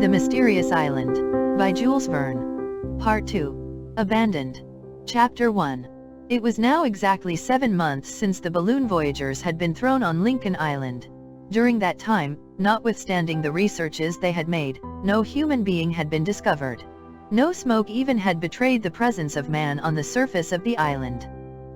The Mysterious Island, by Jules Verne. Part 2. Abandoned. Chapter 1. It was now exactly 7 months since the balloon voyagers had been thrown on Lincoln Island. During that time, notwithstanding the researches they had made, no human being had been discovered. No smoke even had betrayed the presence of man on the surface of the island.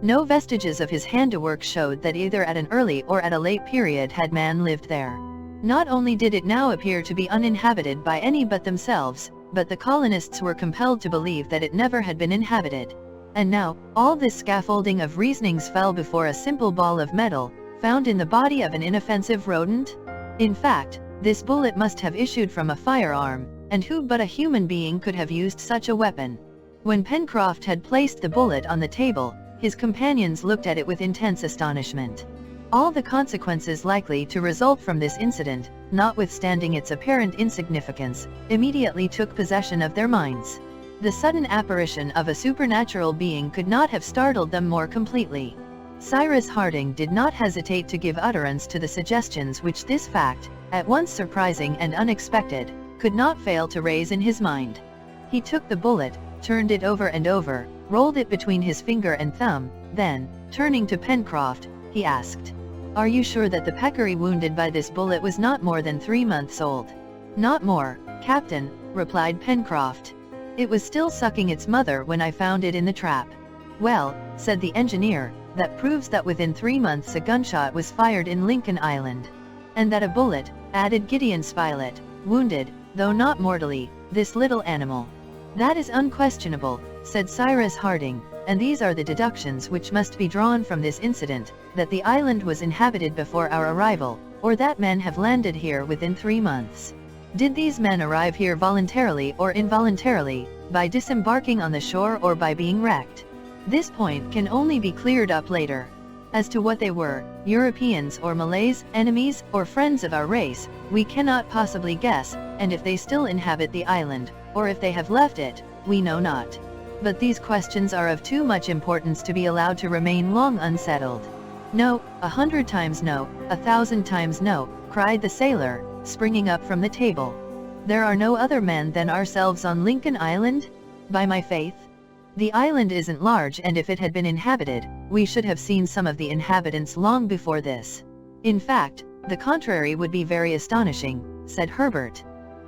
No vestiges of his handiwork showed that either at an early or at a late period had man lived there. Not only did it now appear to be uninhabited by any but themselves, but the colonists were compelled to believe that it never had been inhabited. And now, all this scaffolding of reasonings fell before a simple ball of metal, found in the body of an inoffensive rodent? In fact, this bullet must have issued from a firearm, and who but a human being could have used such a weapon? When Pencroft had placed the bullet on the table, his companions looked at it with intense astonishment. All the consequences likely to result from this incident, notwithstanding its apparent insignificance, immediately took possession of their minds. The sudden apparition of a supernatural being could not have startled them more completely. Cyrus Harding did not hesitate to give utterance to the suggestions which this fact, at once surprising and unexpected, could not fail to raise in his mind. He took the bullet, turned it over and over, rolled it between his finger and thumb, then, turning to Pencroft, he asked, "Are you sure that the peccary wounded by this bullet was not more than 3 months old?" "Not more, Captain," replied Pencroft. "It was still sucking its mother when I found it in the trap." "Well," said the engineer, "that proves that within 3 months a gunshot was fired in Lincoln Island. And that a bullet," added Gideon Spilett, "wounded, though not mortally, this little animal." "That is unquestionable," said Cyrus Harding, "and these are the deductions which must be drawn from this incident, that the island was inhabited before our arrival, or that men have landed here within 3 months. Did these men arrive here voluntarily or involuntarily, by disembarking on the shore or by being wrecked? This point can only be cleared up later. As to what they were, Europeans or Malays, enemies or friends of our race, we cannot possibly guess, and if they still inhabit the island, or if they have left it, we know not. But these questions are of too much importance to be allowed to remain long unsettled." "No, 100 times no, 1,000 times no," cried the sailor, springing up from the table. "There are no other men than ourselves on Lincoln Island? By my faith! The island isn't large, and if it had been inhabited, we should have seen some of the inhabitants long before this. In fact, the contrary would be very astonishing," said Herbert.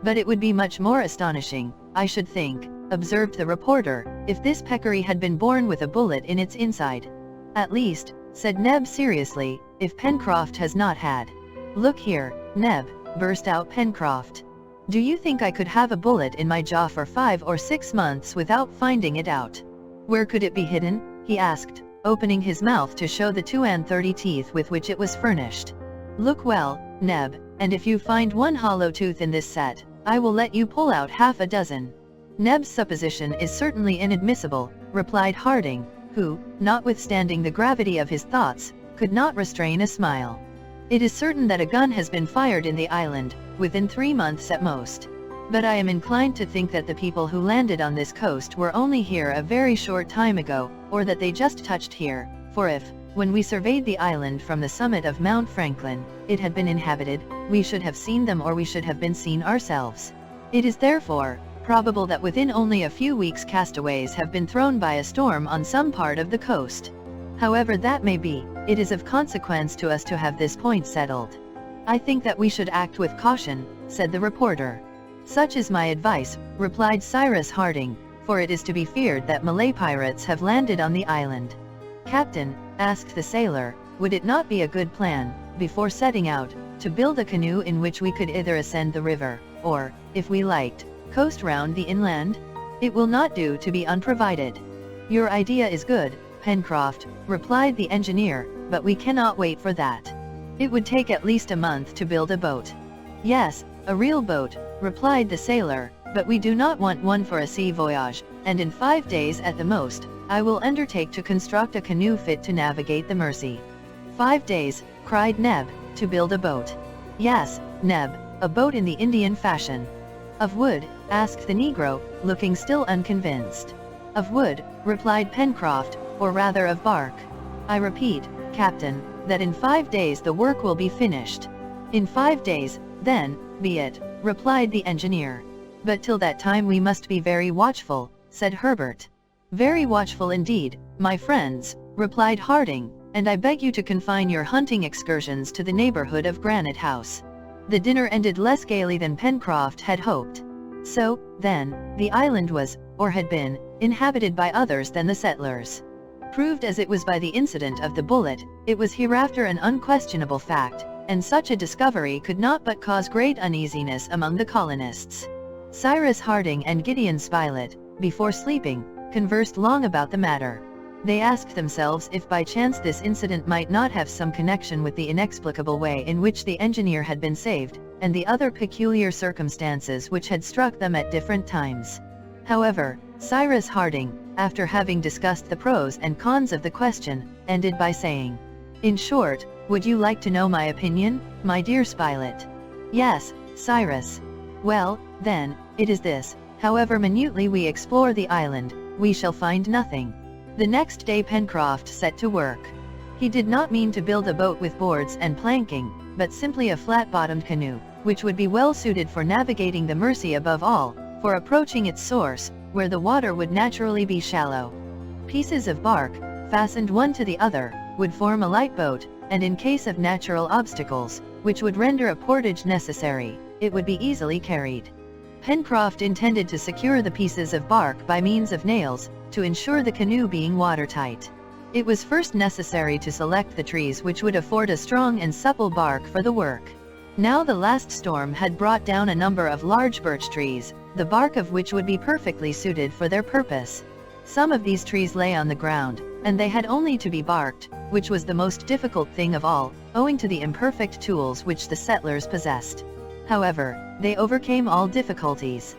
"But it would be much more astonishing, I should think," observed the reporter, "if this peccary had been born with a bullet in its inside. At least," said Neb seriously, "if Pencroft has not had." "Look here, Neb," burst out Pencroft. "Do you think I could have a bullet in my jaw for 5 or 6 months without finding it out? Where could it be hidden?" he asked, opening his mouth to show the 32 teeth with which it was furnished. "Look well, Neb, and if you find one hollow tooth in this set, I will let you pull out half a dozen." "Neb's supposition is certainly inadmissible," replied Harding, who, notwithstanding the gravity of his thoughts, could not restrain a smile. "It is certain that a gun has been fired in the island, within 3 months at most. But I am inclined to think that the people who landed on this coast were only here a very short time ago, or that they just touched here, for if, when we surveyed the island from the summit of Mount Franklin, it had been inhabited, we should have seen them or we should have been seen ourselves. It is therefore probable that within only a few weeks castaways have been thrown by a storm on some part of the coast. However that may be, it is of consequence to us to have this point settled." "I think that we should act with caution," said the reporter. "Such is my advice," replied Cyrus Harding, "for it is to be feared that Malay pirates have landed on the island." "Captain," asked the sailor, "would it not be a good plan, before setting out, to build a canoe in which we could either ascend the river, or, if we liked, coast round the inland? It will not do to be unprovided." "Your idea is good, Pencroft," replied the engineer, "but we cannot wait for that. It would take at least a month to build a boat." "Yes, a real boat," replied the sailor, "but we do not want one for a sea voyage, and in 5 days at the most, I will undertake to construct a canoe fit to navigate the Mersey." "5 days," cried Neb, "to build a boat?" "Yes, Neb, a boat in the Indian fashion." "Of wood?" asked the negro, looking still unconvinced. "Of wood," replied Pencroft, "or rather of bark. I repeat, Captain, that in 5 days the work will be finished." "In 5 days, then, be it," replied the engineer. But till that time we must be very watchful, said Herbert. Very watchful indeed, my friends, replied Harding, and I beg you to confine your hunting excursions to the neighborhood of Granite House. The dinner ended less gaily than Pencroft had hoped. So, then, the island was, or had been, inhabited by others than the settlers. Proved as it was by the incident of the bullet, it was hereafter an unquestionable fact, and such a discovery could not but cause great uneasiness among the colonists. Cyrus Harding and Gideon Spilett, before sleeping, conversed long about the matter. They asked themselves if by chance this incident might not have some connection with the inexplicable way in which the engineer had been saved, and the other peculiar circumstances which had struck them at different times. However, Cyrus Harding, after having discussed the pros and cons of the question, ended by saying, "In short, would you like to know my opinion, my dear Spilett?" "Yes, Cyrus." "Well, then, it is this: however minutely we explore the island, we shall find nothing." The next day Pencroft set to work. He did not mean to build a boat with boards and planking, but simply a flat-bottomed canoe, which would be well suited for navigating the Mersey, above all, for approaching its source, where the water would naturally be shallow. Pieces of bark, fastened one to the other, would form a light boat, and in case of natural obstacles, which would render a portage necessary, it would be easily carried. Pencroft intended to secure the pieces of bark by means of nails, to ensure the canoe being watertight. It was first necessary to select the trees which would afford a strong and supple bark for the work. Now the last storm had brought down a number of large birch trees, the bark of which would be perfectly suited for their purpose. Some of these trees lay on the ground, and they had only to be barked, which was the most difficult thing of all, owing to the imperfect tools which the settlers possessed. However, they overcame all difficulties.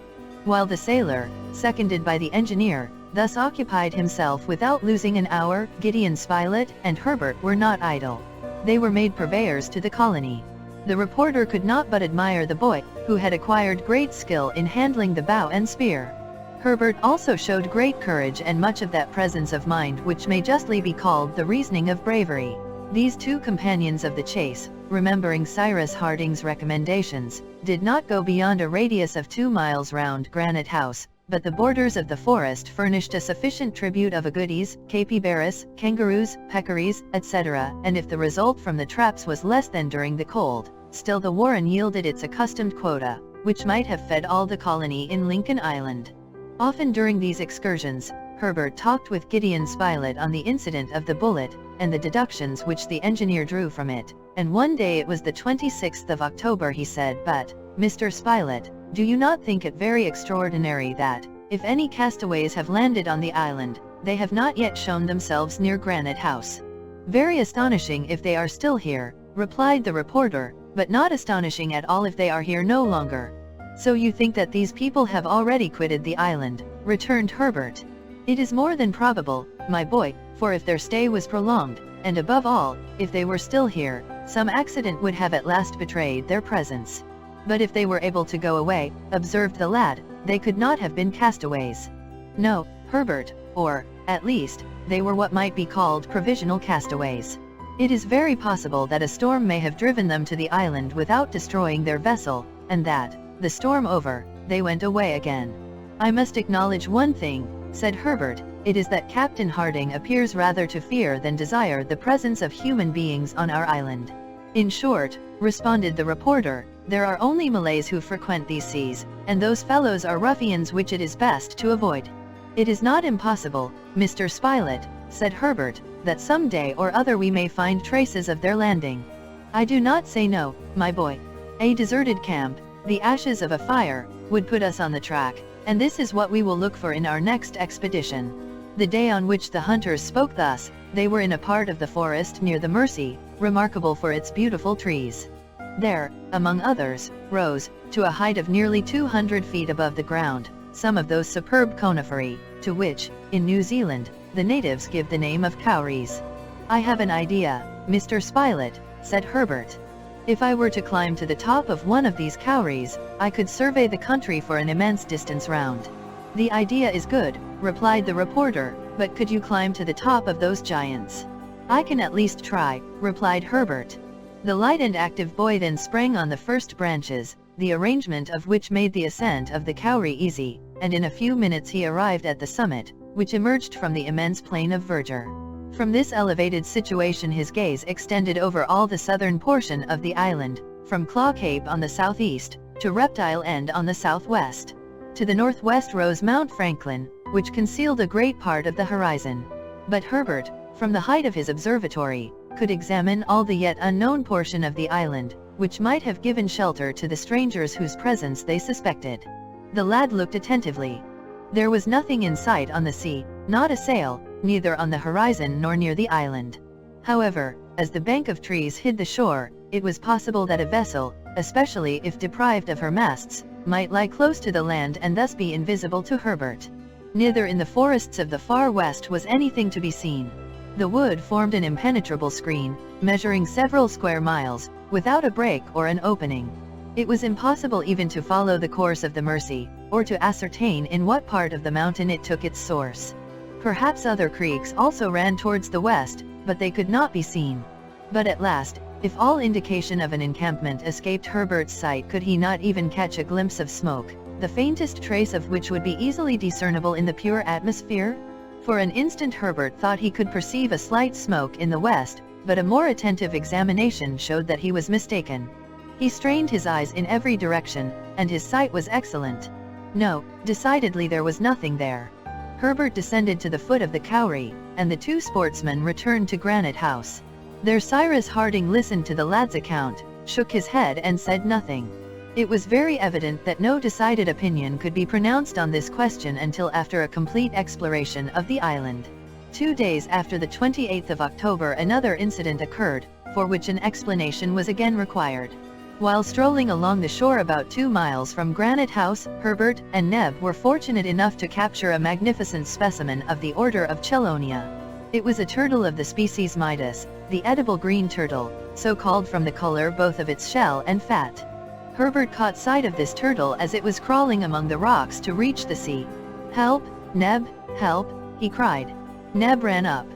While the sailor, seconded by the engineer, thus occupied himself without losing an hour, Gideon Spilett and Herbert were not idle. They were made purveyors to the colony. The reporter could not but admire the boy, who had acquired great skill in handling the bow and spear. Herbert also showed great courage and much of that presence of mind which may justly be called the reasoning of bravery. These two companions of the chase, remembering Cyrus Harding's recommendations, did not go beyond a radius of 2 miles round Granite House, but the borders of the forest furnished a sufficient tribute of agoutis, capybaras, kangaroos, peccaries, etc., and if the result from the traps was less than during the cold, still the warren yielded its accustomed quota, which might have fed all the colony in Lincoln Island. Often during these excursions, Herbert talked with Gideon Spilett on the incident of the bullet, and the deductions which the engineer drew from it, and one day, it was the 26th of October, he said, "But, Mr. Spilett, do you not think it very extraordinary that, if any castaways have landed on the island, they have not yet shown themselves near Granite House?" "Very astonishing if they are still here," replied the reporter, "but not astonishing at all if they are here no longer." "So you think that these people have already quitted the island?" returned Herbert. "It is more than probable, my boy, for if their stay was prolonged, and above all, if they were still here, some accident would have at last betrayed their presence." "But if they were able to go away," observed the lad, "they could not have been castaways." "No, Herbert, or, at least, they were what might be called provisional castaways. It is very possible that a storm may have driven them to the island without destroying their vessel, and that, the storm over, they went away again." "I must acknowledge one thing," said Herbert, "it is that Captain Harding appears rather to fear than desire the presence of human beings on our island." "In short," responded the reporter, "there are only Malays who frequent these seas, and those fellows are ruffians which it is best to avoid." "It is not impossible, Mr. Spilett," said Herbert, "that some day or other we may find traces of their landing." "I do not say no, my boy. A deserted camp, the ashes of a fire, would put us on the track, and this is what we will look for in our next expedition." The day on which the hunters spoke thus, they were in a part of the forest near the Mersey, remarkable for its beautiful trees. There, among others, rose, to a height of nearly 200 feet above the ground, some of those superb coniferae, to which, in New Zealand, the natives give the name of kauris. "I have an idea, Mr. Spilett," said Herbert. "If I were to climb to the top of one of these kauris, I could survey the country for an immense distance round." "The idea is good," replied the reporter, "but could you climb to the top of those giants?" "I can at least try," replied Herbert. The light and active boy then sprang on the first branches, the arrangement of which made the ascent of the Kauri easy, and in a few minutes he arrived at the summit, which emerged from the immense plain of verdure. From this elevated situation his gaze extended over all the southern portion of the island, from Claw Cape on the southeast, to Reptile End on the southwest. To the northwest rose Mount Franklin, which concealed a great part of the horizon. But Herbert, from the height of his observatory, could examine all the yet unknown portion of the island, which might have given shelter to the strangers whose presence they suspected. The lad looked attentively. There was nothing in sight on the sea, not a sail, neither on the horizon nor near the island. However, as the bank of trees hid the shore, it was possible that a vessel, especially if deprived of her masts, might lie close to the land and thus be invisible to Herbert. Neither in the forests of the far west was anything to be seen. The wood formed an impenetrable screen, measuring several square miles, without a break or an opening. It was impossible even to follow the course of the Mersey, or to ascertain in what part of the mountain it took its source. Perhaps other creeks also ran towards the west, but they could not be seen. But at last, if all indication of an encampment escaped Herbert's sight, could he not even catch a glimpse of smoke, the faintest trace of which would be easily discernible in the pure atmosphere? For an instant Herbert thought he could perceive a slight smoke in the west, but a more attentive examination showed that he was mistaken. He strained his eyes in every direction, and his sight was excellent. No, decidedly there was nothing there. Herbert descended to the foot of the Kauri, and the two sportsmen returned to Granite House. There Cyrus Harding listened to the lad's account, shook his head and said nothing. It was very evident that no decided opinion could be pronounced on this question until after a complete exploration of the island. 2 days after the 28th of October another incident occurred, for which an explanation was again required. While strolling along the shore about 2 miles from Granite House, Herbert and Neb were fortunate enough to capture a magnificent specimen of the order of Chelonia. It was a turtle of the species Midas, the edible green turtle, so called from the color both of its shell and fat. Herbert caught sight of this turtle as it was crawling among the rocks to reach the sea. "Help, Neb, help," he cried. Neb ran up.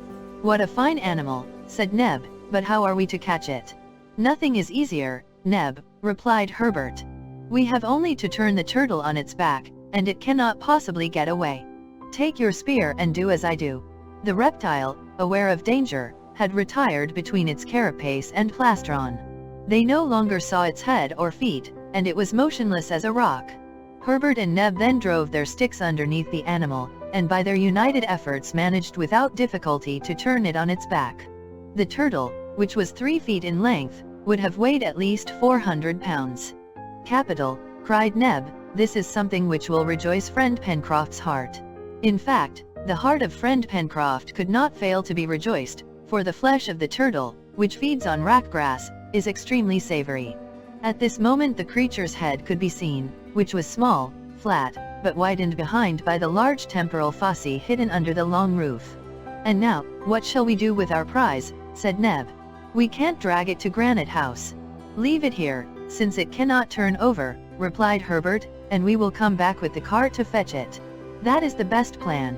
"What a fine animal," said Neb, "but how are we to catch it?" "Nothing is easier, Neb," replied Herbert. "We have only to turn the turtle on its back, and it cannot possibly get away. Take your spear and do as I do." The reptile, aware of danger, had retired between its carapace and plastron. They no longer saw its head or feet, and it was motionless as a rock. Herbert and Neb then drove their sticks underneath the animal, and by their united efforts managed without difficulty to turn it on its back. The turtle, which was 3 feet in length, would have weighed at least 400 pounds. "Capital," cried Neb, "this is something which will rejoice friend Pencroft's heart." In fact, the heart of friend Pencroft could not fail to be rejoiced, for the flesh of the turtle, which feeds on rackgrass, is extremely savory. At this moment the creature's head could be seen, which was small, flat, but widened behind by the large temporal fosse hidden under the long roof. "And now, what shall we do with our prize?" said Neb. "We can't drag it to Granite House." "Leave it here, since it cannot turn over," replied Herbert, "and we will come back with the cart to fetch it. That is the best plan."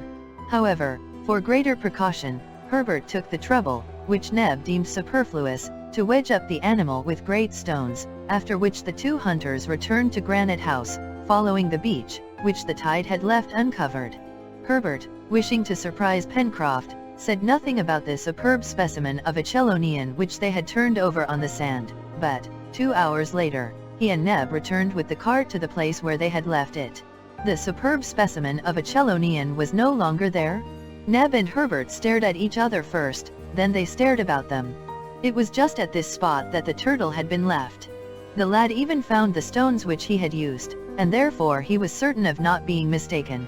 However, for greater precaution, Herbert took the trouble, which Neb deemed superfluous, to wedge up the animal with great stones, after which the 2 hunters returned to Granite House, following the beach, which the tide had left uncovered. Herbert, wishing to surprise Pencroft, said nothing about the superb specimen of a Chelonian which they had turned over on the sand, but, 2 hours later, he and Neb returned with the cart to the place where they had left it. The superb specimen of a Chelonian was no longer there. Neb and Herbert stared at each other first, then they stared about them. It was just at this spot that the turtle had been left. The lad even found the stones which he had used, and therefore he was certain of not being mistaken.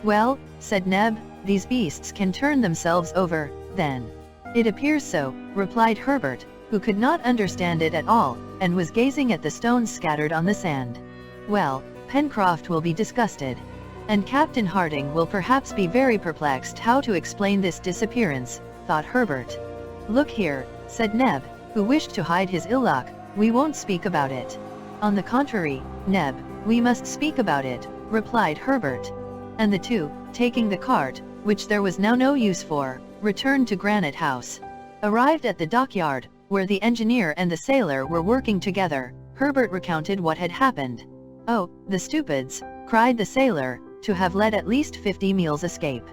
"Well," said Neb, "these beasts can turn themselves over, then." "It appears so," replied Herbert, who could not understand it at all, and was gazing at the stones scattered on the sand. "Well, Pencroft will be disgusted. And Captain Harding will perhaps be very perplexed how to explain this disappearance," thought Herbert. "Look here," said Neb, who wished to hide his ill luck, "we won't speak about it." "On the contrary, Neb, we must speak about it," replied Herbert. And the two, taking the cart, which there was now no use for, returned to Granite House. Arrived at the dockyard, where the engineer and the sailor were working together, Herbert recounted what had happened. "Oh, the stupids," cried the sailor, "to have let at least 50 meals escape."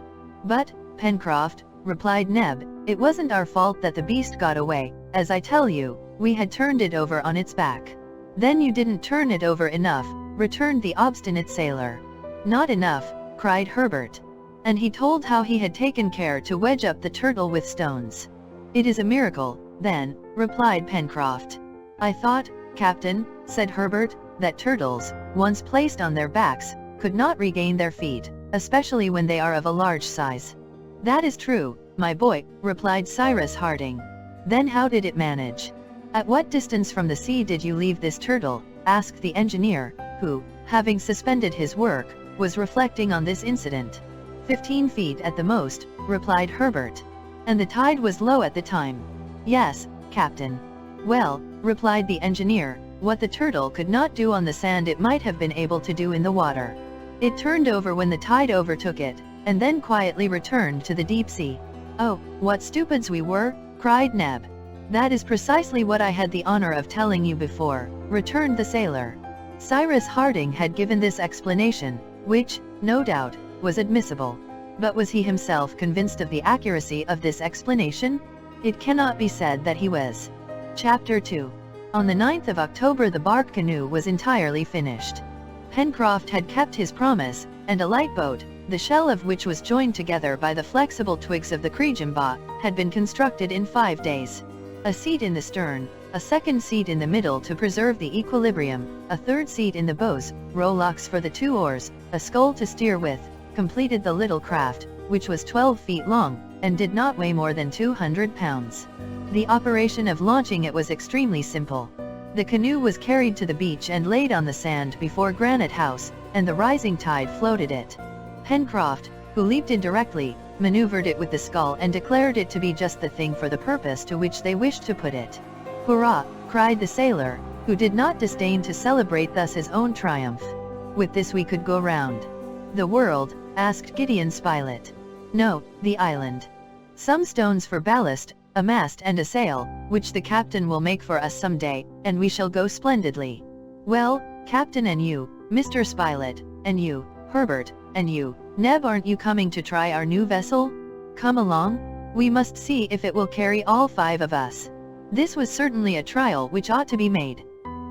"But, Pencroft," replied Neb, "it wasn't our fault that the beast got away, as I tell you, we had turned it over on its back." "Then you didn't turn it over enough," returned the obstinate sailor. "Not enough," cried Herbert. And he told how he had taken care to wedge up the turtle with stones. "It is a miracle, then," replied Pencroft. "I thought, Captain," said Herbert, "that turtles, once placed on their backs, could not regain their feet, especially when they are of a large size." "That is true, my boy," replied Cyrus Harding. "Then how did it manage?" "At what distance from the sea did you leave this turtle?" asked the engineer, who, having suspended his work, was reflecting on this incident. 15 feet at the most," replied Herbert. "And the tide was low at the time?" "Yes, Captain." "Well," replied the engineer, "what the turtle could not do on the sand it might have been able to do in the water. It turned over when the tide overtook it, and then quietly returned to the deep sea." "Oh, what stupids we were!" cried Neb. "That is precisely what I had the honor of telling you before," returned the sailor. Cyrus Harding had given this explanation, which, no doubt, was admissible. But was he himself convinced of the accuracy of this explanation? It cannot be said that he was. Chapter 2. On the 9th of October the bark canoe was entirely finished. Pencroft had kept his promise, and a light boat, the shell of which was joined together by the flexible twigs of the crejimba, had been constructed in 5 days. A seat in the stern, a second seat in the middle to preserve the equilibrium, a third seat in the bows, rowlocks for the 2 oars, a scull to steer with, completed the little craft, which was 12 feet long, and did not weigh more than 200 pounds. The operation of launching it was extremely simple. The canoe was carried to the beach and laid on the sand before Granite House, and the rising tide floated it. Pencroft, who leaped in directly, maneuvered it with the scull and declared it to be just the thing for the purpose to which they wished to put it. "Hurrah!" cried the sailor, who did not disdain to celebrate thus his own triumph. "With this we could go round the world?" asked Gideon Spilett. "No, the island. Some stones for ballast, a mast and a sail, which the captain will make for us some day, and we shall go splendidly." "Well, Captain, and you, Mr. Spilett, and you, Herbert, and you, Neb, aren't you coming to try our new vessel? Come along. We must see if it will carry all 5 of us." This was certainly a trial which ought to be made.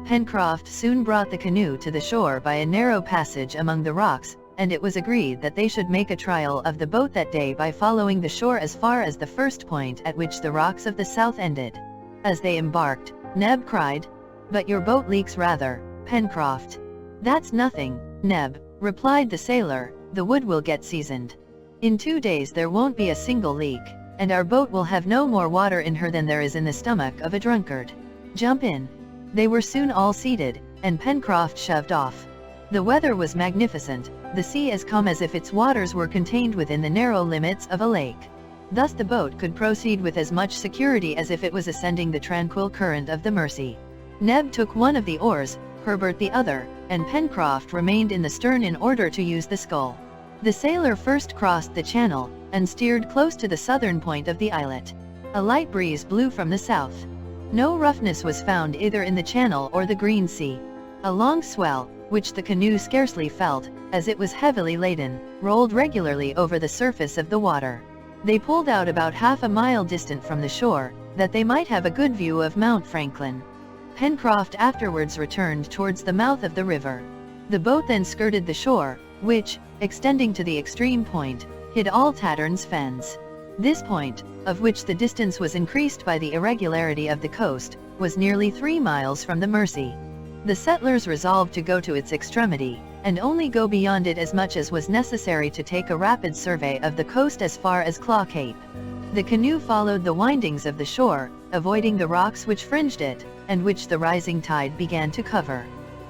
Pencroft soon brought the canoe to the shore by a narrow passage among the rocks, and it was agreed that they should make a trial of the boat that day by following the shore as far as the first point at which the rocks of the south ended. As they embarked, Neb cried, "But your boat leaks rather, Pencroft." "That's nothing, Neb," replied the sailor, "the wood will get seasoned. In 2 days there won't be a single leak, and our boat will have no more water in her than there is in the stomach of a drunkard. Jump in." They were soon all seated, and Pencroft shoved off. The weather was magnificent, the sea as calm as if its waters were contained within the narrow limits of a lake. Thus the boat could proceed with as much security as if it was ascending the tranquil current of the Mersey. Neb took one of the oars, Herbert the other, and Pencroft remained in the stern in order to use the scull. The sailor first crossed the channel, and steered close to the southern point of the islet. A light breeze blew from the south. No roughness was found either in the channel or the green sea. A long swell, which the canoe scarcely felt, as it was heavily laden, rolled regularly over the surface of the water. They pulled out about half a mile distant from the shore, that they might have a good view of Mount Franklin. Pencroft afterwards returned towards the mouth of the river. The boat then skirted the shore, which, extending to the extreme point, hid all Tattern's Fens. This point, of which the distance was increased by the irregularity of the coast, was nearly 3 miles from the Mersey. The settlers resolved to go to its extremity, and only go beyond it as much as was necessary to take a rapid survey of the coast as far as Claw Cape. The canoe followed the windings of the shore, avoiding the rocks which fringed it, and which the rising tide began to cover.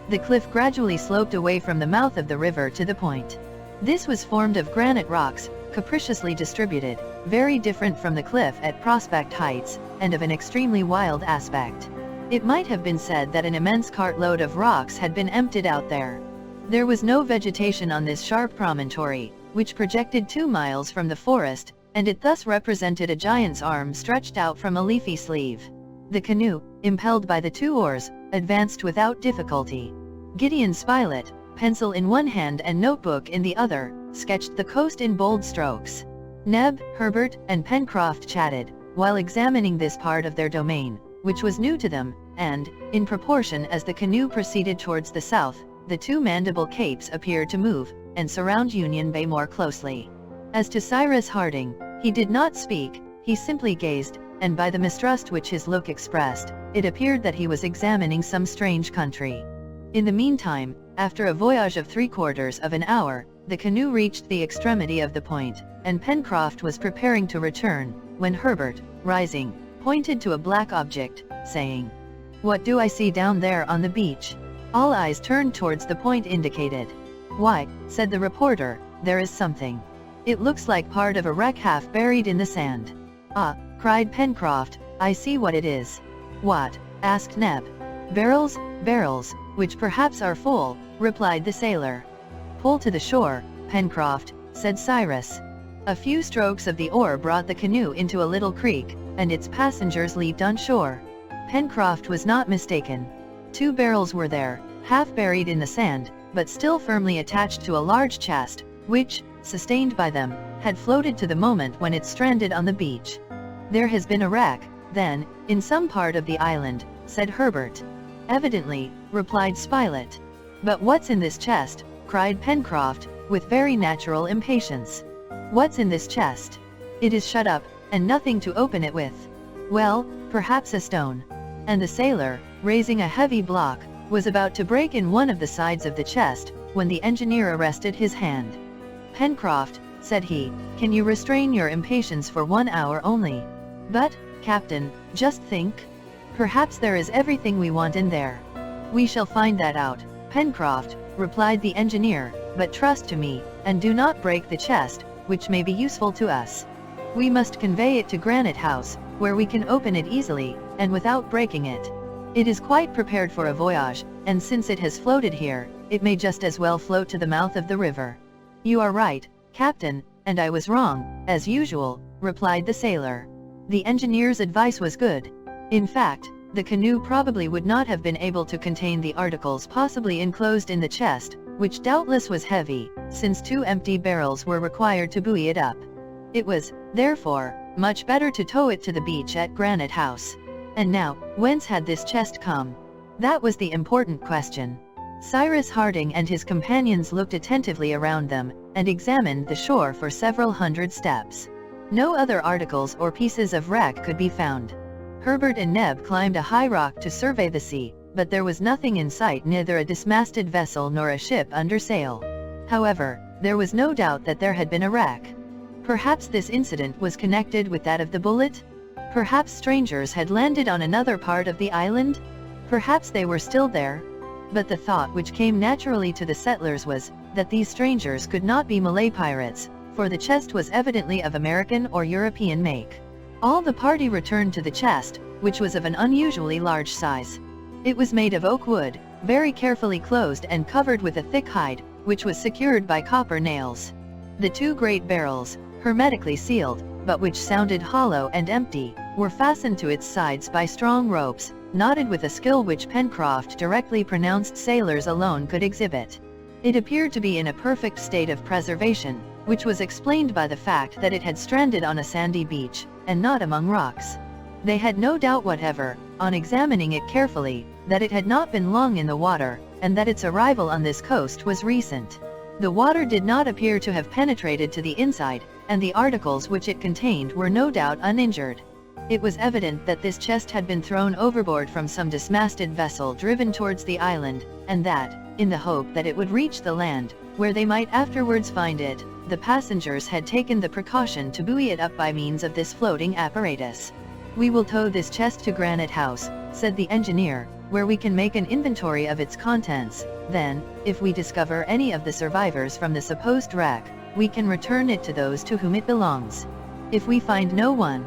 The cliff gradually sloped away from the mouth of the river to the point. This was formed of granite rocks, capriciously distributed, very different from the cliff at Prospect Heights, and of an extremely wild aspect. It might have been said that an immense cartload of rocks had been emptied out there. There was no vegetation on this sharp promontory, which projected 2 miles from the forest, and it thus represented a giant's arm stretched out from a leafy sleeve. The canoe, impelled by the 2 oars, advanced without difficulty. Gideon Spilett, pencil in one hand and notebook in the other, sketched the coast in bold strokes. Neb, Herbert, and Pencroft chatted, while examining this part of their domain, which was new to them, and, in proportion as the canoe proceeded towards the south, the two Mandible Capes appeared to move, and surround Union Bay more closely. As to Cyrus Harding, he did not speak, he simply gazed, and by the mistrust which his look expressed, it appeared that he was examining some strange country. In the meantime, after a voyage of 3/4 of an hour, the canoe reached the extremity of the point, and Pencroft was preparing to return, when Herbert, rising, pointed to a black object, saying, "What do I see down there on the beach?" All eyes turned towards the point indicated. "Why," said the reporter, "there is something. It looks like part of a wreck half buried in the sand." "Ah," cried Pencroft, "I see what it is." "What?" asked Neb. "Barrels, barrels, which perhaps are full," replied the sailor. "Pull to the shore, Pencroft," said Cyrus. A few strokes of the oar brought the canoe into a little creek, and its passengers leaped on shore. Pencroft was not mistaken. 2 barrels were there, half buried in the sand, but still firmly attached to a large chest, which, sustained by them, had floated to the moment when it stranded on the beach. "There has been a wreck, then, in some part of the island," said Herbert. "Evidently," replied Spilett. "But what's in this chest?" cried Pencroft, with very natural impatience. "What's in this chest? It is shut up, and nothing to open it with." "Well, perhaps a stone." And the sailor, raising a heavy block, was about to break in one of the sides of the chest, when the engineer arrested his hand. "Pencroft," said he, "can you restrain your impatience for 1 hour only?" "But, Captain, just think. Perhaps there is everything we want in there." "We shall find that out, Pencroft," replied the engineer, "but trust to me, and do not break the chest, which may be useful to us. We must convey it to Granite House, where we can open it easily, and without breaking it. It is quite prepared for a voyage, and since it has floated here, it may just as well float to the mouth of the river." "You are right, Captain, and I was wrong, as usual," replied the sailor. The engineer's advice was good. In fact, the canoe probably would not have been able to contain the articles possibly enclosed in the chest, which doubtless was heavy, since 2 empty barrels were required to buoy it up. It was, therefore, much better to tow it to the beach at Granite House. And now, whence had this chest come? That was the important question. Cyrus Harding and his companions looked attentively around them, and examined the shore for several hundred steps. No other articles or pieces of wreck could be found. Herbert and Neb climbed a high rock to survey the sea, but there was nothing in sight, neither a dismasted vessel nor a ship under sail. However, there was no doubt that there had been a wreck. Perhaps this incident was connected with that of the bullet? Perhaps strangers had landed on another part of the island? Perhaps they were still there? But the thought which came naturally to the settlers was, that these strangers could not be Malay pirates, for the chest was evidently of American or European make. All the party returned to the chest, which was of an unusually large size. It was made of oak wood, very carefully closed and covered with a thick hide, which was secured by copper nails. The 2 great barrels, hermetically sealed, but which sounded hollow and empty, were fastened to its sides by strong ropes, knotted with a skill which Pencroft directly pronounced sailors alone could exhibit. It appeared to be in a perfect state of preservation, which was explained by the fact that it had stranded on a sandy beach, and not among rocks. They had no doubt whatever, on examining it carefully, that it had not been long in the water, and that its arrival on this coast was recent. The water did not appear to have penetrated to the inside, and the articles which it contained were no doubt uninjured. It was evident that this chest had been thrown overboard from some dismasted vessel driven towards the island, and that, in the hope that it would reach the land, where they might afterwards find it, the passengers had taken the precaution to buoy it up by means of this floating apparatus. "We will tow this chest to Granite House," said the engineer, "where we can make an inventory of its contents. Then, if we discover any of the survivors from the supposed wreck, we can return it to those to whom it belongs. If we find no one,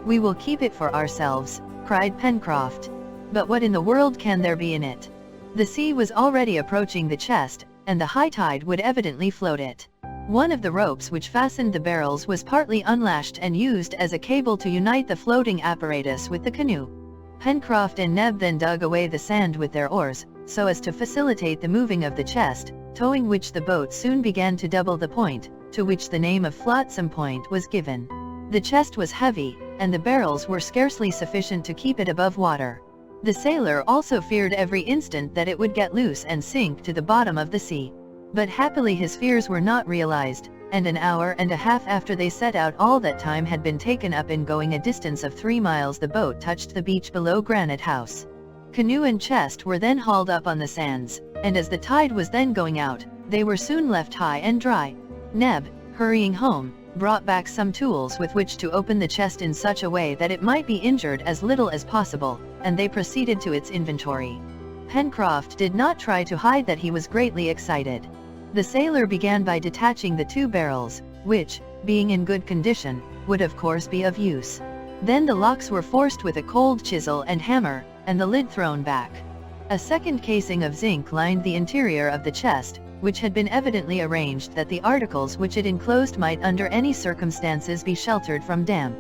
we will keep it for ourselves," cried Pencroft. "But what in the world can there be in it?" The sea was already approaching the chest, and the high tide would evidently float it. One of the ropes which fastened the barrels was partly unlashed and used as a cable to unite the floating apparatus with the canoe. Pencroft and Neb then dug away the sand with their oars, so as to facilitate the moving of the chest, towing which the boat soon began to double the point, to which the name of Flotsam Point was given. The chest was heavy, and the barrels were scarcely sufficient to keep it above water. The sailor also feared every instant that it would get loose and sink to the bottom of the sea. But happily his fears were not realized, and an hour and a half after they set out, all that time had been taken up in going a distance of 3 miles. The boat touched the beach below Granite House. Canoe and chest were then hauled up on the sands, and as the tide was then going out, they were soon left high and dry. Neb, hurrying home, brought back some tools with which to open the chest in such a way that it might be injured as little as possible, and they proceeded to its inventory. Pencroft did not try to hide that he was greatly excited. The sailor began by detaching the 2 barrels, which, being in good condition, would of course be of use. Then the locks were forced with a cold chisel and hammer, and the lid thrown back. A second casing of zinc lined the interior of the chest, which had been evidently arranged that the articles which it enclosed might under any circumstances be sheltered from damp.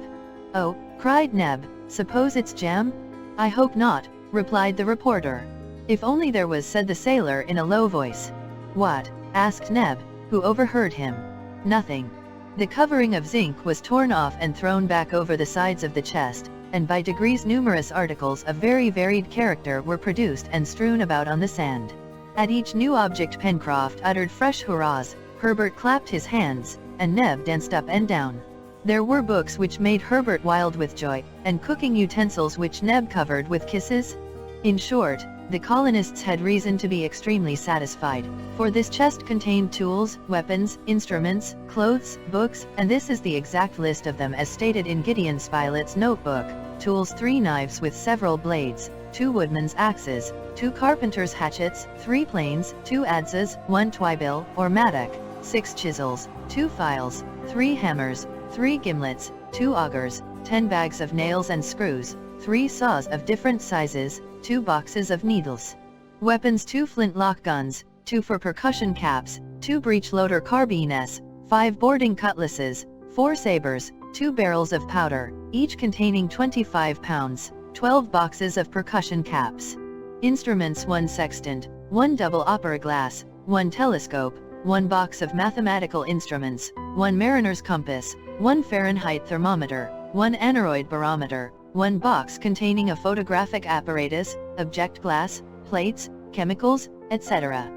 "Oh," cried Neb, "suppose it's jam?" "I hope not," replied the reporter. "If only there was," said the sailor in a low voice. "What?" asked Neb, who overheard him. "Nothing." The covering of zinc was torn off and thrown back over the sides of the chest, and by degrees numerous articles of very varied character were produced and strewn about on the sand. At each new object Pencroft uttered fresh hurrahs, Herbert clapped his hands, and Neb danced up and down. There were books which made Herbert wild with joy, and cooking utensils which Neb covered with kisses. In short, the colonists had reason to be extremely satisfied, for this chest contained tools, weapons, instruments, clothes, books, and this is the exact list of them as stated in Gideon Spilett's notebook: tools 3 knives with several blades, 2 woodman's axes, 2 carpenter's hatchets, 3 planes, 2 adzes, 1 twibill or mattock, 6 chisels, 2 files, 3 hammers, 3 gimlets, 2 augers, 10 bags of nails and screws, 3 saws of different sizes, 2 boxes of needles. Weapons: 2 flintlock guns, 2 for percussion caps, 2 breech-loader carbines, 5 boarding cutlasses, 4 sabers, 2 barrels of powder, each containing 25 pounds, 12 boxes of percussion caps. Instruments: 1 sextant, 1 double opera glass, 1 telescope, 1 box of mathematical instruments, 1 mariner's compass, 1 Fahrenheit thermometer, 1 aneroid barometer, 1 box containing a photographic apparatus, object glass, plates, chemicals, etc.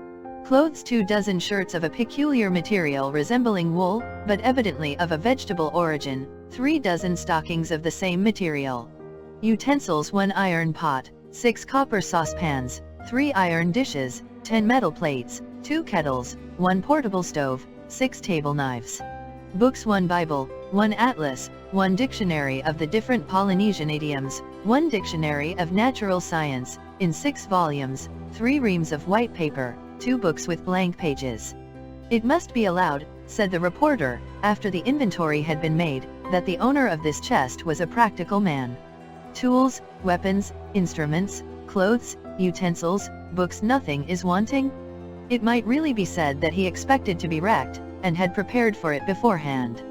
Clothes: 2 dozen shirts of a peculiar material resembling wool, but evidently of a vegetable origin, 3 dozen stockings of the same material. Utensils: 1 iron pot, 6 copper saucepans, 3 iron dishes, 10 metal plates, 2 kettles, 1 portable stove, 6 table knives. Books: 1 Bible, 1 atlas, 1 dictionary of the different Polynesian idioms, 1 dictionary of natural science, in 6 volumes, 3 reams of white paper, 2 books with blank pages. It must be allowed, said the reporter, after the inventory had been made, that the owner of this chest was a practical man. Tools, weapons, instruments, clothes, utensils, books, nothing is wanting? It might really be said that he expected to be wrecked, and had prepared for it beforehand.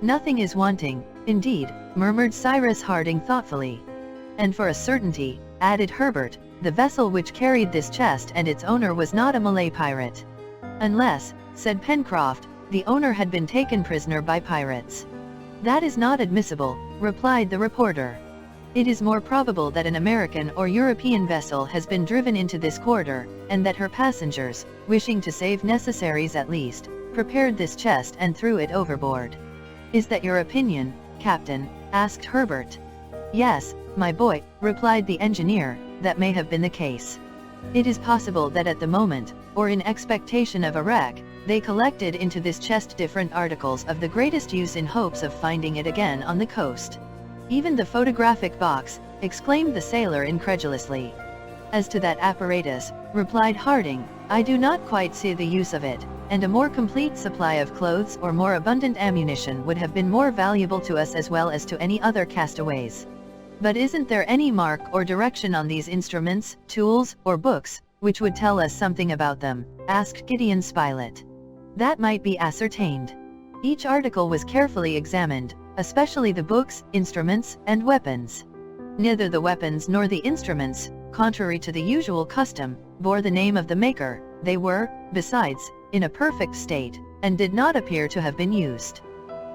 "Nothing is wanting, indeed," murmured Cyrus Harding thoughtfully. "And for a certainty," added Herbert, "the vessel which carried this chest and its owner was not a Malay pirate." "Unless," said Pencroft, "the owner had been taken prisoner by pirates." "That is not admissible," replied the reporter. "It is more probable that an American or European vessel has been driven into this quarter, and that her passengers, wishing to save necessaries at least, prepared this chest and threw it overboard." "Is that your opinion, Captain?" asked Herbert. "Yes, my boy," replied the engineer, "that may have been the case. It is possible that at the moment, or in expectation of a wreck, they collected into this chest different articles of the greatest use in hopes of finding it again on the coast." "Even the photographic box?" exclaimed the sailor incredulously. "As to that apparatus," replied Harding, "I do not quite see the use of it, and a more complete supply of clothes or more abundant ammunition would have been more valuable to us as well as to any other castaways." "But isn't there any mark or direction on these instruments, tools, or books, which would tell us something about them?" asked Gideon Spilett. "That might be ascertained. Each article was carefully examined, especially the books, instruments, and weapons. Neither the weapons nor the instruments, contrary to the usual custom, bore the name of the maker. They were, besides, in a perfect state, and did not appear to have been used.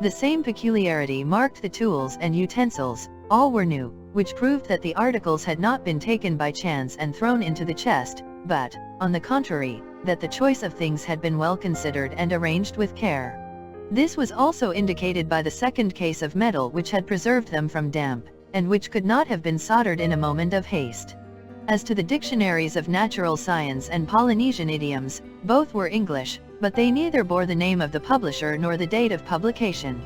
The same peculiarity marked the tools and utensils. All were new, which proved that the articles had not been taken by chance and thrown into the chest, but, on the contrary, that the choice of things had been well considered and arranged with care. This was also indicated by the second case of metal which had preserved them from damp, and which could not have been soldered in a moment of haste. As to the dictionaries of natural science and Polynesian idioms, both were English, but they neither bore the name of the publisher nor the date of publication.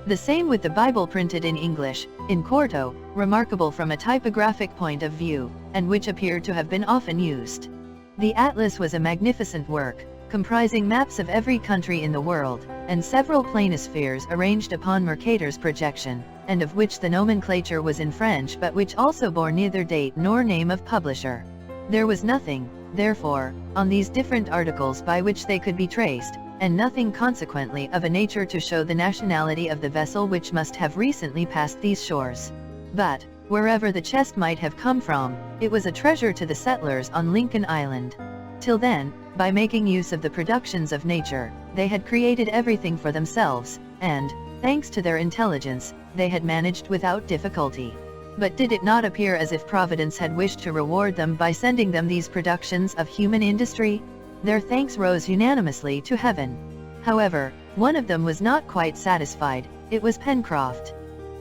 The same with the Bible, printed in English, in quarto, remarkable from a typographic point of view, and which appeared to have been often used. The atlas was a magnificent work, comprising maps of every country in the world, and several planispheres arranged upon Mercator's projection, and of which the nomenclature was in French but which also bore neither date nor name of publisher. There was nothing, therefore, on these different articles by which they could be traced, and nothing consequently of a nature to show the nationality of the vessel which must have recently passed these shores. But, wherever the chest might have come from, it was a treasure to the settlers on Lincoln Island. Till then, by making use of the productions of nature, they had created everything for themselves, and, thanks to their intelligence, they had managed without difficulty. But did it not appear as if Providence had wished to reward them by sending them these productions of human industry? Their thanks rose unanimously to heaven. However, one of them was not quite satisfied. It was Pencroft.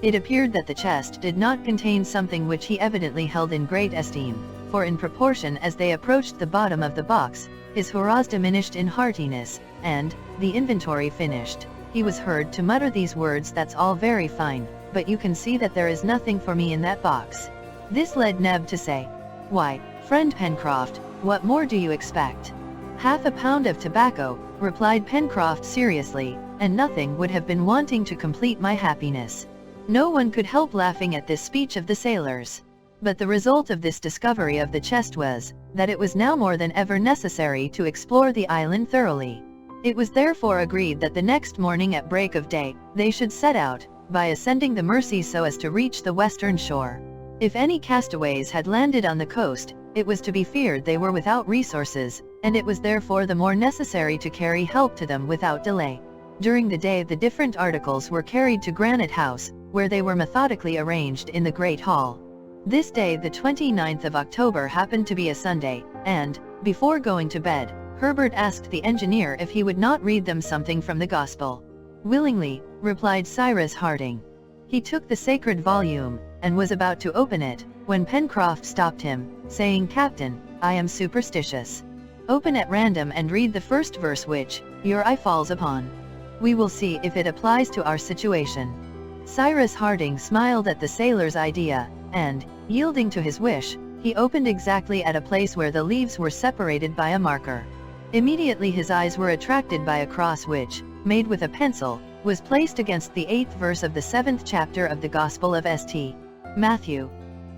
It appeared that the chest did not contain something which he evidently held in great esteem, for in proportion as they approached the bottom of the box, his hurrahs diminished in heartiness, and, the inventory finished, he was heard to mutter these words: "That's all very fine, but you can see that there is nothing for me in that box." This led Neb to say, "Why, friend Pencroft, what more do you expect?" "Half a pound of tobacco," replied Pencroft seriously, "and nothing would have been wanting to complete my happiness." No one could help laughing at this speech of the sailors. But the result of this discovery of the chest was, that it was now more than ever necessary to explore the island thoroughly. It was therefore agreed that the next morning at break of day, they should set out, by ascending the Mersey so as to reach the western shore. If any castaways had landed on the coast, it was to be feared they were without resources, and it was therefore the more necessary to carry help to them without delay. During the day the different articles were carried to Granite House, where they were methodically arranged in the Great Hall. This day, the 29th of October, happened to be a Sunday, and, before going to bed, Herbert asked the engineer if he would not read them something from the Gospel. "Willingly," replied Cyrus Harding. He took the sacred volume, and was about to open it, when Pencroft stopped him, saying, "Captain, I am superstitious. Open at random and read the first verse which your eye falls upon. We will see if it applies to our situation." Cyrus Harding smiled at the sailor's idea, and, yielding to his wish, he opened exactly at a place where the leaves were separated by a marker. Immediately his eyes were attracted by a cross which, made with a pencil, was placed against the 8th verse of the 7th chapter of the Gospel of St. Matthew.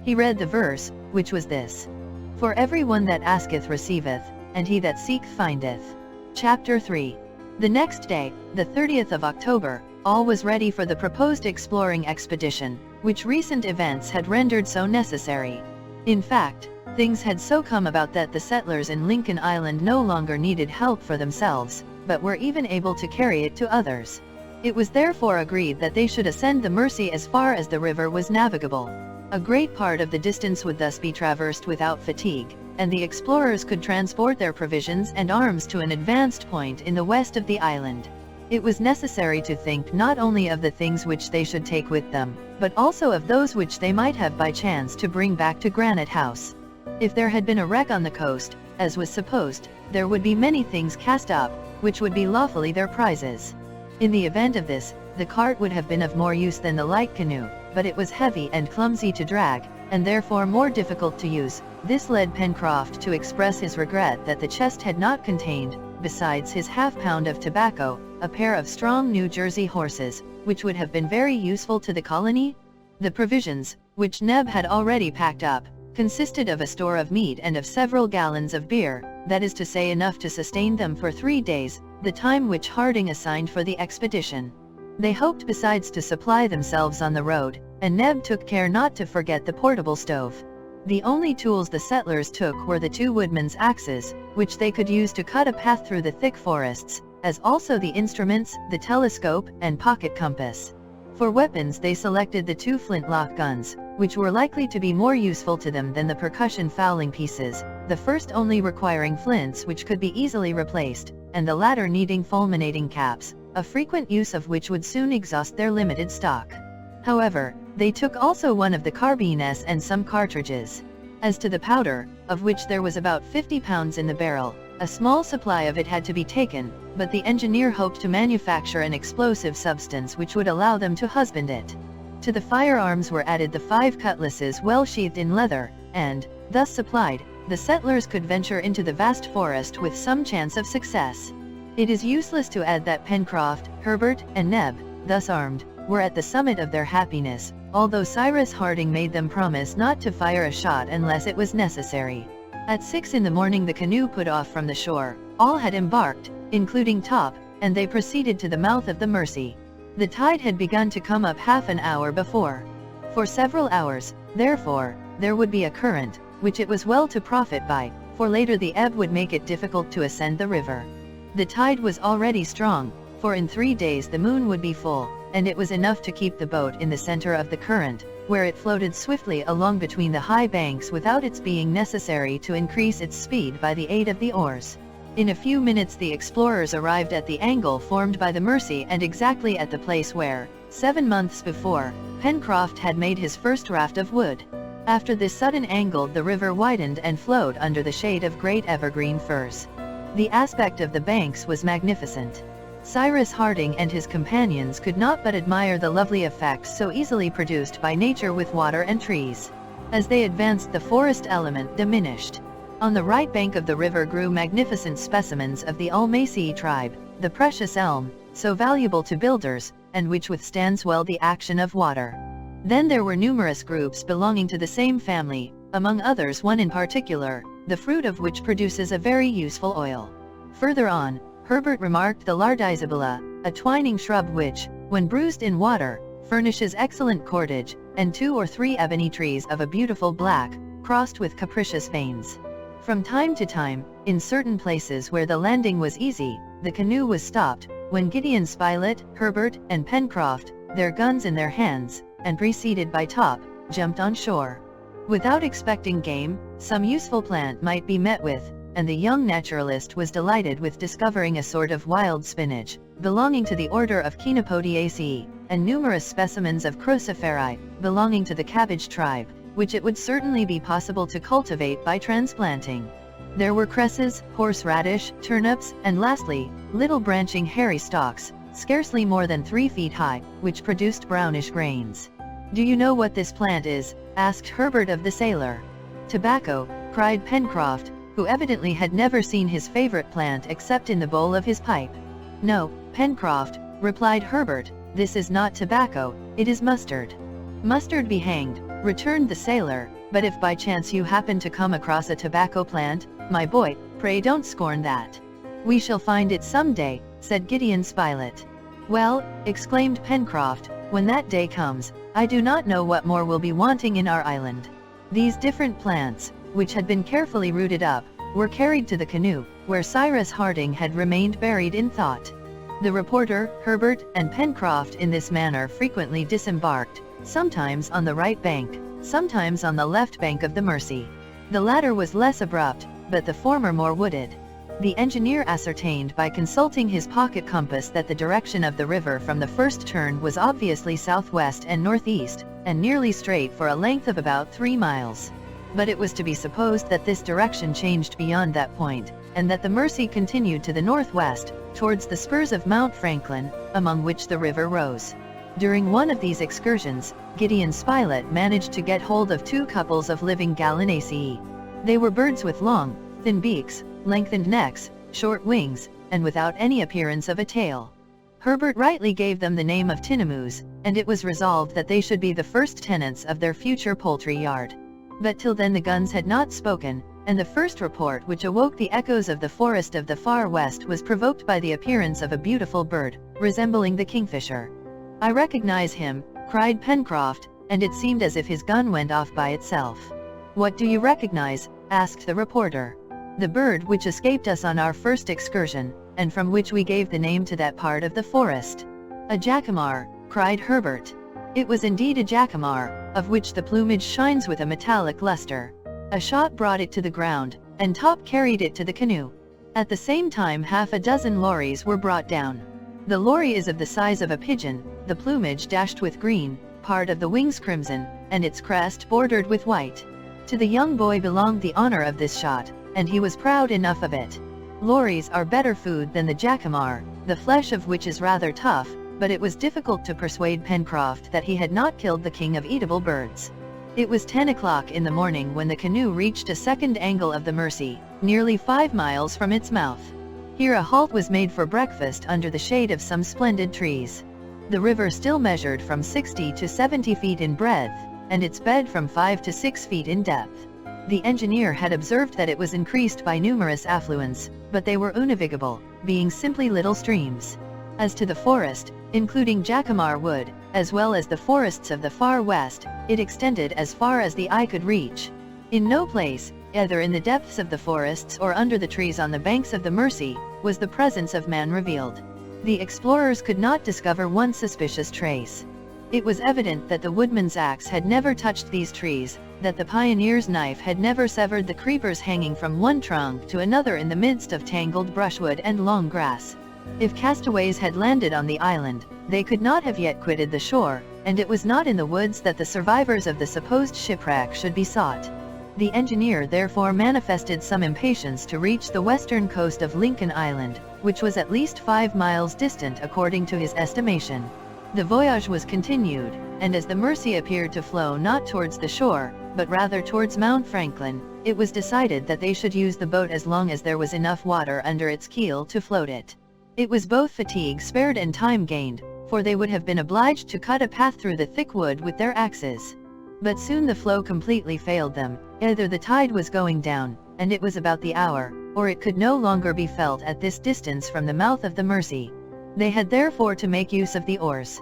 He read the verse, which was this: "For every one that asketh receiveth, and he that seeketh findeth." Chapter 3. The next day, the 30th of October, all was ready for the proposed exploring expedition, which recent events had rendered so necessary. In fact, things had so come about that the settlers in Lincoln Island no longer needed help for themselves, but were even able to carry it to others. It was therefore agreed that they should ascend the Mersey as far as the river was navigable. A great part of the distance would thus be traversed without fatigue, and the explorers could transport their provisions and arms to an advanced point in the west of the island. It was necessary to think not only of the things which they should take with them, but also of those which they might have by chance to bring back to Granite House. If there had been a wreck on the coast, as was supposed, there would be many things cast up, which would be lawfully their prizes. In the event of this, the cart would have been of more use than the light canoe, but it was heavy and clumsy to drag, and therefore more difficult to use. This led Pencroft to express his regret that the chest had not contained, besides his half-pound of tobacco, a pair of strong New Jersey horses, which would have been very useful to the colony. The provisions, which Neb had already packed up, consisted of a store of meat and of several gallons of beer, that is to say enough to sustain them for 3 days, the time which Harding assigned for the expedition. They hoped besides to supply themselves on the road, and Neb took care not to forget the portable stove. The only tools the settlers took were the 2 woodmen's axes, which they could use to cut a path through the thick forests, as also the instruments, the telescope, and pocket compass. For weapons they selected the 2 flintlock guns, which were likely to be more useful to them than the percussion fowling pieces, the first only requiring flints which could be easily replaced, and the latter needing fulminating caps, a frequent use of which would soon exhaust their limited stock. However, they took also one of the carbines and some cartridges. As to the powder, of which there was about 50 pounds in the barrel, a small supply of it had to be taken, but the engineer hoped to manufacture an explosive substance which would allow them to husband it. To the firearms were added the 5 cutlasses well sheathed in leather, and, thus supplied, the settlers could venture into the vast forest with some chance of success. It is useless to add that Pencroft, Herbert, and Neb, thus armed, were at the summit of their happiness, although Cyrus Harding made them promise not to fire a shot unless it was necessary. At 6 in the morning the canoe put off from the shore. All had embarked, including Top, and they proceeded to the mouth of the Mersey. The tide had begun to come up half an hour before. For several hours, therefore, there would be a current, which it was well to profit by, for later the ebb would make it difficult to ascend the river. The tide was already strong, for in 3 days the moon would be full, and it was enough to keep the boat in the center of the current, where it floated swiftly along between the high banks without its being necessary to increase its speed by the aid of the oars. In a few minutes the explorers arrived at the angle formed by the Mersey and exactly at the place where, 7 months before, Pencroft had made his first raft of wood. After this sudden angle the river widened and flowed under the shade of great evergreen firs. The aspect of the banks was magnificent. Cyrus Harding and his companions could not but admire the lovely effects so easily produced by nature with water and trees. As they advanced the forest element diminished. On the right bank of the river grew magnificent specimens of the Ulmaceae tribe, the precious elm, so valuable to builders, and which withstands well the action of water. Then there were numerous groups belonging to the same family, among others one in particular, the fruit of which produces a very useful oil. Further on, Herbert remarked the Lardizabala, a twining shrub which, when bruised in water, furnishes excellent cordage, and 2 or 3 ebony trees of a beautiful black, crossed with capricious veins. From time to time, in certain places where the landing was easy, the canoe was stopped, when Gideon Spilett, Herbert, and Pencroft, their guns in their hands, and preceded by Top, jumped on shore. Without expecting game, some useful plant might be met with, and the young naturalist was delighted with discovering a sort of wild spinach, belonging to the order of Chenopodiaceae, and numerous specimens of cruciferae, belonging to the cabbage tribe, which it would certainly be possible to cultivate by transplanting. There were cresses, horseradish, turnips, and lastly, little branching hairy stalks, scarcely more than 3 feet high, which produced brownish grains. "Do you know what this plant is?" asked Herbert of the sailor. "Tobacco," cried Pencroft, who evidently had never seen his favorite plant except in the bowl of his pipe. "No, Pencroft," replied Herbert, "this is not tobacco, it is mustard." "Mustard be hanged," returned the sailor, "but if by chance you happen to come across a tobacco plant, my boy, pray don't scorn that." "We shall find it some day," said Gideon Spilett. "Well," exclaimed Pencroft, "when that day comes, I do not know what more will be wanting in our island." These different plants, which had been carefully rooted up, were carried to the canoe, where Cyrus Harding had remained buried in thought. The reporter, Herbert, and Pencroft in this manner frequently disembarked, sometimes on the right bank, sometimes on the left bank of the Mersey. The latter was less abrupt, but the former more wooded. The engineer ascertained by consulting his pocket compass that the direction of the river from the first turn was obviously southwest and northeast, and nearly straight for a length of about 3 miles. But it was to be supposed that this direction changed beyond that point, and that the Mersey continued to the northwest, towards the spurs of Mount Franklin, among which the river rose. During one of these excursions, Gideon Spilett managed to get hold of 2 couples of living Gallinaceae. They were birds with long, thin beaks, lengthened necks, short wings, and without any appearance of a tail. Herbert rightly gave them the name of tinamous, and it was resolved that they should be the first tenants of their future poultry yard. But till then the guns had not spoken, and the first report which awoke the echoes of the forest of the far west was provoked by the appearance of a beautiful bird, resembling the kingfisher. "I recognize him," cried Pencroft, and it seemed as if his gun went off by itself. "What do you recognize?" asked the reporter. "The bird which escaped us on our first excursion, and from which we gave the name to that part of the forest." "A jacamar," cried Herbert. It was indeed a jacamar, of which the plumage shines with a metallic luster. A shot brought it to the ground, and Top carried it to the canoe. At the same time half a dozen lories were brought down. The lory is of the size of a pigeon, the plumage dashed with green, part of the wings crimson, and its crest bordered with white. To the young boy belonged the honor of this shot, and he was proud enough of it. Lories are better food than the jacamar, the flesh of which is rather tough, but it was difficult to persuade Pencroft that he had not killed the king of eatable birds. It was 10 o'clock in the morning when the canoe reached a second angle of the Mersey, nearly 5 miles from its mouth. Here a halt was made for breakfast under the shade of some splendid trees. The river still measured from 60 to 70 feet in breadth, and its bed from 5 to 6 feet in depth. The engineer had observed that it was increased by numerous affluents, but they were unavigable, being simply little streams. As to the forest, including Jacamar Wood, as well as the forests of the far west, it extended as far as the eye could reach. In no place, either in the depths of the forests or under the trees on the banks of the Mersey, was the presence of man revealed. The explorers could not discover one suspicious trace. It was evident that the woodman's axe had never touched these trees, that the pioneer's knife had never severed the creepers hanging from one trunk to another in the midst of tangled brushwood and long grass. If castaways had landed on the island, they could not have yet quitted the shore, and it was not in the woods that the survivors of the supposed shipwreck should be sought. The engineer therefore manifested some impatience to reach the western coast of Lincoln Island, which was at least 5 miles distant according to his estimation. The voyage was continued, and as the Mersey appeared to flow not towards the shore, but rather towards Mount Franklin, it was decided that they should use the boat as long as there was enough water under its keel to float it. It was both fatigue spared and time gained, for they would have been obliged to cut a path through the thick wood with their axes. But soon the flow completely failed them, either the tide was going down, and it was about the hour, or it could no longer be felt at this distance from the mouth of the Mersey. They had therefore to make use of the oars.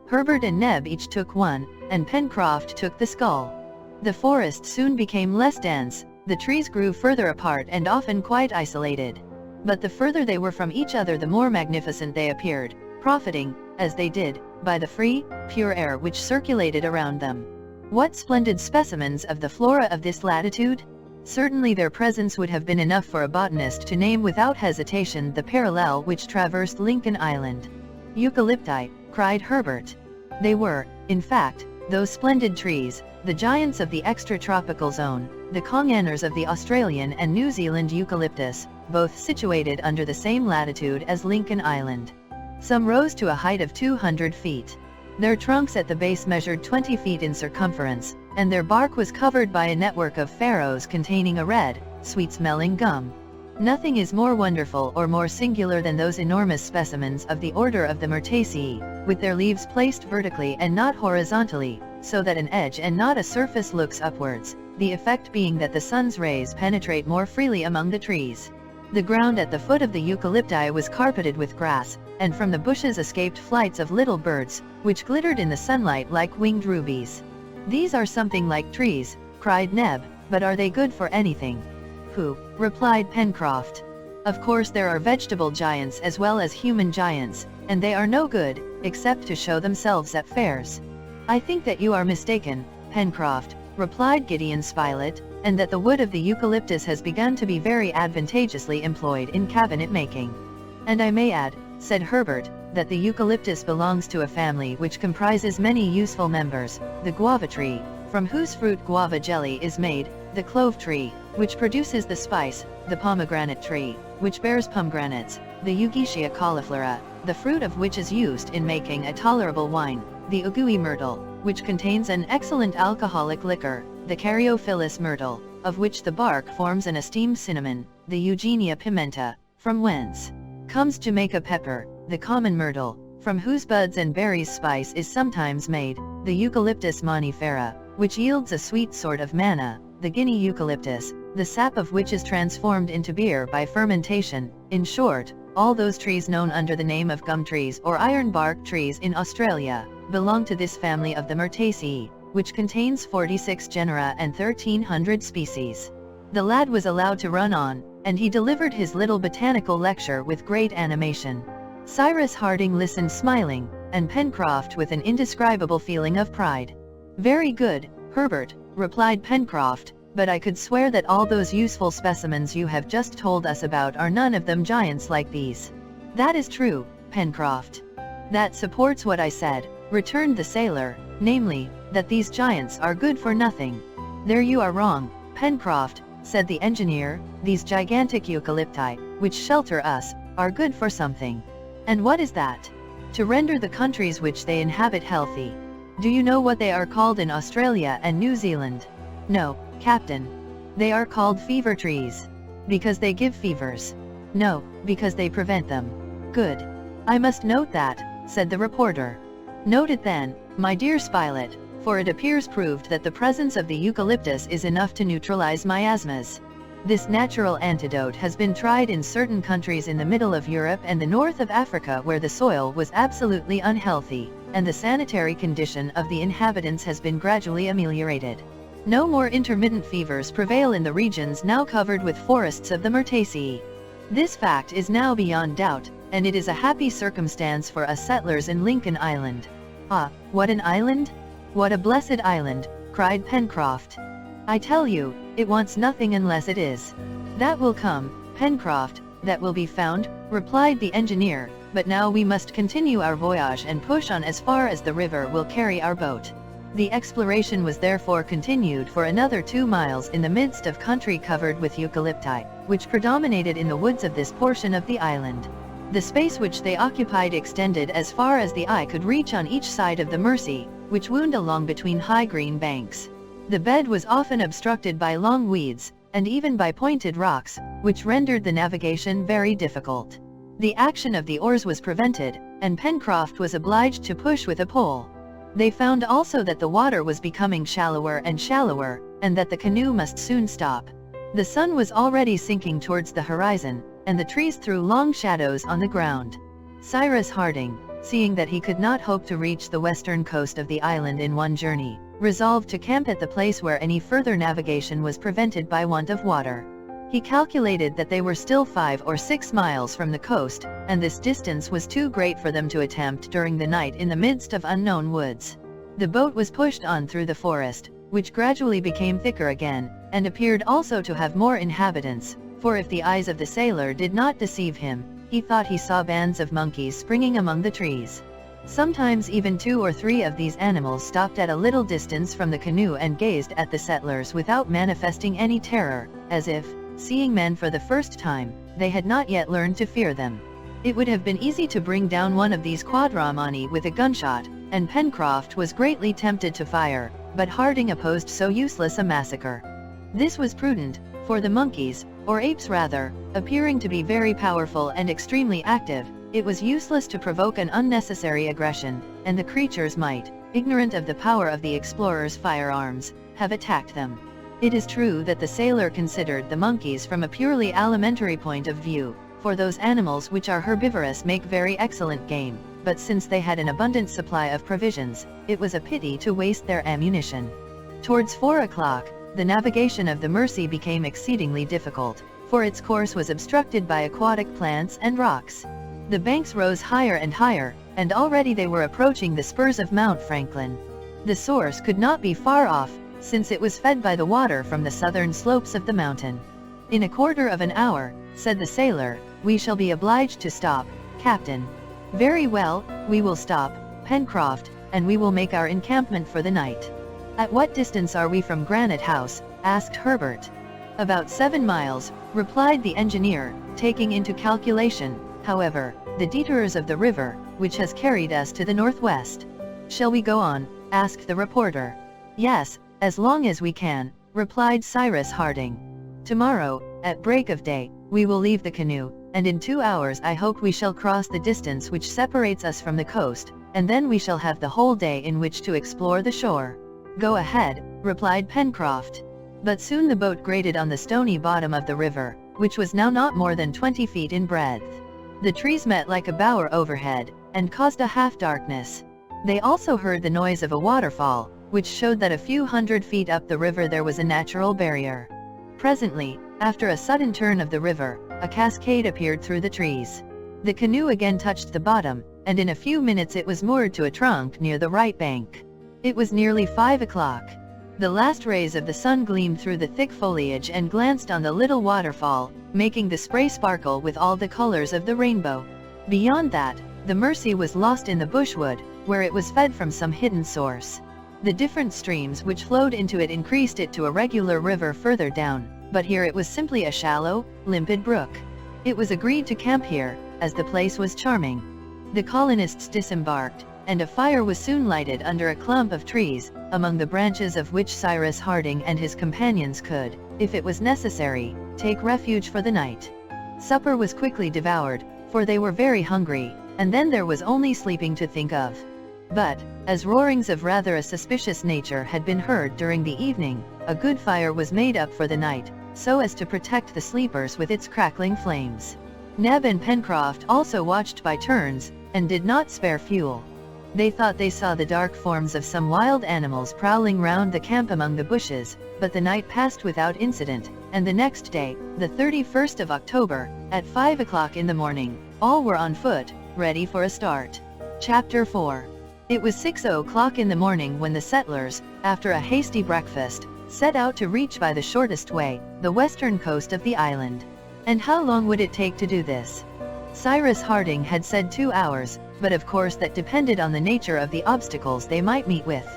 Herbert and Neb each took one, and Pencroft took the scull. The forest soon became less dense, the trees grew further apart and often quite isolated. But the further they were from each other the more magnificent they appeared, profiting, as they did, by the free, pure air which circulated around them. What splendid specimens of the flora of this latitude! Certainly their presence would have been enough for a botanist to name without hesitation the parallel which traversed Lincoln Island. "Eucalypti," cried Herbert. They were, in fact, those splendid trees, the giants of the extratropical zone, the congeners of the Australian and New Zealand eucalyptus, both situated under the same latitude as Lincoln Island. Some rose to a height of 200 feet. Their trunks at the base measured 20 feet in circumference, and their bark was covered by a network of farrows containing a red, sweet-smelling gum. Nothing is more wonderful or more singular than those enormous specimens of the order of the Myrtaceae, with their leaves placed vertically and not horizontally, so that an edge and not a surface looks upwards, the effect being that the sun's rays penetrate more freely among the trees. The ground at the foot of the eucalypti was carpeted with grass, and from the bushes escaped flights of little birds, which glittered in the sunlight like winged rubies. "These are something like trees," cried Neb, "but are they good for anything?" "Pooh," replied Pencroft. "Of course there are vegetable giants as well as human giants, and they are no good, except to show themselves at fairs." "I think that you are mistaken, Pencroft," replied Gideon Spilett, "and that the wood of the eucalyptus has begun to be very advantageously employed in cabinet making." "And I may add," said Herbert, "that the eucalyptus belongs to a family which comprises many useful members, the guava tree, from whose fruit guava jelly is made, the clove tree, which produces the spice, the pomegranate tree, which bears pomegranates, the Eugetia cauliflora, the fruit of which is used in making a tolerable wine, the Ugui myrtle, which contains an excellent alcoholic liquor, the Caryophyllus myrtle, of which the bark forms an esteemed cinnamon, the Eugenia pimenta, from whence comes Jamaica pepper, the common myrtle, from whose buds and berries spice is sometimes made, the Eucalyptus monifera, which yields a sweet sort of manna, the Guinea eucalyptus, the sap of which is transformed into beer by fermentation. In short, all those trees known under the name of gum trees or iron bark trees in Australia, belong to this family of the Myrtaceae, which contains 46 genera and 1,300 species. The lad was allowed to run on, and he delivered his little botanical lecture with great animation. Cyrus Harding listened smiling, and Pencroft with an indescribable feeling of pride. "Very good, Herbert," replied Pencroft, "but I could swear that all those useful specimens you have just told us about are none of them giants like these." "That is true, Pencroft." "That supports what I said," returned the sailor, "namely, that these giants are good for nothing." "There you are wrong, Pencroft," said the engineer. "These gigantic eucalypti, which shelter us, are good for something." "And what is that?" "To render the countries which they inhabit healthy." "Do you know what they are called in Australia and New Zealand?" "No, Captain." "They are called fever trees." "Because they give fevers." "No, because they prevent them." "Good. I must note that," said the reporter. "Note it then, my dear Spilett, for it appears proved that the presence of the eucalyptus is enough to neutralize miasmas. This natural antidote has been tried in certain countries in the middle of Europe and the north of Africa where the soil was absolutely unhealthy, and the sanitary condition of the inhabitants has been gradually ameliorated. No more intermittent fevers prevail in the regions now covered with forests of the Myrtaceae. This fact is now beyond doubt, and it is a happy circumstance for us settlers in Lincoln Island." "Ah, what an island? What a blessed island!" cried Pencroft. "I tell you, it wants nothing unless it is." "That will come, Pencroft, that will be found," replied the engineer, "but now we must continue our voyage and push on as far as the river will carry our boat." The exploration was therefore continued for another 2 miles in the midst of country covered with eucalypti, which predominated in the woods of this portion of the island. The space which they occupied extended as far as the eye could reach on each side of the Mersey, which wound along between high green banks. The bed was often obstructed by long weeds, and even by pointed rocks, which rendered the navigation very difficult. The action of the oars was prevented, and Pencroft was obliged to push with a pole. They found also that the water was becoming shallower and shallower, and that the canoe must soon stop. The sun was already sinking towards the horizon, and the trees threw long shadows on the ground. Cyrus Harding, seeing that he could not hope to reach the western coast of the island in one journey, resolved to camp at the place where any further navigation was prevented by want of water. He calculated that they were still 5 or 6 miles from the coast, and this distance was too great for them to attempt during the night in the midst of unknown woods. The boat was pushed on through the forest, which gradually became thicker again, and appeared also to have more inhabitants, for if the eyes of the sailor did not deceive him, he thought he saw bands of monkeys springing among the trees. Sometimes even 2 or 3 of these animals stopped at a little distance from the canoe and gazed at the settlers without manifesting any terror, as if, seeing men for the first time, they had not yet learned to fear them. It would have been easy to bring down one of these quadrumani with a gunshot, and Pencroft was greatly tempted to fire, but Harding opposed so useless a massacre. This was prudent, for the monkeys, or apes rather, appearing to be very powerful and extremely active, it was useless to provoke an unnecessary aggression, and the creatures might, ignorant of the power of the explorers' firearms, have attacked them. It is true that the sailor considered the monkeys from a purely alimentary point of view, for those animals which are herbivorous make very excellent game, but since they had an abundant supply of provisions, it was a pity to waste their ammunition. Towards 4 o'clock, the navigation of the Mersey became exceedingly difficult, for its course was obstructed by aquatic plants and rocks. The banks rose higher and higher, and already they were approaching the spurs of Mount Franklin. The source could not be far off, since it was fed by the water from the southern slopes of the mountain. "In a quarter of an hour," said the sailor, "we shall be obliged to stop, Captain." "Very well, we will stop, Pencroft, and we will make our encampment for the night." "At what distance are we from Granite House?" asked Herbert. "About 7 miles, replied the engineer, taking into calculation, however, the detours of the river, which has carried us to the northwest. "Shall we go on?" asked the reporter. "Yes, as long as we can," replied Cyrus Harding. "Tomorrow, at break of day, we will leave the canoe, and in 2 hours I hope we shall cross the distance which separates us from the coast, and then we shall have the whole day in which to explore the shore." "Go ahead," replied Pencroft. But soon the boat grated on the stony bottom of the river, which was now not more than 20 feet in breadth. The trees met like a bower overhead, and caused a half-darkness. They also heard the noise of a waterfall, which showed that a few hundred feet up the river there was a natural barrier. Presently, after a sudden turn of the river, a cascade appeared through the trees. The canoe again touched the bottom, and in a few minutes it was moored to a trunk near the right bank. It was nearly 5 o'clock. The last rays of the sun gleamed through the thick foliage and glanced on the little waterfall, making the spray sparkle with all the colors of the rainbow. Beyond that, the Mersey was lost in the bushwood, where it was fed from some hidden source. The different streams which flowed into it increased it to a regular river further down, but here it was simply a shallow, limpid brook. It was agreed to camp here, as the place was charming. The colonists disembarked, and a fire was soon lighted under a clump of trees, among the branches of which Cyrus Harding and his companions could, if it was necessary, take refuge for the night. Supper was quickly devoured, for they were very hungry, and then there was only sleeping to think of. But, as roarings of rather a suspicious nature had been heard during the evening, a good fire was made up for the night, so as to protect the sleepers with its crackling flames. Neb and Pencroft also watched by turns, and did not spare fuel. They thought they saw the dark forms of some wild animals prowling round the camp among the bushes, but the night passed without incident, and the next day, the 31st of October, at 5 o'clock in the morning, all were on foot, ready for a start. Chapter 4. It was 6 o'clock in the morning when the settlers, after a hasty breakfast, set out to reach by the shortest way, the western coast of the island. And how long would it take to do this? Cyrus Harding had said 2 hours, but of course that depended on the nature of the obstacles they might meet with.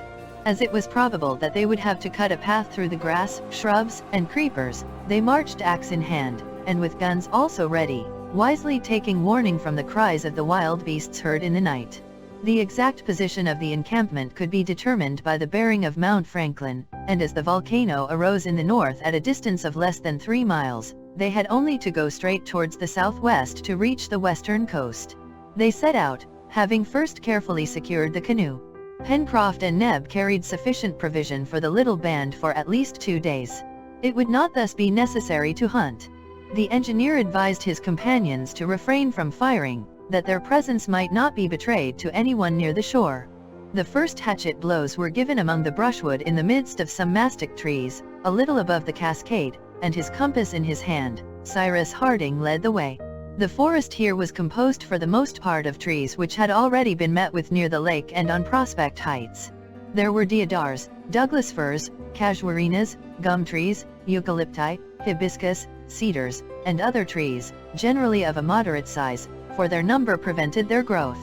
As it was probable that they would have to cut a path through the grass, shrubs, and creepers, they marched axe in hand, and with guns also ready, wisely taking warning from the cries of the wild beasts heard in the night. The exact position of the encampment could be determined by the bearing of Mount Franklin, and as the volcano arose in the north at a distance of less than 3 miles, they had only to go straight towards the southwest to reach the western coast. They set out, having first carefully secured the canoe. Pencroft and Neb carried sufficient provision for the little band for at least 2 days. It would not thus be necessary to hunt. The engineer advised his companions to refrain from firing, that their presence might not be betrayed to anyone near the shore. The first hatchet blows were given among the brushwood in the midst of some mastic trees, a little above the cascade, and his compass in his hand, Cyrus Harding led the way. The forest here was composed for the most part of trees which had already been met with near the lake and on Prospect Heights. There were deodars, Douglas firs, casuarinas, gum trees, eucalypti, hibiscus, cedars, and other trees, generally of a moderate size, for their number prevented their growth.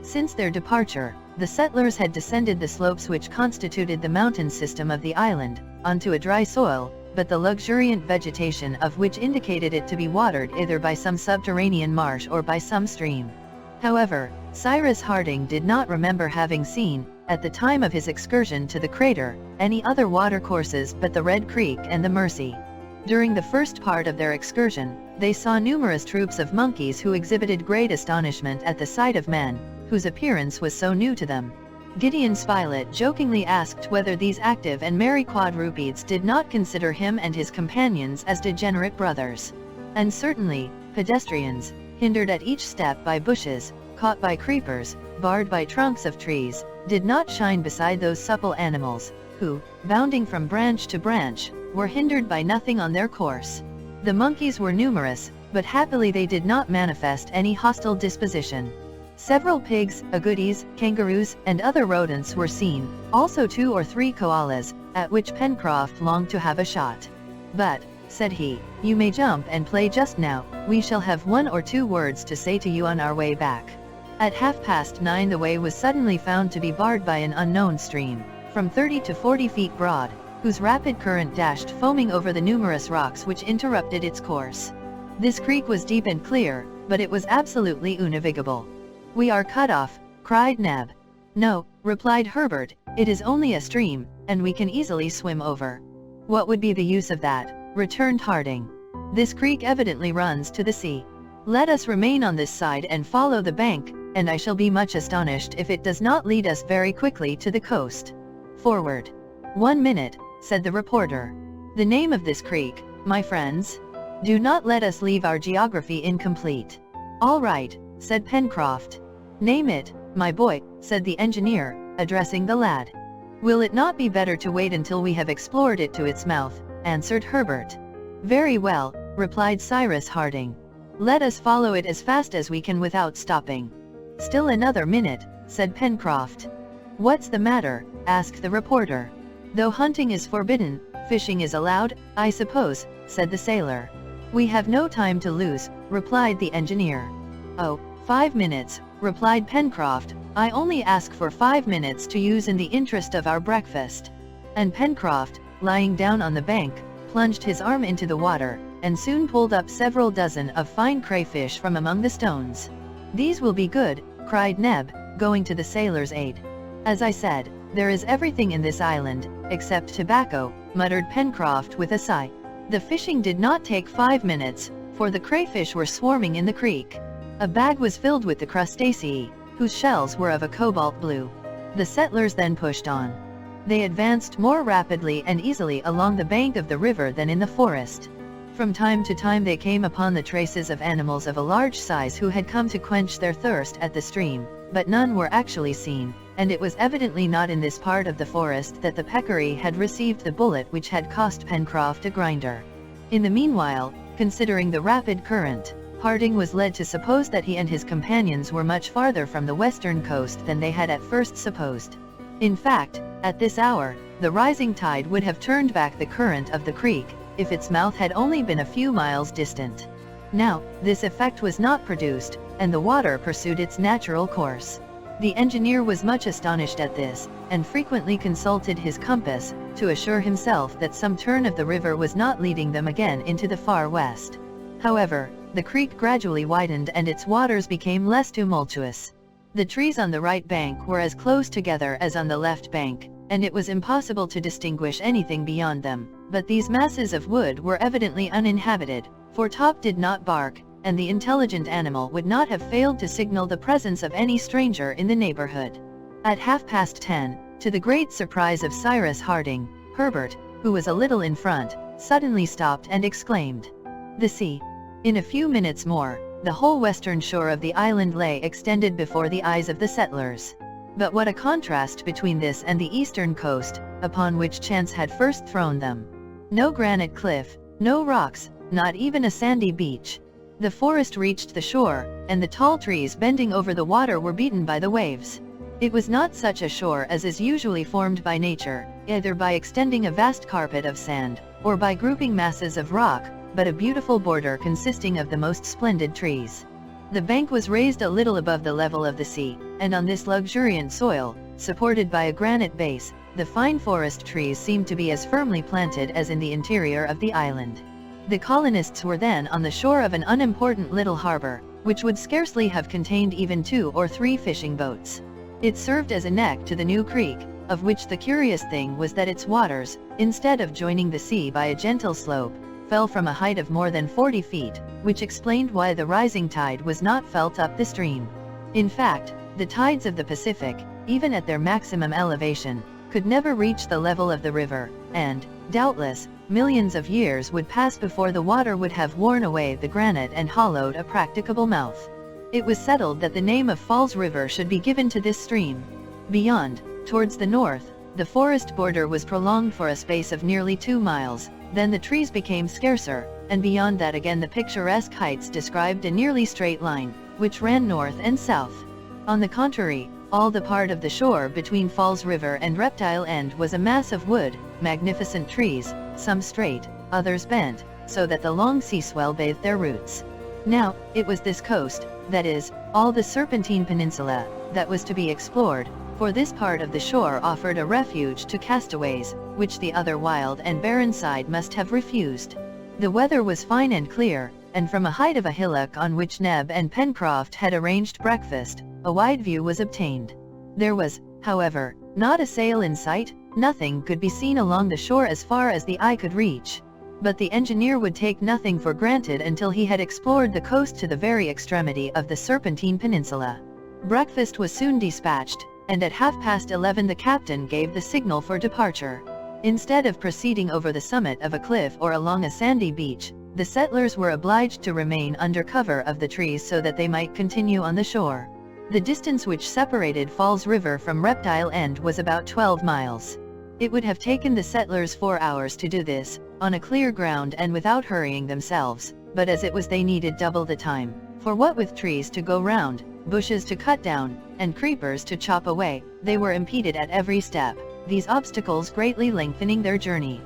Since their departure, the settlers had descended the slopes which constituted the mountain system of the island, onto a dry soil, but the luxuriant vegetation of which indicated it to be watered either by some subterranean marsh or by some stream. However, Cyrus Harding did not remember having seen, at the time of his excursion to the crater, any other watercourses but the Red Creek and the Mersey. During the first part of their excursion, they saw numerous troops of monkeys who exhibited great astonishment at the sight of men, whose appearance was so new to them. Gideon Spilett jokingly asked whether these active and merry quadrupeds did not consider him and his companions as degenerate brothers. And certainly, pedestrians, hindered at each step by bushes, caught by creepers, barred by trunks of trees, did not shine beside those supple animals, who, bounding from branch to branch, were hindered by nothing on their course. The monkeys were numerous, but happily they did not manifest any hostile disposition. Several pigs, agoutis, kangaroos, and other rodents were seen, also 2 or 3 koalas, at which Pencroft longed to have a shot. "But," said he, "you may jump and play just now, we shall have 1 or 2 words to say to you on our way back." At 9:30 the way was suddenly found to be barred by an unknown stream, from 30 to 40 feet broad, whose rapid current dashed foaming over the numerous rocks which interrupted its course. This creek was deep and clear, but it was absolutely unnavigable. "We are cut off," cried Neb. "No," replied Herbert, "it is only a stream, and we can easily swim over." "What would be the use of that?" returned Harding. "This creek evidently runs to the sea. Let us remain on this side and follow the bank, and I shall be much astonished if it does not lead us very quickly to the coast." "Forward." "1 minute," said the reporter. "The name of this creek, my friends? Do not let us leave our geography incomplete." "All right," said Pencroft. "Name it, my boy," said the engineer, addressing the lad. "Will it not be better to wait until we have explored it to its mouth?" answered Herbert. "Very well," replied Cyrus Harding. "Let us follow it as fast as we can without stopping." "Still another minute," said Pencroft. "What's the matter?" asked the reporter. "Though hunting is forbidden, fishing is allowed, I suppose," said the sailor. "We have no time to lose," replied the engineer. "Oh, 5 minutes," replied Pencroft. "I only ask for 5 minutes to use in the interest of our breakfast." And Pencroft, lying down on the bank, plunged his arm into the water, and soon pulled up several dozen of fine crayfish from among the stones. "These will be good," cried Neb, going to the sailor's aid. "As I said, there is everything in this island, except tobacco," muttered Pencroft with a sigh. The fishing did not take 5 minutes, for the crayfish were swarming in the creek. A bag was filled with the crustacea, whose shells were of a cobalt blue. The settlers then pushed on. They advanced more rapidly and easily along the bank of the river than in the forest. From time to time they came upon the traces of animals of a large size who had come to quench their thirst at the stream, but none were actually seen, and it was evidently not in this part of the forest that the peccary had received the bullet which had cost Pencroft a grinder. In the meanwhile, considering the rapid current, Harding was led to suppose that he and his companions were much farther from the western coast than they had at first supposed. In fact, at this hour, the rising tide would have turned back the current of the creek, if its mouth had only been a few miles distant. Now, this effect was not produced, and the water pursued its natural course. The engineer was much astonished at this, and frequently consulted his compass, to assure himself that some turn of the river was not leading them again into the far west. However, the creek gradually widened and its waters became less tumultuous. The trees on the right bank were as close together as on the left bank, and it was impossible to distinguish anything beyond them, but these masses of wood were evidently uninhabited, for Top did not bark, and the intelligent animal would not have failed to signal the presence of any stranger in the neighborhood. At 10:30, to the great surprise of Cyrus Harding, Herbert, who was a little in front, suddenly stopped and exclaimed, "The sea!" In a few minutes more, the whole western shore of the island lay extended before the eyes of the settlers. But what a contrast between this and the eastern coast, upon which chance had first thrown them! No granite cliff, no rocks, not even a sandy beach. The forest reached the shore, and the tall trees bending over the water were beaten by the waves. It was not such a shore as is usually formed by nature, either by extending a vast carpet of sand, or by grouping masses of rock, but a beautiful border consisting of the most splendid trees. The bank was raised a little above the level of the sea, and on this luxuriant soil, supported by a granite base, the fine forest trees seemed to be as firmly planted as in the interior of the island. The colonists were then on the shore of an unimportant little harbor, which would scarcely have contained even 2 or 3 fishing boats. It served as a neck to the new creek, of which the curious thing was that its waters, instead of joining the sea by a gentle slope, fell from a height of more than 40 feet, which explained why the rising tide was not felt up the stream. In fact, the tides of the Pacific, even at their maximum elevation, could never reach the level of the river, and, doubtless, millions of years would pass before the water would have worn away the granite and hollowed a practicable mouth. It was settled that the name of Falls River should be given to this stream. Beyond, towards the north, the forest border was prolonged for a space of nearly 2 miles, then the trees became scarcer, and beyond that again the picturesque heights described a nearly straight line, which ran north and south. On the contrary, all the part of the shore between Falls River and Reptile End was a mass of wood, magnificent trees, some straight, others bent, so that the long sea swell bathed their roots. Now, it was this coast, that is, all the Serpentine Peninsula, that was to be explored, for this part of the shore offered a refuge to castaways, which the other wild and barren side must have refused. The weather was fine and clear, and from a height of a hillock on which Neb and Pencroft had arranged breakfast, a wide view was obtained. There was, however, not a sail in sight, nothing could be seen along the shore as far as the eye could reach. But the engineer would take nothing for granted until he had explored the coast to the very extremity of the Serpentine Peninsula. Breakfast was soon dispatched, and at 11:30 the captain gave the signal for departure. Instead of proceeding over the summit of a cliff or along a sandy beach, the settlers were obliged to remain under cover of the trees so that they might continue on the shore. The distance which separated Falls River from Reptile End was about 12 miles. It would have taken the settlers 4 hours to do this, on a clear ground and without hurrying themselves, but as it was they needed double the time, for what with trees to go round, bushes to cut down, and creepers to chop away, they were impeded at every step, these obstacles greatly lengthening their journey.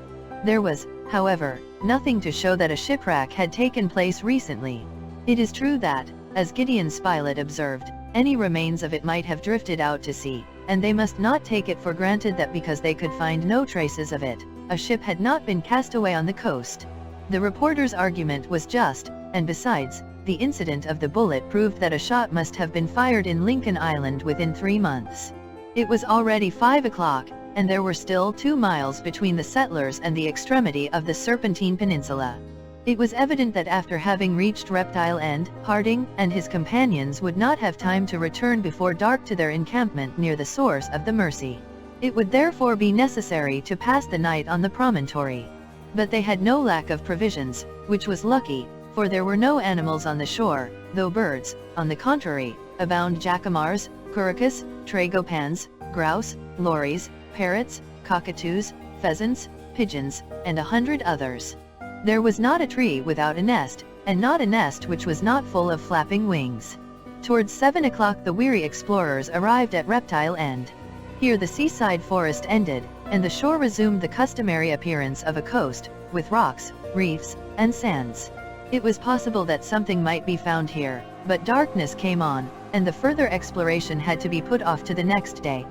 There was, however, nothing to show that a shipwreck had taken place recently. It is true that, as Gideon Spilett observed, any remains of it might have drifted out to sea, and they must not take it for granted that because they could find no traces of it, a ship had not been cast away on the coast. The reporter's argument was just, and besides, the incident of the bullet proved that a shot must have been fired in Lincoln Island within 3 months. It was already 5 o'clock, and there were still 2 miles between the settlers and the extremity of the Serpentine Peninsula. It was evident that after having reached Reptile End, Harding and his companions would not have time to return before dark to their encampment near the source of the Mersey. It would therefore be necessary to pass the night on the promontory. But they had no lack of provisions, which was lucky, for there were no animals on the shore, though birds, on the contrary, abound: jacamars, curicus, tragopans, grouse, lories, parrots, cockatoos, pheasants, pigeons, and 100 others. There was not a tree without a nest, and not a nest which was not full of flapping wings. Towards 7 o'clock the weary explorers arrived at Reptile End. Here the seaside forest ended, and the shore resumed the customary appearance of a coast, with rocks, reefs, and sands. It was possible that something might be found here, but darkness came on, and the further exploration had to be put off to the next day.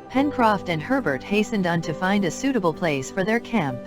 Pencroft and Herbert hastened on to find a suitable place for their camp.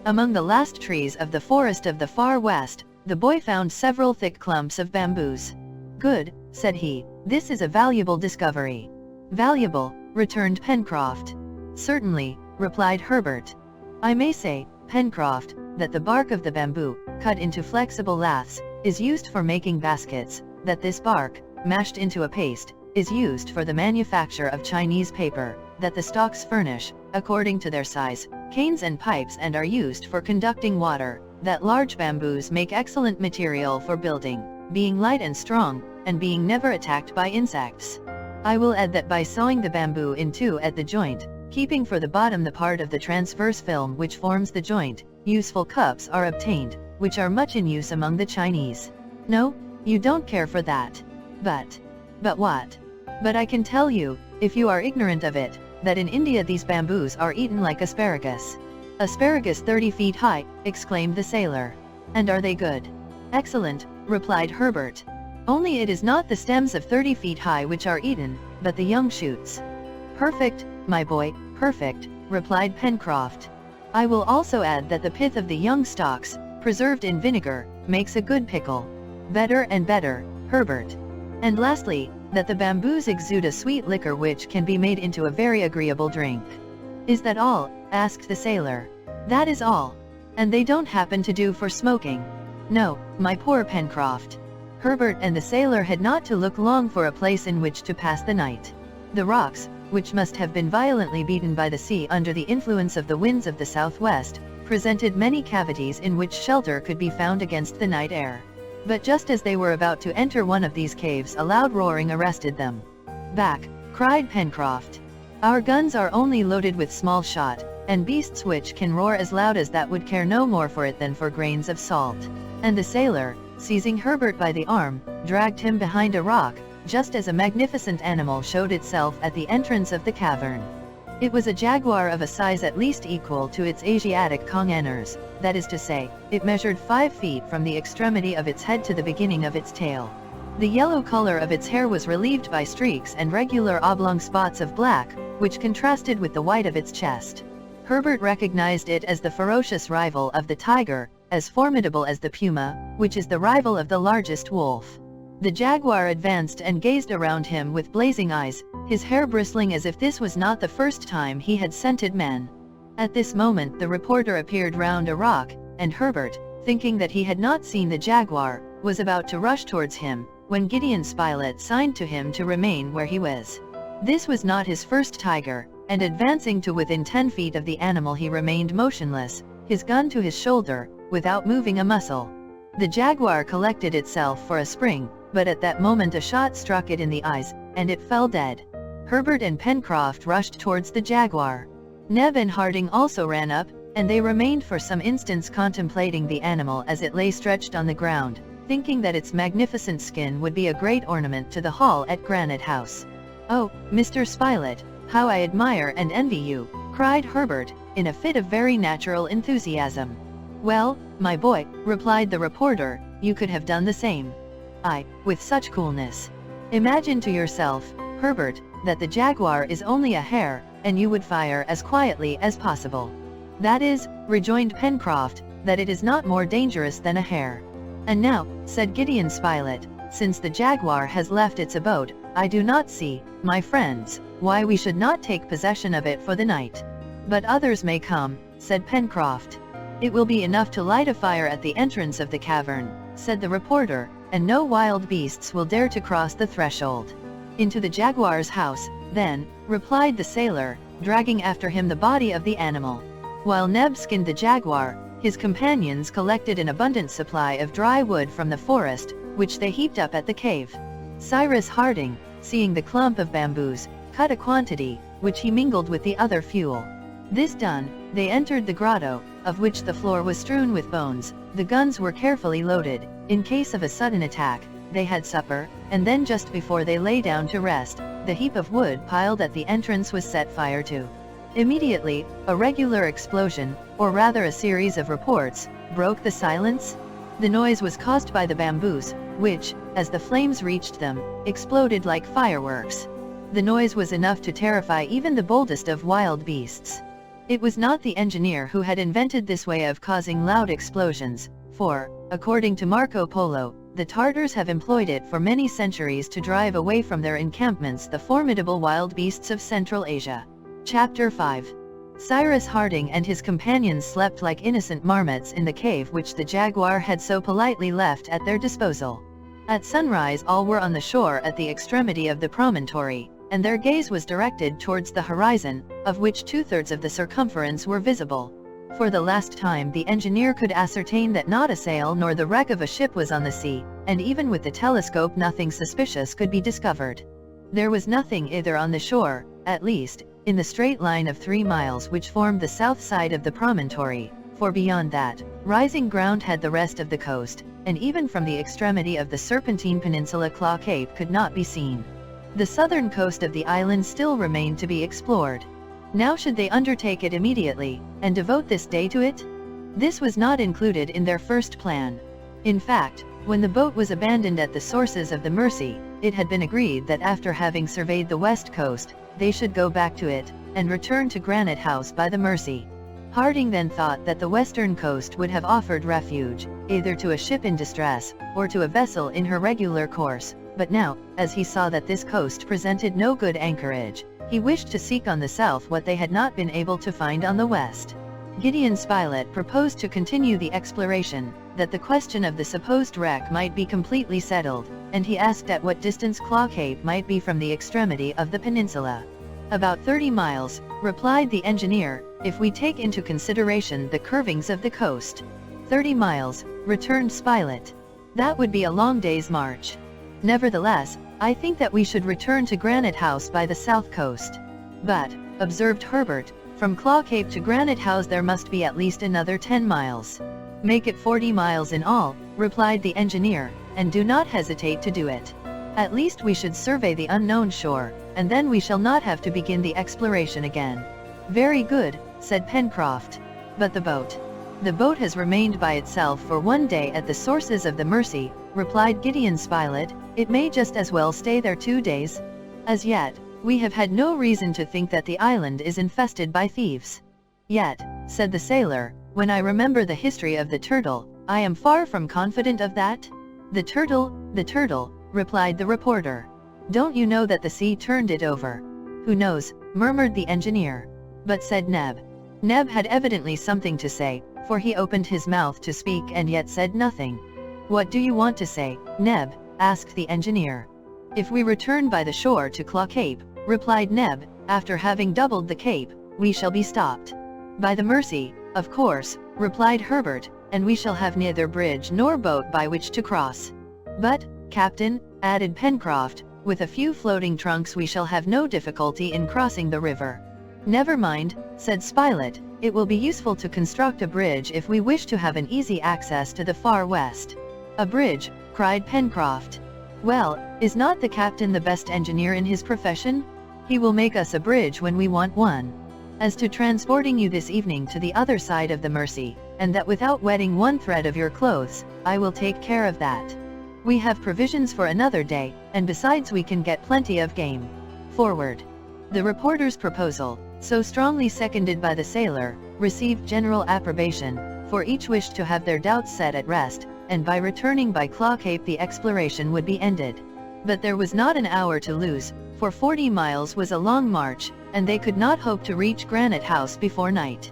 Among the last trees of the forest of the far west, the boy found several thick clumps of bamboos. "Good," said he, "this is a valuable discovery." "Valuable," returned Pencroft. "Certainly," replied Herbert. "I may say, Pencroft, that the bark of the bamboo, cut into flexible laths, is used for making baskets, that this bark, mashed into a paste, is used for the manufacture of Chinese paper, that the stalks furnish, according to their size, canes and pipes and are used for conducting water, that large bamboos make excellent material for building, being light and strong, and being never attacked by insects. I will add that by sawing the bamboo in two at the joint, keeping for the bottom the part of the transverse film which forms the joint, useful cups are obtained, which are much in use among the Chinese. No, you don't care for that. But what? But I can tell you, if you are ignorant of it, that in India these bamboos are eaten like asparagus." "Asparagus 30 feet high," exclaimed the sailor. "And are they good?" "Excellent," replied Herbert. "Only it is not the stems of 30 feet high which are eaten, but the young shoots." "Perfect, my boy, perfect," replied Pencroft. "I will also add that the pith of the young stalks, preserved in vinegar, makes a good pickle." "Better and better, Herbert." "And lastly, that the bamboos exude a sweet liquor which can be made into a very agreeable drink." "Is that all?" asked the sailor. "That is all. And they don't happen to do for smoking?" "No, my poor Pencroft." Herbert and the sailor had not to look long for a place in which to pass the night. The rocks, which must have been violently beaten by the sea under the influence of the winds of the southwest, presented many cavities in which shelter could be found against the night air. But just as they were about to enter one of these caves a loud roaring arrested them. "Back!" cried Pencroft. "Our guns are only loaded with small shot, and beasts which can roar as loud as that would care no more for it than for grains of salt." And the sailor, seizing Herbert by the arm, dragged him behind a rock, just as a magnificent animal showed itself at the entrance of the cavern. It was a jaguar of a size at least equal to its Asiatic congeners, that is to say, it measured 5 feet from the extremity of its head to the beginning of its tail. The yellow color of its hair was relieved by streaks and regular oblong spots of black, which contrasted with the white of its chest. Herbert recognized it as the ferocious rival of the tiger, as formidable as the puma, which is the rival of the largest wolf. The jaguar advanced and gazed around him with blazing eyes, his hair bristling as if this was not the first time he had scented men. At this moment the reporter appeared round a rock, and Herbert, thinking that he had not seen the jaguar, was about to rush towards him, when Gideon Spilett signed to him to remain where he was. This was not his first tiger, and advancing to within 10 feet of the animal he remained motionless, his gun to his shoulder, without moving a muscle. The jaguar collected itself for a spring, but at that moment a shot struck it in the eyes, and it fell dead. Herbert and Pencroft rushed towards the jaguar. Neb and Harding also ran up, and they remained for some instants contemplating the animal as it lay stretched on the ground, thinking that its magnificent skin would be a great ornament to the hall at Granite House. "Oh, Mr. Spilett, how I admire and envy you!" cried Herbert, in a fit of very natural enthusiasm. "Well, my boy," replied the reporter, "you could have done the same." With such coolness. "Imagine to yourself, Herbert, that the jaguar is only a hare, and you would fire as quietly as possible." "That is," rejoined Pencroft, "that it is not more dangerous than a hare." "And now," said Gideon Spilett, "since the jaguar has left its abode, I do not see, my friends, why we should not take possession of it for the night." "But others may come," said Pencroft. "It will be enough to light a fire at the entrance of the cavern," said the reporter, "and no wild beasts will dare to cross the threshold." "Into the jaguar's house, then," replied the sailor, dragging after him the body of the animal. While Neb skinned the jaguar, his companions collected an abundant supply of dry wood from the forest, which they heaped up at the cave. Cyrus Harding, seeing the clump of bamboos, cut a quantity, which he mingled with the other fuel. This done, they entered the grotto, of which the floor was strewn with bones. The guns were carefully loaded. In case of a sudden attack, they had supper, and then just before they lay down to rest, the heap of wood piled at the entrance was set fire to. Immediately, a regular explosion, or rather a series of reports, broke the silence. The noise was caused by the bamboos, which, as the flames reached them, exploded like fireworks. The noise was enough to terrify even the boldest of wild beasts. It was not the engineer who had invented this way of causing loud explosions, for, according to Marco Polo, the Tartars have employed it for many centuries to drive away from their encampments the formidable wild beasts of Central Asia. Chapter 5. Cyrus Harding and his companions slept like innocent marmots in the cave which the jaguar had so politely left at their disposal. At sunrise all were on the shore at the extremity of the promontory, and their gaze was directed towards the horizon, of which 2/3 of the circumference were visible. For the last time the engineer could ascertain that not a sail nor the wreck of a ship was on the sea, and even with the telescope nothing suspicious could be discovered. There was nothing either on the shore, at least, in the straight line of 3 miles which formed the south side of the promontory, for beyond that, rising ground had the rest of the coast, and even from the extremity of the Serpentine Peninsula Claw Cape could not be seen. The southern coast of the island still remained to be explored. Now should they undertake it immediately, and devote this day to it? This was not included in their first plan. In fact, when the boat was abandoned at the sources of the Mersey, it had been agreed that after having surveyed the west coast, they should go back to it, and return to Granite House by the Mersey. Harding then thought that the western coast would have offered refuge, either to a ship in distress, or to a vessel in her regular course, but now, as he saw that this coast presented no good anchorage, he wished to seek on the south what they had not been able to find on the west. Gideon Spilett proposed to continue the exploration, that the question of the supposed wreck might be completely settled, and he asked at what distance Claw Cape might be from the extremity of the peninsula. "About 30 miles, replied the engineer, "if we take into consideration the curvings of the coast." 30 miles, returned Spilett. "That would be a long day's march. Nevertheless, I think that we should return to Granite House by the south coast." "But," observed Herbert, "from Claw Cape to Granite House there must be at least another 10 miles. "Make it 40 miles in all," replied the engineer, "and do not hesitate to do it. At least we should survey the unknown shore, and then we shall not have to begin the exploration again." "Very good," said Pencroft. "But the boat?" "The boat has remained by itself for 1 day at the sources of the Mersey," replied Gideon Spilett. "It may just as well stay there 2 days. As yet, we have had no reason to think that the island is infested by thieves." "Yet," said the sailor, "when I remember the history of the turtle, I am far from confident of that." The turtle," replied the reporter. "Don't you know that the sea turned it over?" "Who knows," murmured the engineer. "But," said Neb. Neb had evidently something to say, for he opened his mouth to speak and yet said nothing. "What do you want to say, Neb?" asked the engineer. "If we return by the shore to Claw Cape," replied Neb, "after having doubled the cape, we shall be stopped." "By the Mersey, of course," replied Herbert, "and we shall have neither bridge nor boat by which to cross." "But, Captain," added Pencroft, With a few floating trunks we shall have no difficulty in crossing the river. Never mind, said Spilett, it will be useful to construct a bridge if we wish to have an easy access to the far west. A bridge, cried Pencroft. Well, is not the captain the best engineer in his profession? He will make us a bridge when we want one. As to transporting you this evening to the other side of the Mersey, and that without wetting one thread of your clothes, I will take care of that. We have provisions for another day, and besides we can get plenty of game. Forward. The reporter's proposal, so strongly seconded by the sailor, received general approbation, for each wished to have their doubts set at rest, and by returning by Claw Cape the exploration would be ended. But there was not an hour to lose, for 40 miles was a long march, and they could not hope to reach Granite House before night.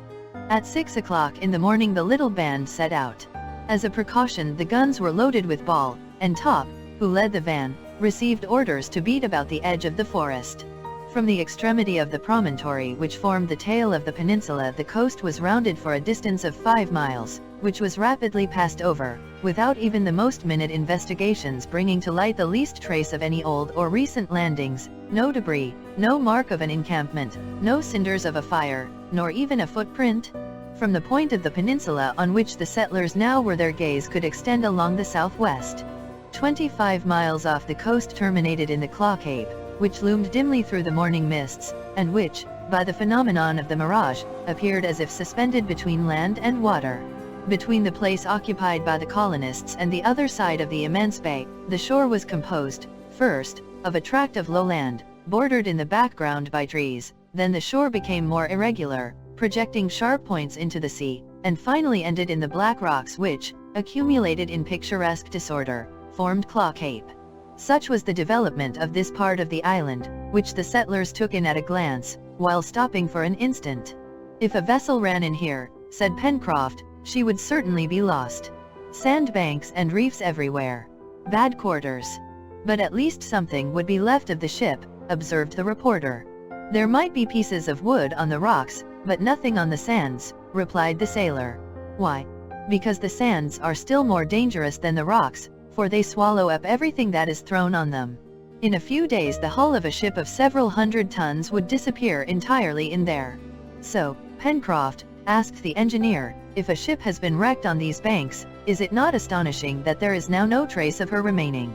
At 6 o'clock in the morning the little band set out. As a precaution the guns were loaded with ball, and Top, who led the van, received orders to beat about the edge of the forest. From the extremity of the promontory which formed the tail of the peninsula the coast was rounded for a distance of 5 miles, which was rapidly passed over, without even the most minute investigations bringing to light the least trace of any old or recent landings, no debris, no mark of an encampment, no cinders of a fire, nor even a footprint. From the point of the peninsula on which the settlers now were their gaze could extend along the southwest. 25 miles off the coast terminated in the Claw Cape, which loomed dimly through the morning mists, and which, by the phenomenon of the mirage, appeared as if suspended between land and water. Between the place occupied by the colonists and the other side of the immense bay, the shore was composed, first, of a tract of lowland, bordered in the background by trees, then the shore became more irregular, projecting sharp points into the sea, and finally ended in the black rocks which, accumulated in picturesque disorder, formed Claw Cape. Such was the development of this part of the island, which the settlers took in at a glance, while stopping for an instant. If a vessel ran in here, said Pencroft, she would certainly be lost. Sandbanks and reefs everywhere. Bad quarters. But at least something would be left of the ship, observed the reporter. There might be pieces of wood on the rocks, but nothing on the sands, replied the sailor. Why? Because the sands are still more dangerous than the rocks, for they swallow up everything that is thrown on them. In a few days the hull of a ship of several hundred tons would disappear entirely in there. So, Pencroft, asked the engineer, if a ship has been wrecked on these banks, is it not astonishing that there is now no trace of her remaining?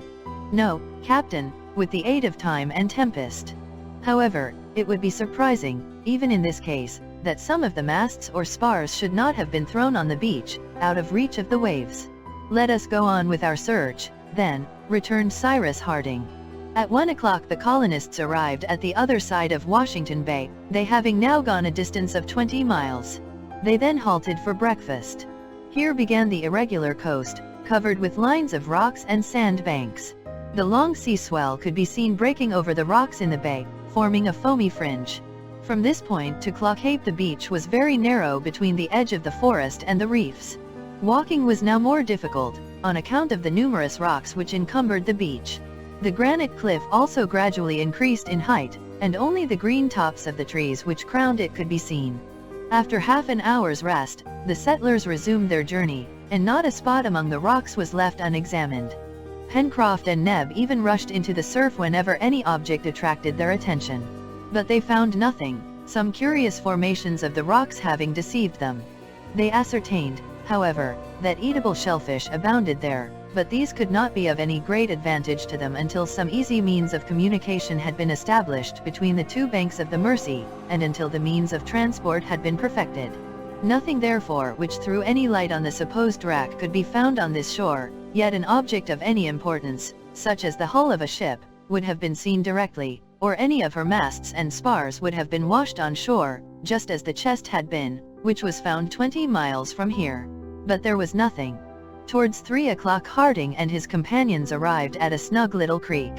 No, Captain, with the aid of time and tempest. However, it would be surprising, even in this case, that some of the masts or spars should not have been thrown on the beach, out of reach of the waves. Let us go on with our search, then, returned Cyrus Harding. At 1 o'clock the colonists arrived at the other side of Washington Bay, they having now gone a distance of 20 miles. They then halted for breakfast. Here began the irregular coast, covered with lines of rocks and sand banks. The long sea swell could be seen breaking over the rocks in the bay, forming a foamy fringe. From this point to Claw Cape the beach was very narrow between the edge of the forest and the reefs. Walking was now more difficult, on account of the numerous rocks which encumbered the beach. The granite cliff also gradually increased in height, and only the green tops of the trees which crowned it could be seen. After half an hour's rest, the settlers resumed their journey, and not a spot among the rocks was left unexamined. Pencroft and Neb even rushed into the surf whenever any object attracted their attention. But they found nothing, some curious formations of the rocks having deceived them. They ascertained, however, that eatable shellfish abounded there, but these could not be of any great advantage to them until some easy means of communication had been established between the two banks of the Mersey, and until the means of transport had been perfected. Nothing therefore which threw any light on the supposed wreck could be found on this shore, yet an object of any importance, such as the hull of a ship, would have been seen directly, or any of her masts and spars would have been washed on shore, just as the chest had been, which was found 20 miles from here. But there was nothing. Towards 3 o'clock Harding and his companions arrived at a snug little creek.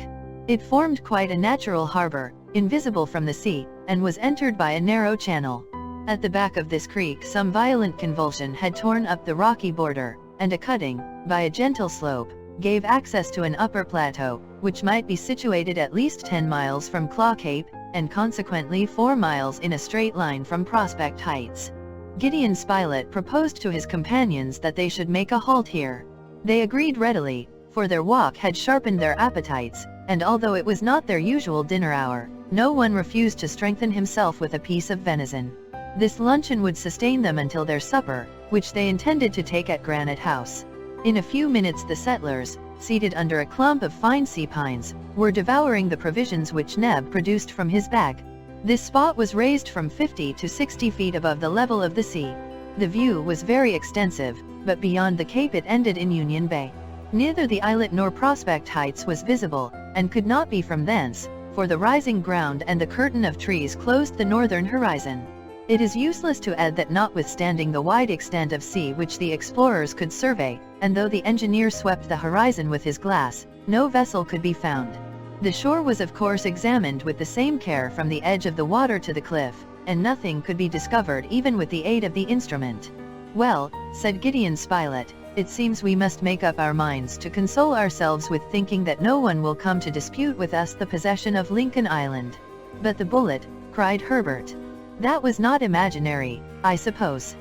It formed quite a natural harbor, invisible from the sea, and was entered by a narrow channel. At the back of this creek some violent convulsion had torn up the rocky border, and a cutting, by a gentle slope, gave access to an upper plateau, which might be situated at least 10 miles from Claw Cape, and consequently 4 miles in a straight line from Prospect Heights. Gideon Spilett proposed to his companions that they should make a halt here. They agreed readily, for their walk had sharpened their appetites, and although it was not their usual dinner hour, no one refused to strengthen himself with a piece of venison. This luncheon would sustain them until their supper, which they intended to take at Granite House. In a few minutes the settlers, seated under a clump of fine sea pines, were devouring the provisions which Neb produced from his bag. This spot was raised from 50 to 60 feet above the level of the sea. The view was very extensive, but beyond the cape it ended in Union Bay. Neither the islet nor Prospect Heights was visible, and could not be from thence, for the rising ground and the curtain of trees closed the northern horizon. It is useless to add that notwithstanding the wide extent of sea which the explorers could survey, and though the engineer swept the horizon with his glass, no vessel could be found. The shore was of course examined with the same care from the edge of the water to the cliff, and nothing could be discovered even with the aid of the instrument. "Well," said Gideon Spilett, "it seems we must make up our minds to console ourselves with thinking that no one will come to dispute with us the possession of Lincoln Island." "But the bullet," cried Herbert. "That was not imaginary, I suppose?"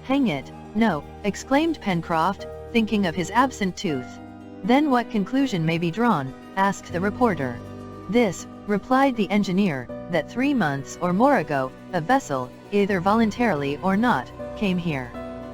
"Hang it, no," exclaimed Pencroft, thinking of his absent tooth. "Then what conclusion may be drawn?" asked the reporter. "This," replied the engineer, "that 3 months or more ago, a vessel, either voluntarily or not, came here."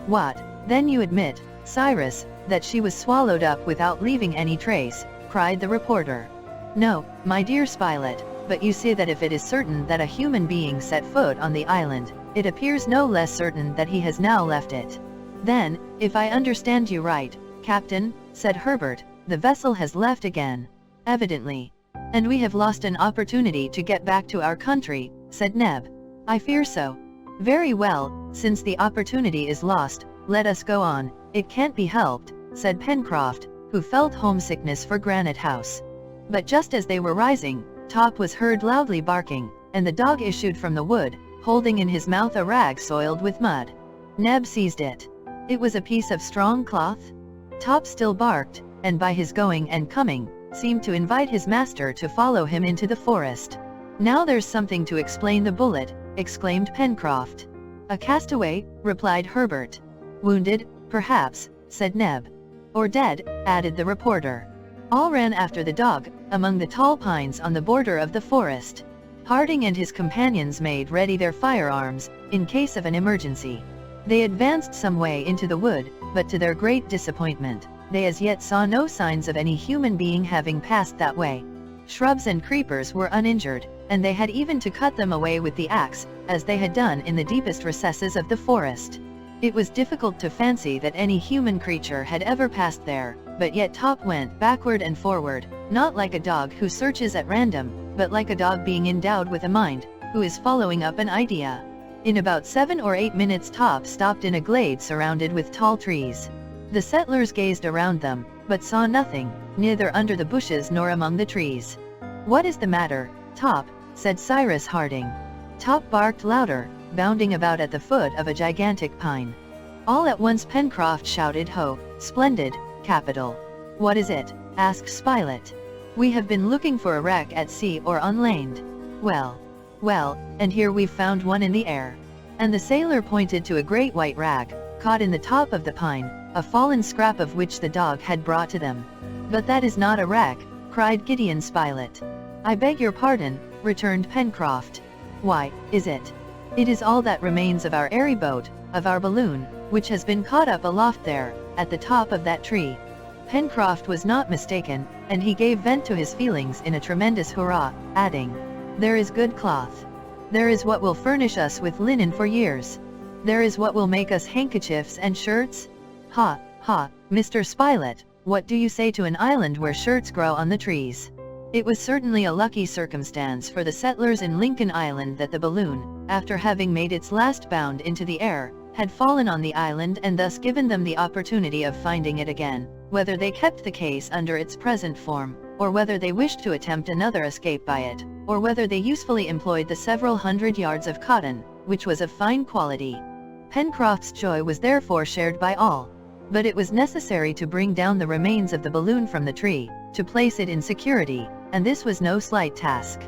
"What, then you admit, Cyrus, that she was swallowed up without leaving any trace?" cried the reporter. "No, my dear Spilett, but you see that if it is certain that a human being set foot on the island, it appears no less certain that he has now left it." "Then, if I understand you right, Captain," said Herbert, "the vessel has left again." "Evidently. And we have lost an opportunity to get back to our country," said Neb. "I fear so." "Very well, since the opportunity is lost, let us go on, it can't be helped," said Pencroft, who felt homesickness for Granite House. But just as they were rising, Top was heard loudly barking, and the dog issued from the wood, holding in his mouth a rag soiled with mud. Neb seized it. It was a piece of strong cloth. Top still barked, and by his going and coming, seemed to invite his master to follow him into the forest. "Now there's something to explain the bullet," exclaimed Pencroft. "A castaway," replied Herbert. "Wounded, perhaps," said Neb. "Or dead," added the reporter. All ran after the dog, among the tall pines on the border of the forest. Harding and his companions made ready their firearms, in case of an emergency. They advanced some way into the wood, but to their great disappointment, they as yet saw no signs of any human being having passed that way. Shrubs and creepers were uninjured, and they had even to cut them away with the axe, as they had done in the deepest recesses of the forest. It was difficult to fancy that any human creature had ever passed there, but yet Top went backward and forward, not like a dog who searches at random, but like a dog being endowed with a mind, who is following up an idea. In about 7 or 8 minutes Top stopped in a glade surrounded with tall trees. The settlers gazed around them, but saw nothing, neither under the bushes nor among the trees. "What is the matter, Top?" said Cyrus Harding. Top barked louder, bounding about at the foot of a gigantic pine. All at once Pencroft shouted, "Ho, splendid, capital!" "What is it?" asked Spilett. "We have been looking for a wreck at sea or on land. Well, and here we've found one in the air." And the sailor pointed to a great white rag, caught in the top of the pine, a fallen scrap of which the dog had brought to them. "But that is not a wreck," cried Gideon Spilett. "I beg your pardon," returned Pencroft. "Why, is it? It is all that remains of our airy boat, of our balloon, which has been caught up aloft there, at the top of that tree." Pencroft was not mistaken, and he gave vent to his feelings in a tremendous hurrah, adding, "There is good cloth. There is what will furnish us with linen for years. There is what will make us handkerchiefs and shirts. Ha, ha, Mr. Spilett, what do you say to an island where shirts grow on the trees?" It was certainly a lucky circumstance for the settlers in Lincoln Island that the balloon, after having made its last bound into the air, had fallen on the island and thus given them the opportunity of finding it again, whether they kept the case under its present form, or whether they wished to attempt another escape by it, or whether they usefully employed the several hundred yards of cotton, which was of fine quality. Pencroft's joy was therefore shared by all. But it was necessary to bring down the remains of the balloon from the tree, to place it in security, and this was no slight task.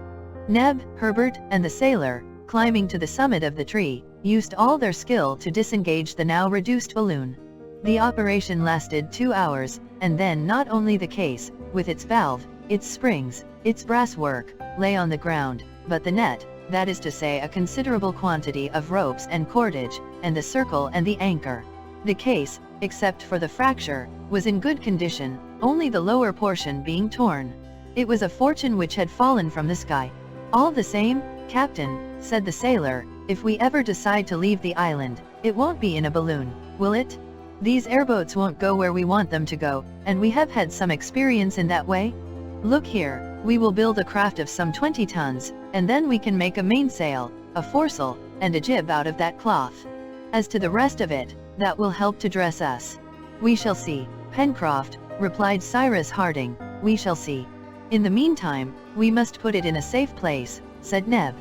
Neb, Herbert, and the sailor, climbing to the summit of the tree, used all their skill to disengage the now reduced balloon. The operation lasted 2 hours, and then not only the case, with its valve, Its springs, its brasswork, lay on the ground, but the net, that is to say a considerable quantity of ropes and cordage, and the circle and the anchor. The case, except for the fracture, was in good condition, only the lower portion being torn. It was a fortune which had fallen from the sky. All the same, Captain, said the sailor, if we ever decide to leave the island, it won't be in a balloon, will it? These airboats won't go where we want them to go, and we have had some experience in that way. Look here, we will build a craft of some 20 tons, and then we can make a mainsail, a foresail, and a jib out of that cloth. As to the rest of it, that will help to dress us. We shall see, Pencroft, replied Cyrus Harding, we shall see. In the meantime, we must put it in a safe place, said Neb.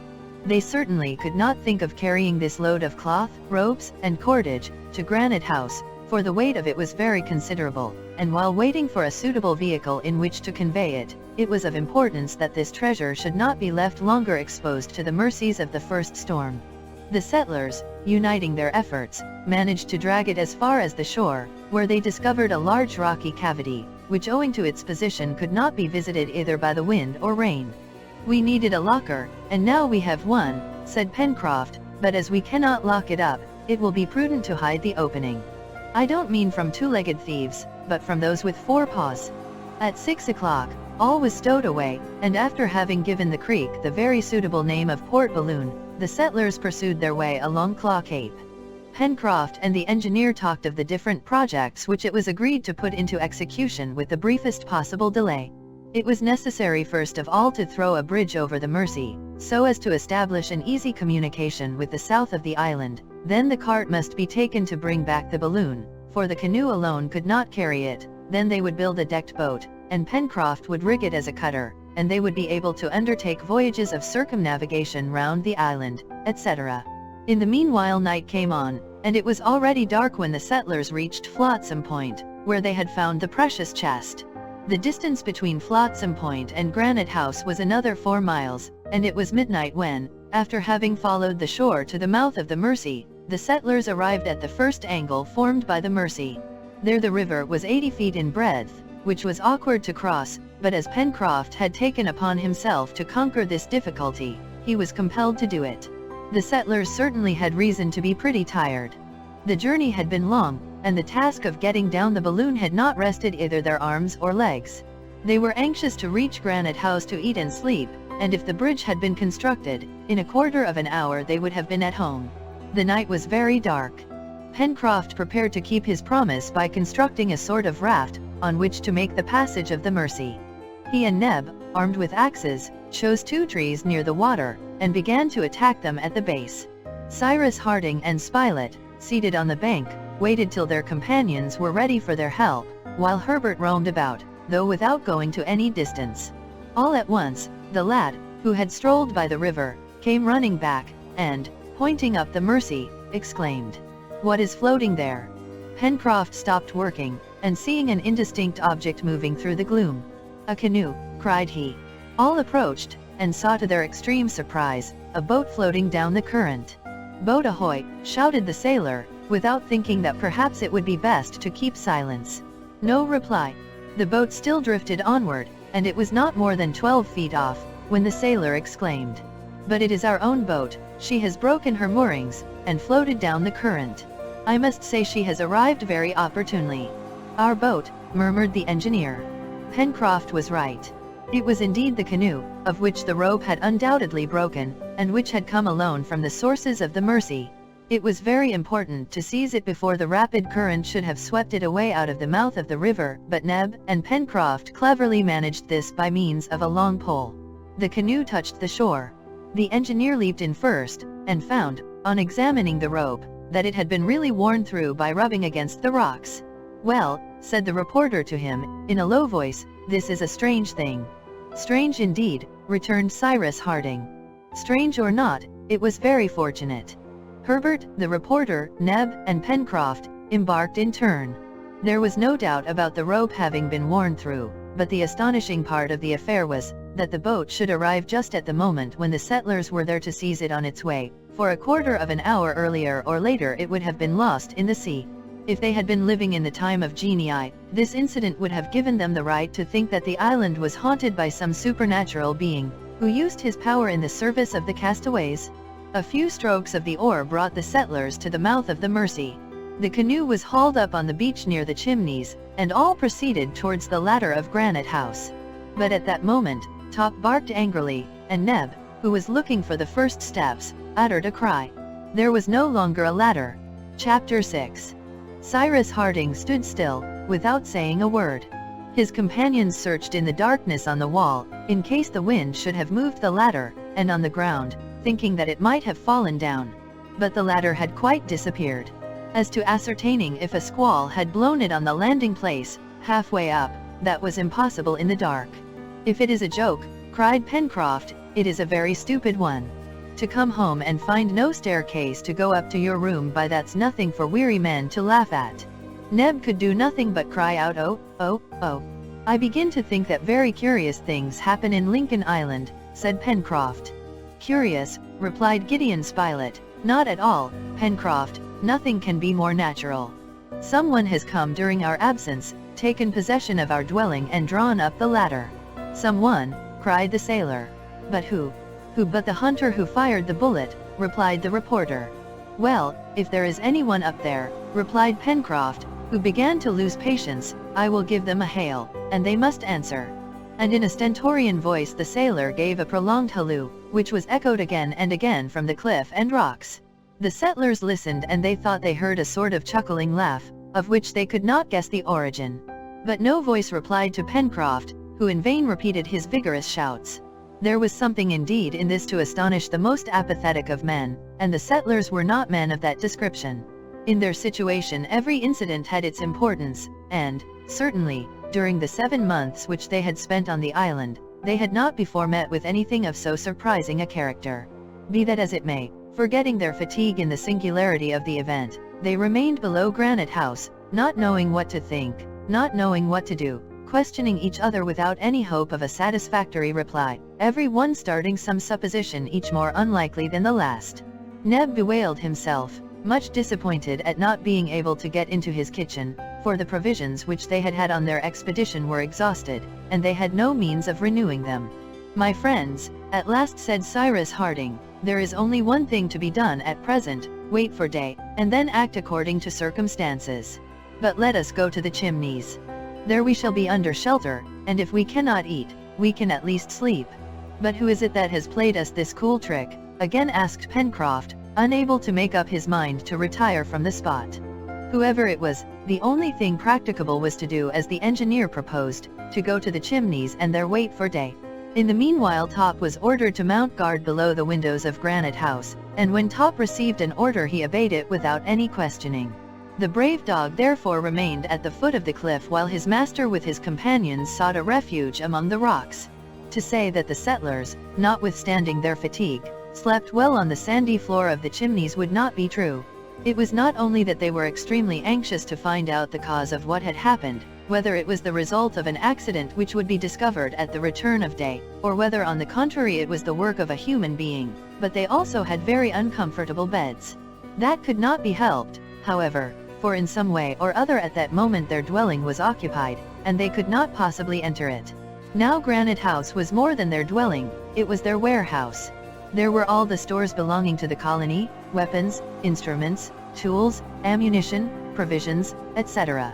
They certainly could not think of carrying this load of cloth, ropes, and cordage, to Granite House, for the weight of it was very considerable, and while waiting for a suitable vehicle in which to convey it, it was of importance that this treasure should not be left longer exposed to the mercies of the first storm. The settlers, uniting their efforts, managed to drag it as far as the shore, where they discovered a large rocky cavity, which owing to its position could not be visited either by the wind or rain. We needed a locker, and now we have one, said Pencroft, but as we cannot lock it up, it will be prudent to hide the opening. I don't mean from two-legged thieves, but from those with 4 paws. At 6 o'clock, all was stowed away, and after having given the creek the very suitable name of Port Balloon, the settlers pursued their way along Claw Cape. Pencroft and the engineer talked of the different projects which it was agreed to put into execution with the briefest possible delay. It was necessary first of all to throw a bridge over the Mersey, so as to establish an easy communication with the south of the island. Then the cart must be taken to bring back the balloon, for the canoe alone could not carry it. Then they would build a decked boat, and Pencroft would rig it as a cutter, and they would be able to undertake voyages of circumnavigation round the island, etc. In the meanwhile night came on, and it was already dark when the settlers reached Flotsam Point, where they had found the precious chest. The distance between Flotsam Point and Granite House was another 4 miles, and it was midnight when, after having followed the shore to the mouth of the Mersey, the settlers arrived at the first angle formed by the Mersey. There the river was 80 feet in breadth, which was awkward to cross, but as Pencroft had taken upon himself to conquer this difficulty, he was compelled to do it. The settlers certainly had reason to be pretty tired. The journey had been long, and the task of getting down the balloon had not rested either their arms or legs. They were anxious to reach Granite House to eat and sleep, and if the bridge had been constructed, in a quarter of an hour they would have been at home. The night was very dark. Pencroft prepared to keep his promise by constructing a sort of raft, on which to make the passage of the Mersey. He and Neb, armed with axes, chose 2 trees near the water, and began to attack them at the base. Cyrus Harding and Spilett, seated on the bank, waited till their companions were ready for their help, while Herbert roamed about, though without going to any distance. All at once, the lad, who had strolled by the river, came running back, and, pointing up the Mersey, exclaimed, "What is floating there?" Pencroft stopped working, and seeing an indistinct object moving through the gloom, "A canoe," cried he. All approached, and saw to their extreme surprise, a boat floating down the current. "Boat ahoy!" shouted the sailor, without thinking that perhaps it would be best to keep silence. No reply. The boat still drifted onward, and it was not more than 12 feet off, when the sailor exclaimed, "But it is our own boat, she has broken her moorings, and floated down the current. I must say she has arrived very opportunely." "Our boat," murmured the engineer. Pencroft was right. It was indeed the canoe, of which the rope had undoubtedly broken, and which had come alone from the sources of the Mersey. It was very important to seize it before the rapid current should have swept it away out of the mouth of the river, but Neb and Pencroft cleverly managed this by means of a long pole. The canoe touched the shore. The engineer leaped in first, and found, on examining the rope, that it had been really worn through by rubbing against the rocks. "Well," said the reporter to him, in a low voice, "this is a strange thing." "Strange indeed," returned Cyrus Harding. "Strange or not, it was very fortunate." Herbert, the reporter, Neb, and Pencroft, embarked in turn. There was no doubt about the rope having been worn through, but the astonishing part of the affair was, that the boat should arrive just at the moment when the settlers were there to seize it on its way, for a quarter of an hour earlier or later it would have been lost in the sea. If they had been living in the time of genii, this incident would have given them the right to think that the island was haunted by some supernatural being, who used his power in the service of the castaways. A few strokes of the oar brought the settlers to the mouth of the Mersey. The canoe was hauled up on the beach near the Chimneys, and all proceeded towards the ladder of Granite House. But at that moment, Top barked angrily, and Neb, who was looking for the first steps, uttered a cry. There was no longer a ladder. Chapter 6. Cyrus Harding stood still, without saying a word. His companions searched in the darkness on the wall, in case the wind should have moved the ladder, and on the ground, thinking that it might have fallen down. But the ladder had quite disappeared. As to ascertaining if a squall had blown it on the landing place, halfway up, that was impossible in the dark. If it is a joke, cried Pencroft, it is a very stupid one. To come home and find no staircase to go up to your room by, that's nothing for weary men to laugh at. Neb could do nothing but cry out, oh, oh, oh. I begin to think that very curious things happen in Lincoln Island, said Pencroft. Curious, replied Gideon Spilett, not at all, Pencroft, nothing can be more natural. Someone has come during our absence, taken possession of our dwelling and drawn up the ladder. Someone, cried the sailor. But who? Who but the hunter who fired the bullet, replied the reporter. Well, if there is anyone up there, replied Pencroft, who began to lose patience, I will give them a hail, and they must answer. And in a stentorian voice the sailor gave a prolonged halloo, which was echoed again and again from the cliff and rocks. The settlers listened, and they thought they heard a sort of chuckling laugh, of which they could not guess the origin. But no voice replied to Pencroft, who in vain repeated his vigorous shouts. There was something indeed in this to astonish the most apathetic of men, and the settlers were not men of that description. In their situation every incident had its importance, and, certainly, during the 7 months which they had spent on the island, they had not before met with anything of so surprising a character. Be that as it may, forgetting their fatigue in the singularity of the event, they remained below Granite House, not knowing what to think, not knowing what to do, questioning each other without any hope of a satisfactory reply, every one starting some supposition each more unlikely than the last. Neb bewailed himself, much disappointed at not being able to get into his kitchen, for the provisions which they had had on their expedition were exhausted, and they had no means of renewing them. My friends, at last said Cyrus Harding, there is only one thing to be done at present, wait for day, and then act according to circumstances. But let us go to the Chimneys. There we shall be under shelter, and if we cannot eat, we can at least sleep. But who is it that has played us this cool trick? Again asked Pencroft, unable to make up his mind to retire from the spot. Whoever it was, the only thing practicable was to do as the engineer proposed, to go to the Chimneys and there wait for day. In the meanwhile Top was ordered to mount guard below the windows of Granite House, and when Top received an order he obeyed it without any questioning. The brave dog therefore remained at the foot of the cliff while his master with his companions sought a refuge among the rocks. To say that the settlers, notwithstanding their fatigue, slept well on the sandy floor of the Chimneys would not be true. It was not only that they were extremely anxious to find out the cause of what had happened, whether it was the result of an accident which would be discovered at the return of day, or whether on the contrary it was the work of a human being, but they also had very uncomfortable beds. That could not be helped, however, for in some way or other at that moment their dwelling was occupied, and they could not possibly enter it. Now Granite House was more than their dwelling, it was their warehouse. There were all the stores belonging to the colony, weapons, instruments, tools, ammunition, provisions, etc.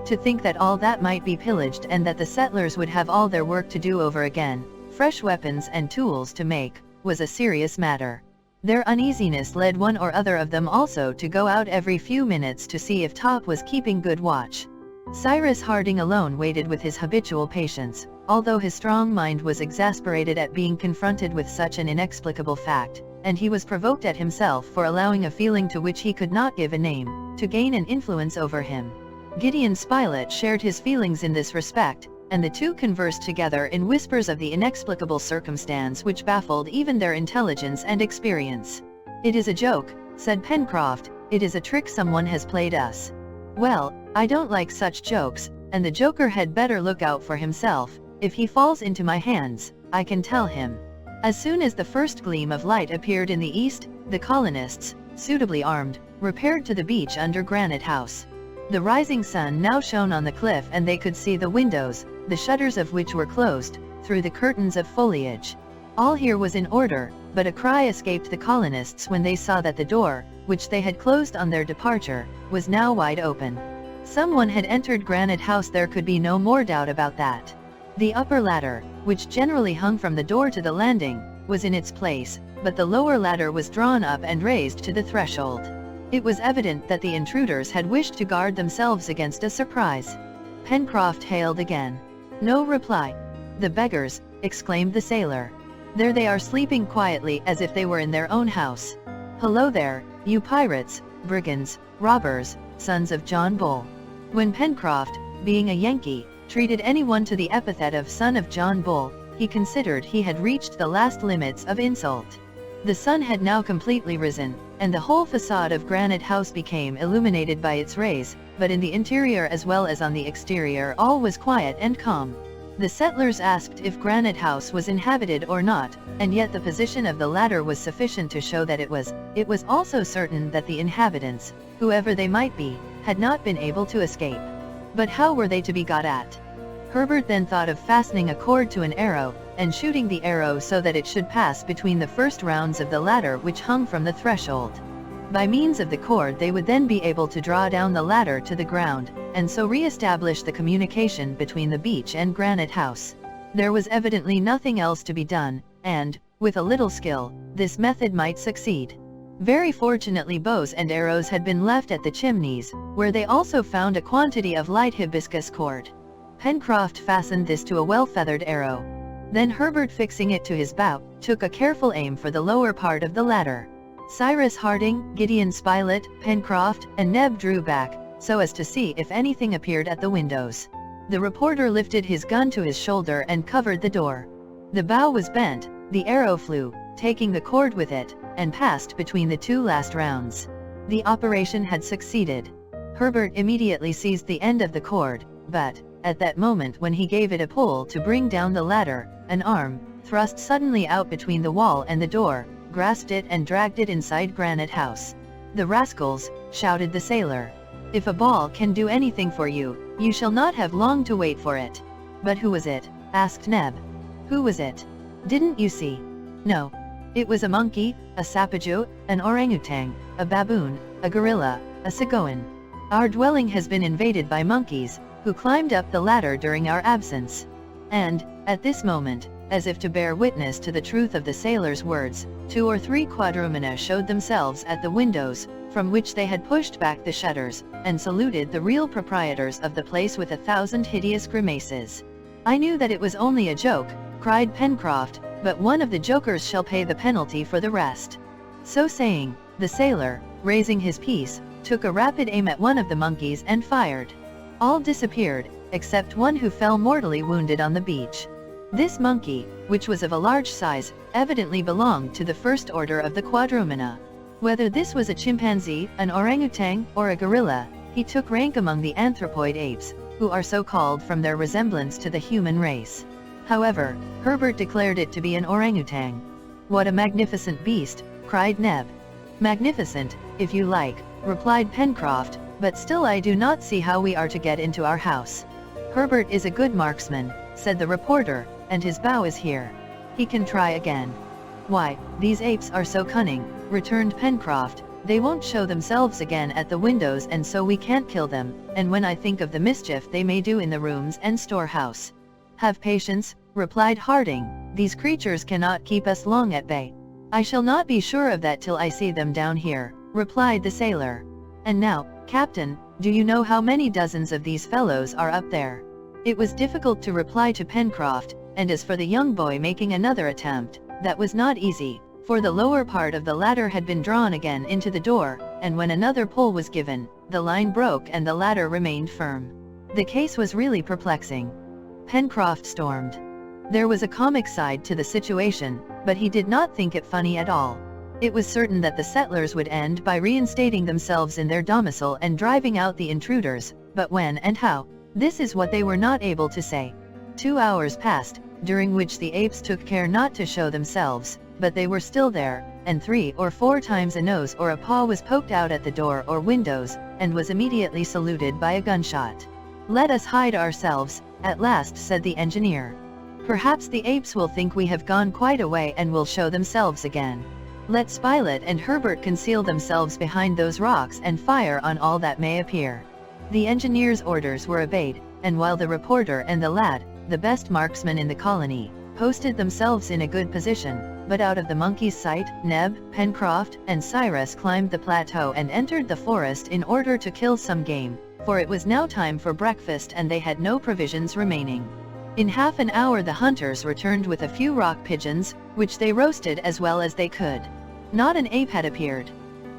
To think that all that might be pillaged and that the settlers would have all their work to do over again, fresh weapons and tools to make, was a serious matter. Their uneasiness led one or other of them also to go out every few minutes to see if Top was keeping good watch. Cyrus Harding alone waited with his habitual patience, although his strong mind was exasperated at being confronted with such an inexplicable fact, and he was provoked at himself for allowing a feeling to which he could not give a name, to gain an influence over him. Gideon Spilett shared his feelings in this respect, and the two conversed together in whispers of the inexplicable circumstance which baffled even their intelligence and experience. "It is a joke," said Pencroft, "it is a trick someone has played us." "Well, I don't like such jokes, and the joker had better look out for himself. If he falls into my hands, I can tell him." As soon as the first gleam of light appeared in the east, the colonists, suitably armed, repaired to the beach under Granite House. The rising sun now shone on the cliff and they could see the windows, the shutters of which were closed, through the curtains of foliage. All here was in order, but a cry escaped the colonists when they saw that the door, which they had closed on their departure, was now wide open. Someone had entered Granite House, there could be no more doubt about that. The upper ladder, which generally hung from the door to the landing, was in its place, but the lower ladder was drawn up and raised to the threshold. It was evident that the intruders had wished to guard themselves against a surprise. Pencroft hailed again. No reply. "The beggars!" exclaimed the sailor. "There they are, sleeping quietly as if they were in their own house. Hello there, you pirates, brigands, robbers, sons of John Bull." When Pencroft, being a Yankee, treated anyone to the epithet of son of John Bull, he considered he had reached the last limits of insult. The sun had now completely risen, and the whole facade of Granite House became illuminated by its rays, but in the interior as well as on the exterior all was quiet and calm. The settlers asked if Granite House was inhabited or not, and yet the position of the latter was sufficient to show that it was. It was also certain that the inhabitants, whoever they might be, had not been able to escape. But how were they to be got at? Herbert then thought of fastening a cord to an arrow, and shooting the arrow so that it should pass between the first rounds of the ladder which hung from the threshold. By means of the cord they would then be able to draw down the ladder to the ground, and so re-establish the communication between the beach and Granite House. There was evidently nothing else to be done, and, with a little skill, this method might succeed. Very fortunately bows and arrows had been left at the chimneys, where they also found a quantity of light hibiscus cord. Pencroft fastened this to a well-feathered arrow. Then Herbert, fixing it to his bow, took a careful aim for the lower part of the ladder. Cyrus Harding, Gideon Spilett, Pencroft, and Neb drew back, so as to see if anything appeared at the windows. The reporter lifted his gun to his shoulder and covered the door. The bow was bent, the arrow flew, taking the cord with it, and passed between the two last rounds. The operation had succeeded. Herbert immediately seized the end of the cord, but, at that moment when he gave it a pull to bring down the ladder, an arm, thrust suddenly out between the wall and the door, grasped it and dragged it inside Granite House. "The rascals!" shouted the sailor. "If a ball can do anything for you, you shall not have long to wait for it." "But who was it?" asked Neb. "Who was it? Didn't you see?" "No. It was a monkey, a sapajou, an orangutan, a baboon, a gorilla, a sagoin. Our dwelling has been invaded by monkeys, who climbed up the ladder during our absence." And, at this moment, as if to bear witness to the truth of the sailor's words, 2 or 3 quadrumana showed themselves at the windows, from which they had pushed back the shutters, and saluted the real proprietors of the place with 1,000 hideous grimaces. "I knew that it was only a joke," cried Pencroft, "but one of the jokers shall pay the penalty for the rest." So saying, the sailor, raising his piece, took a rapid aim at one of the monkeys and fired. All disappeared, except one who fell mortally wounded on the beach. This monkey, which was of a large size, evidently belonged to the first order of the quadrumana. Whether this was a chimpanzee, an orangutan, or a gorilla, he took rank among the anthropoid apes, who are so called from their resemblance to the human race. However, Herbert declared it to be an orangutan. "What a magnificent beast!" cried Neb. "Magnificent, if you like," replied Pencroft, "but still I do not see how we are to get into our house." "Herbert is a good marksman," said the reporter, "and his bow is here. He can try again." "Why, these apes are so cunning," returned Pencroft, "they won't show themselves again at the windows, and so we can't kill them, and when I think of the mischief they may do in the rooms and storehouse." "Have patience," replied Harding, "these creatures cannot keep us long at bay." "I shall not be sure of that till I see them down here," replied the sailor. "And now, Captain, do you know how many dozens of these fellows are up there?" It was difficult to reply to Pencroft, and as for the young boy making another attempt, that was not easy, for the lower part of the ladder had been drawn again into the door, and when another pull was given, the line broke and the ladder remained firm. The case was really perplexing. Pencroft stormed. There was a comic side to the situation, but he did not think it funny at all. It was certain that the settlers would end by reinstating themselves in their domicile and driving out the intruders, but when and how, this is what they were not able to say. 2 hours passed, during which the apes took care not to show themselves, but they were still there, and 3 or 4 times a nose or a paw was poked out at the door or windows, and was immediately saluted by a gunshot. "Let us hide ourselves," at last said the engineer. "Perhaps the apes will think we have gone quite a way and will show themselves again. Let Spilett and Herbert conceal themselves behind those rocks and fire on all that may appear." The engineer's orders were obeyed, and while the reporter and the lad, the best marksmen in the colony, posted themselves in a good position, but out of the monkeys' sight, Neb, Pencroft, and Cyrus climbed the plateau and entered the forest in order to kill some game, for it was now time for breakfast and they had no provisions remaining. In half an hour the hunters returned with a few rock pigeons, which they roasted as well as they could. Not an ape had appeared.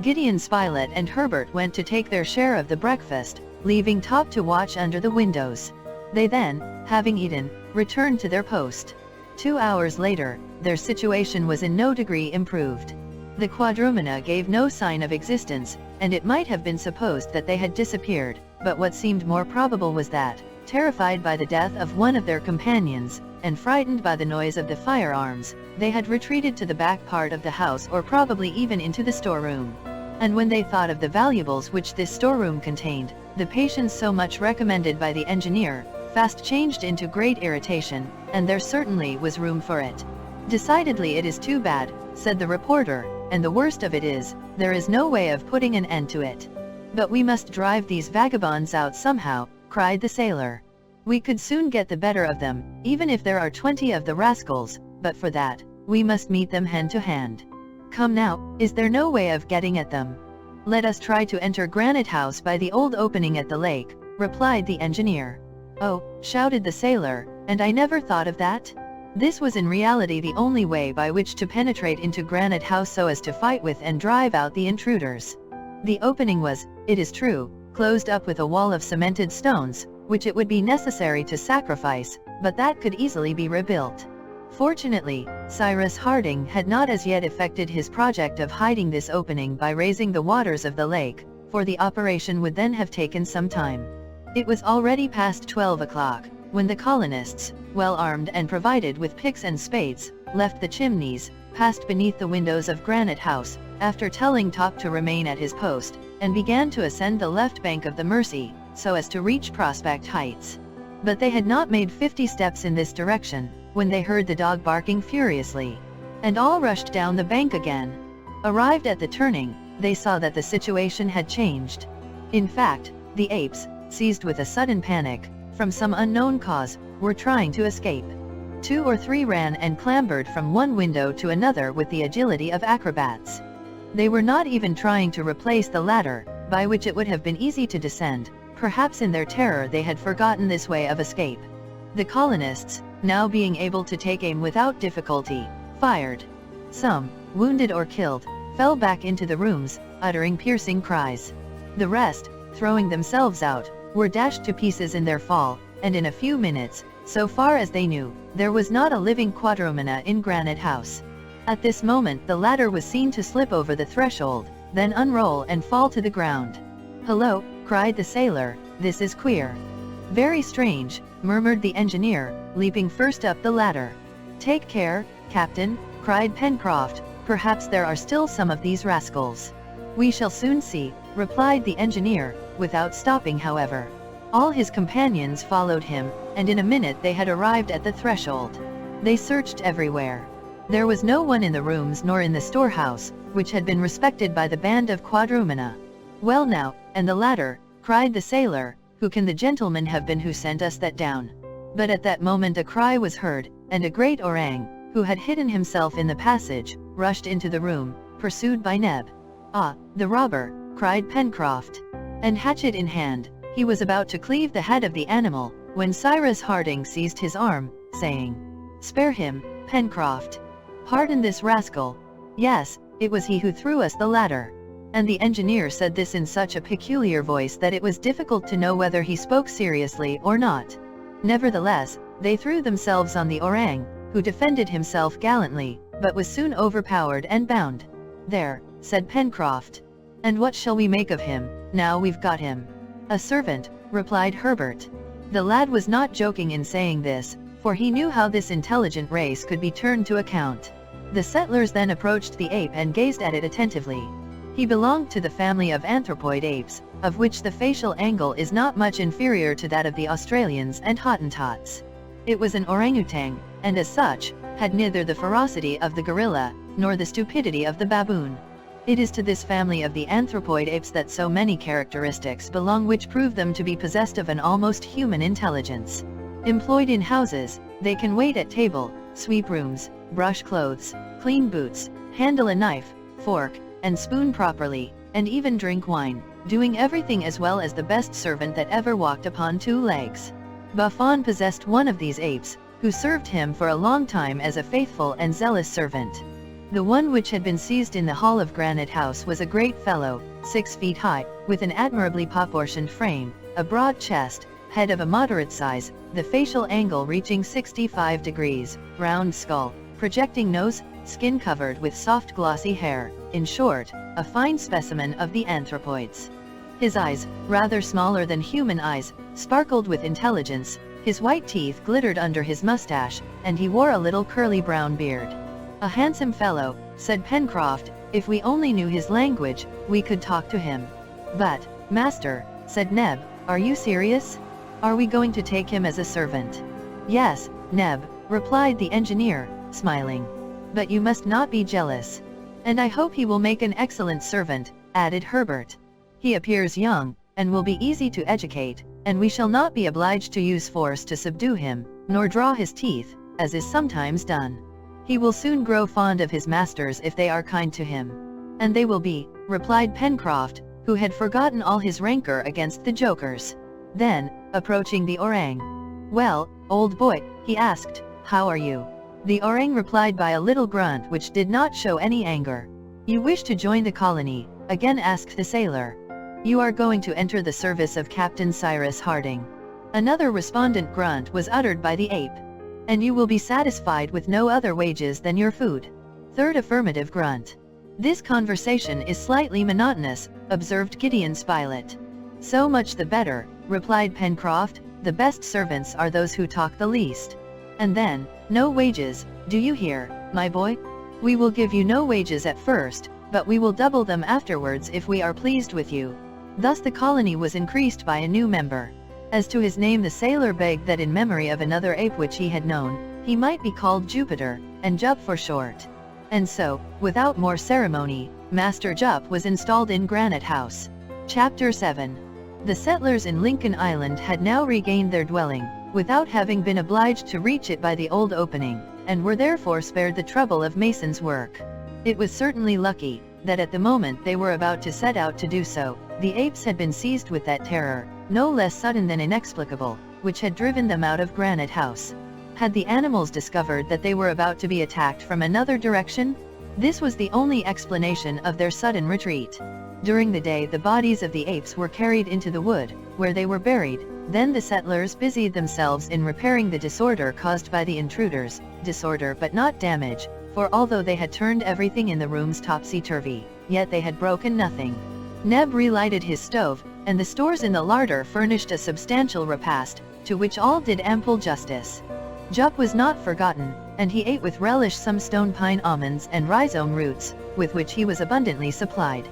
Gideon Spilett and Herbert went to take their share of the breakfast, leaving Top to watch under the windows. They then, having eaten, returned to their post. 2 hours later, their situation was in no degree improved. The quadrumana gave no sign of existence, and it might have been supposed that they had disappeared, but what seemed more probable was that, terrified by the death of one of their companions, and frightened by the noise of the firearms, they had retreated to the back part of the house or probably even into the storeroom. And when they thought of the valuables which this storeroom contained, the patience so much recommended by the engineer, fast changed into great irritation, and there certainly was room for it. "Decidedly it is too bad," said the reporter, "and the worst of it is, there is no way of putting an end to it." "But we must drive these vagabonds out somehow," cried the sailor. "We could soon get the better of them, even if there are 20 of the rascals, but for that, we must meet them hand to hand. Come now, is there no way of getting at them?" "Let us try to enter Granite House by the old opening at the lake," replied the engineer. "Oh," shouted the sailor, "and I never thought of that?" This was in reality the only way by which to penetrate into Granite House so as to fight with and drive out the intruders. The opening was, it is true, closed up with a wall of cemented stones, which it would be necessary to sacrifice, but that could easily be rebuilt. Fortunately, Cyrus Harding had not as yet effected his project of hiding this opening by raising the waters of the lake, for the operation would then have taken some time. It was already past 12 o'clock, when the colonists, well armed and provided with picks and spades, left the chimneys, passed beneath the windows of Granite House, after telling Top to remain at his post, and began to ascend the left bank of the Mersey, so as to reach Prospect Heights. But they had not made 50 steps in this direction, when they heard the dog barking furiously, and all rushed down the bank again. Arrived at the turning, they saw that the situation had changed. In fact, the apes, seized with a sudden panic, from some unknown cause, were trying to escape. 2 or 3 ran and clambered from one window to another with the agility of acrobats. They were not even trying to replace the ladder, by which it would have been easy to descend. Perhaps in their terror they had forgotten this way of escape. The colonists, now being able to take aim without difficulty, fired. Some, wounded or killed, fell back into the rooms, uttering piercing cries. The rest, throwing themselves out, were dashed to pieces in their fall, and in a few minutes, so far as they knew, there was not a living quadrumana in Granite House. At this moment the ladder was seen to slip over the threshold, then unroll and fall to the ground. "Hello," cried the sailor, "this is queer." "Very strange," murmured the engineer, leaping first up the ladder. "Take care, Captain," cried Pencroft, "perhaps there are still some of these rascals." "We shall soon see," replied the engineer, without stopping however. All his companions followed him, and in a minute they had arrived at the threshold. They searched everywhere. There was no one in the rooms nor in the storehouse, which had been respected by the band of quadrumana. "Well now, and the ladder," cried the sailor, "who can the gentleman have been who sent us that down?" But at that moment a cry was heard, and a great orang, who had hidden himself in the passage, rushed into the room, pursued by Neb. "Ah, the robber!" cried Pencroft. And hatchet in hand, he was about to cleave the head of the animal, when Cyrus Harding seized his arm, saying, "Spare him, Pencroft. Pardon this rascal. Yes, it was he who threw us the ladder." And the engineer said this in such a peculiar voice that it was difficult to know whether he spoke seriously or not. Nevertheless, they threw themselves on the orang, who defended himself gallantly, but was soon overpowered and bound. "There," said Pencroft. "And what shall we make of him, now we've got him?" "A servant," replied Herbert. The lad was not joking in saying this, for he knew how this intelligent race could be turned to account. The settlers then approached the ape and gazed at it attentively. He belonged to the family of anthropoid apes, of which the facial angle is not much inferior to that of the Australians and Hottentots. It was an orangutan, and as such, had neither the ferocity of the gorilla, nor the stupidity of the baboon. It is to this family of the anthropoid apes that so many characteristics belong which prove them to be possessed of an almost human intelligence. Employed in houses, they can wait at table, sweep rooms, brush clothes, clean boots, handle a knife, fork, and spoon properly, and even drink wine, doing everything as well as the best servant that ever walked upon two legs. Buffon possessed one of these apes, who served him for a long time as a faithful and zealous servant. The one which had been seized in the hall of Granite House was a great fellow, 6 feet high, with an admirably proportioned frame, a broad chest, head of a moderate size, the facial angle reaching 65 degrees, round skull, projecting nose, skin covered with soft glossy hair, in short, a fine specimen of the anthropoids. His eyes, rather smaller than human eyes, sparkled with intelligence, his white teeth glittered under his mustache, and he wore a little curly brown beard. "A handsome fellow," said Pencroft. "If we only knew his language, we could talk to him." "But, master," said Neb, "are you serious? Are we going to take him as a servant?" "Yes, Neb," replied the engineer, smiling. "But you must not be jealous. And I hope he will make an excellent servant," added Herbert. "He appears young, and will be easy to educate, and we shall not be obliged to use force to subdue him, nor draw his teeth, as is sometimes done. He will soon grow fond of his masters if they are kind to him." "And they will be," replied Pencroft, who had forgotten all his rancor against the jokers. Then, approaching the orang, "Well, old boy," he asked, "how are you?" The orang replied by a little grunt which did not show any anger. "You wish to join the colony?" again asked the sailor. "You are going to enter the service of Captain Cyrus Harding." Another respondent grunt was uttered by the ape. "And you will be satisfied with no other wages than your food." Third affirmative grunt. "This conversation is slightly monotonous," observed Gideon Spilett. "So much the better," replied Pencroft, "the best servants are those who talk the least. And then, no wages, do you hear, my boy? We will give you no wages at first, but we will double them afterwards if we are pleased with you." Thus the colony was increased by a new member. As to his name, the sailor begged that in memory of another ape which he had known, he might be called Jupiter, and Jup for short. And so, without more ceremony, Master Jup was installed in Granite House. Chapter 7. The settlers in Lincoln Island had now regained their dwelling, without having been obliged to reach it by the old opening, and were therefore spared the trouble of mason's work. It was certainly lucky, that at the moment they were about to set out to do so, the apes had been seized with that terror, no less sudden than inexplicable, which had driven them out of Granite House. Had the animals discovered that they were about to be attacked from another direction? This was the only explanation of their sudden retreat. During the day the bodies of the apes were carried into the wood, where they were buried. Then the settlers busied themselves in repairing the disorder caused by the intruders, disorder but not damage, for although they had turned everything in the rooms topsy-turvy, yet they had broken nothing. Neb relighted his stove, and the stores in the larder furnished a substantial repast, to which all did ample justice. Jup was not forgotten, and he ate with relish some stone pine almonds and rhizome roots, with which he was abundantly supplied.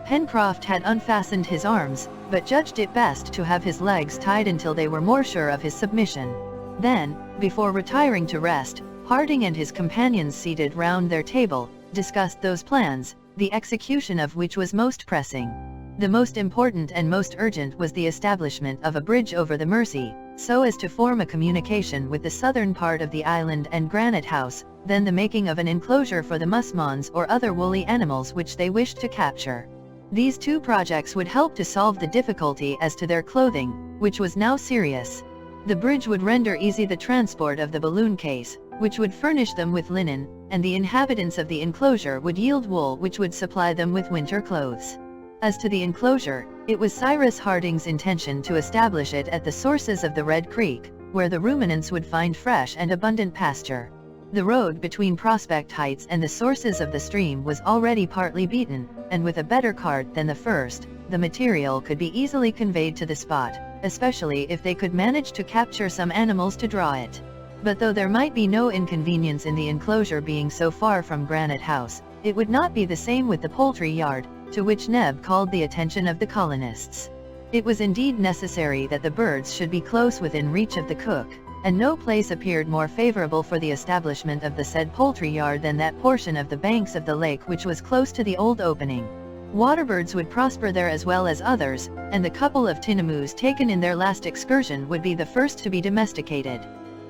Pencroft had unfastened his arms, but judged it best to have his legs tied until they were more sure of his submission. Then, before retiring to rest, Harding and his companions seated round their table, discussed those plans, the execution of which was most pressing. The most important and most urgent was the establishment of a bridge over the Mersey, so as to form a communication with the southern part of the island and Granite House, then the making of an enclosure for the musmons or other woolly animals which they wished to capture. These two projects would help to solve the difficulty as to their clothing, which was now serious. The bridge would render easy the transport of the balloon case, which would furnish them with linen, and the inhabitants of the enclosure would yield wool which would supply them with winter clothes. As to the enclosure, it was Cyrus Harding's intention to establish it at the sources of the Red Creek, where the ruminants would find fresh and abundant pasture. The road between Prospect Heights and the sources of the stream was already partly beaten, and with a better cart than the first, the material could be easily conveyed to the spot, especially if they could manage to capture some animals to draw it. But though there might be no inconvenience in the enclosure being so far from Granite House, it would not be the same with the poultry yard, to which Neb called the attention of the colonists. It was indeed necessary that the birds should be close within reach of the cook, and no place appeared more favorable for the establishment of the said poultry yard than that portion of the banks of the lake which was close to the old opening. Waterbirds would prosper there as well as others, and the couple of tinamous taken in their last excursion would be the first to be domesticated.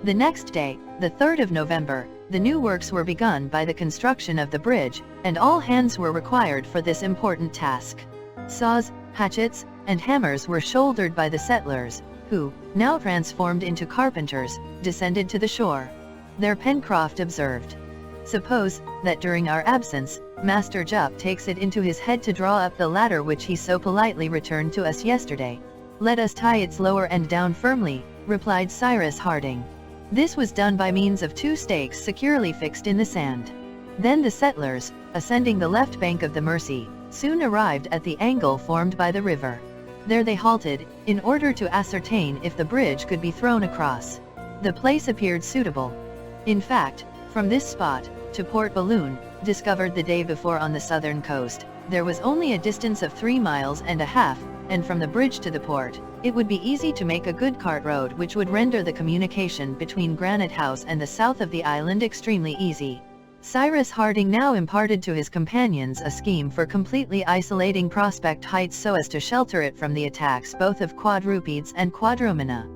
The next day, the 3rd of November, the new works were begun by the construction of the bridge, and all hands were required for this important task. Saws, hatchets, and hammers were shouldered by the settlers, who, now transformed into carpenters, descended to the shore. There Pencroft observed, "Suppose, that during our absence, Master Jup takes it into his head to draw up the ladder which he so politely returned to us yesterday. Let us tie its lower end down firmly," replied Cyrus Harding. This was done by means of 2 stakes securely fixed in the sand. Then the settlers, ascending the left bank of the Mersey, soon arrived at the angle formed by the river. There they halted, in order to ascertain if the bridge could be thrown across. The place appeared suitable. In fact, from this spot, to Port Balloon, discovered the day before on the southern coast, there was only a distance of 3 miles and a half, and from the bridge to the port, it would be easy to make a good cart road which would render the communication between Granite House and the south of the island extremely easy. Cyrus Harding now imparted to his companions a scheme for completely isolating Prospect Heights so as to shelter it from the attacks both of quadrupeds and quadrumana.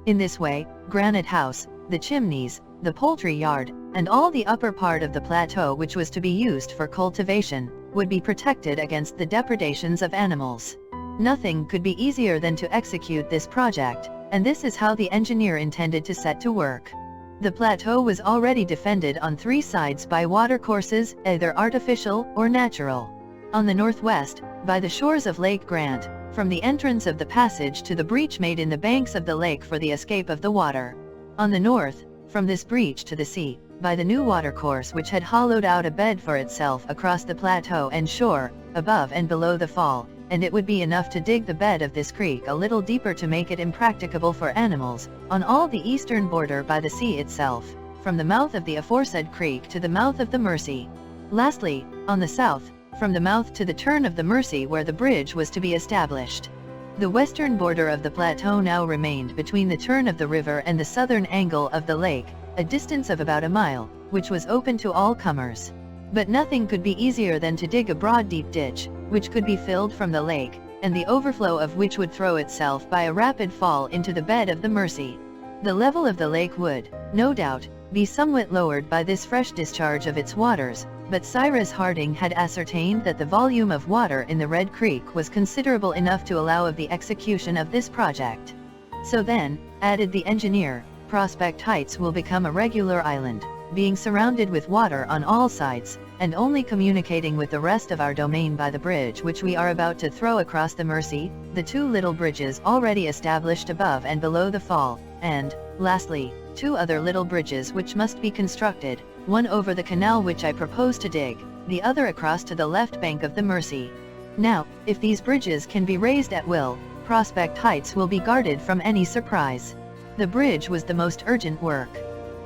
In this way, Granite House, the chimneys, the poultry yard, and all the upper part of the plateau which was to be used for cultivation, would be protected against the depredations of animals. Nothing could be easier than to execute this project, and this is how the engineer intended to set to work. The plateau was already defended on 3 sides by watercourses, either artificial or natural. On the northwest, by the shores of Lake Grant, from the entrance of the passage to the breach made in the banks of the lake for the escape of the water. On the north, from this breach to the sea, by the new watercourse which had hollowed out a bed for itself across the plateau and shore, above and below the fall, and it would be enough to dig the bed of this creek a little deeper to make it impracticable for animals, on all the eastern border by the sea itself, from the mouth of the aforesaid creek to the mouth of the Mersey. Lastly, on the south, from the mouth to the turn of the Mersey where the bridge was to be established. The western border of the plateau now remained between the turn of the river and the southern angle of the lake, a distance of about a mile, which was open to all comers. But nothing could be easier than to dig a broad deep ditch, which could be filled from the lake, and the overflow of which would throw itself by a rapid fall into the bed of the Mersey. The level of the lake would, no doubt, be somewhat lowered by this fresh discharge of its waters, but Cyrus Harding had ascertained that the volume of water in the Red Creek was considerable enough to allow of the execution of this project. So then, added the engineer, Prospect Heights will become a regular island, being surrounded with water on all sides, and only communicating with the rest of our domain by the bridge which we are about to throw across the Mersey, the 2 little bridges already established above and below the fall, and, lastly, 2 other little bridges which must be constructed, one over the canal which I propose to dig, the other across to the left bank of the Mersey. Now, if these bridges can be raised at will, Prospect Heights will be guarded from any surprise. The bridge was the most urgent work.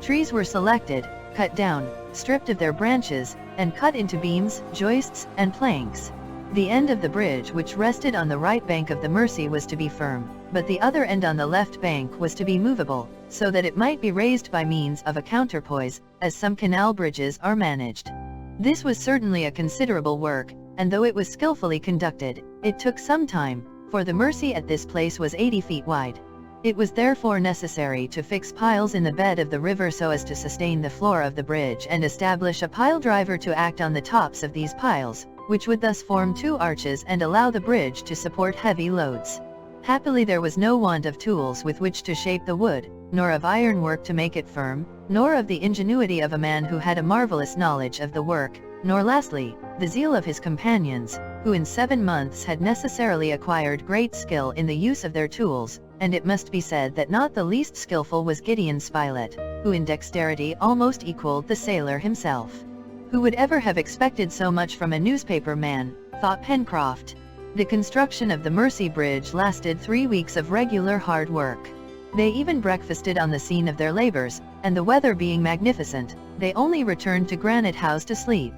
Trees were selected, cut down, stripped of their branches, and cut into beams, joists, and planks. The end of the bridge which rested on the right bank of the Mersey was to be firm, but the other end on the left bank was to be movable, so that it might be raised by means of a counterpoise, as some canal bridges are managed. This was certainly a considerable work, and though it was skillfully conducted, it took some time, for the Mersey at this place was 80 feet wide. It was therefore necessary to fix piles in the bed of the river so as to sustain the floor of the bridge and establish a pile driver to act on the tops of these piles, which would thus form 2 arches and allow the bridge to support heavy loads. Happily there was no want of tools with which to shape the wood, nor of ironwork to make it firm, nor of the ingenuity of a man who had a marvelous knowledge of the work, nor lastly, the zeal of his companions, who in 7 months had necessarily acquired great skill in the use of their tools, and it must be said that not the least skillful was Gideon Spilett, who in dexterity almost equalled the sailor himself. Who would ever have expected so much from a newspaper man, thought Pencroft. The construction of the Mersey Bridge lasted 3 weeks of regular hard work. They even breakfasted on the scene of their labors, and the weather being magnificent, they only returned to Granite House to sleep.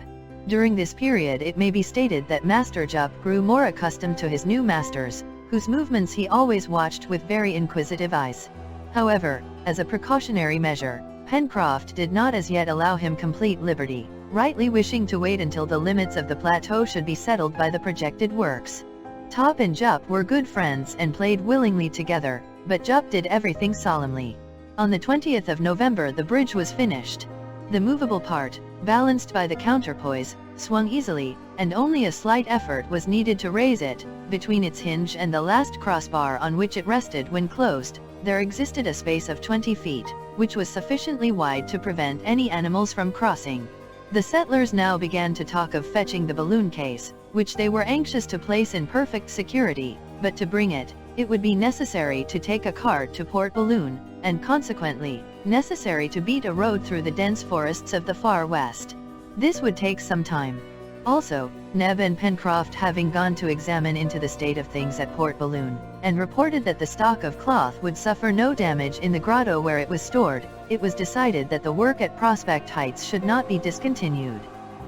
During this period it may be stated that Master Jup grew more accustomed to his new masters, whose movements he always watched with very inquisitive eyes. However, as a precautionary measure, Pencroft did not as yet allow him complete liberty, rightly wishing to wait until the limits of the plateau should be settled by the projected works. Top and Jup were good friends and played willingly together, but Jup did everything solemnly. On the 20th of November the bridge was finished. The movable part, balanced by the counterpoise, swung easily, and only a slight effort was needed to raise it. Between its hinge and the last crossbar on which it rested when closed, there existed a space of 20 feet, which was sufficiently wide to prevent any animals from crossing. The settlers now began to talk of fetching the balloon case, which they were anxious to place in perfect security, but to bring it, it would be necessary to take a cart to Port Balloon, and consequently, necessary to beat a road through the dense forests of the far west. This would take some time. Also, Neb and Pencroft having gone to examine into the state of things at Port Balloon, and reported that the stock of cloth would suffer no damage in the grotto where it was stored, it was decided that the work at Prospect Heights should not be discontinued.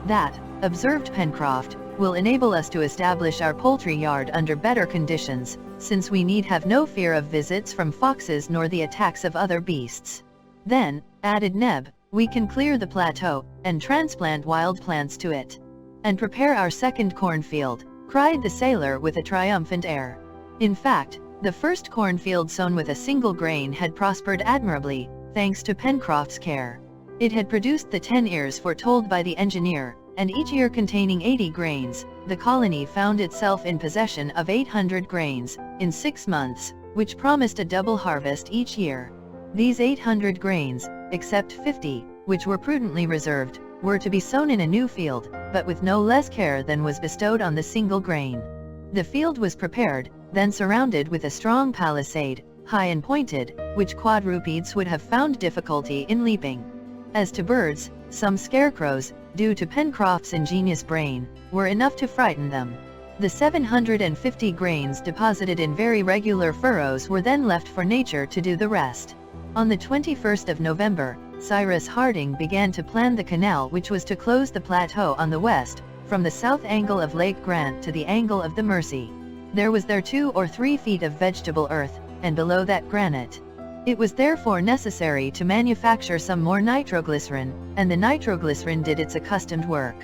That, observed Pencroft, will enable us to establish our poultry yard under better conditions, since we need have no fear of visits from foxes nor the attacks of other beasts. Then, added Neb, we can clear the plateau, and transplant wild plants to it. And prepare our second cornfield, cried the sailor with a triumphant air. In fact, the first cornfield sown with a single grain had prospered admirably, thanks to Pencroft's care. It had produced the 10 ears foretold by the engineer, and each ear containing 80 grains, the colony found itself in possession of 800 grains, in 6 months, which promised a double harvest each year. These 800 grains, except 50, which were prudently reserved, were to be sown in a new field, but with no less care than was bestowed on the single grain. The field was prepared, then surrounded with a strong palisade, high and pointed, which quadrupeds would have found difficulty in leaping. As to birds, some scarecrows, due to Pencroft's ingenious brain, were enough to frighten them. The 750 grains deposited in very regular furrows were then left for nature to do the rest. On the 21st of November, Cyrus Harding began to plan the canal which was to close the plateau on the west, from the south angle of Lake Grant to the angle of the Mercy. There was there 2 or 3 feet of vegetable earth, and below that granite. It was therefore necessary to manufacture some more nitroglycerin, and the nitroglycerin did its accustomed work.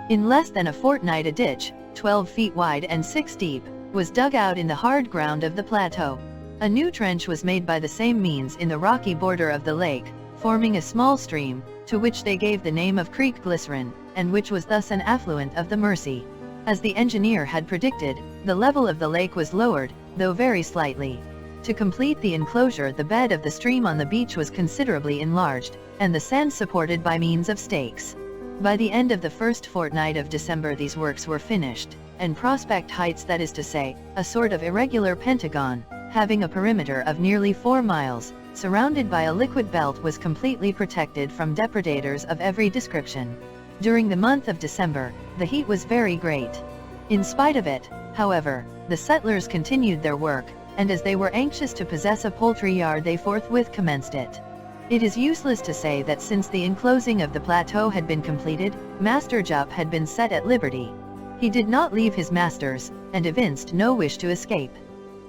In less than a fortnight a ditch, 12 feet wide and 6 deep, was dug out in the hard ground of the plateau. A new trench was made by the same means in the rocky border of the lake, forming a small stream, to which they gave the name of Creek Glycerin, and which was thus an affluent of the Mercy. As the engineer had predicted, the level of the lake was lowered, though very slightly. To complete the enclosure, the bed of the stream on the beach was considerably enlarged, and the sand supported by means of stakes. By the end of the first fortnight of December these works were finished, and Prospect Heights, that is to say, a sort of irregular pentagon, having a perimeter of nearly 4 miles, surrounded by a liquid belt, was completely protected from depredators of every description. During the month of December, the heat was very great. In spite of it, however, the settlers continued their work, and as they were anxious to possess a poultry yard they forthwith commenced it. It is useless to say that since the enclosing of the plateau had been completed, Master Jup had been set at liberty. He did not leave his masters, and evinced no wish to escape.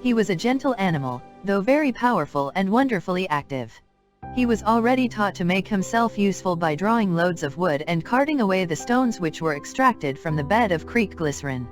He was a gentle animal, though very powerful and wonderfully active. He was already taught to make himself useful by drawing loads of wood and carting away the stones which were extracted from the bed of Creek Glycerin.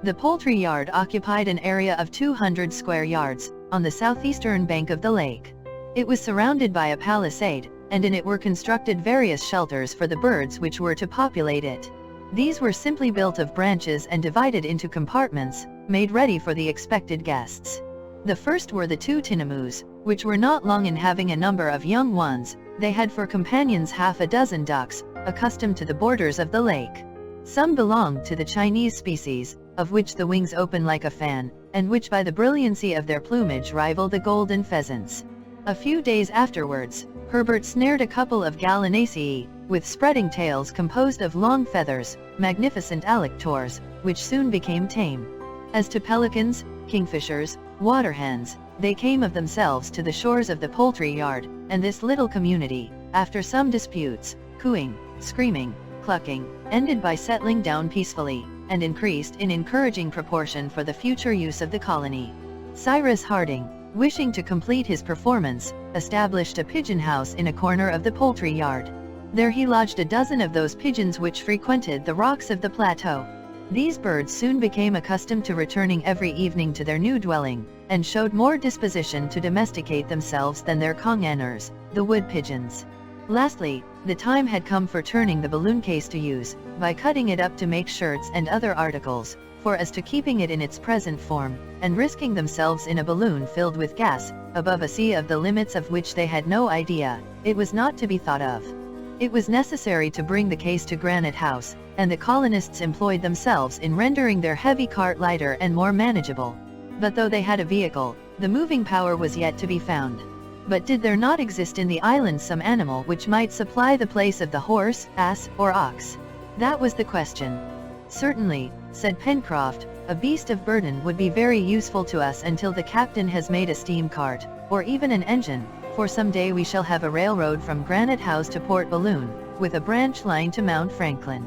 The poultry yard occupied an area of 200 square yards, on the southeastern bank of the lake. It was surrounded by a palisade, and in it were constructed various shelters for the birds which were to populate it. These were simply built of branches and divided into compartments, made ready for the expected guests. The first were the 2 tinamous, which were not long in having a number of young ones. They had for companions half a dozen ducks, accustomed to the borders of the lake. Some belonged to the Chinese species, of which the wings open like a fan, and which by the brilliancy of their plumage rival the golden pheasants. A few days afterwards, Herbert snared a couple of gallinaceae, with spreading tails composed of long feathers, magnificent alectors, which soon became tame. As to pelicans, kingfishers, water hens, they came of themselves to the shores of the poultry yard, and this little community, after some disputes, cooing, screaming, clucking, ended by settling down peacefully, and increased in encouraging proportion for the future use of the colony. Cyrus Harding, wishing to complete his performance, established a pigeon house in a corner of the poultry yard. There he lodged a dozen of those pigeons which frequented the rocks of the plateau. These birds soon became accustomed to returning every evening to their new dwelling, and showed more disposition to domesticate themselves than their congeners, the wood pigeons. Lastly, the time had come for turning the balloon case to use, by cutting it up to make shirts and other articles, for as to keeping it in its present form, and risking themselves in a balloon filled with gas, above a sea of the limits of which they had no idea, it was not to be thought of. It was necessary to bring the case to Granite House, and the colonists employed themselves in rendering their heavy cart lighter and more manageable. But though they had a vehicle, the moving power was yet to be found. But did there not exist in the island some animal which might supply the place of the horse, ass, or ox? That was the question. Certainly, said Pencroft, a beast of burden would be very useful to us until the captain has made a steam cart, or even an engine, for some day we shall have a railroad from Granite House to Port Balloon, with a branch line to Mount Franklin.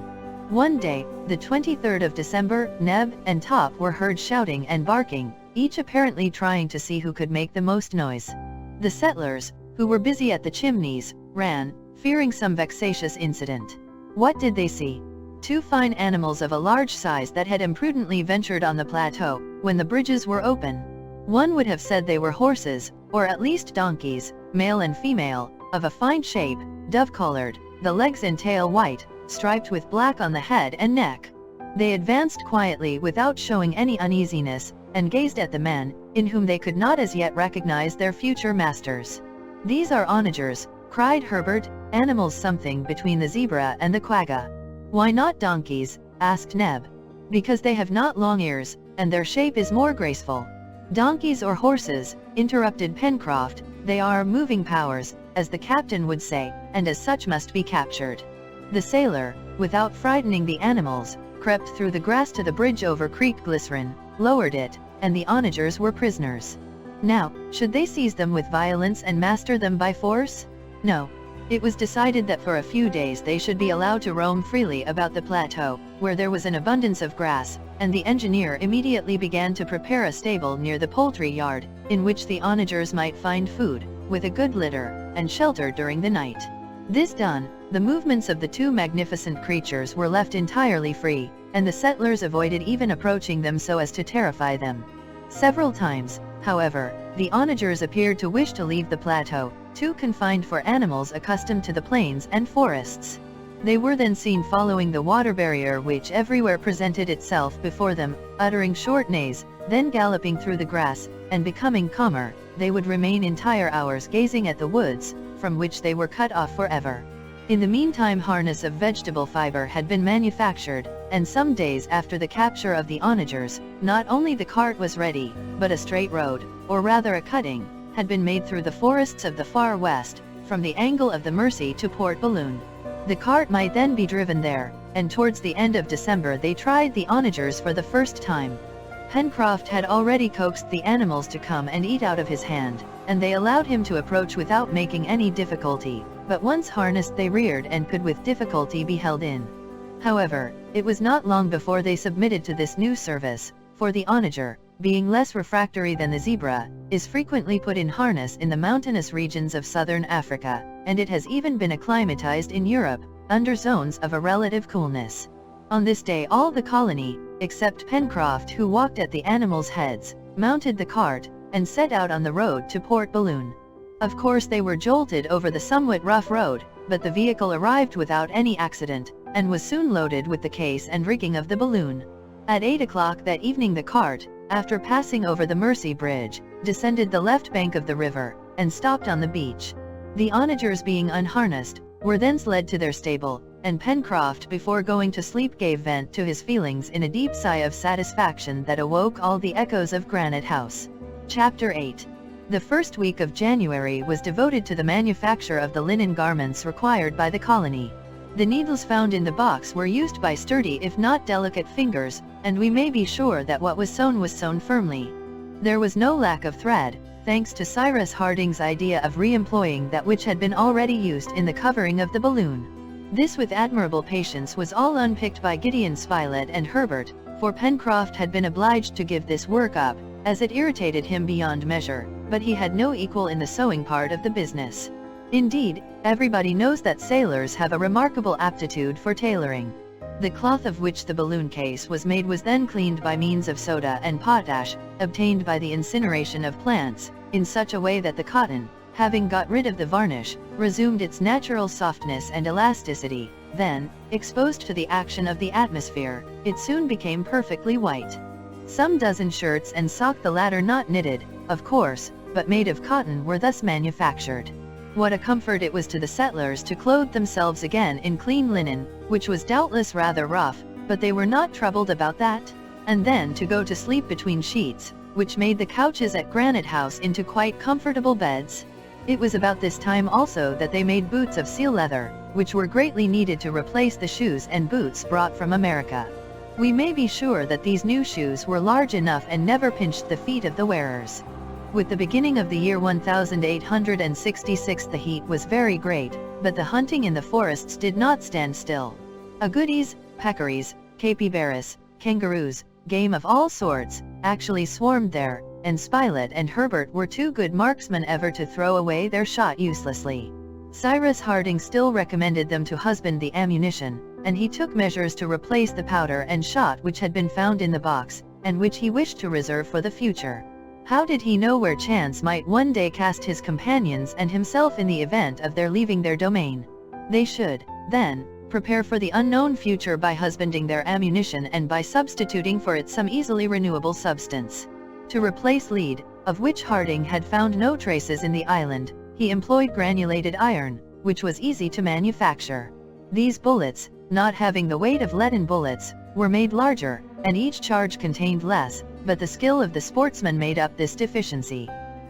One day, the 23rd of December, Neb and Top were heard shouting and barking, each apparently trying to see who could make the most noise. The settlers, who were busy at the chimneys, ran, fearing some vexatious incident. What did they see? Two fine animals of a large size that had imprudently ventured on the plateau, when the bridges were open. One would have said they were horses, or at least donkeys, male and female, of a fine shape, dove-colored, the legs and tail white, striped with black on the head and neck. They advanced quietly without showing any uneasiness, and gazed at the men, in whom they could not as yet recognize their future masters. "These are onagers," cried Herbert, "animals something between the zebra and the quagga." "Why not donkeys?" asked Neb. "Because they have not long ears, and their shape is more graceful." "Donkeys or horses," interrupted Pencroft, "they are moving powers, as the captain would say, and as such must be captured." The sailor, without frightening the animals, crept through the grass to the bridge over Creek Glycerin, lowered it, and the onagers were prisoners. Now, should they seize them with violence and master them by force? No. It was decided that for a few days they should be allowed to roam freely about the plateau, where there was an abundance of grass, and the engineer immediately began to prepare a stable near the poultry yard, in which the onagers might find food, with a good litter, and shelter during the night. This done, the movements of the two magnificent creatures were left entirely free, and the settlers avoided even approaching them so as to terrify them. Several times, however, the onagers appeared to wish to leave the plateau, too confined for animals accustomed to the plains and forests. They were then seen following the water barrier which everywhere presented itself before them, uttering short neighs, then galloping through the grass, and becoming calmer, they would remain entire hours gazing at the woods, from which they were cut off forever. In the meantime harness of vegetable fiber had been manufactured, and some days after the capture of the onagers, not only the cart was ready, but a straight road, or rather a cutting, had been made through the forests of the far west, from the angle of the Mersey to Port Balloon. The cart might then be driven there, and towards the end of December they tried the onagers for the first time. Pencroft had already coaxed the animals to come and eat out of his hand, and they allowed him to approach without making any difficulty, but once harnessed they reared and could with difficulty be held in. However, it was not long before they submitted to this new service, for the onager, being less refractory than the zebra, is frequently put in harness in the mountainous regions of southern Africa, and it has even been acclimatized in Europe, under zones of a relative coolness. On this day all the colony, except Pencroft who walked at the animals' heads, mounted the cart, and set out on the road to Port Balloon. Of course they were jolted over the somewhat rough road, but the vehicle arrived without any accident, and was soon loaded with the case and rigging of the balloon. At 8 o'clock that evening the cart, after passing over the Mersey Bridge, descended the left bank of the river, and stopped on the beach. The onagers being unharnessed, were thence led to their stable, and Pencroft before going to sleep gave vent to his feelings in a deep sigh of satisfaction that awoke all the echoes of Granite House. Chapter 8. The first week of January was devoted to the manufacture of the linen garments required by the colony. The needles found in the box were used by sturdy if not delicate fingers, and we may be sure that what was sewn firmly. There was no lack of thread, thanks to Cyrus Harding's idea of re-employing that which had been already used in the covering of the balloon. This with admirable patience was all unpicked by Gideon Spilett and Herbert, for Pencroft had been obliged to give this work up, as it irritated him beyond measure, but he had no equal in the sewing part of the business. Indeed, everybody knows that sailors have a remarkable aptitude for tailoring. The cloth of which the balloon case was made was then cleaned by means of soda and potash, obtained by the incineration of plants, in such a way that the cotton, having got rid of the varnish, resumed its natural softness and elasticity. Then, exposed to the action of the atmosphere, it soon became perfectly white. Some dozen shirts and sock, the latter not knitted, of course, but made of cotton, were thus manufactured. What a comfort it was to the settlers to clothe themselves again in clean linen, which was doubtless rather rough, but they were not troubled about that. And then to go to sleep between sheets, which made the couches at Granite House into quite comfortable beds. It was about this time also that they made boots of seal leather, which were greatly needed to replace the shoes and boots brought from America. We may be sure that these new shoes were large enough and never pinched the feet of the wearers. With the beginning of the year 1866 the heat was very great, but the hunting in the forests did not stand still. Agoutis, peccaries, capybaras, kangaroos, game of all sorts, actually swarmed there, and Spilett and Herbert were too good marksmen ever to throw away their shot uselessly. Cyrus Harding still recommended them to husband the ammunition, and he took measures to replace the powder and shot which had been found in the box, and which he wished to reserve for the future. How did he know where chance might one day cast his companions and himself in the event of their leaving their domain? They should, then, prepare for the unknown future by husbanding their ammunition and by substituting for it some easily renewable substance. To replace lead, of which Harding had found no traces in the island, he employed granulated iron, which was easy to manufacture. These bullets, not having the weight of leaden bullets, were made larger, and each charge contained less, but the skill of the sportsman made up this deficiency.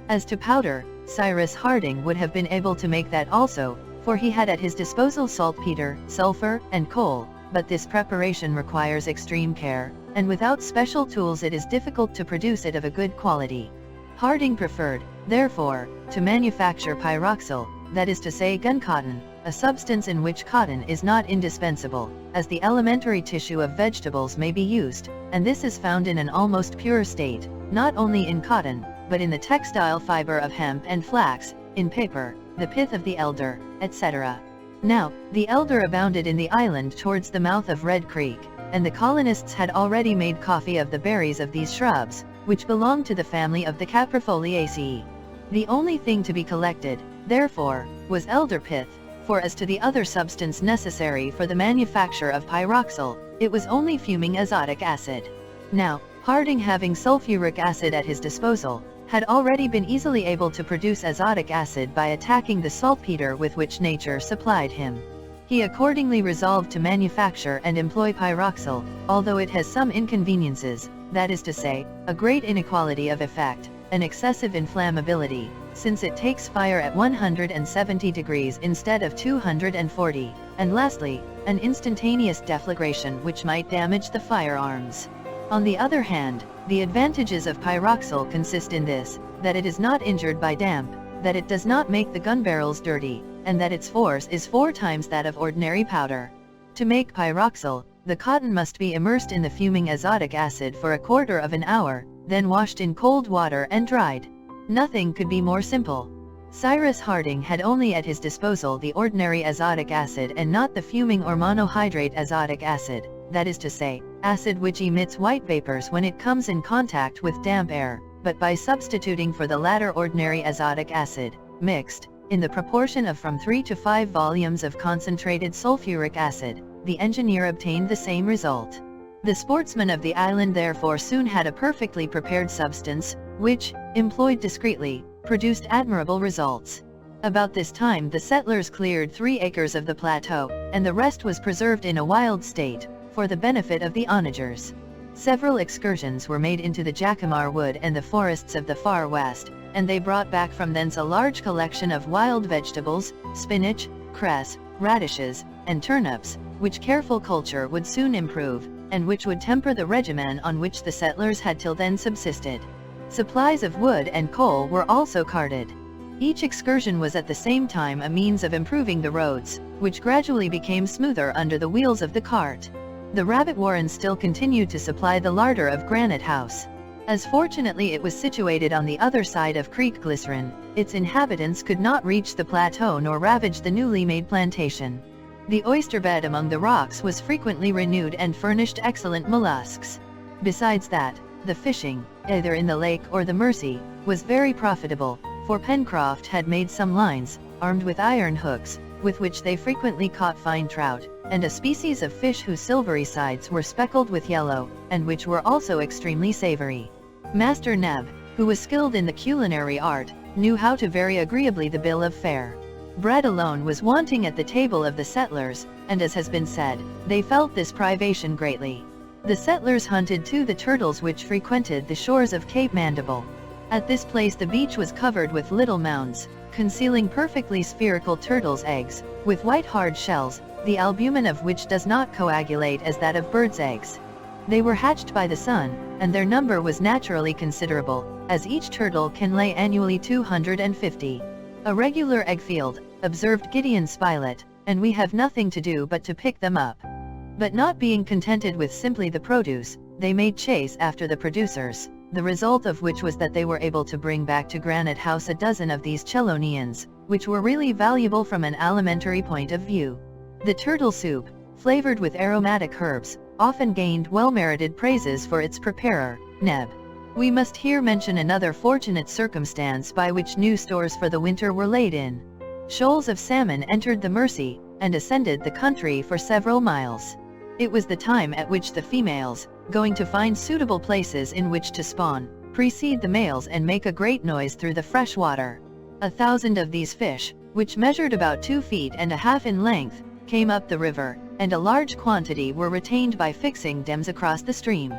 As to powder, Cyrus Harding would have been able to make that also, for he had at his disposal saltpeter, sulfur, and coal, but this preparation requires extreme care, and without special tools it is difficult to produce it of a good quality. Harding preferred, therefore, to manufacture pyroxyle, that is to say gun-cotton, a substance in which cotton is not indispensable, as the elementary tissue of vegetables may be used, and this is found in an almost pure state, not only in cotton, but in the textile fiber of hemp and flax, in paper, the pith of the elder, etc. Now, the elder abounded in the island towards the mouth of Red Creek, and the colonists had already made coffee of the berries of these shrubs, which belonged to the family of the Caprifoliaceae. The only thing to be collected, therefore, was elder pith, for as to the other substance necessary for the manufacture of pyroxyle, it was only fuming azotic acid. Now, Harding, having sulfuric acid at his disposal, had already been easily able to produce azotic acid by attacking the saltpeter with which nature supplied him. He accordingly resolved to manufacture and employ pyroxyle, although it has some inconveniences, that is to say, a great inequality of effect, an excessive inflammability, since it takes fire at 170 degrees instead of 240, and lastly, an instantaneous deflagration which might damage the firearms. On the other hand, the advantages of pyroxyle consist in this, that it is not injured by damp, that it does not make the gun barrels dirty, and that its force is 4 times that of ordinary powder. To make pyroxyle, the cotton must be immersed in the fuming azotic acid for a quarter of an hour, then washed in cold water and dried. Nothing could be more simple. Cyrus Harding had only at his disposal the ordinary azotic acid and not the fuming or monohydrate azotic acid, that is to say, acid which emits white vapors when it comes in contact with damp air, but by substituting for the latter ordinary azotic acid, mixed, in the proportion of from 3 to 5 volumes of concentrated sulfuric acid, the engineer obtained the same result. The sportsmen of the island therefore soon had a perfectly prepared substance, which, employed discreetly, produced admirable results. About this time the settlers cleared 3 acres of the plateau, and the rest was preserved in a wild state, for the benefit of the onagers. Several excursions were made into the Jacamar Wood and the forests of the far west, and they brought back from thence a large collection of wild vegetables, spinach, cress, radishes, and turnips, which careful culture would soon improve, and which would temper the regimen on which the settlers had till then subsisted. Supplies of wood and coal were also carted. Each excursion was at the same time a means of improving the roads, which gradually became smoother under the wheels of the cart. The rabbit warren still continued to supply the larder of Granite House. As fortunately it was situated on the other side of Creek Glycerin, its inhabitants could not reach the plateau nor ravage the newly made plantation. The oyster bed among the rocks was frequently renewed and furnished excellent mollusks. Besides that, the fishing, either in the lake or the Mersey, was very profitable, for Pencroft had made some lines, armed with iron hooks, with which they frequently caught fine trout, and a species of fish whose silvery sides were speckled with yellow, and which were also extremely savory. Master Neb, who was skilled in the culinary art, knew how to vary agreeably the bill of fare. Bread alone was wanting at the table of the settlers, and as has been said, they felt this privation greatly. The settlers hunted too the turtles which frequented the shores of Cape Mandible. At this place the beach was covered with little mounds, concealing perfectly spherical turtles' eggs, with white hard shells, the albumen of which does not coagulate as that of birds' eggs. They were hatched by the sun, and their number was naturally considerable, as each turtle can lay annually 250. A regular egg field, observed Gideon Spilett, and we have nothing to do but to pick them up. But not being contented with simply the produce, they made chase after the producers, the result of which was that they were able to bring back to Granite House a dozen of these chelonians, which were really valuable from an alimentary point of view. The turtle soup, flavored with aromatic herbs, often gained well-merited praises for its preparer, Neb. We must here mention another fortunate circumstance by which new stores for the winter were laid in. Shoals of salmon entered the Mersey, and ascended the country for several miles. It was the time at which the females, going to find suitable places in which to spawn, precede the males and make a great noise through the fresh water. 1,000 of these fish, which measured about 2 feet and a half in length, came up the river, and a large quantity were retained by fixing dams across the stream.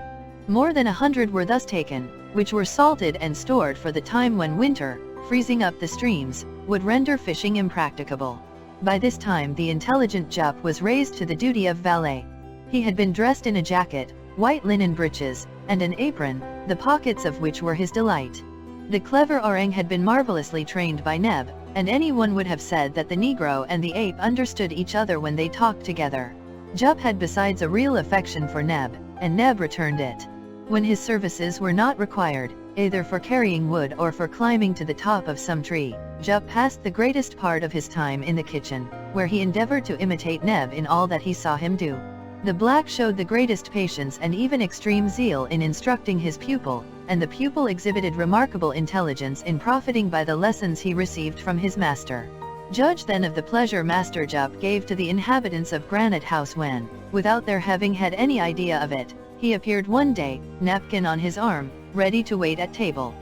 More than 100 were thus taken, which were salted and stored for the time when winter, freezing up the streams, would render fishing impracticable. By this time the intelligent Jup was raised to the duty of valet. He had been dressed in a jacket, white linen breeches, and an apron, the pockets of which were his delight. The clever orang had been marvelously trained by Neb, and anyone would have said that the Negro and the ape understood each other when they talked together. Jup had besides a real affection for Neb, and Neb returned it. When his services were not required, either for carrying wood or for climbing to the top of some tree, Jup passed the greatest part of his time in the kitchen, where he endeavored to imitate Neb in all that he saw him do. The black showed the greatest patience and even extreme zeal in instructing his pupil, and the pupil exhibited remarkable intelligence in profiting by the lessons he received from his master. Judge then of the pleasure Master Jup gave to the inhabitants of Granite House when, without their having had any idea of it, he appeared one day, napkin on his arm, ready to wait at table.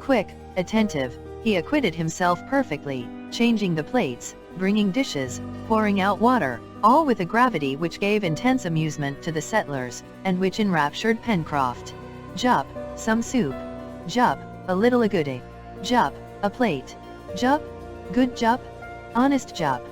Quick, attentive, he acquitted himself perfectly, changing the plates, bringing dishes, pouring out water, all with a gravity which gave intense amusement to the settlers, and which enraptured Pencroft. Jup, some soup. Jup, a little agouti. Jup, a plate. Jup, good Jup, honest Jup.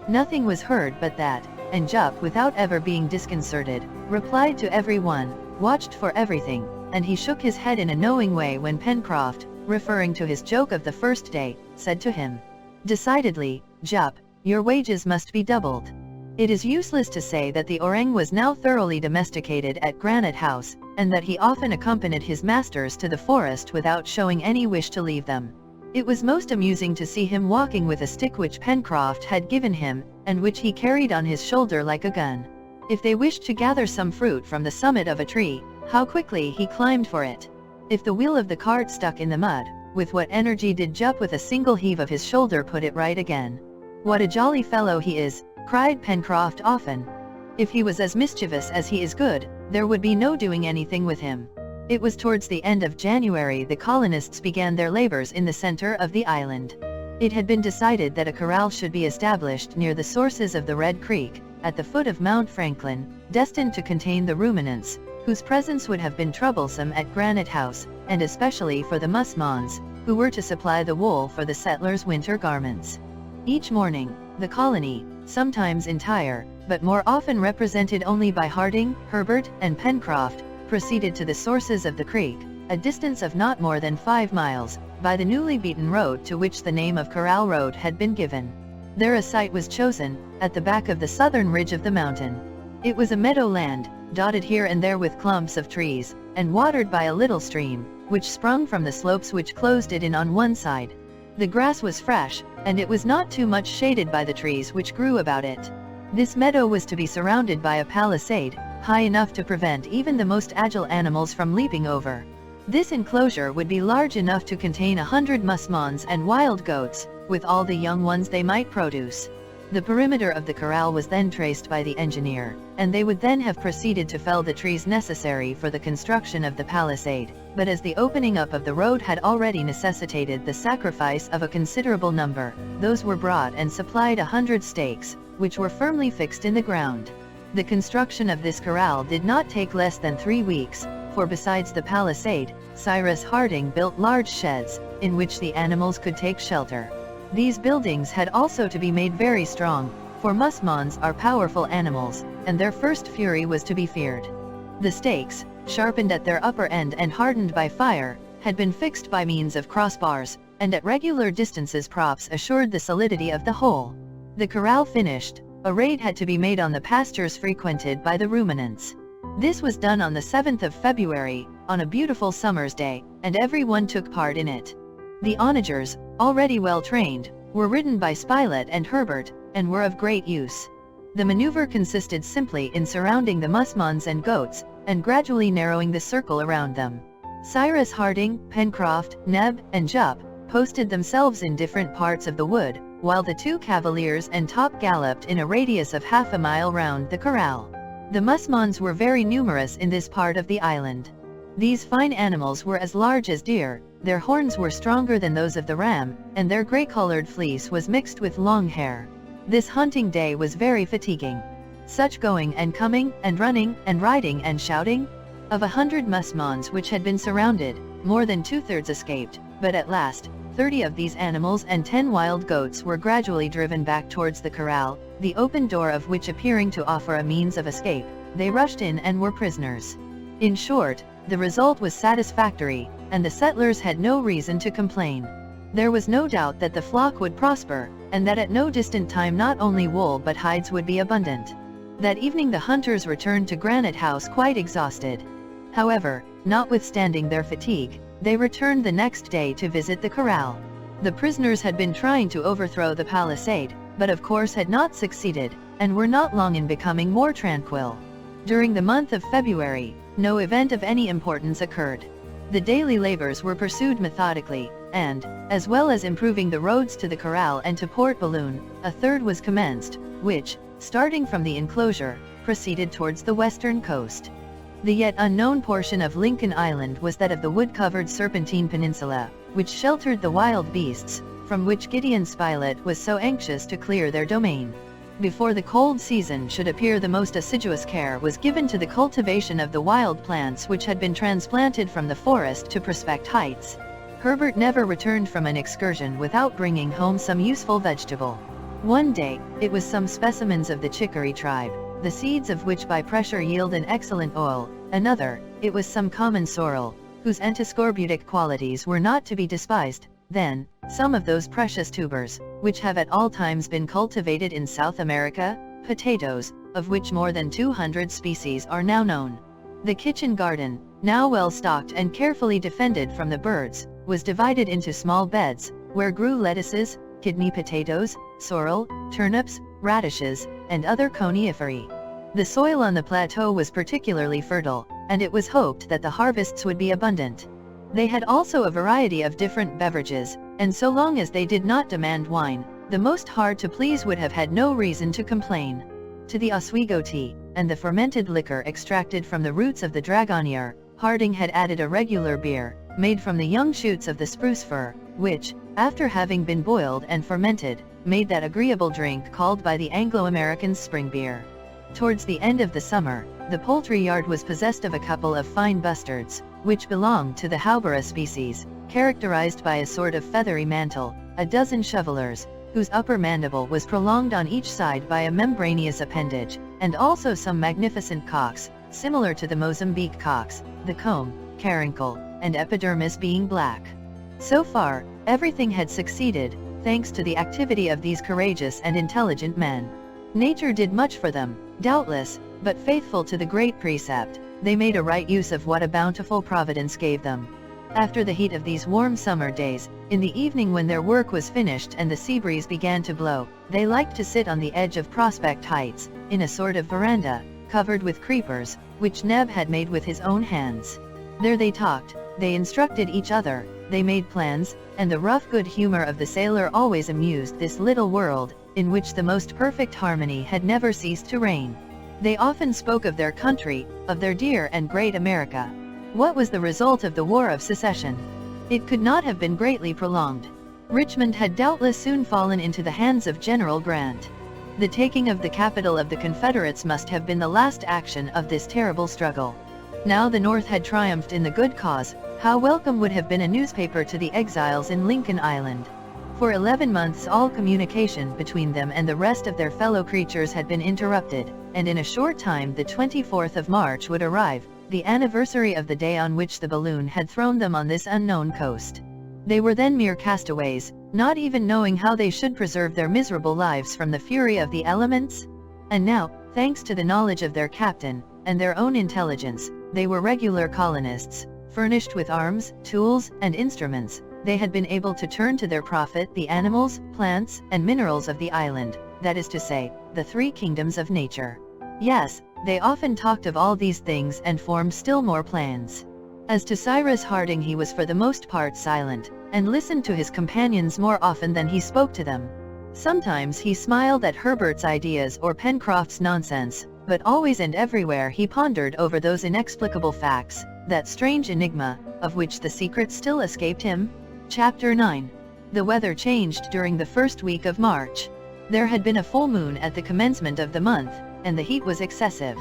Nothing was heard but that, and Jup, without ever being disconcerted, replied to every one, watched for everything, and he shook his head in a knowing way when Pencroft, referring to his joke of the first day, said to him, "Decidedly, Jup, your wages must be doubled." It is useless to say that the orang was now thoroughly domesticated at Granite House, and that he often accompanied his masters to the forest without showing any wish to leave them. It was most amusing to see him walking with a stick which Pencroft had given him, and which he carried on his shoulder like a gun. If they wished to gather some fruit from the summit of a tree, how quickly he climbed for it! If the wheel of the cart stuck in the mud, with what energy did Jup with a single heave of his shoulder put it right again. "What a jolly fellow he is!" cried Pencroft often. "If he was as mischievous as he is good, there would be no doing anything with him." It was towards the end of January the colonists began their labors in the center of the island. It had been decided that a corral should be established near the sources of the Red Creek, at the foot of Mount Franklin, destined to contain the ruminants, whose presence would have been troublesome at Granite House, and especially for the musmons, who were to supply the wool for the settlers' winter garments. Each morning, the colony, sometimes entire, but more often represented only by Harding, Herbert, and Pencroft, proceeded to the sources of the creek, a distance of not more than 5 miles, by the newly beaten road to which the name of Corral Road had been given. There a site was chosen, at the back of the southern ridge of the mountain. It was a meadowland, dotted here and there with clumps of trees, and watered by a little stream, which sprung from the slopes which closed it in on one side. The grass was fresh, and it was not too much shaded by the trees which grew about it. This meadow was to be surrounded by a palisade, high enough to prevent even the most agile animals from leaping over. This enclosure would be large enough to contain 100 musmons and wild goats, with all the young ones they might produce. The perimeter of the corral was then traced by the engineer, and they would then have proceeded to fell the trees necessary for the construction of the palisade, but as the opening up of the road had already necessitated the sacrifice of a considerable number, those were brought and supplied 100 stakes, which were firmly fixed in the ground. The construction of this corral did not take less than 3 weeks, for besides the palisade, Cyrus Harding built large sheds, in which the animals could take shelter. These buildings had also to be made very strong, for musmons are powerful animals, and their first fury was to be feared. The stakes, sharpened at their upper end and hardened by fire, had been fixed by means of crossbars, and at regular distances props assured the solidity of the whole. The corral finished, a raid had to be made on the pastures frequented by the ruminants. This was done on the 7th of February, on a beautiful summer's day, and everyone took part in it. The onagers, already well trained, were ridden by Spilett and Herbert, and were of great use. The maneuver consisted simply in surrounding the musmons and goats, and gradually narrowing the circle around them. Cyrus Harding, Pencroft, Neb, and Jup posted themselves in different parts of the wood, while the 2 cavaliers and Top galloped in a radius of half a mile round the corral. The musmons were very numerous in this part of the island. These fine animals were as large as deer, their horns were stronger than those of the ram, and their gray-colored fleece was mixed with long hair. This hunting day was very fatiguing. Such going and coming, and running, and riding and shouting. Of 100 musmons which had been surrounded, more than 2/3 escaped, but at last, 30 of these animals and 10 wild goats were gradually driven back towards the corral, the open door of which appearing to offer a means of escape, they rushed in and were prisoners. In short, the result was satisfactory, and the settlers had no reason to complain. There was no doubt that the flock would prosper, and that at no distant time not only wool but hides would be abundant. That evening the hunters returned to Granite House quite exhausted. However, notwithstanding their fatigue, they returned the next day to visit the corral. The prisoners had been trying to overthrow the palisade, but of course had not succeeded, and were not long in becoming more tranquil. During the month of February, no event of any importance occurred. The daily labors were pursued methodically, and, as well as improving the roads to the corral and to Port Balloon, a third was commenced, which, starting from the enclosure, proceeded towards the western coast. The yet unknown portion of Lincoln Island was that of the wood-covered Serpentine Peninsula, which sheltered the wild beasts, from which Gideon Spilett was so anxious to clear their domain. Before the cold season should appear, the most assiduous care was given to the cultivation of the wild plants which had been transplanted from the forest to Prospect Heights. Herbert never returned from an excursion without bringing home some useful vegetable. One day, it was some specimens of the chicory tribe, the seeds of which by pressure yield an excellent oil. Another, it was some common sorrel, whose antiscorbutic qualities were not to be despised. Then, some of those precious tubers, which have at all times been cultivated in South America, potatoes, of which more than 200 species are now known. The kitchen garden, now well stocked and carefully defended from the birds, was divided into small beds, where grew lettuces, kidney potatoes, sorrel, turnips, radishes, and other coniferae. The soil on the plateau was particularly fertile, and it was hoped that the harvests would be abundant. They had also a variety of different beverages, and so long as they did not demand wine, the most hard to please would have had no reason to complain. To the Oswego tea, and the fermented liquor extracted from the roots of the dragonnier, Harding had added a regular beer, made from the young shoots of the spruce fir, which, after having been boiled and fermented, made that agreeable drink called by the Anglo-Americans spring beer. Towards the end of the summer, the poultry yard was possessed of a couple of fine bustards, which belonged to the Haubera species, characterized by a sort of feathery mantle, a dozen shovelers, whose upper mandible was prolonged on each side by a membranous appendage, and also some magnificent cocks, similar to the Mozambique cocks, the comb, caruncle, and epidermis being black. So far, everything had succeeded, thanks to the activity of these courageous and intelligent men. Nature did much for them, doubtless, but faithful to the great precept, they made a right use of what a bountiful providence gave them. After the heat of these warm summer days, in the evening when their work was finished and the sea breeze began to blow, they liked to sit on the edge of Prospect Heights, in a sort of veranda, covered with creepers, which Neb had made with his own hands. There they talked, they instructed each other, they made plans, and the rough good humor of the sailor always amused this little world, in which the most perfect harmony had never ceased to reign. They often spoke of their country, of their dear and great America. What was the result of the War of Secession? It could not have been greatly prolonged. Richmond had doubtless soon fallen into the hands of General Grant. The taking of the capital of the Confederates must have been the last action of this terrible struggle. Now the North had triumphed in the good cause, how welcome would have been a newspaper to the exiles in Lincoln Island. For 11 months all communication between them and the rest of their fellow creatures had been interrupted, and in a short time the 24th of March would arrive, the anniversary of the day on which the balloon had thrown them on this unknown coast. They were then mere castaways, not even knowing how they should preserve their miserable lives from the fury of the elements. And now, thanks to the knowledge of their captain, and their own intelligence, they were regular colonists, furnished with arms, tools, and instruments. They had been able to turn to their profit the animals, plants, and minerals of the island, that is to say, the three kingdoms of nature. Yes, they often talked of all these things and formed still more plans. As to Cyrus Harding, he was for the most part silent, and listened to his companions more often than he spoke to them. Sometimes he smiled at Herbert's ideas or Pencroft's nonsense, but always and everywhere he pondered over those inexplicable facts, that strange enigma, of which the secret still escaped him. Chapter 9. The weather changed during the first week of March. There had been a full moon at the commencement of the month, and the heat was excessive.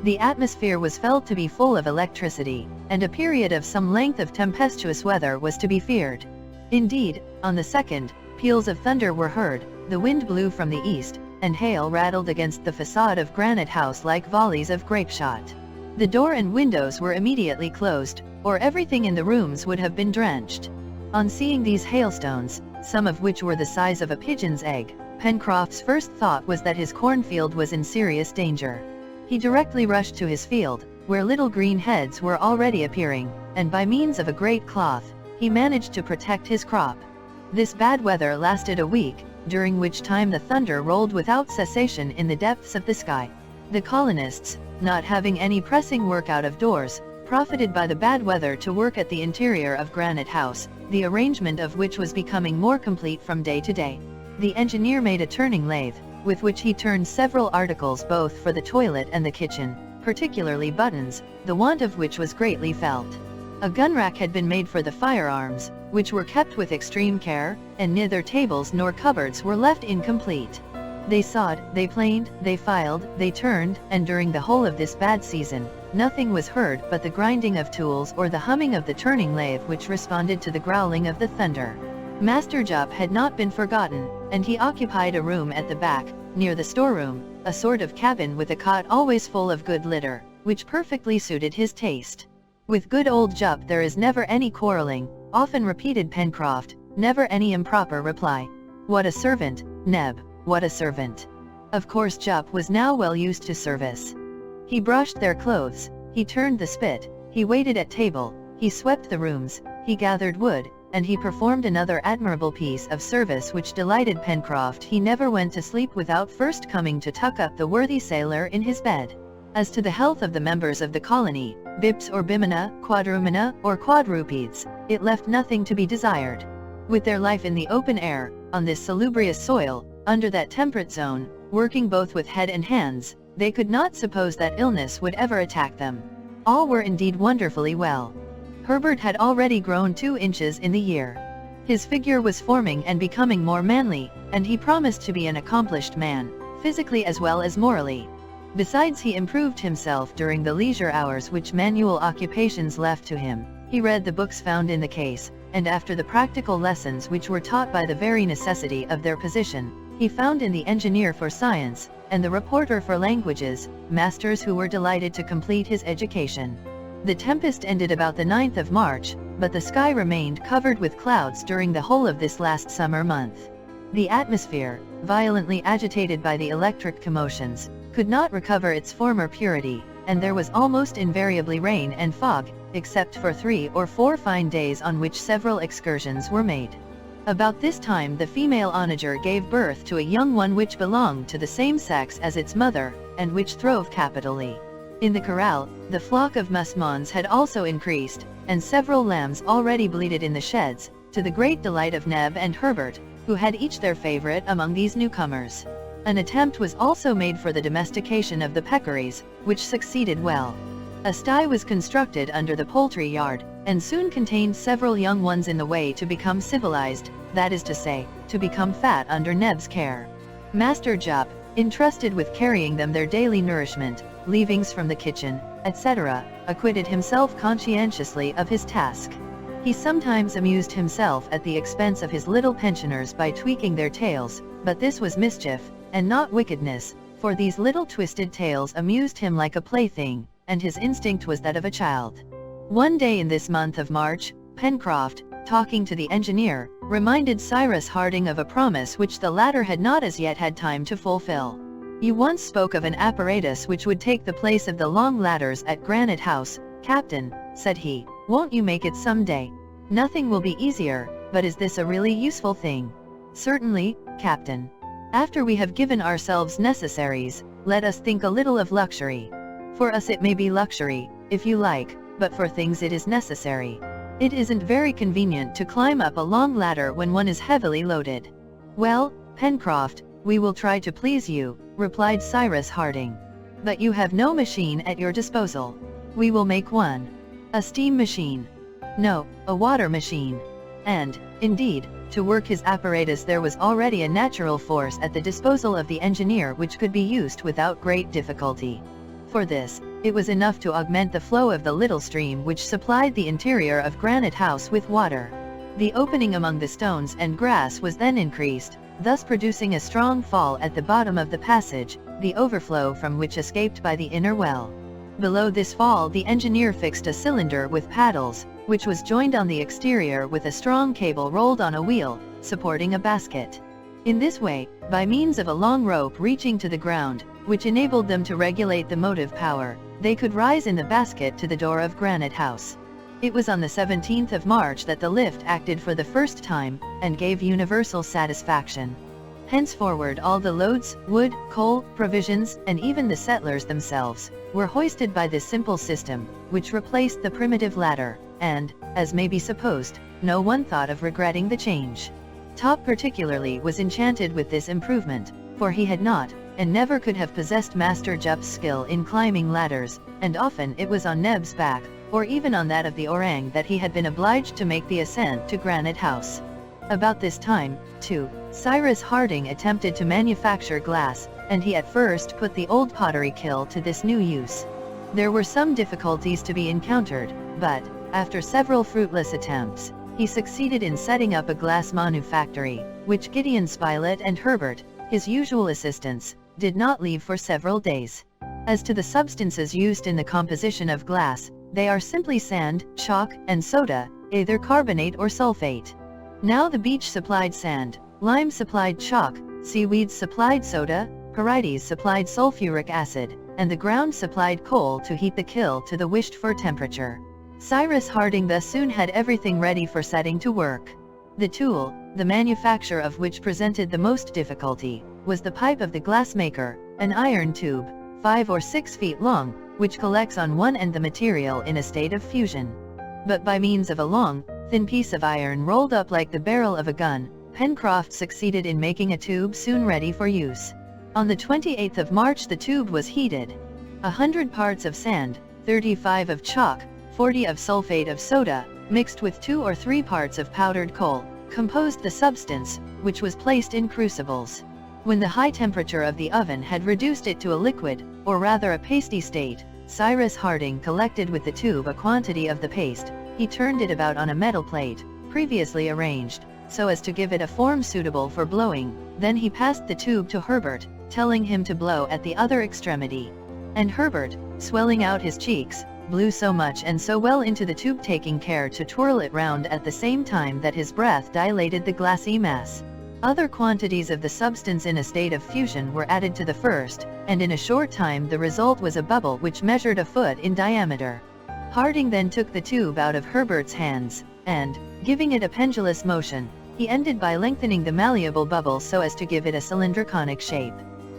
The atmosphere was felt to be full of electricity, and a period of some length of tempestuous weather was to be feared. Indeed, on the 2nd, peals of thunder were heard, the wind blew from the east, and hail rattled against the facade of Granite House like volleys of grape-shot. The door and windows were immediately closed, or everything in the rooms would have been drenched. On seeing these hailstones, some of which were the size of a pigeon's egg, Pencroft's first thought was that his cornfield was in serious danger. He directly rushed to his field, where little green heads were already appearing, and by means of a great cloth, he managed to protect his crop. This bad weather lasted a week, during which time the thunder rolled without cessation in the depths of the sky. The colonists, not having any pressing work out of doors, profited by the bad weather to work at the interior of Granite House, the arrangement of which was becoming more complete from day to day. The engineer made a turning lathe, with which he turned several articles both for the toilet and the kitchen, particularly buttons, the want of which was greatly felt. A gun rack had been made for the firearms, which were kept with extreme care, and neither tables nor cupboards were left incomplete. They sawed, they planed, they filed, they turned, and during the whole of this bad season, nothing was heard but the grinding of tools or the humming of the turning lathe which responded to the growling of the thunder. Master Jup had not been forgotten, and he occupied a room at the back, near the storeroom, a sort of cabin with a cot always full of good litter, which perfectly suited his taste. With good old Jup there is never any quarreling, often repeated Pencroft, never any improper reply. What a servant, Neb, what a servant! Of course Jup was now well used to service. He brushed their clothes, he turned the spit, he waited at table, he swept the rooms, he gathered wood, and he performed another admirable piece of service which delighted Pencroft. He never went to sleep without first coming to tuck up the worthy sailor in his bed. As to the health of the members of the colony, bips or bimina, quadrumina, or quadrupeds, it left nothing to be desired. With their life in the open air, on this salubrious soil, under that temperate zone, working both with head and hands, they could not suppose that illness would ever attack them. All were indeed wonderfully well. Herbert had already grown 2 inches in the year. His figure was forming and becoming more manly, and he promised to be an accomplished man, physically as well as morally. Besides, he improved himself during the leisure hours which manual occupations left to him. He read the books found in the case, and after the practical lessons which were taught by the very necessity of their position, he found in the engineer for science, and the reporter for languages, masters who were delighted to complete his education. The tempest ended about the 9th of March, but the sky remained covered with clouds during the whole of this last summer month. The atmosphere, violently agitated by the electric commotions, could not recover its former purity, and there was almost invariably rain and fog, except for 3 or 4 fine days on which several excursions were made. About this time the female onager gave birth to a young one which belonged to the same sex as its mother, and which throve capitally. In the corral, the flock of musmons had also increased, and several lambs already bleated in the sheds, to the great delight of Neb and Herbert, who had each their favorite among these newcomers. An attempt was also made for the domestication of the peccaries, which succeeded well. A sty was constructed under the poultry yard, and soon contained several young ones in the way to become civilized, that is to say, to become fat under Neb's care. Master Jup, entrusted with carrying them their daily nourishment, leavings from the kitchen, etc., acquitted himself conscientiously of his task. He sometimes amused himself at the expense of his little pensioners by tweaking their tails, but this was mischief, and not wickedness, for these little twisted tails amused him like a plaything, and his instinct was that of a child. One day in this month of March, Pencroft, talking to the engineer, reminded Cyrus Harding of a promise which the latter had not as yet had time to fulfill. "You once spoke of an apparatus which would take the place of the long ladders at Granite House, Captain," said he. "Won't you make it some day? Nothing will be easier, but is this a really useful thing?" "Certainly, Captain. After we have given ourselves necessaries, let us think a little of luxury. For us it may be luxury, if you like, but for things it is necessary. It isn't very convenient to climb up a long ladder when one is heavily loaded." "Well, Pencroft, we will try to please you," replied Cyrus Harding. "But you have no machine at your disposal." "We will make one." "A steam machine?" "No, a water machine." And, indeed, to work his apparatus there was already a natural force at the disposal of the engineer which could be used without great difficulty. For this, it was enough to augment the flow of the little stream which supplied the interior of Granite House with water. The opening among the stones and grass was then increased, thus producing a strong fall at the bottom of the passage, the overflow from which escaped by the inner well. Below this fall the engineer fixed a cylinder with paddles, which was joined on the exterior with a strong cable rolled on a wheel, supporting a basket. In this way, by means of a long rope reaching to the ground, which enabled them to regulate the motive power, they could rise in the basket to the door of Granite House. It was on the 17th of March that the lift acted for the first time, and gave universal satisfaction. Henceforward all the loads, wood, coal, provisions, and even the settlers themselves, were hoisted by this simple system, which replaced the primitive ladder, and, as may be supposed, no one thought of regretting the change. Top particularly was enchanted with this improvement, for he had not, and never could have possessed Master Jup's skill in climbing ladders, and often it was on Neb's back, or even on that of the orang that he had been obliged to make the ascent to Granite House. About this time, too, Cyrus Harding attempted to manufacture glass, and he at first put the old pottery kiln to this new use. There were some difficulties to be encountered, but, after several fruitless attempts, he succeeded in setting up a glass manufactory, which Gideon Spilett and Herbert, his usual assistants, did not leave for several days. As to the substances used in the composition of glass, they are simply sand, chalk, and soda, either carbonate or sulfate. Now the beach supplied sand, lime supplied chalk, seaweeds supplied soda, Porites supplied sulfuric acid, and the ground supplied coal to heat the kiln to the wished-for temperature. Cyrus Harding thus soon had everything ready for setting to work. The tool, the manufacture of which presented the most difficulty, was the pipe of the glassmaker, an iron tube, 5 or 6 feet long, which collects on one end the material in a state of fusion. But by means of a long, thin piece of iron rolled up like the barrel of a gun, Pencroft succeeded in making a tube soon ready for use. On the 28th of March the tube was heated. 100 parts of sand, 35 of chalk, 40 of sulfate of soda, mixed with 2 or 3 parts of powdered coal, composed the substance, which was placed in crucibles. When the high temperature of the oven had reduced it to a liquid, or rather a pasty state, Cyrus Harding collected with the tube a quantity of the paste. He turned it about on a metal plate, previously arranged, so as to give it a form suitable for blowing. Then he passed the tube to Herbert, telling him to blow at the other extremity. And Herbert, swelling out his cheeks, blew so much and so well into the tube, taking care to twirl it round at the same time that his breath dilated the glassy mass. Other quantities of the substance in a state of fusion were added to the first, and in a short time the result was a bubble which measured a foot in diameter. Harding then took the tube out of Herbert's hands, and, giving it a pendulous motion, he ended by lengthening the malleable bubble so as to give it a cylindroconic shape.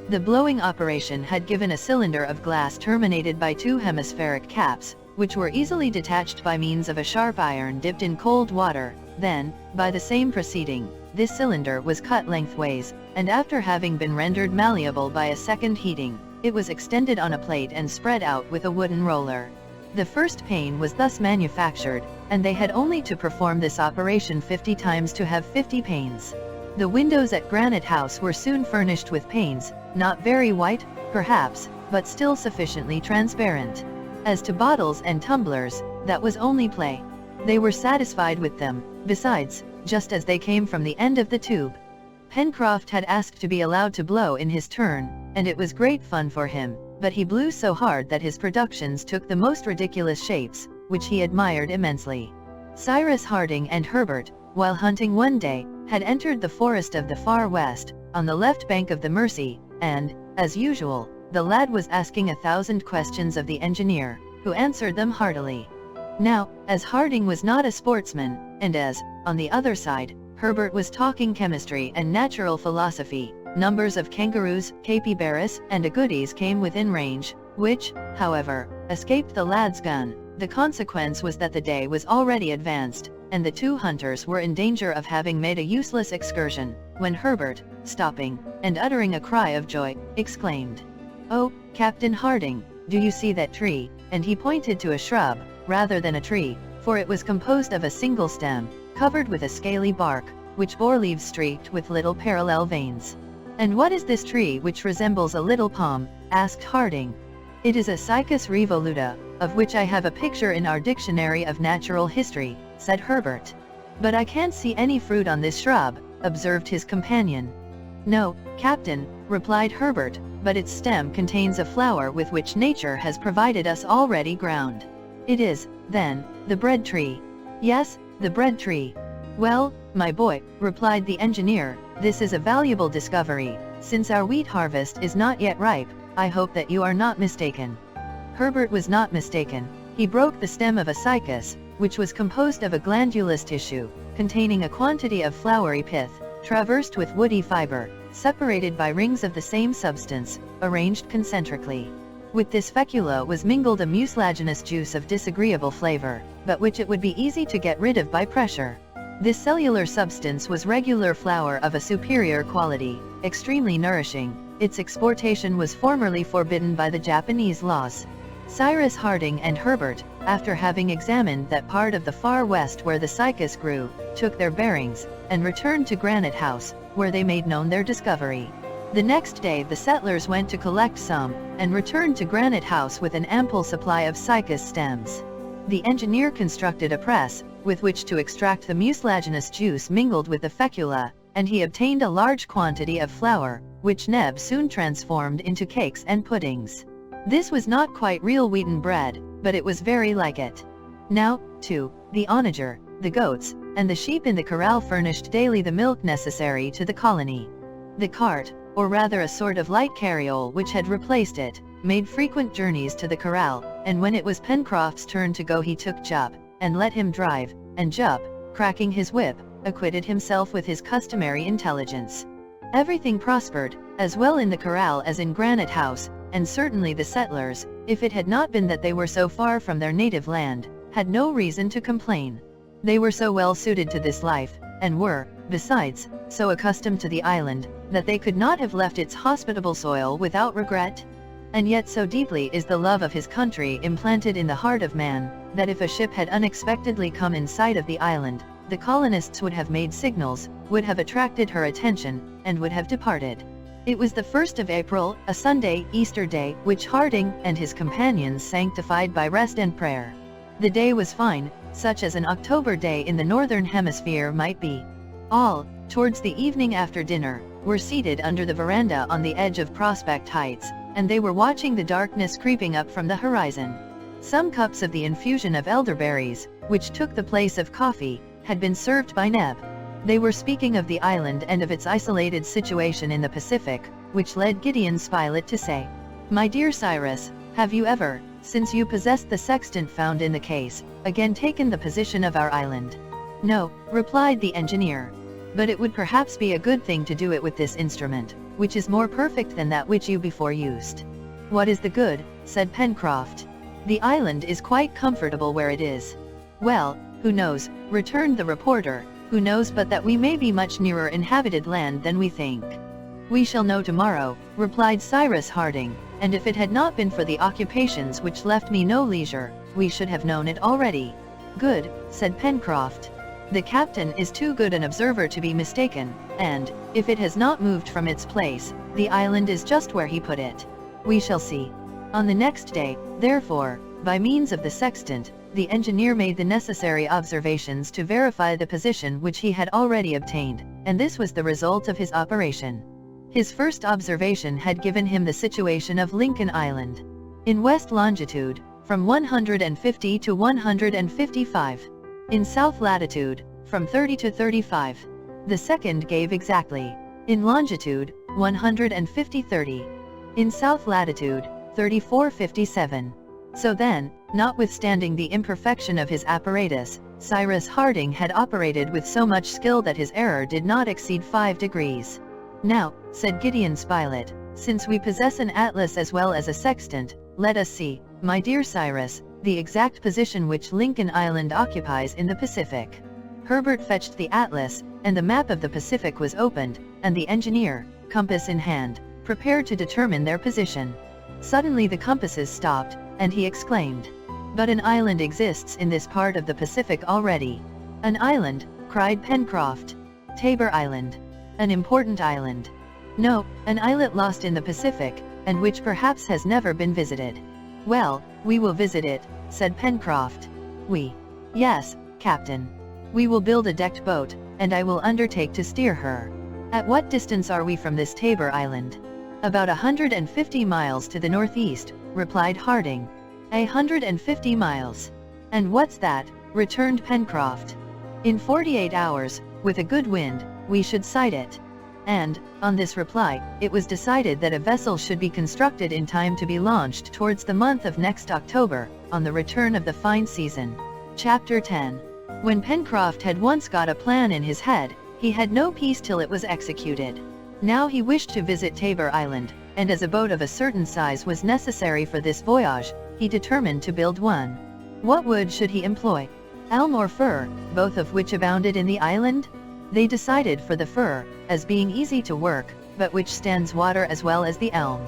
The blowing operation had given a cylinder of glass terminated by two hemispheric caps, which were easily detached by means of a sharp iron dipped in cold water. Then, by the same proceeding, this cylinder was cut lengthways, and after having been rendered malleable by a second heating, it was extended on a plate and spread out with a wooden roller. The first pane was thus manufactured, and they had only to perform this operation 50 times to have 50 panes. The windows at Granite House were soon furnished with panes, not very white, perhaps, but still sufficiently transparent. As to bottles and tumblers, that was only play. They were satisfied with them, besides, just as they came from the end of the tube. Pencroft had asked to be allowed to blow in his turn, and it was great fun for him, but he blew so hard that his productions took the most ridiculous shapes, which he admired immensely. Cyrus Harding and Herbert, while hunting one day, had entered the forest of the far west, on the left bank of the Mersey, and, as usual, the lad was asking 1,000 questions of the engineer, who answered them heartily. Now, as Harding was not a sportsman, and as, on the other side, Herbert was talking chemistry and natural philosophy, numbers of kangaroos, capybaras, and agoutis came within range, which, however, escaped the lad's gun. The consequence was that the day was already advanced, and the two hunters were in danger of having made a useless excursion, when Herbert, stopping, and uttering a cry of joy, exclaimed, "Oh, Captain Harding, do you see that tree?" And he pointed to a shrub, rather than a tree, for it was composed of a single stem, covered with a scaly bark, which bore leaves streaked with little parallel veins. "And what is this tree which resembles a little palm?" asked Harding. "It is a Cycas revoluta, of which I have a picture in our Dictionary of Natural History," said Herbert. "But I can't see any fruit on this shrub," observed his companion. "No, Captain," replied Herbert, "but its stem contains a flower with which nature has provided us already ground." "It is, then, the bread tree." "Yes, the bread tree." "Well, my boy," replied the engineer, "this is a valuable discovery. Since our wheat harvest is not yet ripe, I hope that you are not mistaken." Herbert was not mistaken. He broke the stem of a cycas, which was composed of a glandulous tissue, containing a quantity of floury pith, traversed with woody fiber, separated by rings of the same substance, arranged concentrically. With this fecula was mingled a mucilaginous juice of disagreeable flavor, but which it would be easy to get rid of by pressure. This cellular substance was regular flour of a superior quality, extremely nourishing. Its exportation was formerly forbidden by the Japanese laws. Cyrus Harding and Herbert, after having examined that part of the far west where the cycas grew, took their bearings, and returned to Granite House, where they made known their discovery. The next day the settlers went to collect some, and returned to Granite House with an ample supply of cycas stems. The engineer constructed a press, with which to extract the mucilaginous juice mingled with the fecula, and he obtained a large quantity of flour, which Neb soon transformed into cakes and puddings. This was not quite real wheaten bread, but it was very like it. Now, too, the onager, the goats, and the sheep in the corral furnished daily the milk necessary to the colony. The cart, or rather a sort of light carriole which had replaced it, made frequent journeys to the corral, and when it was Pencroft's turn to go he took Jup, and let him drive, and Jup, cracking his whip, acquitted himself with his customary intelligence. Everything prospered, as well in the corral as in Granite House, and certainly the settlers, if it had not been that they were so far from their native land, had no reason to complain. They were so well suited to this life, and were, besides, so accustomed to the island, that they could not have left its hospitable soil without regret. And yet so deeply is the love of his country implanted in the heart of man, that if a ship had unexpectedly come in sight of the island, the colonists would have made signals, would have attracted her attention, and would have departed. It was the 1st of April, a Sunday, Easter Day, which Harding and his companions sanctified by rest and prayer. The day was fine, such as an October day in the northern hemisphere might be. All, towards the evening after dinner, were seated under the veranda on the edge of Prospect Heights, and they were watching the darkness creeping up from the horizon. Some cups of the infusion of elderberries, which took the place of coffee, had been served by Neb. They were speaking of the island and of its isolated situation in the Pacific, which led Gideon Spilett to say, "My dear Cyrus, have you ever, since you possessed the sextant found in the case, again taken the position of our island?" "No," replied the engineer. "But it would perhaps be a good thing to do it with this instrument, which is more perfect than that which you before used." "What is the good?" said Pencroft. "The island is quite comfortable where it is." "Well, who knows," returned the reporter, "who knows but that we may be much nearer inhabited land than we think?" "We shall know tomorrow," replied Cyrus Harding, "and if it had not been for the occupations which left me no leisure, we should have known it already." "Good," said Pencroft. "The captain is too good an observer to be mistaken, and, if it has not moved from its place, the island is just where he put it. We shall see." On the next day, therefore, by means of the sextant, the engineer made the necessary observations to verify the position which he had already obtained, and this was the result of his operation. His first observation had given him the situation of Lincoln Island, in west longitude, from 150 to 155. In south latitude, from 30 to 35. The second gave exactly, in longitude, 150-30. In south latitude, 34-57. So then, notwithstanding the imperfection of his apparatus, Cyrus Harding had operated with so much skill that his error did not exceed 5 degrees. "Now," said Gideon Spilett, "since we possess an atlas as well as a sextant, let us see, my dear Cyrus, the exact position which Lincoln Island occupies in the Pacific." Herbert fetched the atlas, and the map of the Pacific was opened, and the engineer, compass in hand, prepared to determine their position. Suddenly the compasses stopped, and he exclaimed, "But an island exists in this part of the Pacific already." "An island?" cried Pencroft. "Tabor Island. An important island." "No, an islet lost in the Pacific, and which perhaps has never been visited." "Well, we will visit it," said Pencroft. "We?" "Yes, Captain. We will build a decked boat, and I will undertake to steer her." "At what distance are we from this Tabor Island?" "About 150 miles to the northeast," replied Harding. 150 miles. "And what's that?" returned Pencroft. "In 48 hours, with a good wind, we should sight it." And, on this reply, it was decided that a vessel should be constructed in time to be launched towards the month of next October, on the return of the fine season. Chapter 10. When Pencroft had once got a plan in his head, he had no peace till it was executed. Now he wished to visit Tabor Island, and as a boat of a certain size was necessary for this voyage, he determined to build one. What wood should he employ? Elm or fir, both of which abounded in the island? They decided for the fir, as being easy to work, but which stands water as well as the elm.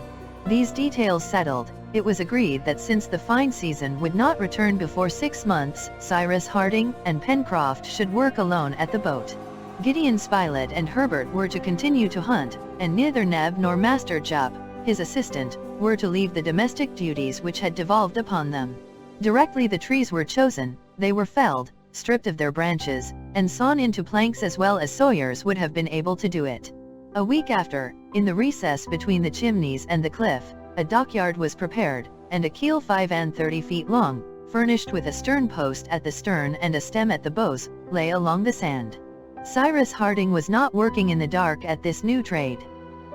These details settled, it was agreed that since the fine season would not return before 6 months, Cyrus Harding and Pencroft should work alone at the boat. Gideon Spilett and Herbert were to continue to hunt, and neither Neb nor Master Jup, his assistant, were to leave the domestic duties which had devolved upon them. Directly the trees were chosen, they were felled, stripped of their branches, and sawn into planks as well as sawyers would have been able to do it. A week after, in the recess between the chimneys and the cliff, a dockyard was prepared, and a keel 35 feet long, furnished with a stern post at the stern and a stem at the bows, lay along the sand. Cyrus Harding was not working in the dark at this new trade.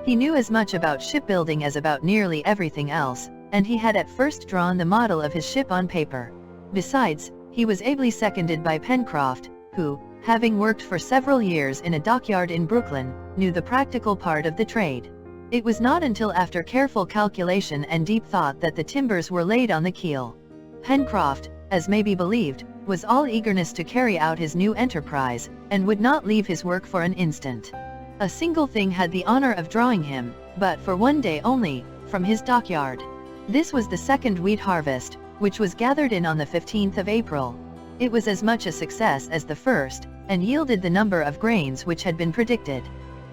He knew as much about shipbuilding as about nearly everything else, and he had at first drawn the model of his ship on paper. Besides, he was ably seconded by Pencroft, who, having worked for several years in a dockyard in Brooklyn, knew the practical part of the trade. It was not until after careful calculation and deep thought that the timbers were laid on the keel. Pencroft, as may be believed, was all eagerness to carry out his new enterprise, and would not leave his work for an instant. A single thing had the honor of drawing him, but for one day only, from his dockyard. This was the second wheat harvest, which was gathered in on the 15th of April. It was as much a success as the first, and yielded the number of grains which had been predicted.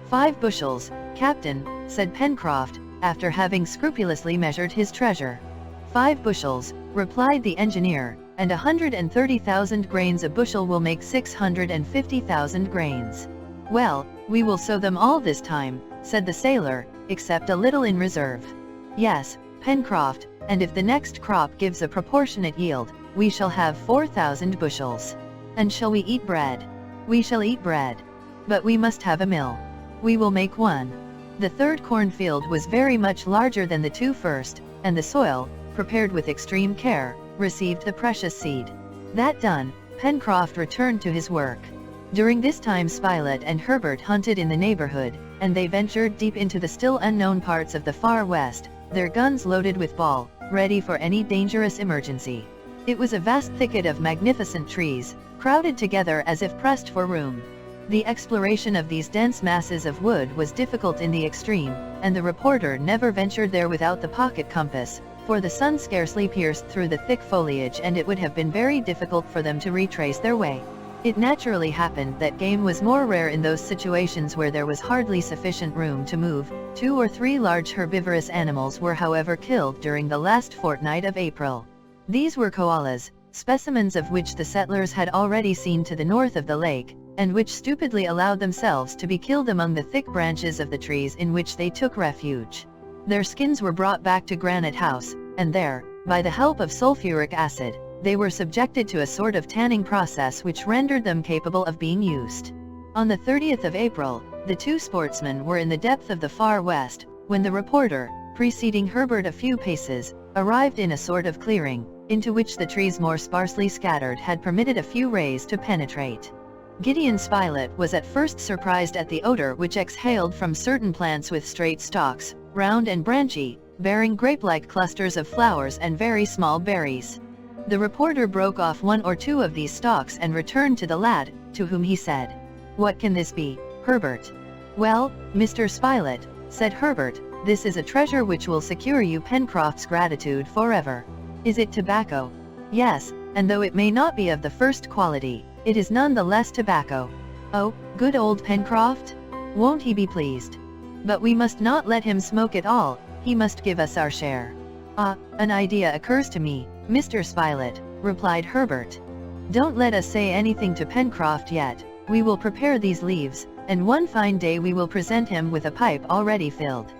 5 bushels, Captain, said Pencroft, after having scrupulously measured his treasure. 5 bushels, replied the engineer, and 130,000 grains a bushel will make 650,000 grains. Well, we will sow them all this time, said the sailor, except a little in reserve. Yes, Pencroft, and if the next crop gives a proportionate yield, we shall have 4,000 bushels. And shall we eat bread? We shall eat bread. But we must have a mill. We will make one. The third cornfield was very much larger than the two first, and the soil, prepared with extreme care, received the precious seed. That done, Pencroft returned to his work. During this time Spilett and Herbert hunted in the neighborhood, and they ventured deep into the still unknown parts of the far west, their guns loaded with ball, ready for any dangerous emergency. It was a vast thicket of magnificent trees, crowded together as if pressed for room. The exploration of these dense masses of wood was difficult in the extreme, and the reporter never ventured there without the pocket compass, for the sun scarcely pierced through the thick foliage and it would have been very difficult for them to retrace their way. It naturally happened that game was more rare in those situations where there was hardly sufficient room to move. 2 or 3 large herbivorous animals were however killed during the last fortnight of April. These were koalas, specimens of which the settlers had already seen to the north of the lake, and which stupidly allowed themselves to be killed among the thick branches of the trees in which they took refuge. Their skins were brought back to Granite House, and there, by the help of sulfuric acid, they were subjected to a sort of tanning process which rendered them capable of being used. On the 30th of April, the two sportsmen were in the depth of the far west, when the reporter, preceding Herbert a few paces, arrived in a sort of clearing, into which the trees more sparsely scattered had permitted a few rays to penetrate. Gideon Spilett was at first surprised at the odor which exhaled from certain plants with straight stalks, round and branchy, bearing grape-like clusters of flowers and very small berries. The reporter broke off 1 or 2 of these stalks and returned to the lad, to whom he said, "What can this be, Herbert?" "Well, Mr. Spilett," said Herbert, "this is a treasure which will secure you Pencroft's gratitude forever." "Is it tobacco?" "Yes, and though it may not be of the first quality, it is none the less tobacco." "Oh, good old Pencroft! Won't he be pleased? But we must not let him smoke it all, he must give us our share." "Ah, an idea occurs to me, Mr. Spilett," replied Herbert. "Don't let us say anything to Pencroft yet. We will prepare these leaves, and one fine day we will present him with a pipe already filled."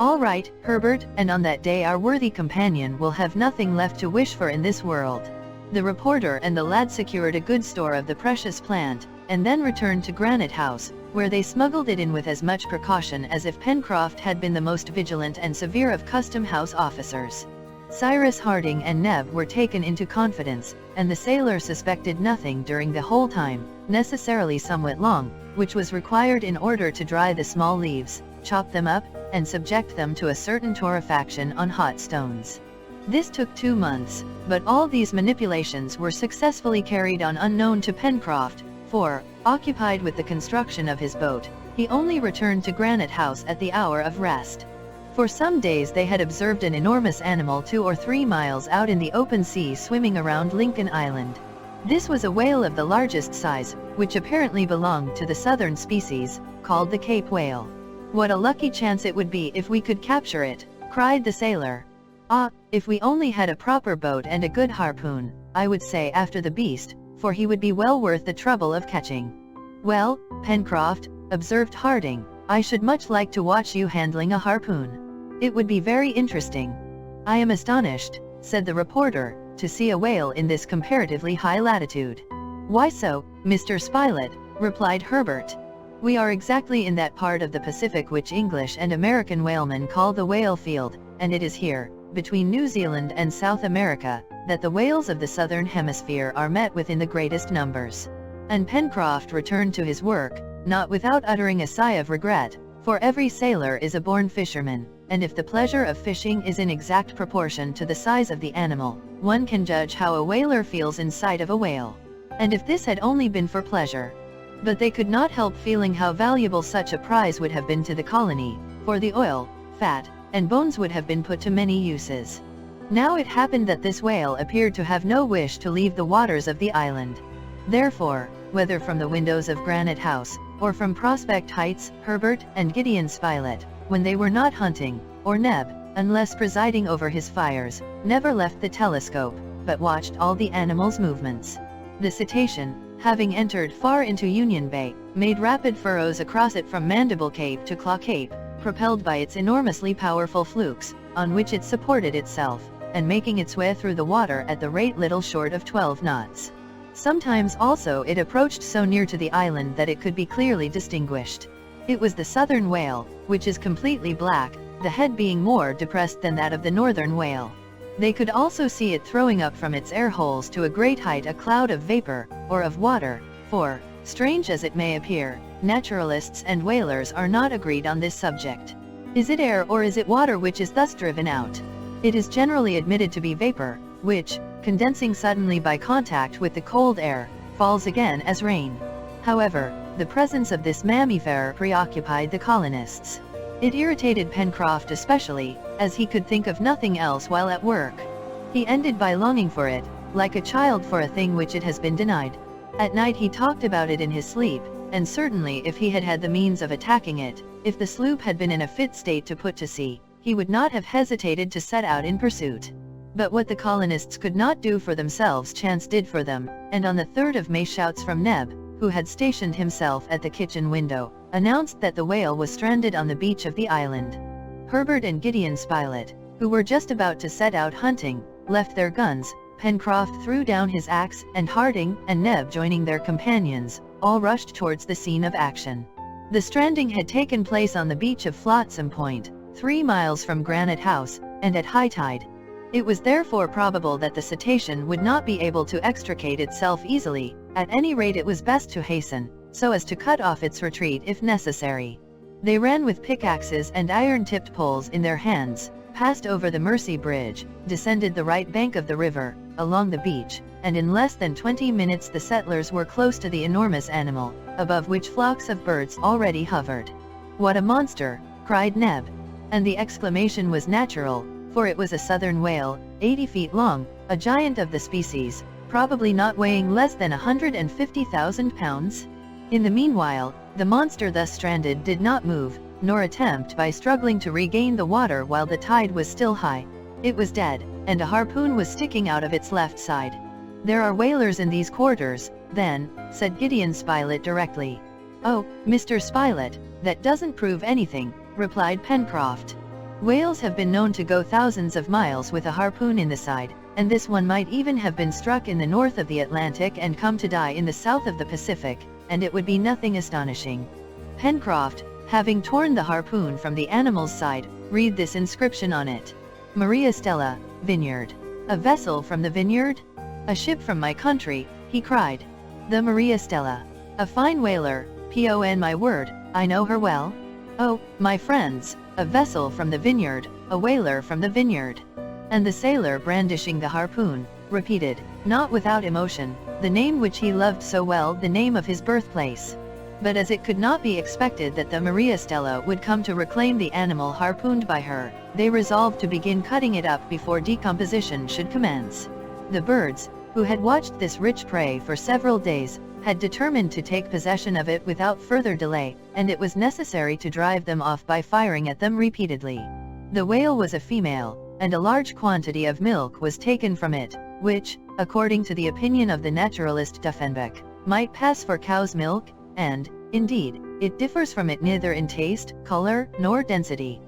"All right, Herbert, and on that day our worthy companion will have nothing left to wish for in this world." The reporter and the lad secured a good store of the precious plant, and then returned to Granite House, where they smuggled it in with as much precaution as if Pencroft had been the most vigilant and severe of custom house officers. Cyrus Harding and Neb were taken into confidence, and the sailor suspected nothing during the whole time, necessarily somewhat long, which was required in order to dry the small leaves, chop them up, and subject them to a certain torrefaction on hot stones. This took 2 months, but all these manipulations were successfully carried on unknown to Pencroft, for, occupied with the construction of his boat, he only returned to Granite House at the hour of rest. For some days they had observed an enormous animal 2 or 3 miles out in the open sea swimming around Lincoln Island. This was a whale of the largest size, which apparently belonged to the southern species, called the Cape whale. "What a lucky chance it would be if we could capture it," cried the sailor. "Ah, if we only had a proper boat and a good harpoon, I would say after the beast, for he would be well worth the trouble of catching." "Well, Pencroft," observed Harding, "I should much like to watch you handling a harpoon. It would be very interesting." "I am astonished," said the reporter, "to see a whale in this comparatively high latitude." "Why so, Mr. Spilett?" replied Herbert. "We are exactly in that part of the Pacific which English and American whalemen call the whale field, and it is here, between New Zealand and South America, that the whales of the southern hemisphere are met with in the greatest numbers." And Pencroft returned to his work, not without uttering a sigh of regret, for every sailor is a born fisherman, and if the pleasure of fishing is in exact proportion to the size of the animal, one can judge how a whaler feels in sight of a whale. And if this had only been for pleasure! But they could not help feeling how valuable such a prize would have been to the colony, for the oil, fat, and bones would have been put to many uses. Now it happened that this whale appeared to have no wish to leave the waters of the island. Therefore, whether from the windows of Granite House, or from Prospect Heights, Herbert and Gideon Spilett, when they were not hunting, or Neb, unless presiding over his fires, never left the telescope, but watched all the animal's movements. The cetacean, having entered far into Union Bay, made rapid furrows across it from Mandible Cape to Claw Cape, propelled by its enormously powerful flukes, on which it supported itself, and making its way through the water at the rate little short of 12 knots. Sometimes also it approached so near to the island that it could be clearly distinguished. It was the southern whale, which is completely black, the head being more depressed than that of the northern whale. They could also see it throwing up from its air holes to a great height a cloud of vapor, or of water, for, strange as it may appear, naturalists and whalers are not agreed on this subject. Is it air or is it water which is thus driven out? It is generally admitted to be vapor, which, condensing suddenly by contact with the cold air, falls again as rain. However, the presence of this mammifer preoccupied the colonists. It irritated Pencroft especially, as he could think of nothing else while at work. He ended by longing for it, like a child for a thing which it has been denied. At night he talked about it in his sleep, and certainly if he had had the means of attacking it, if the sloop had been in a fit state to put to sea, he would not have hesitated to set out in pursuit. But what the colonists could not do for themselves chance did for them, and on the 3rd of May shouts from Neb, who had stationed himself at the kitchen window, announced that the whale was stranded on the beach of the island. Herbert and Gideon Spilett, who were just about to set out hunting, left their guns. Pencroft threw down his axe, and Harding and Neb, joining their companions, all rushed towards the scene of action. The stranding had taken place on the beach of Flotsam Point, 3 miles from Granite House, and at high tide. It was therefore probable that the cetacean would not be able to extricate itself easily. At any rate it was best to hasten, so as to cut off its retreat if necessary. They ran with pickaxes and iron-tipped poles in their hands, passed over the Mersey Bridge, descended the right bank of the river, along the beach, and in less than 20 minutes the settlers were close to the enormous animal, above which flocks of birds already hovered. "What a monster!" cried Neb. And the exclamation was natural, for it was a southern whale, 80 feet long, a giant of the species, probably not weighing less than 150,000 pounds. In the meanwhile, the monster thus stranded did not move, nor attempt by struggling to regain the water while the tide was still high. It was dead, and a harpoon was sticking out of its left side. "There are whalers in these quarters, then," said Gideon Spilett directly. "Oh, Mr. Spilett, that doesn't prove anything," replied Pencroft. "Whales have been known to go thousands of miles with a harpoon in the side, and this one might even have been struck in the north of the Atlantic and come to die in the south of the Pacific, and it would be nothing astonishing." Pencroft, having torn the harpoon from the animal's side, read this inscription on it: "Maria Stella, Vineyard." "A vessel from the Vineyard? A ship from my country," he cried. "The Maria Stella. A fine whaler, pon my word, I know her well. Oh, my friends, a vessel from the Vineyard, a whaler from the Vineyard." And the sailor, brandishing the harpoon, repeated, not without emotion, the name which he loved so well, the name of his birthplace. But as it could not be expected that the Maria Stella would come to reclaim the animal harpooned by her, they resolved to begin cutting it up before decomposition should commence. The birds, who had watched this rich prey for several days, had determined to take possession of it without further delay, and it was necessary to drive them off by firing at them repeatedly. The whale was a female, and a large quantity of milk was taken from it, which, according to the opinion of the naturalist Duffenbach, might pass for cow's milk, and, indeed, it differs from it neither in taste, color, nor density.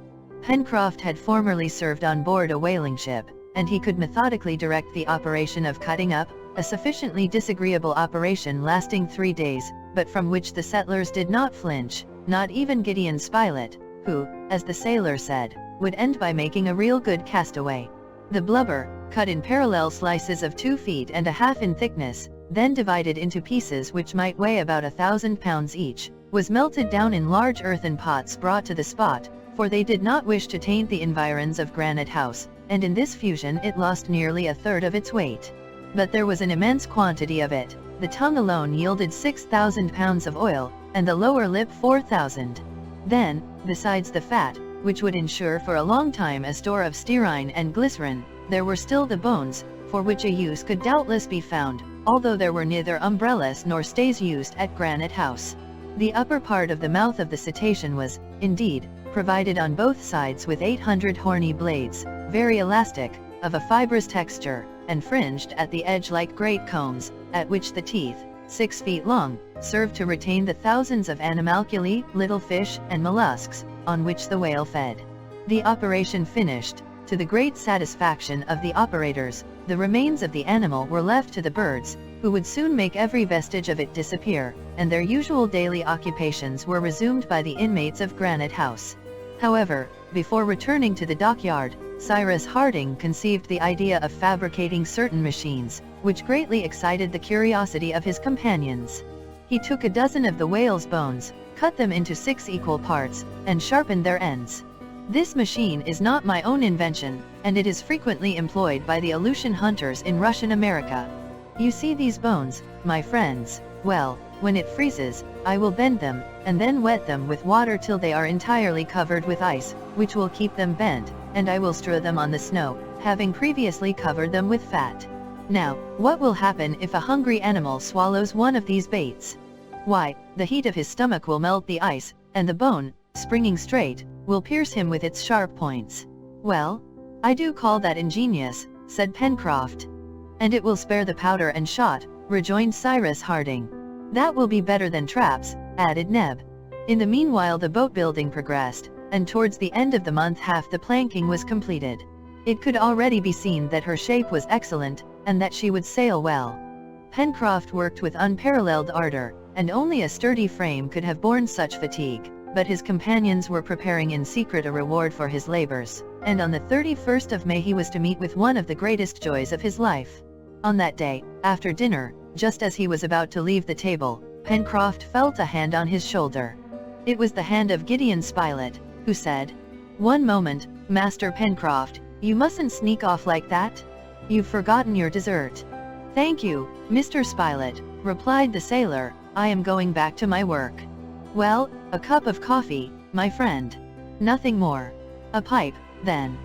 Pencroft had formerly served on board a whaling ship, and he could methodically direct the operation of cutting up, a sufficiently disagreeable operation lasting 3 days, but from which the settlers did not flinch, not even Gideon Spilett, who, as the sailor said, would end by making a real good castaway. The blubber, cut in parallel slices of 2 feet and a half in thickness, then divided into pieces which might weigh about 1,000 pounds each, was melted down in large earthen pots brought to the spot, for they did not wish to taint the environs of Granite House, and in this fusion it lost nearly a third of its weight. But there was an immense quantity of it. The tongue alone yielded 6,000 pounds of oil, and the lower lip 4,000. Then, besides the fat, which would ensure for a long time a store of stearine and glycerin, there were still the bones, for which a use could doubtless be found, although there were neither umbrellas nor stays used at Granite House. The upper part of the mouth of the cetacean was, indeed, provided on both sides with 800 horny blades, very elastic, of a fibrous texture, and fringed at the edge like great combs, at which the teeth, 6 feet long, served to retain the thousands of animalculae, little fish, and mollusks, on which the whale fed. The operation finished, To the great satisfaction of the operators, the remains of the animal were left to the birds, who would soon make every vestige of it disappear, and their usual daily occupations were resumed by the inmates of Granite House. However, before returning to the dockyard, Cyrus Harding conceived the idea of fabricating certain machines, which greatly excited the curiosity of his companions. He took a dozen of the whale's bones, cut them into 6 equal parts, and sharpened their ends. This machine is not my own invention, and it is frequently employed by the Aleutian hunters in Russian America. You see these bones, my friends? Well, when it freezes, I will bend them, and then wet them with water till they are entirely covered with ice, which will keep them bent, and I will strew them on the snow, having previously covered them with fat. Now, what will happen if a hungry animal swallows one of these baits? Why, the heat of his stomach will melt the ice, and the bone, springing straight, will pierce him with its sharp points. Well, I do call that ingenious, said Pencroft. And it will spare the powder and shot, rejoined Cyrus Harding. That will be better than traps, added Neb. In the meanwhile the boat building progressed, and towards the end of the month half the planking was completed. It could already be seen that her shape was excellent, and that she would sail well. Pencroft worked with unparalleled ardor, and only a sturdy frame could have borne such fatigue, but his companions were preparing in secret a reward for his labors, and on the 31st of May he was to meet with one of the greatest joys of his life. On that day, after dinner, just as he was about to leave the table, Pencroft felt a hand on his shoulder. It was the hand of Gideon Spilett, who said, "One moment, Master Pencroft, you mustn't sneak off like that. You've forgotten your dessert." "Thank you, Mr. Spilett," replied the sailor, "I am going back to my work." "Well, a cup of coffee, my friend." "Nothing more." "A pipe, then."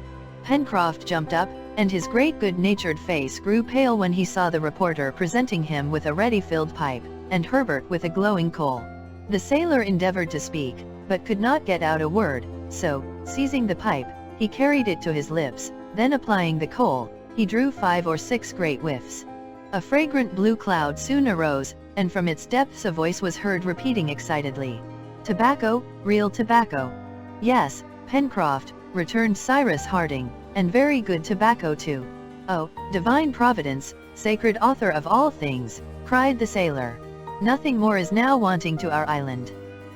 Pencroft jumped up, and his great good-natured face grew pale when he saw the reporter presenting him with a ready-filled pipe, and Herbert with a glowing coal. The sailor endeavored to speak, but could not get out a word, so, seizing the pipe, he carried it to his lips, then applying the coal, he drew 5 or 6 great whiffs. A fragrant blue cloud soon arose, and from its depths a voice was heard repeating excitedly, "Tobacco, real tobacco." "Yes, Pencroft," returned Cyrus Harding, "and very good tobacco too." "Oh, divine providence, sacred author of all things," cried the sailor. "Nothing more is now wanting to our island."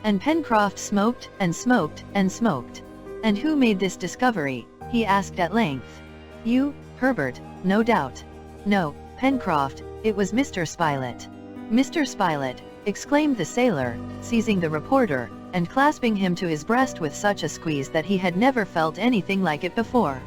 And Pencroft smoked, and smoked, and smoked. "And who made this discovery?" he asked at length. "You, Herbert, no doubt." "No, Pencroft, it was Mr. Spilett." "Mr. Spilett!" exclaimed the sailor, seizing the reporter, and clasping him to his breast with such a squeeze that he had never felt anything like it before.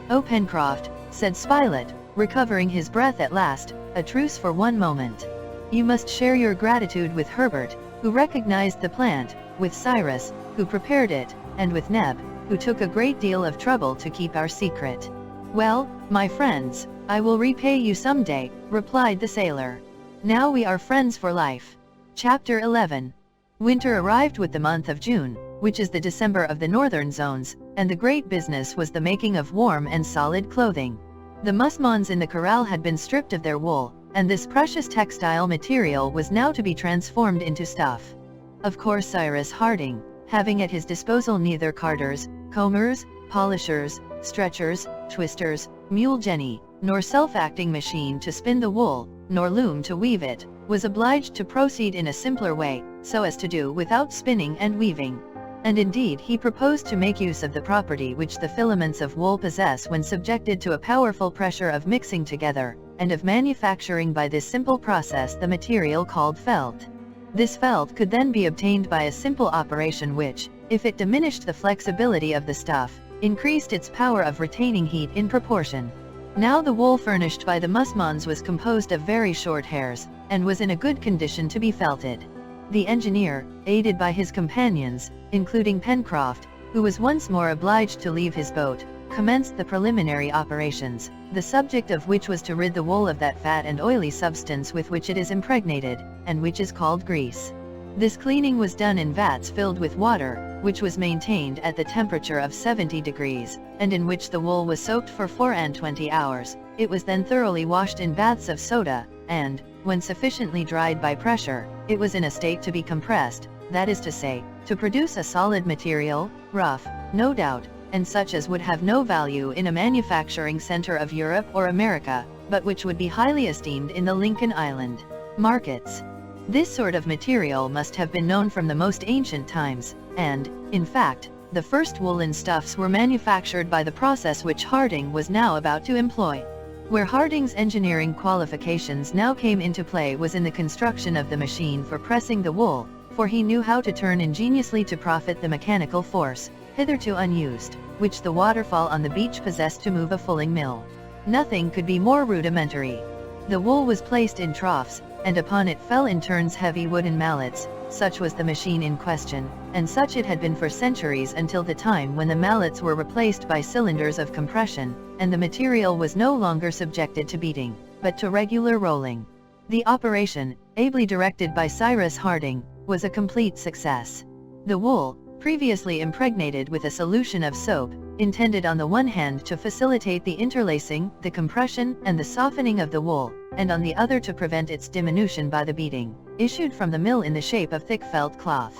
"Oh, Pencroft," said Spilett, recovering his breath at last, "a truce for one moment. You must share your gratitude with Herbert, who recognized the plant, with Cyrus, who prepared it, and with Neb, who took a great deal of trouble to keep our secret." "Well, my friends, I will repay you some day," replied the sailor. "Now we are friends for life." Chapter 11. Winter arrived with the month of June, which is the December of the northern zones, and the great business was the making of warm and solid clothing. The musmons in the corral had been stripped of their wool, and this precious textile material was now to be transformed into stuff. Of course Cyrus Harding, having at his disposal neither carders, combers, polishers, stretchers, twisters, mule jenny, nor self-acting machine to spin the wool, nor loom to weave it, was obliged to proceed in a simpler way, so as to do without spinning and weaving. And indeed he proposed to make use of the property which the filaments of wool possess when subjected to a powerful pressure of mixing together, and of manufacturing by this simple process the material called felt. This felt could then be obtained by a simple operation which, if it diminished the flexibility of the stuff, increased its power of retaining heat in proportion. Now the wool furnished by the musmons was composed of very short hairs, and was in a good condition to be felted. The engineer, aided by his companions, including Pencroft, who was once more obliged to leave his boat, commenced the preliminary operations, the subject of which was to rid the wool of that fat and oily substance with which it is impregnated, and which is called grease. This cleaning was done in vats filled with water, which was maintained at the temperature of 70 degrees, and in which the wool was soaked for 24 hours. It was then thoroughly washed in baths of soda, and, when sufficiently dried by pressure, it was in a state to be compressed, that is to say, to produce a solid material, rough, no doubt, and such as would have no value in a manufacturing center of Europe or America, but which would be highly esteemed in the Lincoln Island markets. This sort of material must have been known from the most ancient times, and, in fact, the first woolen stuffs were manufactured by the process which Harding was now about to employ. Where Harding's engineering qualifications now came into play was in the construction of the machine for pressing the wool, for he knew how to turn ingeniously to profit the mechanical force, hitherto unused, which the waterfall on the beach possessed to move a fulling mill. Nothing could be more rudimentary. The wool was placed in troughs, and upon it fell in turns heavy wooden mallets. Such was the machine in question, and such it had been for centuries until the time when the mallets were replaced by cylinders of compression, and the material was no longer subjected to beating, but to regular rolling. The operation, ably directed by Cyrus Harding, was a complete success. The wool, previously impregnated with a solution of soap, intended on the one hand to facilitate the interlacing, the compression, and the softening of the wool, and on the other to prevent its diminution by the beating, issued from the mill in the shape of thick felt cloth.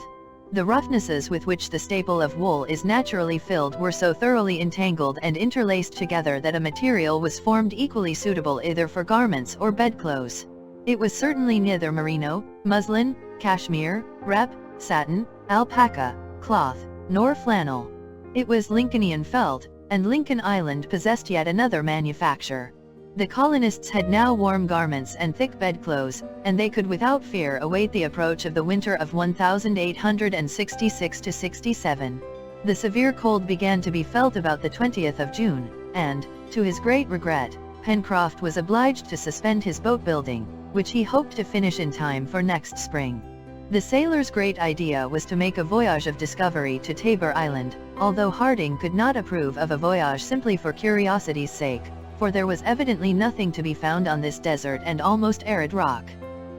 The roughnesses with which the staple of wool is naturally filled were so thoroughly entangled and interlaced together that a material was formed equally suitable either for garments or bedclothes. It was certainly neither merino, muslin, cashmere, rep, satin, alpaca, cloth, nor flannel. It was Lincolnian felt, and Lincoln Island possessed yet another manufacture. The colonists had now warm garments and thick bedclothes, and they could without fear await the approach of the winter of 1866–67. The severe cold began to be felt about the 20th of June, and, to his great regret, Pencroft was obliged to suspend his boat building, which he hoped to finish in time for next spring. The sailor's great idea was to make a voyage of discovery to Tabor Island, although Harding could not approve of a voyage simply for curiosity's sake, for there was evidently nothing to be found on this desert and almost arid rock.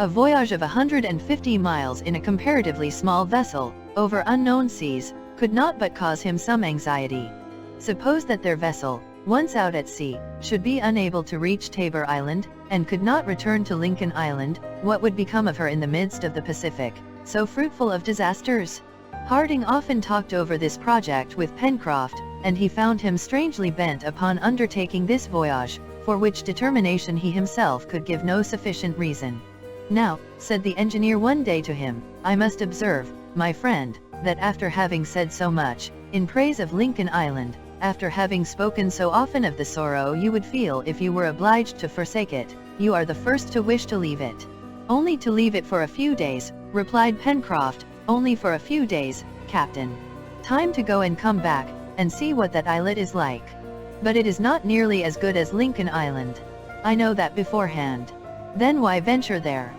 A voyage of 150 miles in a comparatively small vessel, over unknown seas, could not but cause him some anxiety. Suppose that their vessel, once out at sea, should be unable to reach Tabor Island, and could not return to Lincoln Island, what would become of her in the midst of the Pacific, so fruitful of disasters? Harding often talked over this project with Pencroft, and he found him strangely bent upon undertaking this voyage, for which determination he himself could give no sufficient reason. "Now," said the engineer one day to him, "I must observe, my friend, that after having said so much in praise of Lincoln Island, after having spoken so often of the sorrow you would feel if you were obliged to forsake it, you are the first to wish to leave it." "Only to leave it for a few days," replied Pencroft, "only for a few days, Captain. Time to go and come back, and see what that islet is like. But it is not nearly as good as Lincoln Island. I know that beforehand. Then why venture there?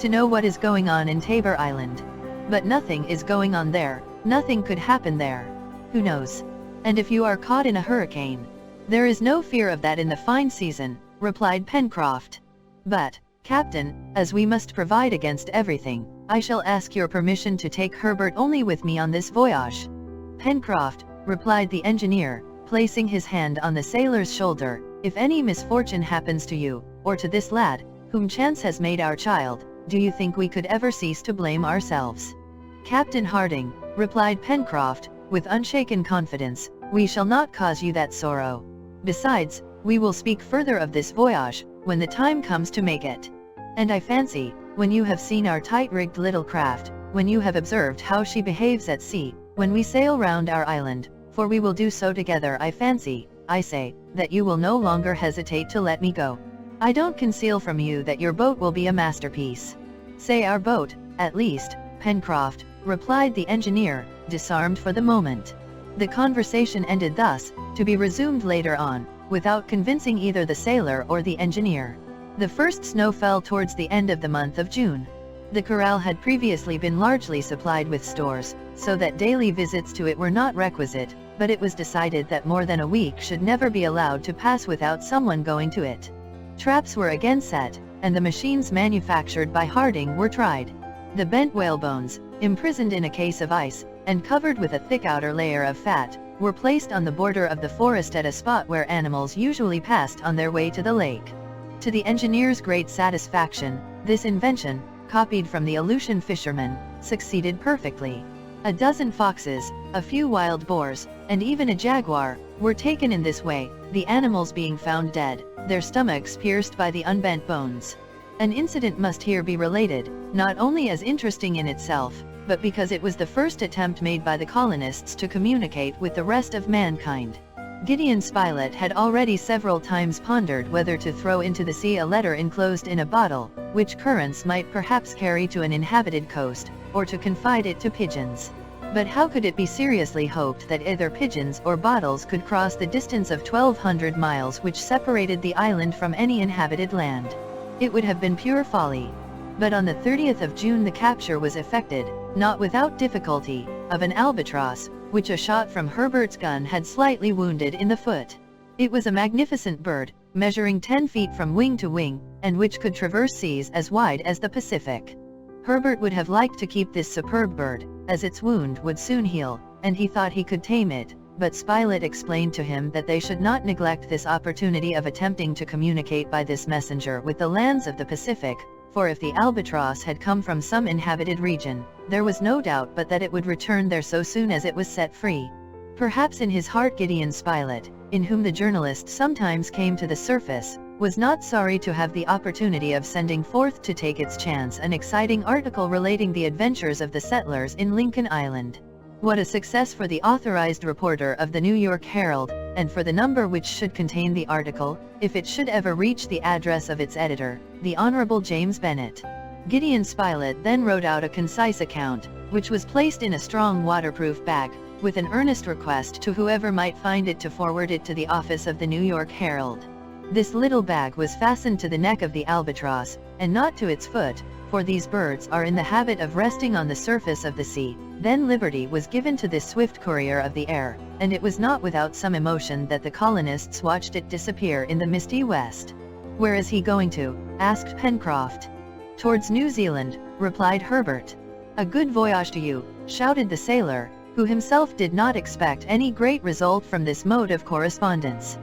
To know what is going on in Tabor Island. But nothing is going on there, nothing could happen there. Who knows? And if you are caught in a hurricane?" "There is no fear of that in the fine season," replied Pencroft. "But, Captain, as we must provide against everything, I shall ask your permission to take Herbert only with me on this voyage." "Pencroft," replied the engineer, placing his hand on the sailor's shoulder, "if any misfortune happens to you, or to this lad, whom chance has made our child, do you think we could ever cease to blame ourselves?" "Captain Harding," replied Pencroft, with unshaken confidence, "we shall not cause you that sorrow. Besides, we will speak further of this voyage, when the time comes to make it. And I fancy, when you have seen our tight-rigged little craft, when you have observed how she behaves at sea, when we sail round our island, for we will do so together, I fancy, I say, that you will no longer hesitate to let me go. I don't conceal from you that your boat will be a masterpiece." "Say our boat, at least, Pencroft," replied the engineer, disarmed for the moment. The conversation ended thus, to be resumed later on, without convincing either the sailor or the engineer. The first snow fell towards the end of the month of June. The corral had previously been largely supplied with stores, so that daily visits to it were not requisite, but it was decided that more than a week should never be allowed to pass without someone going to it. Traps were again set, and the machines manufactured by Harding were tried. The bent whalebones, imprisoned in a case of ice, and covered with a thick outer layer of fat, were placed on the border of the forest at a spot where animals usually passed on their way to the lake. To the engineer's great satisfaction, this invention, copied from the Aleutian fishermen, succeeded perfectly. A dozen foxes, a few wild boars, and even a jaguar, were taken in this way, the animals being found dead, their stomachs pierced by the unbent bones. An incident must here be related, not only as interesting in itself, but because it was the first attempt made by the colonists to communicate with the rest of mankind. Gideon Spilett had already several times pondered whether to throw into the sea a letter enclosed in a bottle, which currents might perhaps carry to an inhabited coast, or to confide it to pigeons. But how could it be seriously hoped that either pigeons or bottles could cross the distance of 1,200 miles which separated the island from any inhabited land? It would have been pure folly. But on the 30th of June the capture was effected, not without difficulty, of an albatross, which a shot from Herbert's gun had slightly wounded in the foot. It was a magnificent bird, measuring 10 feet from wing to wing, and which could traverse seas as wide as the Pacific. Herbert would have liked to keep this superb bird, as its wound would soon heal, and he thought he could tame it, but Spilett explained to him that they should not neglect this opportunity of attempting to communicate by this messenger with the lands of the Pacific, for if the albatross had come from some inhabited region, there was no doubt but that it would return there so soon as it was set free. Perhaps in his heart Gideon Spilett, in whom the journalist sometimes came to the surface, was not sorry to have the opportunity of sending forth to take its chance an exciting article relating the adventures of the settlers in Lincoln Island. What a success for the authorized reporter of the New York Herald, and for the number which should contain the article, if it should ever reach the address of its editor, the Honorable James Bennet. Gideon Spilett then wrote out a concise account, which was placed in a strong waterproof bag, with an earnest request to whoever might find it to forward it to the office of the New York Herald. This little bag was fastened to the neck of the albatross, and not to its foot, for these birds are in the habit of resting on the surface of the sea. Then liberty was given to this swift courier of the air, and it was not without some emotion that the colonists watched it disappear in the misty west. "Where is he going to?" asked Pencroft. "Towards New Zealand," replied Herbert. "A good voyage to you," shouted the sailor, who himself did not expect any great result from this mode of correspondence.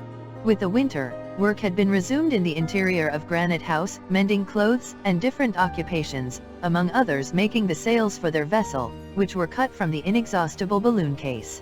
With the winter, work had been resumed in the interior of Granite House, mending clothes, and different occupations, among others making the sails for their vessel, which were cut from the inexhaustible balloon case.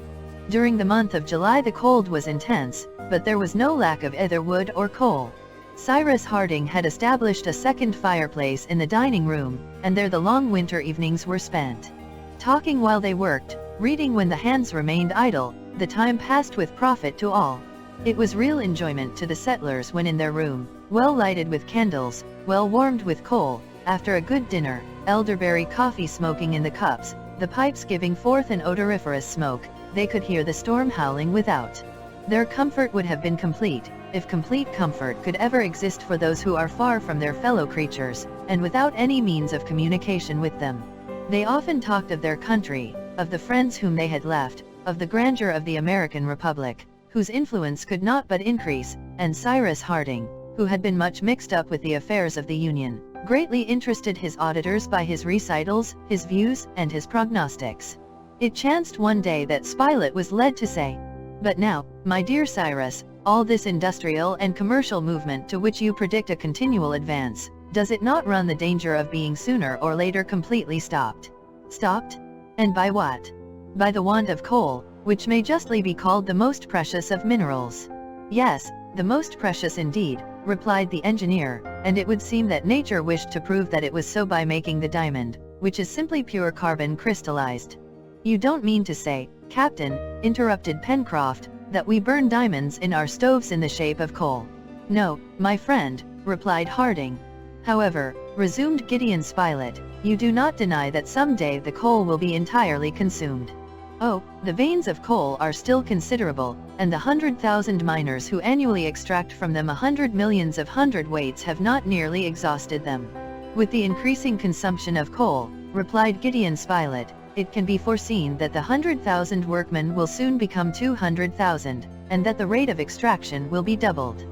During the month of July the cold was intense, but there was no lack of either wood or coal. Cyrus Harding had established a second fireplace in the dining room, and there the long winter evenings were spent. Talking while they worked, reading when the hands remained idle, the time passed with profit to all. It was real enjoyment to the settlers when in their room, well lighted with candles, well warmed with coal, after a good dinner, elderberry coffee smoking in the cups, the pipes giving forth an odoriferous smoke, they could hear the storm howling without. Their comfort would have been complete, if complete comfort could ever exist for those who are far from their fellow creatures, and without any means of communication with them. They often talked of their country, of the friends whom they had left, of the grandeur of the American Republic, whose influence could not but increase, and Cyrus Harding, who had been much mixed up with the affairs of the Union, greatly interested his auditors by his recitals, his views, and his prognostics. It chanced one day that Spilett was led to say, "But now, my dear Cyrus, all this industrial and commercial movement to which you predict a continual advance, does it not run the danger of being sooner or later completely stopped?" "Stopped? And by what?" "By the want of coal, which may justly be called the most precious of minerals." "Yes, the most precious indeed," replied the engineer, "and it would seem that nature wished to prove that it was so by making the diamond, which is simply pure carbon crystallized." "You don't mean to say, Captain," interrupted Pencroft, "that we burn diamonds in our stoves in the shape of coal?" "No, my friend," replied Harding. "However," resumed Gideon Spilett, "you do not deny that some day the coal will be entirely consumed." "Oh, the veins of coal are still considerable, and the 100,000 miners who annually extract from them 100 millions of hundredweights have not nearly exhausted them." "With the increasing consumption of coal," replied Gideon Spilett, "it can be foreseen that the 100,000 workmen will soon become 200,000, and that the rate of extraction will be doubled."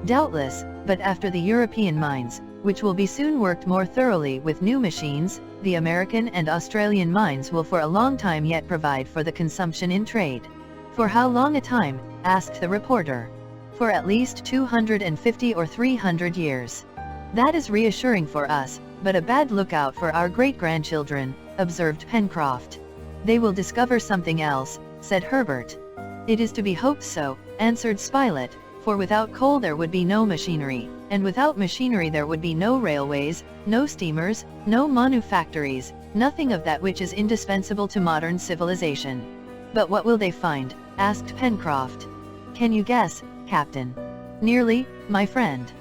"Doubtless, but after the European mines, which will be soon worked more thoroughly with new machines, the American and Australian mines will for a long time yet provide for the consumption in trade." "For how long a time?" asked the reporter. "For at least 250 or 300 years. "That is reassuring for us, but a bad lookout for our great-grandchildren," observed Pencroft. They will discover something else, said Herbert. It is to be hoped so, answered Spilett, for without coal there would be no machinery, and without machinery there would be no railways, no steamers, no manufactories, nothing of that which is indispensable to modern civilization. But what will they find? Asked Pencroft. Can you guess, Captain? Nearly, my friend.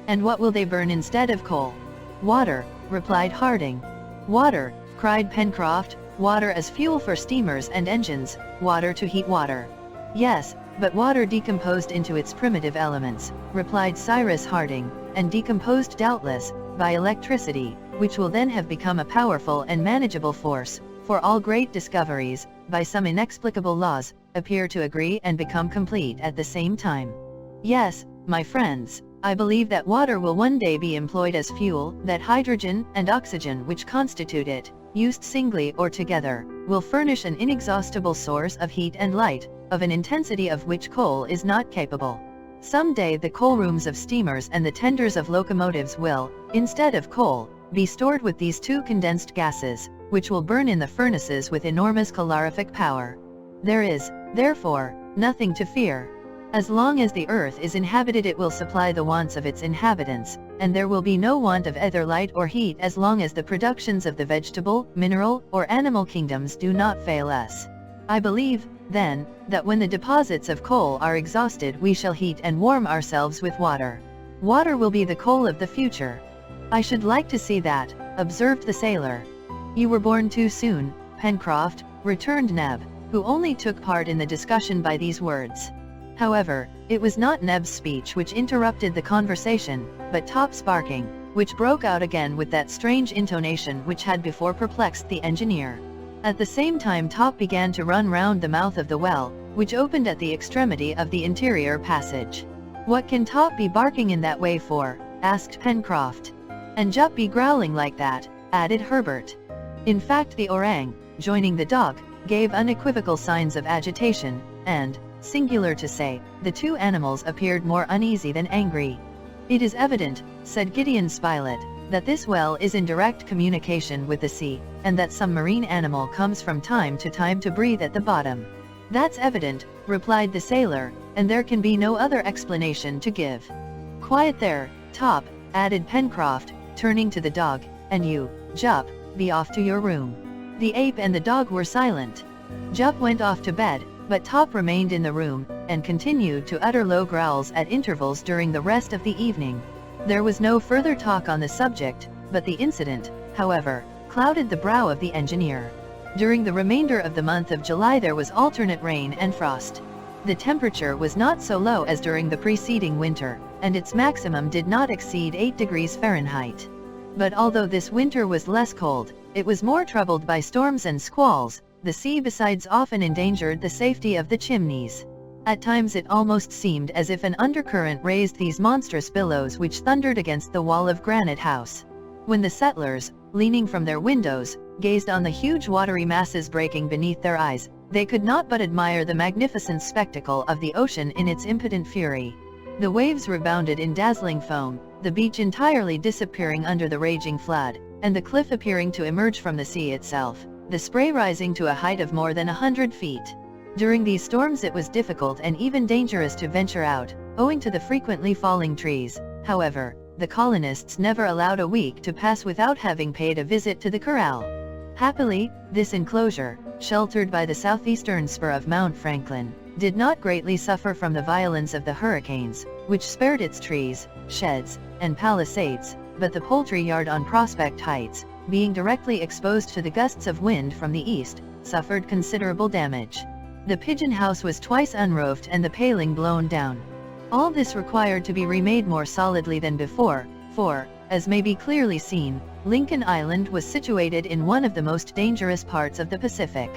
And what will they burn instead of coal? Water, replied Harding. Water, cried Pencroft, water as fuel for steamers and engines, water to heat water. Yes, but water decomposed into its primitive elements, replied Cyrus Harding, and decomposed doubtless, by electricity, which will then have become a powerful and manageable force, for all great discoveries, by some inexplicable laws, appear to agree and become complete at the same time. Yes, my friends, I believe that water will one day be employed as fuel, that hydrogen and oxygen which constitute it, used singly or together, will furnish an inexhaustible source of heat and light, of an intensity of which coal is not capable. Some day the coal rooms of steamers and the tenders of locomotives will, instead of coal, be stored with these two condensed gases, which will burn in the furnaces with enormous calorific power. There is, therefore, nothing to fear. As long as the earth is inhabited it will supply the wants of its inhabitants, and there will be no want of either light or heat as long as the productions of the vegetable, mineral, or animal kingdoms do not fail us. I believe, then, that when the deposits of coal are exhausted we shall heat and warm ourselves with water. Water will be the coal of the future. I should like to see that, observed the sailor. You were born too soon, Pencroft, returned Neb, who only took part in the discussion by these words. However, it was not Neb's speech which interrupted the conversation, but Top's barking, which broke out again with that strange intonation which had before perplexed the engineer. At the same time Top began to run round the mouth of the well, which opened at the extremity of the interior passage. What can Top be barking in that way for? Asked Pencroft. And Jup be growling like that, added Herbert. In fact the orang, joining the dog, gave unequivocal signs of agitation, and, singular to say, the two animals appeared more uneasy than angry. It is evident, said Gideon Spilett, that this well is in direct communication with the sea, and that some marine animal comes from time to breathe at the bottom. That's evident, replied the sailor, and there can be no other explanation to give. Quiet there, Top, added Pencroft, turning to the dog, and you, Jup, be off to your room. The ape and the dog were silent. Jup went off to bed, but Top remained in the room, and continued to utter low growls at intervals during the rest of the evening. There was no further talk on the subject, but the incident, however, clouded the brow of the engineer. During the remainder of the month of July there was alternate rain and frost. The temperature was not so low as during the preceding winter, and its maximum did not exceed 8 degrees Fahrenheit. But although this winter was less cold, it was more troubled by storms and squalls. The sea besides often endangered the safety of the chimneys. At times it almost seemed as if an undercurrent raised these monstrous billows which thundered against the wall of Granite House. When the settlers, leaning from their windows, gazed on the huge watery masses breaking beneath their eyes, they could not but admire the magnificent spectacle of the ocean in its impotent fury. The waves rebounded in dazzling foam, the beach entirely disappearing under the raging flood, and the cliff appearing to emerge from the sea itself, the spray rising to a height of more than 100 feet. During these storms it was difficult and even dangerous to venture out, owing to the frequently falling trees. However, the colonists never allowed a week to pass without having paid a visit to the corral. Happily, this enclosure, sheltered by the southeastern spur of Mount Franklin, did not greatly suffer from the violence of the hurricanes, which spared its trees, sheds, and palisades, but the poultry yard on Prospect Heights, being directly exposed to the gusts of wind from the east, suffered considerable damage. The pigeon house was twice unroofed and the paling blown down. All this required to be remade more solidly than before, for, as may be clearly seen, Lincoln Island was situated in one of the most dangerous parts of the Pacific.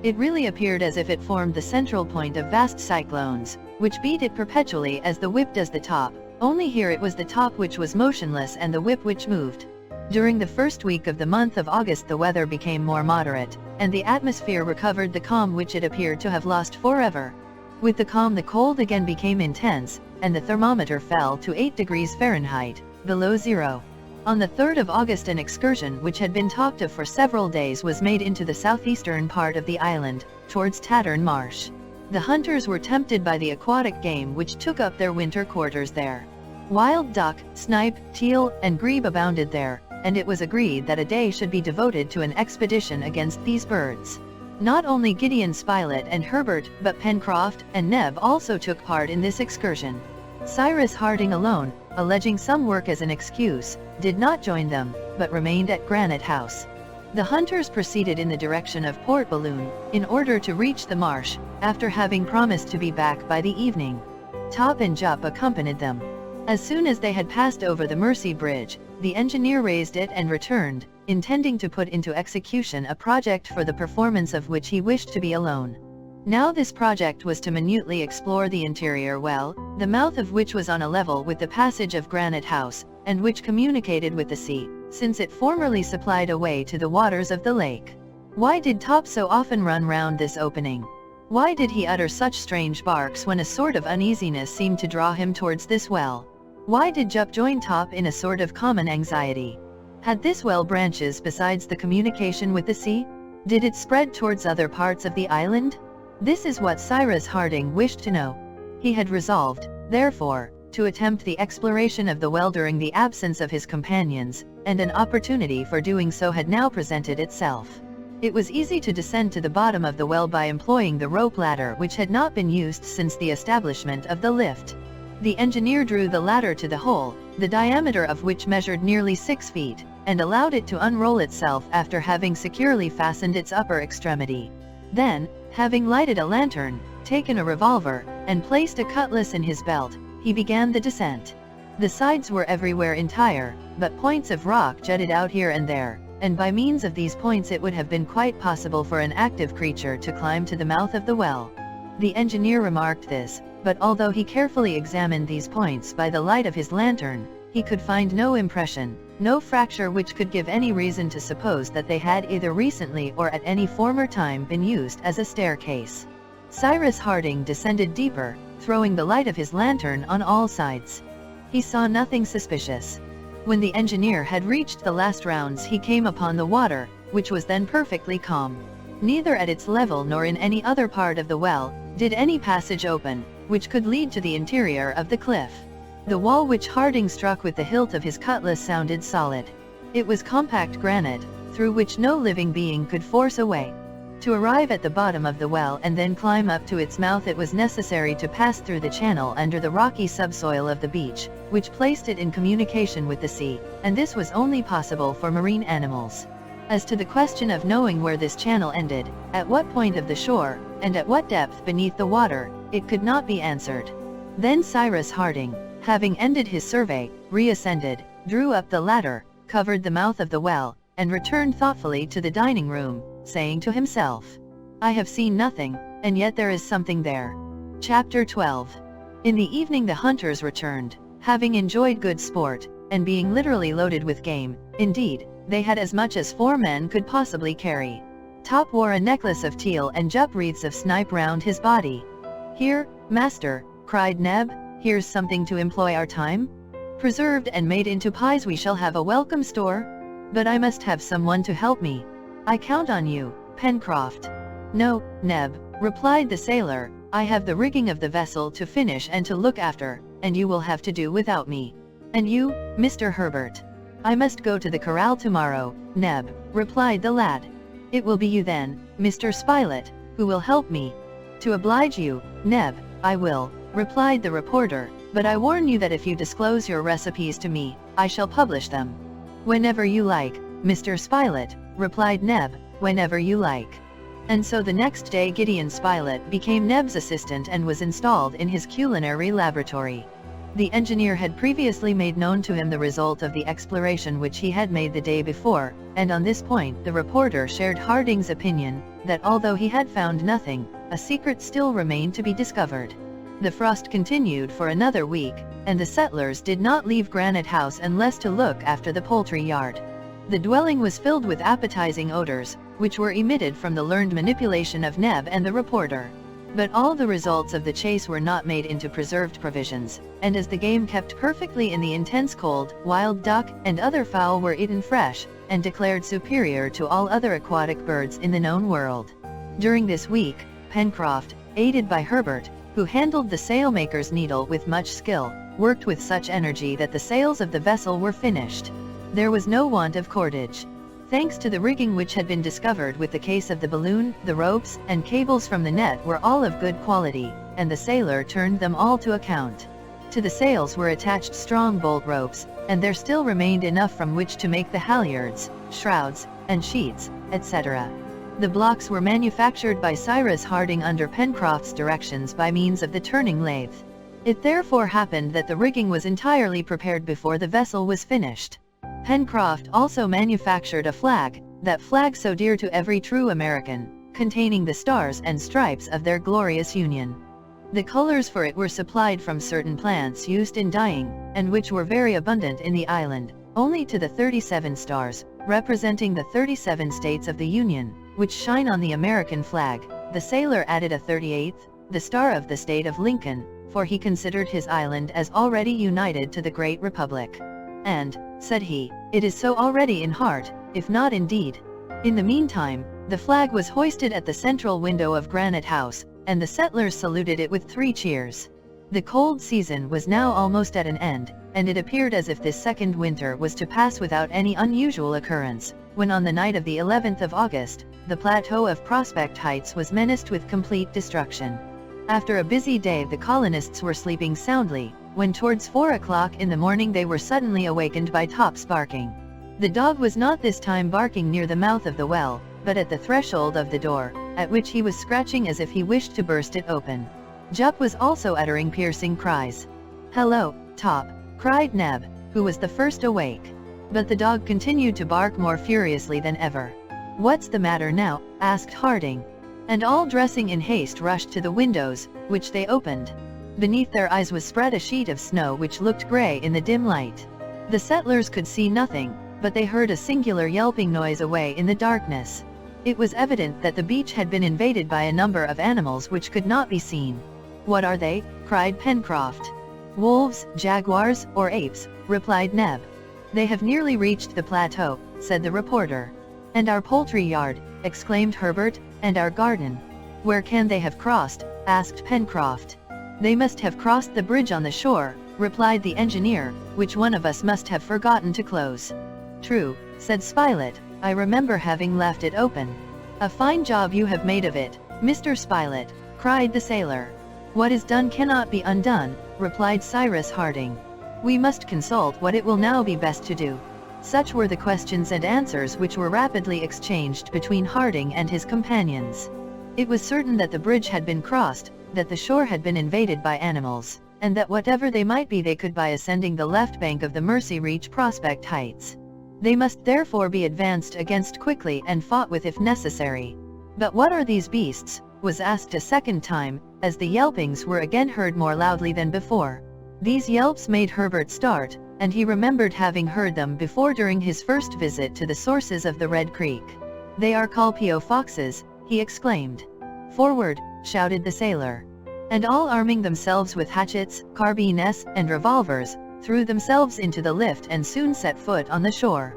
It really appeared as if it formed the central point of vast cyclones, which beat it perpetually as the whip does the top, only here it was the top which was motionless and the whip which moved. During the first week of the month of August the weather became more moderate, and the atmosphere recovered the calm which it appeared to have lost forever. With the calm the cold again became intense, and the thermometer fell to 8 degrees Fahrenheit, below zero. On the 3rd of August an excursion which had been talked of for several days was made into the southeastern part of the island, towards Tattern Marsh. The hunters were tempted by the aquatic game which took up their winter quarters there. Wild duck, snipe, teal, and grebe abounded there, and it was agreed that a day should be devoted to an expedition against these birds. Not only Gideon Spilett and Herbert, but Pencroft and Neb also took part in this excursion. Cyrus Harding alone, alleging some work as an excuse, did not join them, but remained at Granite House. The hunters proceeded in the direction of Port Balloon, in order to reach the marsh, after having promised to be back by the evening. Top and Jup accompanied them. As soon as they had passed over the Mercy Bridge, the engineer raised it and returned, intending to put into execution a project for the performance of which he wished to be alone. Now this project was to minutely explore the interior well, the mouth of which was on a level with the passage of Granite House, and which communicated with the sea, since it formerly supplied a way to the waters of the lake. Why did Top so often run round this opening? Why did he utter such strange barks when a sort of uneasiness seemed to draw him towards this well? Why did Jup join Top in a sort of common anxiety? Had this well branches besides the communication with the sea? Did it spread towards other parts of the island? This is what Cyrus Harding wished to know. He had resolved, therefore, to attempt the exploration of the well during the absence of his companions, and an opportunity for doing so had now presented itself. It was easy to descend to the bottom of the well by employing the rope ladder which had not been used since the establishment of the lift. The engineer drew the ladder to the hole, the diameter of which measured nearly 6 feet, and allowed it to unroll itself after having securely fastened its upper extremity. Then, having lighted a lantern, taken a revolver, and placed a cutlass in his belt, he began the descent. The sides were everywhere entire, but points of rock jutted out here and there, and by means of these points it would have been quite possible for an active creature to climb to the mouth of the well. The engineer remarked this, but although he carefully examined these points by the light of his lantern, he could find no impression, no fracture which could give any reason to suppose that they had either recently or at any former time been used as a staircase. Cyrus Harding descended deeper, throwing the light of his lantern on all sides. He saw nothing suspicious. When the engineer had reached the last rounds he came upon the water, which was then perfectly calm. Neither at its level nor in any other part of the well, did any passage open, which could lead to the interior of the cliff. The wall which Harding struck with the hilt of his cutlass sounded solid. It was compact granite, through which no living being could force a way. To arrive at the bottom of the well and then climb up to its mouth it was necessary to pass through the channel under the rocky subsoil of the beach, which placed it in communication with the sea, and this was only possible for marine animals. As to the question of knowing where this channel ended, at what point of the shore, and at what depth beneath the water, it could not be answered. Then Cyrus Harding, having ended his survey, reascended, drew up the ladder, covered the mouth of the well, and returned thoughtfully to the dining room, saying to himself, "I have seen nothing, and yet there is something there." Chapter 12. In the evening the hunters returned, having enjoyed good sport, and being literally loaded with game. Indeed, they had as much as 4 men could possibly carry. Top wore a necklace of teal and Jup wreaths of snipe round his body. "Here, master," cried Neb, "here's something to employ our time. Preserved and made into pies we shall have a welcome store. But I must have someone to help me." "I count on you, Pencroft." "No, Neb," replied the sailor, "I have the rigging of the vessel to finish and to look after, and you will have to do without me." "And you, Mr. Herbert?" "I must go to the corral tomorrow, Neb," replied the lad. "It will be you then, Mr. Spilett, who will help me." "To oblige you, Neb, I will," replied the reporter, "but I warn you that if you disclose your recipes to me, I shall publish them." "Whenever you like, Mr. Spilett," replied Neb, "whenever you like." And so the next day Gideon Spilett became Neb's assistant and was installed in his culinary laboratory. The engineer had previously made known to him the result of the exploration which he had made the day before, and on this point the reporter shared Harding's opinion, that although he had found nothing, a secret still remained to be discovered. The frost continued for another week, and the settlers did not leave Granite House unless to look after the poultry yard. The dwelling was filled with appetizing odors, which were emitted from the learned manipulation of Neb and the reporter. But all the results of the chase were not made into preserved provisions, and as the game kept perfectly in the intense cold, wild duck and other fowl were eaten fresh, and declared superior to all other aquatic birds in the known world. During this week, Pencroft, aided by Herbert, who handled the sailmaker's needle with much skill, worked with such energy that the sails of the vessel were finished. There was no want of cordage. Thanks to the rigging which had been discovered with the case of the balloon, the ropes and cables from the net were all of good quality, and the sailor turned them all to account. To the sails were attached strong bolt ropes, and there still remained enough from which to make the halyards, shrouds, and sheets, etc. The blocks were manufactured by Cyrus Harding under Pencroft's directions by means of the turning lathe. It therefore happened that the rigging was entirely prepared before the vessel was finished. Pencroft also manufactured a flag, that flag so dear to every true American, containing the stars and stripes of their glorious Union. The colors for it were supplied from certain plants used in dyeing, and which were very abundant in the island, only to the 37 stars, representing the 37 states of the Union, which shine on the American flag. The sailor added a 38th, the star of the state of Lincoln, for he considered his island as already united to the great republic. And, said he, it is so already in heart, if not in deed. In the meantime, the flag was hoisted at the central window of Granite House, and the settlers saluted it with 3 cheers. The cold season was now almost at an end, and it appeared as if this second winter was to pass without any unusual occurrence, when on the night of the 11th of August, the plateau of Prospect Heights was menaced with complete destruction. After a busy day the colonists were sleeping soundly, when towards 4 o'clock in the morning they were suddenly awakened by Top's barking. The dog was not this time barking near the mouth of the well, but at the threshold of the door, at which he was scratching as if he wished to burst it open. Jup was also uttering piercing cries. "Hello, Top!" cried Neb, who was the first awake. But the dog continued to bark more furiously than ever. "What's the matter now?" asked Harding. And all dressing in haste rushed to the windows, which they opened. Beneath their eyes was spread a sheet of snow which looked grey in the dim light. The settlers could see nothing, but they heard a singular yelping noise away in the darkness. It was evident that the beach had been invaded by a number of animals which could not be seen. "What are they?" cried Pencroft. "Wolves, jaguars, or apes," replied Neb. "They have nearly reached the plateau," said the reporter. "And our poultry yard," exclaimed Herbert, "and our garden." "Where can they have crossed?" asked Pencroft. "They must have crossed the bridge on the shore," replied the engineer, "which one of us must have forgotten to close." "True," said Spilett, "I remember having left it open." "A fine job you have made of it, Mr. Spilett," cried the sailor. "What is done cannot be undone," replied Cyrus Harding. "We must consult what it will now be best to do." Such were the questions and answers which were rapidly exchanged between Harding and his companions. It was certain that the bridge had been crossed, that the shore had been invaded by animals, and that whatever they might be they could by ascending the left bank of the Mercy reach Prospect Heights. They must therefore be advanced against quickly and fought with if necessary. "But what are these beasts?" was asked a second time, as the yelpings were again heard more loudly than before. These yelps made Herbert start, and he remembered having heard them before during his first visit to the sources of the Red Creek. "They are Culpeo foxes," he exclaimed. "Forward!" shouted the sailor. And all arming themselves with hatchets, carbines, and revolvers, threw themselves into the lift and soon set foot on the shore.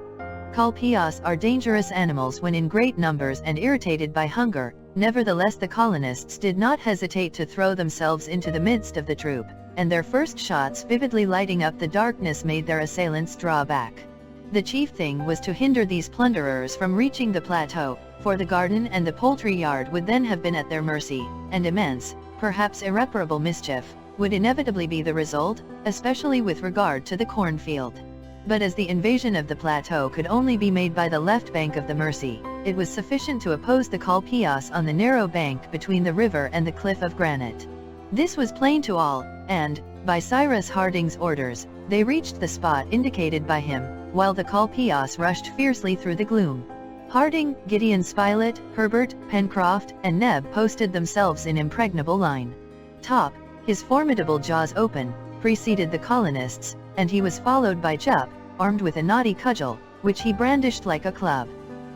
Culpeos are dangerous animals when in great numbers and irritated by hunger. Nevertheless the colonists did not hesitate to throw themselves into the midst of the troop, and their first shots vividly lighting up the darkness made their assailants draw back. The chief thing was to hinder these plunderers from reaching the plateau, for the garden and the poultry yard would then have been at their mercy, and immense, perhaps irreparable mischief, would inevitably be the result, especially with regard to the cornfield. But as the invasion of the plateau could only be made by the left bank of the Mercy, it was sufficient to oppose the Culpeos on the narrow bank between the river and the cliff of granite. This was plain to all, and, by Cyrus Harding's orders, they reached the spot indicated by him, while the Culpeos rushed fiercely through the gloom. Harding, Gideon Spilett, Herbert, Pencroft, and Neb posted themselves in impregnable line. Top, his formidable jaws open, preceded the colonists, and he was followed by Jup, armed with a knotty cudgel, which he brandished like a club.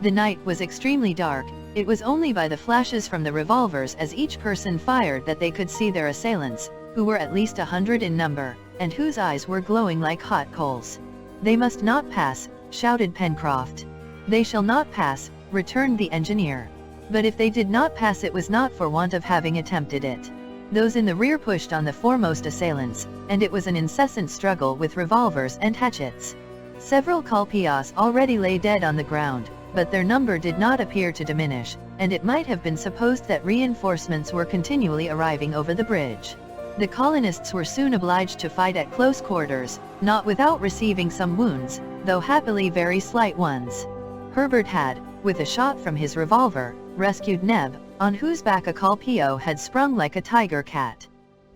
The night was extremely dark, It was only by the flashes from the revolvers as each person fired that they could see their assailants, who were at least 100 in number, and whose eyes were glowing like hot coals. "They must not pass," shouted Pencroft. "They shall not pass," returned the engineer. But if they did not pass, it was not for want of having attempted it. Those in the rear pushed on the foremost assailants, and it was an incessant struggle with revolvers and hatchets. Several Colpeos already lay dead on the ground, but their number did not appear to diminish, and it might have been supposed that reinforcements were continually arriving over the bridge. The colonists were soon obliged to fight at close quarters, not without receiving some wounds, though happily very slight ones. Herbert had, with a shot from his revolver, rescued Neb, on whose back a Colpeo had sprung like a tiger cat.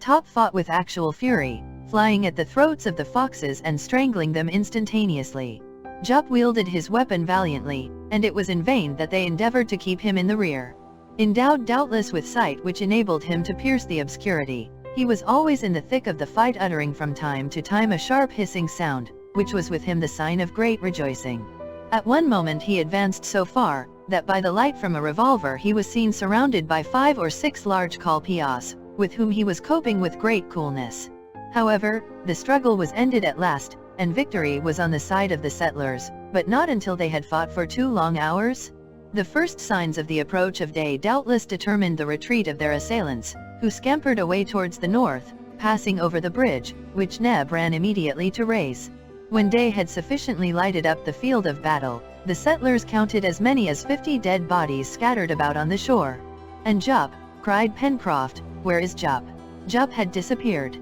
Top fought with actual fury, flying at the throats of the foxes and strangling them instantaneously. Jup wielded his weapon valiantly, and it was in vain that they endeavored to keep him in the rear. Endowed doubtless with sight which enabled him to pierce the obscurity, he was always in the thick of the fight, uttering from time to time a sharp hissing sound, which was with him the sign of great rejoicing. At one moment he advanced so far, that by the light from a revolver he was seen surrounded by 5 or 6 large Colpeos, with whom he was coping with great coolness. However, the struggle was ended at last, and victory was on the side of the settlers, but not until they had fought for 2 long hours. The first signs of the approach of day doubtless determined the retreat of their assailants, who scampered away towards the north, passing over the bridge, which Neb ran immediately to raise. When day had sufficiently lighted up the field of battle, the settlers counted as many as 50 dead bodies scattered about on the shore. "And Jup," cried Pencroft, "where is Jup?" Jup had disappeared.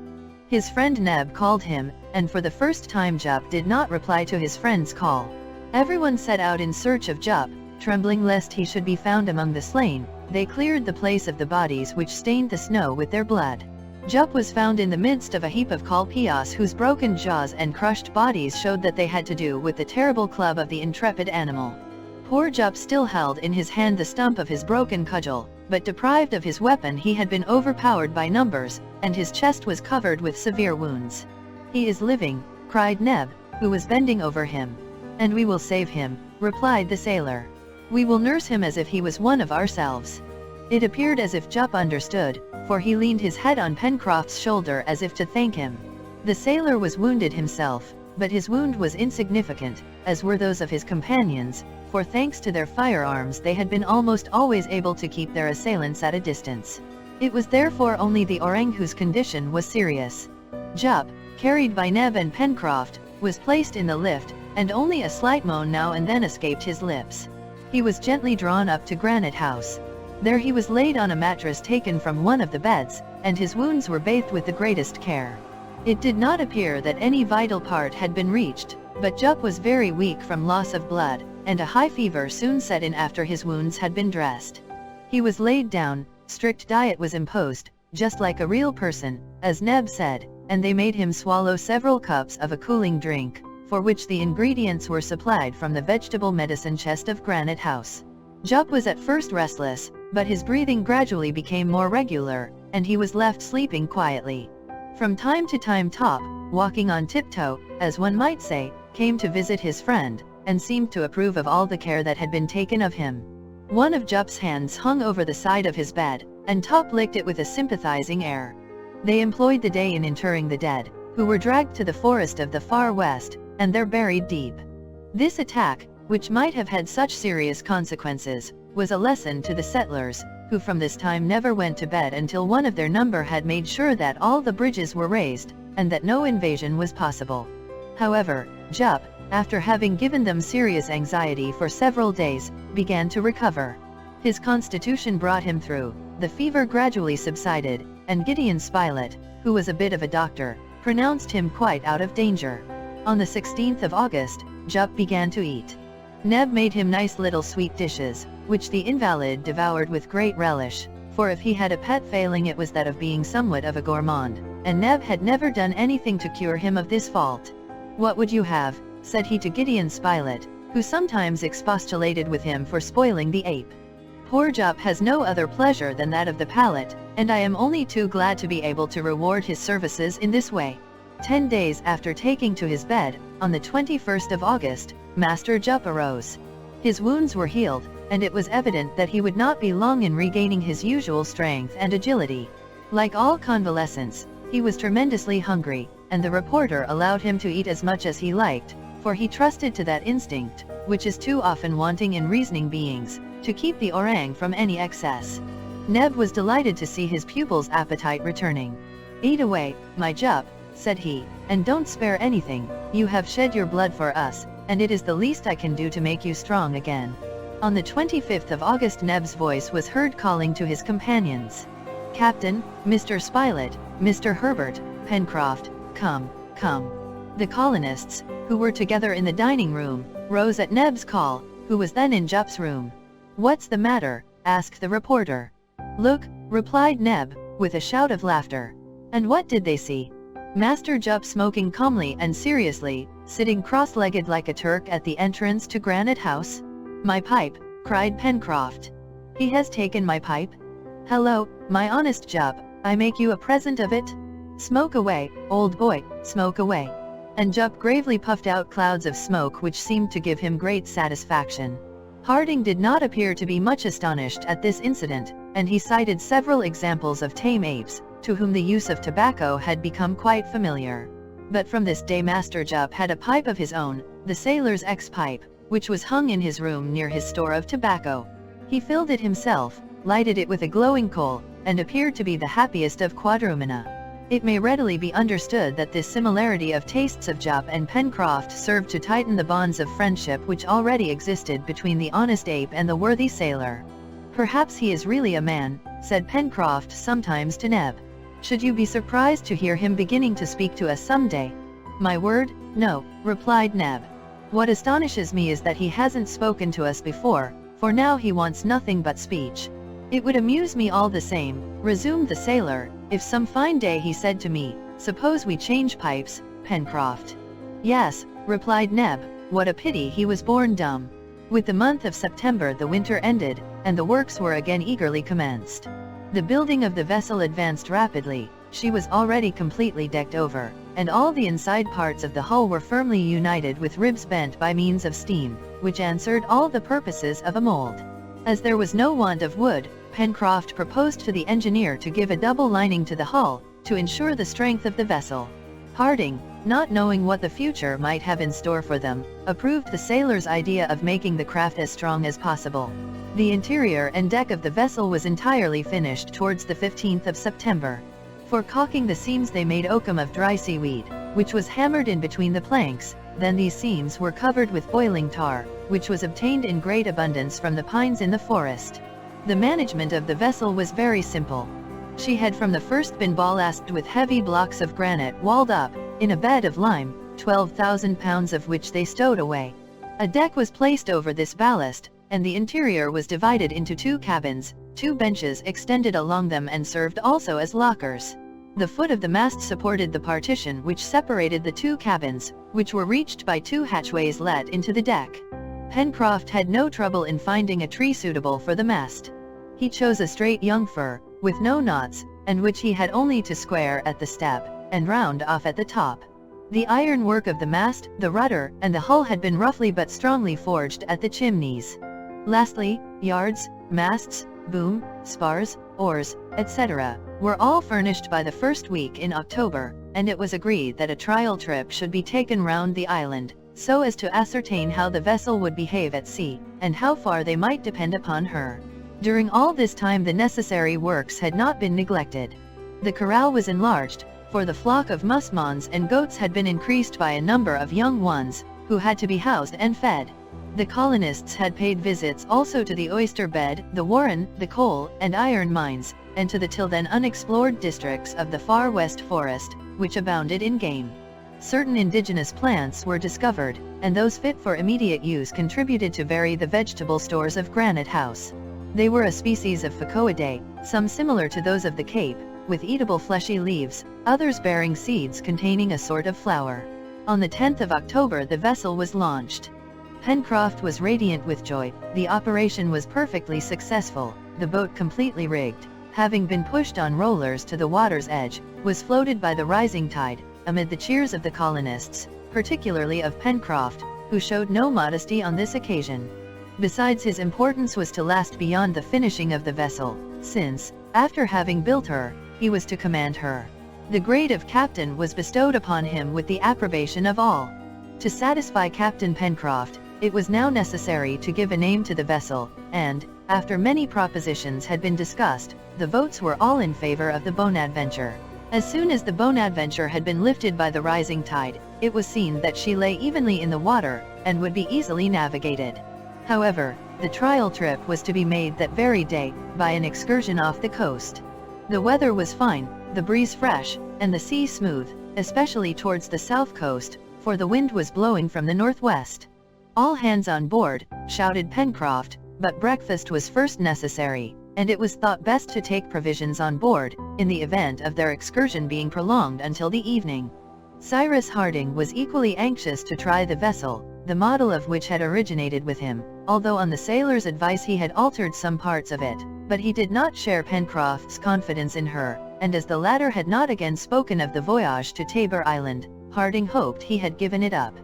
His friend Neb called him, and for the first time Jup did not reply to his friend's call. Everyone set out in search of Jup, trembling lest he should be found among the slain. They cleared the place of the bodies which stained the snow with their blood. Jup was found in the midst of a heap of Colpeos whose broken jaws and crushed bodies showed that they had to do with the terrible club of the intrepid animal. Poor Jup still held in his hand the stump of his broken cudgel, but deprived of his weapon he had been overpowered by numbers, and his chest was covered with severe wounds. "He is living," cried Neb, who was bending over him. "And we will save him," replied the sailor. "We will nurse him as if he was one of ourselves." It appeared as if Jup understood, for he leaned his head on Pencroft's shoulder as if to thank him. The sailor was wounded himself, but his wound was insignificant, as were those of his companions, for thanks to their firearms they had been almost always able to keep their assailants at a distance. It was therefore only the orang whose condition was serious. Jup, carried by Neb and Pencroft, was placed in the lift, and only a slight moan now and then escaped his lips. He was gently drawn up to Granite House. There he was laid on a mattress taken from one of the beds, and his wounds were bathed with the greatest care. It did not appear that any vital part had been reached, but Jup was very weak from loss of blood, and a high fever soon set in after his wounds had been dressed. He was laid down, strict diet was imposed, just like a real person, as Neb said, and they made him swallow several cups of a cooling drink, for which the ingredients were supplied from the vegetable medicine chest of Granite House. Jup was at first restless, but his breathing gradually became more regular, and he was left sleeping quietly. From time to time Top, walking on tiptoe, as one might say, came to visit his friend, and seemed to approve of all the care that had been taken of him. One of Jup's hands hung over the side of his bed, and Top licked it with a sympathizing air. They employed the day in interring the dead, who were dragged to the forest of the far west, and there buried deep. This attack, which might have had such serious consequences, was a lesson to the settlers, who from this time never went to bed until one of their number had made sure that all the bridges were raised, and that no invasion was possible. However, Jup, after having given them serious anxiety for several days, began to recover. His constitution brought him through, the fever gradually subsided, and Gideon Spilett, who was a bit of a doctor, pronounced him quite out of danger. On the 16th of August, Jup began to eat. Neb made him nice little sweet dishes, which the invalid devoured with great relish, for if he had a pet failing it was that of being somewhat of a gourmand, and Neb had never done anything to cure him of this fault. "What would you have?" said he to Gideon Spilett, who sometimes expostulated with him for spoiling the ape. "Poor Jup has no other pleasure than that of the palate, and I am only too glad to be able to reward his services in this way." 10 days after taking to his bed, on the 21st of August, Master Jup arose. His wounds were healed, and it was evident that he would not be long in regaining his usual strength and agility. Like all convalescents, he was tremendously hungry, and the reporter allowed him to eat as much as he liked, for he trusted to that instinct, which is too often wanting in reasoning beings, to keep the orang from any excess. Neb was delighted to see his pupil's appetite returning. "Eat away, my Jup," said he, "and don't spare anything. You have shed your blood for us, and it is the least I can do to make you strong again." On the 25th of August, Neb's voice was heard calling to his companions. "Captain, Mr. Spilett, Mr. Herbert, Pencroft, come, come." The colonists, who were together in the dining room, rose at Neb's call, who was then in Jup's room. "What's the matter?" asked the reporter. "Look," replied Neb, with a shout of laughter. And what did they see? Master Jup smoking calmly and seriously, sitting cross-legged like a Turk at the entrance to Granite House. "My pipe!" cried Pencroft. "He has taken my pipe? Hello, my honest Jup, I make you a present of it? Smoke away, old boy, smoke away." And Jup gravely puffed out clouds of smoke which seemed to give him great satisfaction. Harding did not appear to be much astonished at this incident, and he cited several examples of tame apes, to whom the use of tobacco had become quite familiar. But from this day Master Jup had a pipe of his own, the sailor's ex-pipe, which was hung in his room near his store of tobacco. He filled it himself, lighted it with a glowing coal, and appeared to be the happiest of quadrumana. It may readily be understood that this similarity of tastes of Jup and Pencroft served to tighten the bonds of friendship which already existed between the honest ape and the worthy sailor. "Perhaps he is really a man," said Pencroft sometimes to Neb. "Should you be surprised to hear him beginning to speak to us some day?" "My word, no," replied Neb. "What astonishes me is that he hasn't spoken to us before, for now he wants nothing but speech." "It would amuse me all the same," resumed the sailor, "if some fine day he said to me, 'Suppose we change pipes, Pencroft.'" "Yes," replied Neb, "what a pity he was born dumb." With the month of September the winter ended, and the works were again eagerly commenced. The building of the vessel advanced rapidly. She was already completely decked over, and all the inside parts of the hull were firmly united with ribs bent by means of steam, which answered all the purposes of a mold. As there was no want of wood, Pencroft proposed to the engineer to give a double lining to the hull, to ensure the strength of the vessel. Harding, not knowing what the future might have in store for them, approved the sailor's idea of making the craft as strong as possible. The interior and deck of the vessel was entirely finished towards the 15th of September. For caulking the seams they made oakum of dry seaweed, which was hammered in between the planks. Then these seams were covered with boiling tar, which was obtained in great abundance from the pines in the forest. The management of the vessel was very simple. She had from the first been ballasted with heavy blocks of granite walled up, in a bed of lime, 12,000 pounds of which they stowed away. A deck was placed over this ballast, and the interior was divided into two cabins, two benches extended along them and served also as lockers. The foot of the mast supported the partition which separated the two cabins, which were reached by two hatchways let into the deck. Pencroft had no trouble in finding a tree suitable for the mast. He chose a straight young fir, with no knots, and which he had only to square at the step, and round off at the top. The iron work of the mast, the rudder, and the hull had been roughly but strongly forged at the chimneys. Lastly, yards, masts, boom, spars, oars, etc., were all furnished by the first week in October, and it was agreed that a trial trip should be taken round the island, so as to ascertain how the vessel would behave at sea, and how far they might depend upon her. During all this time the necessary works had not been neglected. The corral was enlarged, for the flock of musmons and goats had been increased by a number of young ones, who had to be housed and fed. The colonists had paid visits also to the oyster bed, the warren, the coal and iron mines, and to the till then unexplored districts of the far west forest, which abounded in game. Certain indigenous plants were discovered, and those fit for immediate use contributed to vary the vegetable stores of Granite House. They were a species of Phacoidae, some similar to those of the Cape, with eatable fleshy leaves, others bearing seeds containing a sort of flower. On the 10th of October the vessel was launched. Pencroft was radiant with joy. The operation was perfectly successful. The boat, completely rigged, having been pushed on rollers to the water's edge, was floated by the rising tide, amid the cheers of the colonists, particularly of Pencroft, who showed no modesty on this occasion. Besides, his importance was to last beyond the finishing of the vessel, since, after having built her, he was to command her. The grade of captain was bestowed upon him with the approbation of all. To satisfy Captain Pencroft, it was now necessary to give a name to the vessel, and, after many propositions had been discussed, the votes were all in favor of the Bonadventure. As soon as the Bonadventure had been lifted by the rising tide, it was seen that she lay evenly in the water, and would be easily navigated. However, the trial trip was to be made that very day, by an excursion off the coast. The weather was fine, the breeze fresh, and the sea smooth, especially towards the south coast, for the wind was blowing from the northwest. "All hands on board," shouted Pencroft, but breakfast was first necessary, and it was thought best to take provisions on board, in the event of their excursion being prolonged until the evening. Cyrus Harding was equally anxious to try the vessel, the model of which had originated with him, although on the sailor's advice he had altered some parts of it, but he did not share Pencroft's confidence in her, and as the latter had not again spoken of the voyage to Tabor Island, Harding hoped he had given it up.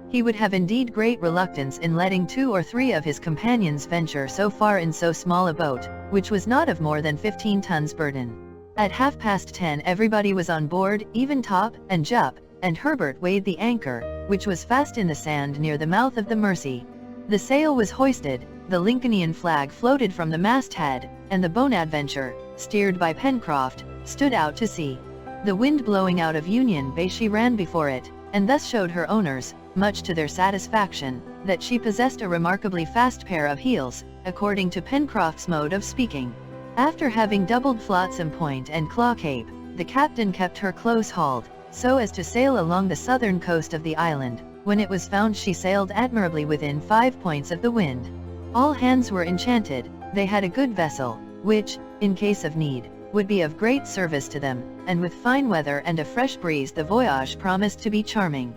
He would have indeed great reluctance in letting 2 or 3 of his companions venture so far in so small a boat, which was not of more than 15 tons burden. At 10:30 everybody was on board, even Top and Jup, and Herbert weighed the anchor, which was fast in the sand near the mouth of the Mersey. The sail was hoisted, the Lincolnian flag floated from the masthead, and the Bonadventure, steered by Pencroft, stood out to sea. The wind blowing out of Union Bay, she ran before it, and thus showed her owners, much to their satisfaction, that she possessed a remarkably fast pair of heels, according to Pencroft's mode of speaking. After having doubled Flotsam Point and Claw Cape, the captain kept her close hauled, so as to sail along the southern coast of the island. When it was found she sailed admirably within 5 points of the wind. All hands were enchanted, they had a good vessel, which, in case of need, would be of great service to them, and with fine weather and a fresh breeze the voyage promised to be charming.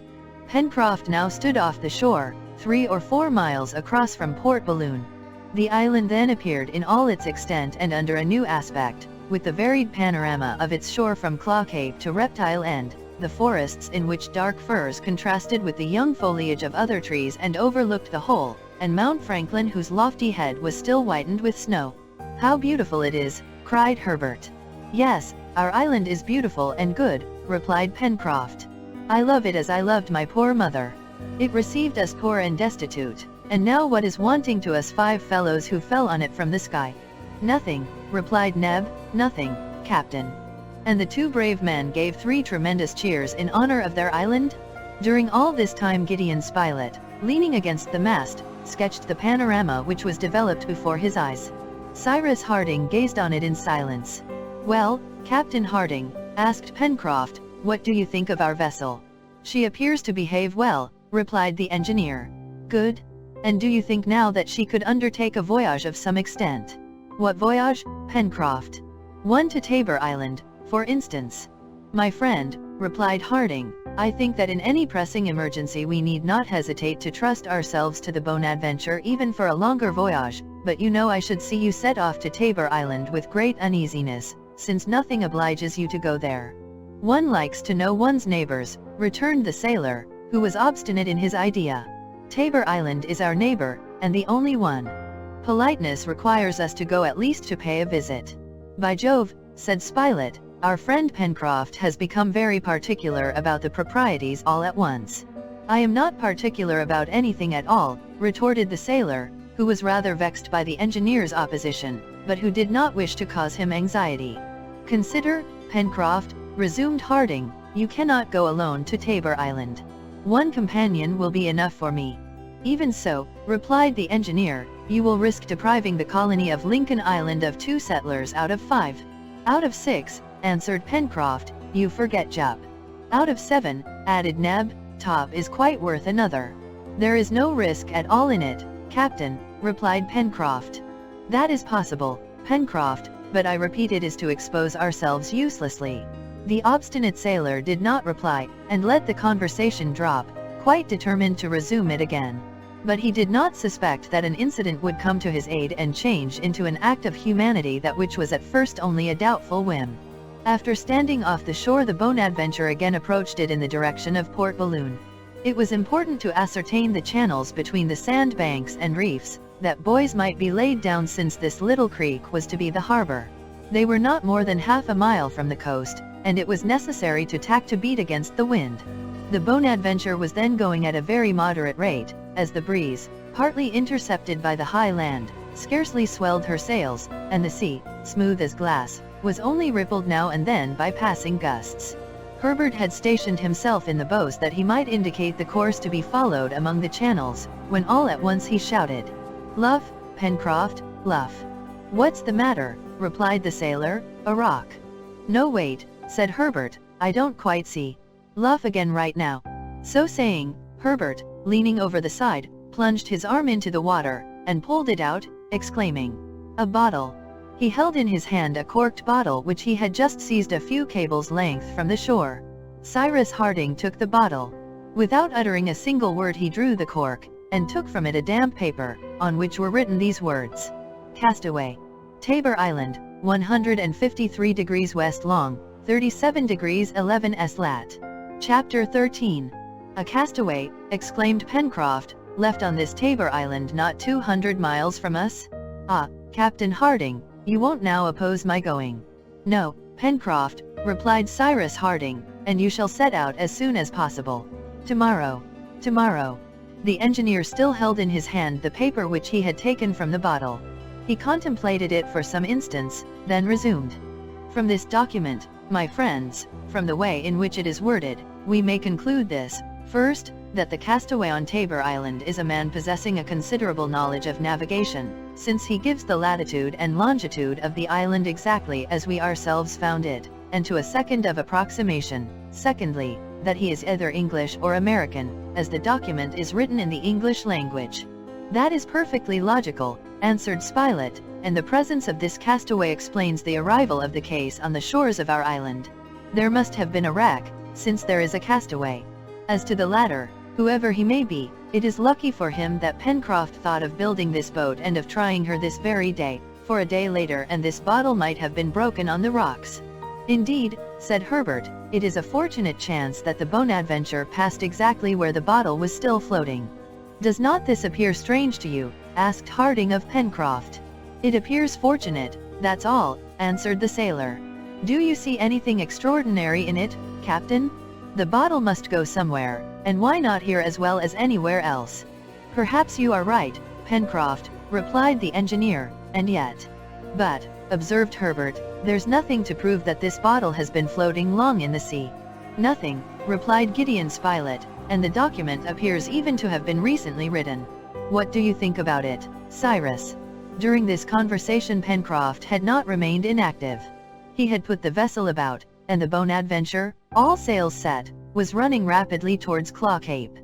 Pencroft now stood off the shore, 3 or 4 miles across from Port Balloon. The island then appeared in all its extent and under a new aspect, with the varied panorama of its shore from Claw Cape to Reptile End, the forests in which dark firs contrasted with the young foliage of other trees and overlooked the whole, and Mount Franklin whose lofty head was still whitened with snow. "How beautiful it is!" cried Herbert. "Yes, our island is beautiful and good," replied Pencroft. "I love it as I loved my poor mother. It received us poor and destitute, and now what is wanting to us 5 fellows who fell on it from the sky?" "Nothing," replied Neb, "nothing, Captain." And the 2 brave men gave 3 tremendous cheers in honor of their island. During all this time Gideon Spilett, leaning against the mast, sketched the panorama which was developed before his eyes. Cyrus Harding gazed on it in silence. "Well, Captain Harding," asked Pencroft, "what do you think of our vessel?" "She appears to behave well," replied the engineer. "Good. And do you think now that she could undertake a voyage of some extent?" "What voyage, Pencroft?" "One to Tabor Island, for instance." "My friend," replied Harding, "I think that in any pressing emergency we need not hesitate to trust ourselves to the Bonadventure even for a longer voyage, but you know I should see you set off to Tabor Island with great uneasiness, since nothing obliges you to go there." "One likes to know one's neighbors," returned the sailor, who was obstinate in his idea. "Tabor Island is our neighbor, and the only one. Politeness requires us to go at least to pay a visit." "By Jove," said Spilett, "our friend Pencroft has become very particular about the proprieties all at once." "I am not particular about anything at all," retorted the sailor, who was rather vexed by the engineer's opposition, but who did not wish to cause him anxiety. "Consider, Pencroft," resumed Harding, "you cannot go alone to Tabor Island. 1 companion will be enough for me." "Even so," replied the engineer, "you will risk depriving the colony of Lincoln Island of 2 settlers out of 5. "Out of 6, answered Pencroft, "you forget Jup." "Out of 7, added Neb, "Top is quite worth another." "There is no risk at all in it, Captain," replied Pencroft. "That is possible, Pencroft, but I repeat it is to expose ourselves uselessly." The obstinate sailor did not reply, and let the conversation drop, quite determined to resume it again. But he did not suspect that an incident would come to his aid and change into an act of humanity that which was at first only a doubtful whim. After standing off the shore the Bonadventure again approached it in the direction of Port Balloon. It was important to ascertain the channels between the sand banks and reefs, that buoys might be laid down since this little creek was to be the harbor. They were not more than half a mile from the coast, and it was necessary to tack to beat against the wind. The Bonadventure was then going at a very moderate rate, as the breeze, partly intercepted by the high land, scarcely swelled her sails, and the sea, smooth as glass, was only rippled now and then by passing gusts. Herbert had stationed himself in the bows that he might indicate the course to be followed among the channels, when all at once he shouted, "Luff, Pencroft, luff!" "What's the matter?" replied the sailor. "A rock." "No, wait," said Herbert, "I don't quite see. Luff again right now." So saying, Herbert, leaning over the side, plunged his arm into the water, and pulled it out, exclaiming, "A bottle!" He held in his hand a corked bottle which he had just seized a few cables' length from the shore. Cyrus Harding took the bottle. Without uttering a single word he drew the cork, and took from it a damp paper, on which were written these words: "Castaway. Tabor Island, 153 degrees west long, 37 degrees 11 s lat." Chapter 13. "A castaway," exclaimed Pencroft, "left on this Tabor Island not 200 miles from us? Ah, Captain Harding, you won't now oppose my going?" "No, Pencroft," replied Cyrus Harding, "and you shall set out as soon as possible." "Tomorrow." "Tomorrow." The engineer still held in his hand the paper which he had taken from the bottle. He contemplated it for some instants, then resumed. "From this document, my friends, from the way in which it is worded, we may conclude this: first, that the castaway on Tabor Island is a man possessing a considerable knowledge of navigation, since he gives the latitude and longitude of the island exactly as we ourselves found it, and to a second of approximation; secondly, that he is either English or American, as the document is written in the English language." "That is perfectly logical," answered Spilett, "and the presence of this castaway explains the arrival of the case on the shores of our island. There must have been a wreck, since there is a castaway. As to the latter, whoever he may be, it is lucky for him that Pencroft thought of building this boat and of trying her this very day, for a day later and this bottle might have been broken on the rocks." "Indeed," said Herbert, "it is a fortunate chance that the Bonadventure passed exactly where the bottle was still floating." "Does not this appear strange to you?" asked Harding of Pencroft. "It appears fortunate, that's all," answered the sailor. "Do you see anything extraordinary in it, Captain? The bottle must go somewhere, and why not here as well as anywhere else?" "Perhaps you are right, Pencroft," replied the engineer, "and yet—" "But," observed Herbert, "there's nothing to prove that this bottle has been floating long in the sea." "Nothing," replied Gideon Spilett, "and the document appears even to have been recently written. What do you think about it, Cyrus?" During this conversation Pencroft had not remained inactive. He had put the vessel about, and the Bonadventure, all sails set, was running rapidly towards Claw Cape.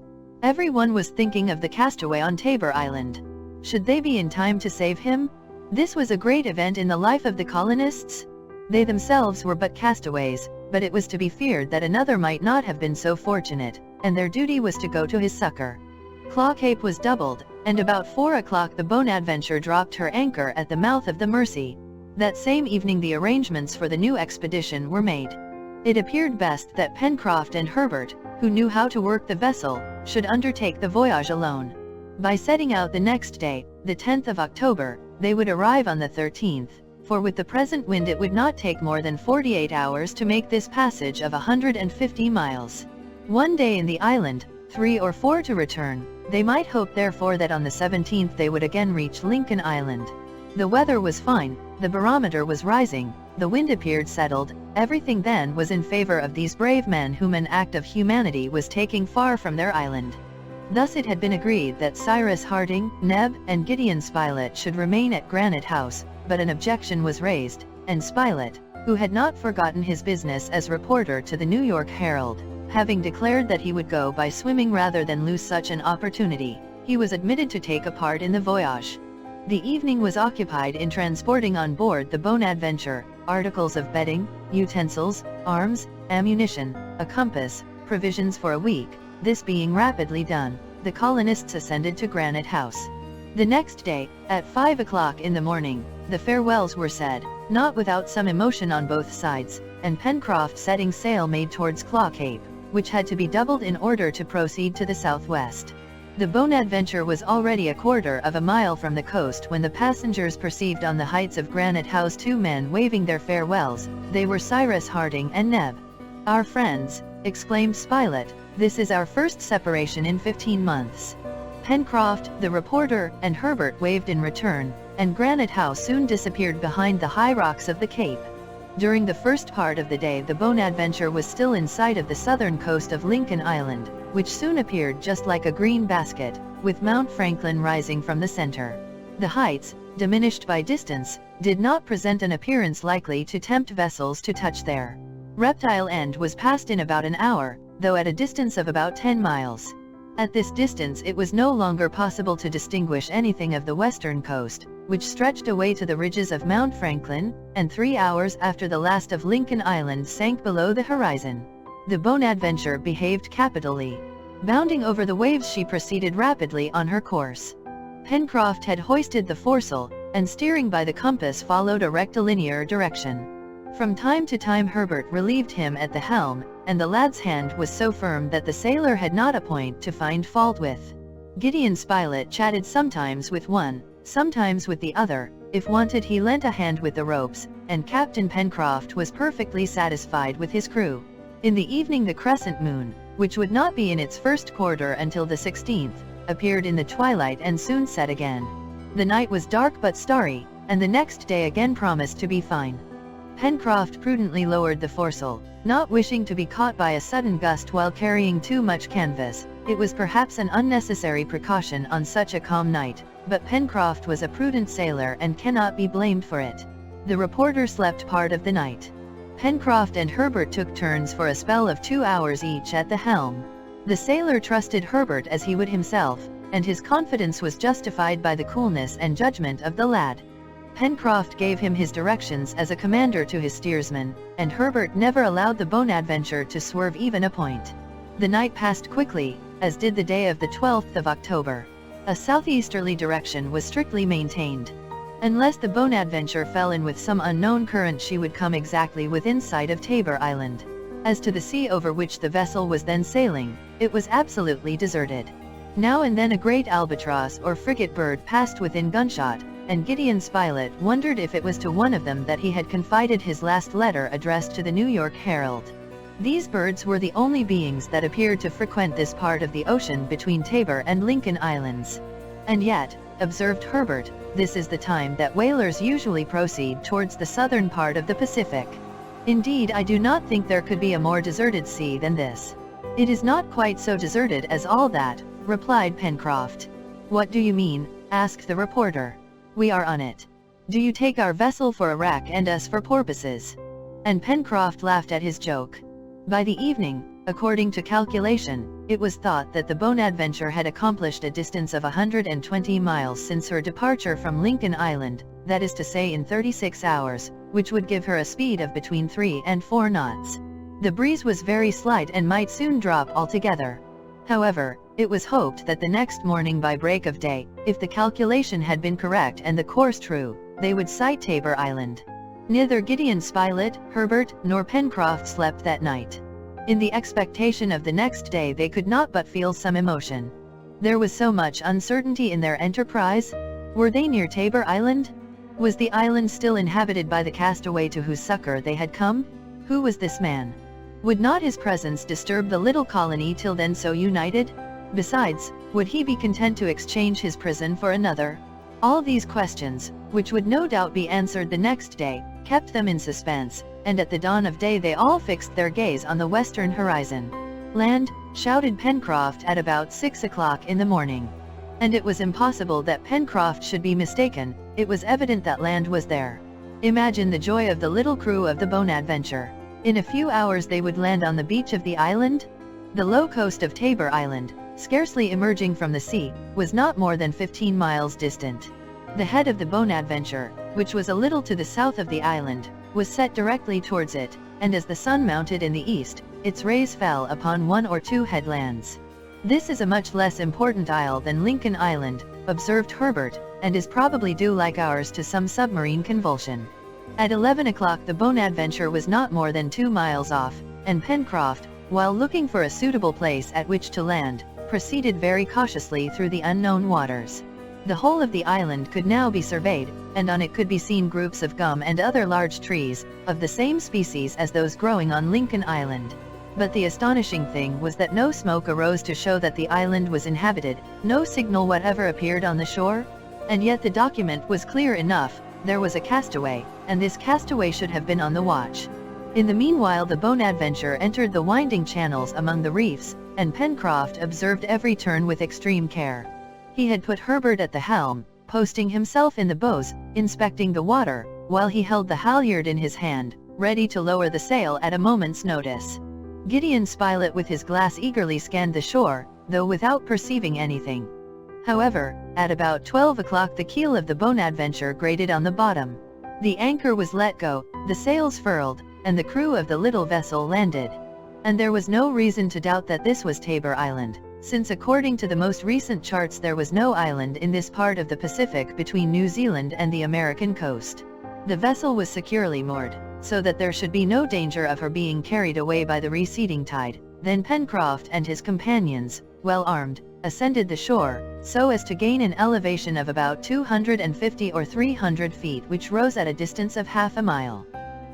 Everyone was thinking of the castaway on Tabor Island. Should they be in time to save him? This was a great event in the life of the colonists. They themselves were but castaways, but it was to be feared that another might not have been so fortunate, and their duty was to go to his succor. Claw Cape was doubled, and about 4 o'clock the Bonadventure dropped her anchor at the mouth of the Mercy. That same evening the arrangements for the new expedition were made. It appeared best that Pencroft and Herbert, who knew how to work the vessel, should undertake the voyage alone. By setting out the next day, the 10th of October, they would arrive on the 13th, for with the present wind it would not take more than 48 hours to make this passage of 150 miles. One day in the island, 3 or 4 to return. They might hope therefore that on the 17th they would again reach Lincoln Island. The weather was fine, the barometer was rising, the wind appeared settled, everything then was in favor of these brave men whom an act of humanity was taking far from their island. Thus it had been agreed that Cyrus Harding, Neb, and Gideon Spilett should remain at Granite House, but an objection was raised, and Spilett, who had not forgotten his business as reporter to the New York Herald, having declared that he would go by swimming rather than lose such an opportunity, he was admitted to take a part in the voyage. The evening was occupied in transporting on board the Bonadventure articles of bedding, utensils, arms, ammunition, a compass, provisions for a week. This being rapidly done, the colonists ascended to Granite House. The next day, at 5 o'clock in the morning, the farewells were said, not without some emotion on both sides, and Pencroft setting sail made towards Claw Cape, which had to be doubled in order to proceed to the southwest. The Bonadventure was already a quarter of a mile from the coast when the passengers perceived on the heights of Granite House 2 men waving their farewells. They were Cyrus Harding and Neb. "Our friends," exclaimed Spilett, "this is our first separation in 15 months." Pencroft, the reporter, and Herbert waved in return, and Granite House soon disappeared behind the high rocks of the cape. During the first part of the day the Bonadventure was still in sight of the southern coast of Lincoln Island, which soon appeared just like a green basket, with Mount Franklin rising from the center. The heights, diminished by distance, did not present an appearance likely to tempt vessels to touch there. Reptile End was passed in about an hour, though at a distance of about 10 miles. At this distance it was no longer possible to distinguish anything of the western coast, which stretched away to the ridges of Mount Franklin, and 3 hours after the last of Lincoln Island sank below the horizon. The Bonadventure behaved capitally. Bounding over the waves she proceeded rapidly on her course. Pencroft had hoisted the foresail, and steering by the compass followed a rectilinear direction. From time to time Herbert relieved him at the helm, and the lad's hand was so firm that the sailor had not a point to find fault with. Gideon Spilett chatted sometimes with one, sometimes with the other. If wanted he lent a hand with the ropes, and Captain Pencroft was perfectly satisfied with his crew. In the evening the crescent moon, which would not be in its first quarter until the 16th, appeared in the twilight and soon set again. The night was dark but starry, and the next day again promised to be fine. Pencroft prudently lowered the foresail, not wishing to be caught by a sudden gust while carrying too much canvas. It was perhaps an unnecessary precaution on such a calm night, but Pencroft was a prudent sailor and cannot be blamed for it. The reporter slept part of the night. Pencroft and Herbert took turns for a spell of 2 hours each at the helm. The sailor trusted Herbert as he would himself, and his confidence was justified by the coolness and judgment of the lad. Pencroft gave him his directions as a commander to his steersman, and Herbert never allowed the Bonadventure to swerve even a point. The night passed quickly, as did the day of the 12th of October. A southeasterly direction was strictly maintained. Unless the Bonadventure fell in with some unknown current she would come exactly within sight of Tabor Island. As to the sea over which the vessel was then sailing, it was absolutely deserted. Now and then a great albatross or frigate bird passed within gunshot, and Gideon Spilett wondered if it was to one of them that he had confided his last letter addressed to the New York Herald. These birds were the only beings that appeared to frequent this part of the ocean between Tabor and Lincoln Islands. And yet, observed Herbert, this is the time that whalers usually proceed towards the southern part of the Pacific. Indeed, I do not think there could be a more deserted sea than this. It is not quite so deserted as all that, replied Pencroft. What do you mean? Asked the reporter. We are on it. Do you take our vessel for a wreck and us for porpoises? And Pencroft laughed at his joke. By the evening, according to calculation, it was thought that the Bonadventure had accomplished a distance of 120 miles since her departure from Lincoln Island, that is to say in 36 hours, which would give her a speed of between 3 and 4 knots. The breeze was very slight and might soon drop altogether. However, it was hoped that the next morning by break of day, if the calculation had been correct and the course true, they would sight Tabor Island. Neither Gideon Spilett, Herbert, nor Pencroft slept that night. In the expectation of the next day they could not but feel some emotion. There was so much uncertainty in their enterprise. Were they near Tabor Island? Was the island still inhabited by the castaway to whose succor they had come? Who was this man? Would not his presence disturb the little colony till then so united? Besides, would he be content to exchange his prison for another? All these questions, which would no doubt be answered the next day, kept them in suspense, and at the dawn of day they all fixed their gaze on the western horizon. Land, shouted Pencroft at about 6 o'clock in the morning. And it was impossible that Pencroft should be mistaken, it was evident that land was there. Imagine the joy of the little crew of the Bonadventure. In a few hours they would land on the beach of the island. The low coast of Tabor Island, scarcely emerging from the sea, was not more than 15 miles distant. The head of the Bonadventure, which was a little to the south of the island, was set directly towards it, and as the sun mounted in the east, its rays fell upon 1 or 2 headlands. This is a much less important isle than Lincoln Island, observed Herbert, and is probably due like ours to some submarine convulsion. At 11 o'clock the Bonadventure was not more than 2 miles off, and Pencroft, while looking for a suitable place at which to land, proceeded very cautiously through the unknown waters. The whole of the island could now be surveyed, and on it could be seen groups of gum and other large trees, of the same species as those growing on Lincoln Island. But the astonishing thing was that no smoke arose to show that the island was inhabited, no signal whatever appeared on the shore. And yet the document was clear enough: there was a castaway, and this castaway should have been on the watch. In the meanwhile the Bonadventure entered the winding channels among the reefs, and Pencroft observed every turn with extreme care. He had put Herbert at the helm, posting himself in the bows, inspecting the water, while he held the halyard in his hand, ready to lower the sail at a moment's notice. Gideon Spilett with his glass eagerly scanned the shore, though without perceiving anything. However, at about 12 o'clock the keel of the Bonadventure grated on the bottom. The anchor was let go, the sails furled, and the crew of the little vessel landed. And there was no reason to doubt that this was Tabor Island, since according to the most recent charts there was no island in this part of the Pacific between New Zealand and the American coast. The vessel was securely moored, so that there should be no danger of her being carried away by the receding tide. Then Pencroft and his companions, well armed, ascended the shore, so as to gain an elevation of about 250 or 300 feet, which rose at a distance of half a mile.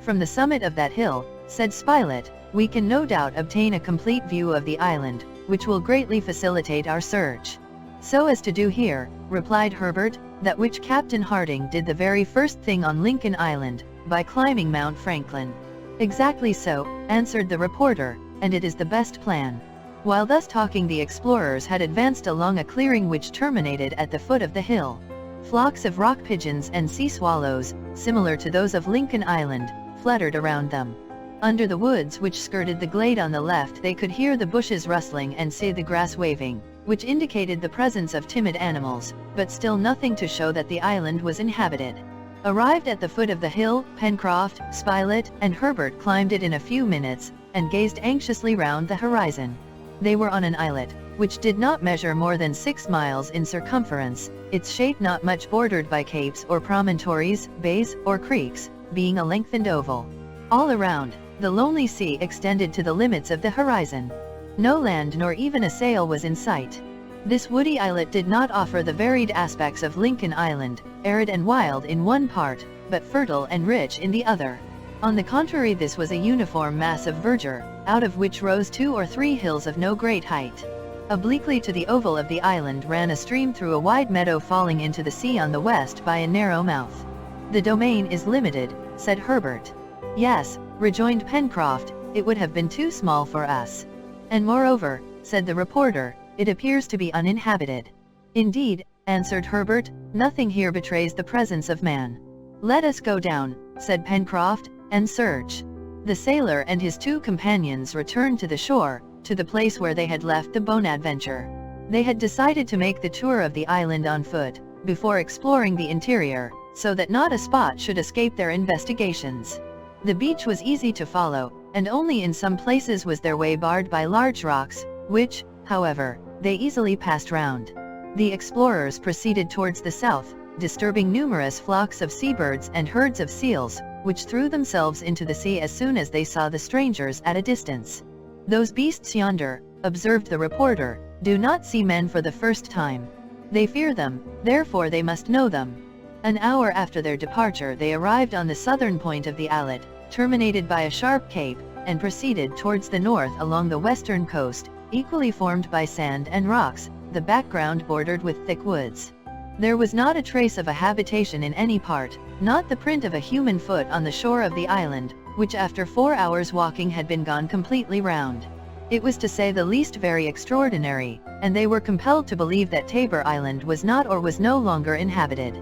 From the summit of that hill, said Spilett, we can no doubt obtain a complete view of the island, which will greatly facilitate our search. So as to do here, replied Herbert, that which Captain Harding did the very first thing on Lincoln Island, by climbing Mount Franklin. Exactly so, answered the reporter, and it is the best plan. While thus talking the explorers had advanced along a clearing which terminated at the foot of the hill. Flocks of rock pigeons and sea swallows, similar to those of Lincoln Island, fluttered around them. Under the woods which skirted the glade on the left they could hear the bushes rustling and see the grass waving, which indicated the presence of timid animals, but still nothing to show that the island was inhabited. Arrived at the foot of the hill, Pencroft, Spilett, and Herbert climbed it in a few minutes, and gazed anxiously round the horizon. They were on an islet, which did not measure more than 6 miles in circumference, its shape not much bordered by capes or promontories, bays, or creeks, being a lengthened oval. All around, the lonely sea extended to the limits of the horizon. No land nor even a sail was in sight. This woody islet did not offer the varied aspects of Lincoln Island, arid and wild in one part, but fertile and rich in the other. On the contrary, this was a uniform mass of verdure, out of which rose 2 or 3 hills of no great height. Obliquely to the oval of the island ran a stream through a wide meadow falling into the sea on the west by a narrow mouth. The domain is limited, said Herbert. Yes, rejoined Pencroft, it would have been too small for us. And moreover, said the reporter, it appears to be uninhabited. Indeed, answered Herbert, nothing here betrays the presence of man. Let us go down, said Pencroft, and search. The sailor and his 2 companions returned to the shore, to the place where they had left the Bonadventure. They had decided to make the tour of the island on foot, before exploring the interior, so that not a spot should escape their investigations. The beach was easy to follow, and only in some places was their way barred by large rocks, which, however, they easily passed round. The explorers proceeded towards the south, disturbing numerous flocks of seabirds and herds of seals, which threw themselves into the sea as soon as they saw the strangers at a distance. Those beasts yonder, observed the reporter, do not see men for the first time. They fear them, therefore they must know them. An hour after their departure they arrived on the southern point of the islet, terminated by a sharp cape, and proceeded towards the north along the western coast, equally formed by sand and rocks, the background bordered with thick woods. There was not a trace of a habitation in any part, not the print of a human foot on the shore of the island, which after 4 hours walking had been gone completely round. It was to say the least very extraordinary, and they were compelled to believe that Tabor Island was not or was no longer inhabited.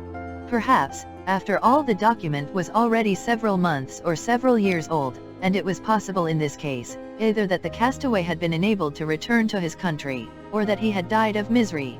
Perhaps, after all, the document was already several months or several years old, and it was possible in this case, either that the castaway had been enabled to return to his country, or that he had died of misery.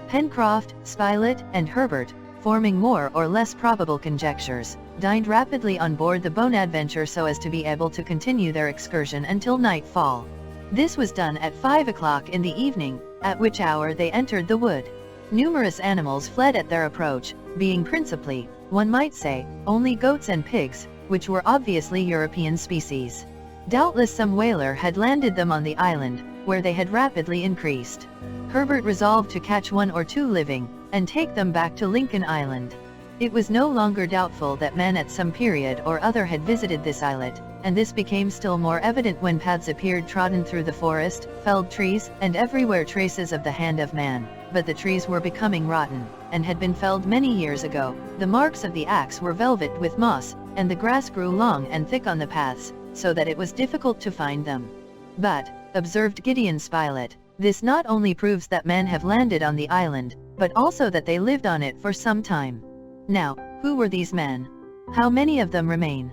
Pencroft, Spilett, and Herbert, forming more or less probable conjectures, dined rapidly on board the Bonadventure so as to be able to continue their excursion until nightfall. This was done at 5 o'clock in the evening, at which hour they entered the wood. Numerous animals fled at their approach, being principally, one might say, only goats and pigs, which were obviously European species. Doubtless some whaler had landed them on the island, where they had rapidly increased. Herbert resolved to catch 1 or 2 living, and take them back to Lincoln Island. It was no longer doubtful that men at some period or other had visited this islet, and this became still more evident when paths appeared trodden through the forest, felled trees, and everywhere traces of the hand of man. But the trees were becoming rotten, and had been felled many years ago. The marks of the axe were velvet with moss, and the grass grew long and thick on the paths, so that it was difficult to find them. But, observed Gideon Spilett, this not only proves that men have landed on the island, but also that they lived on it for some time. Now, who were these men? How many of them remain?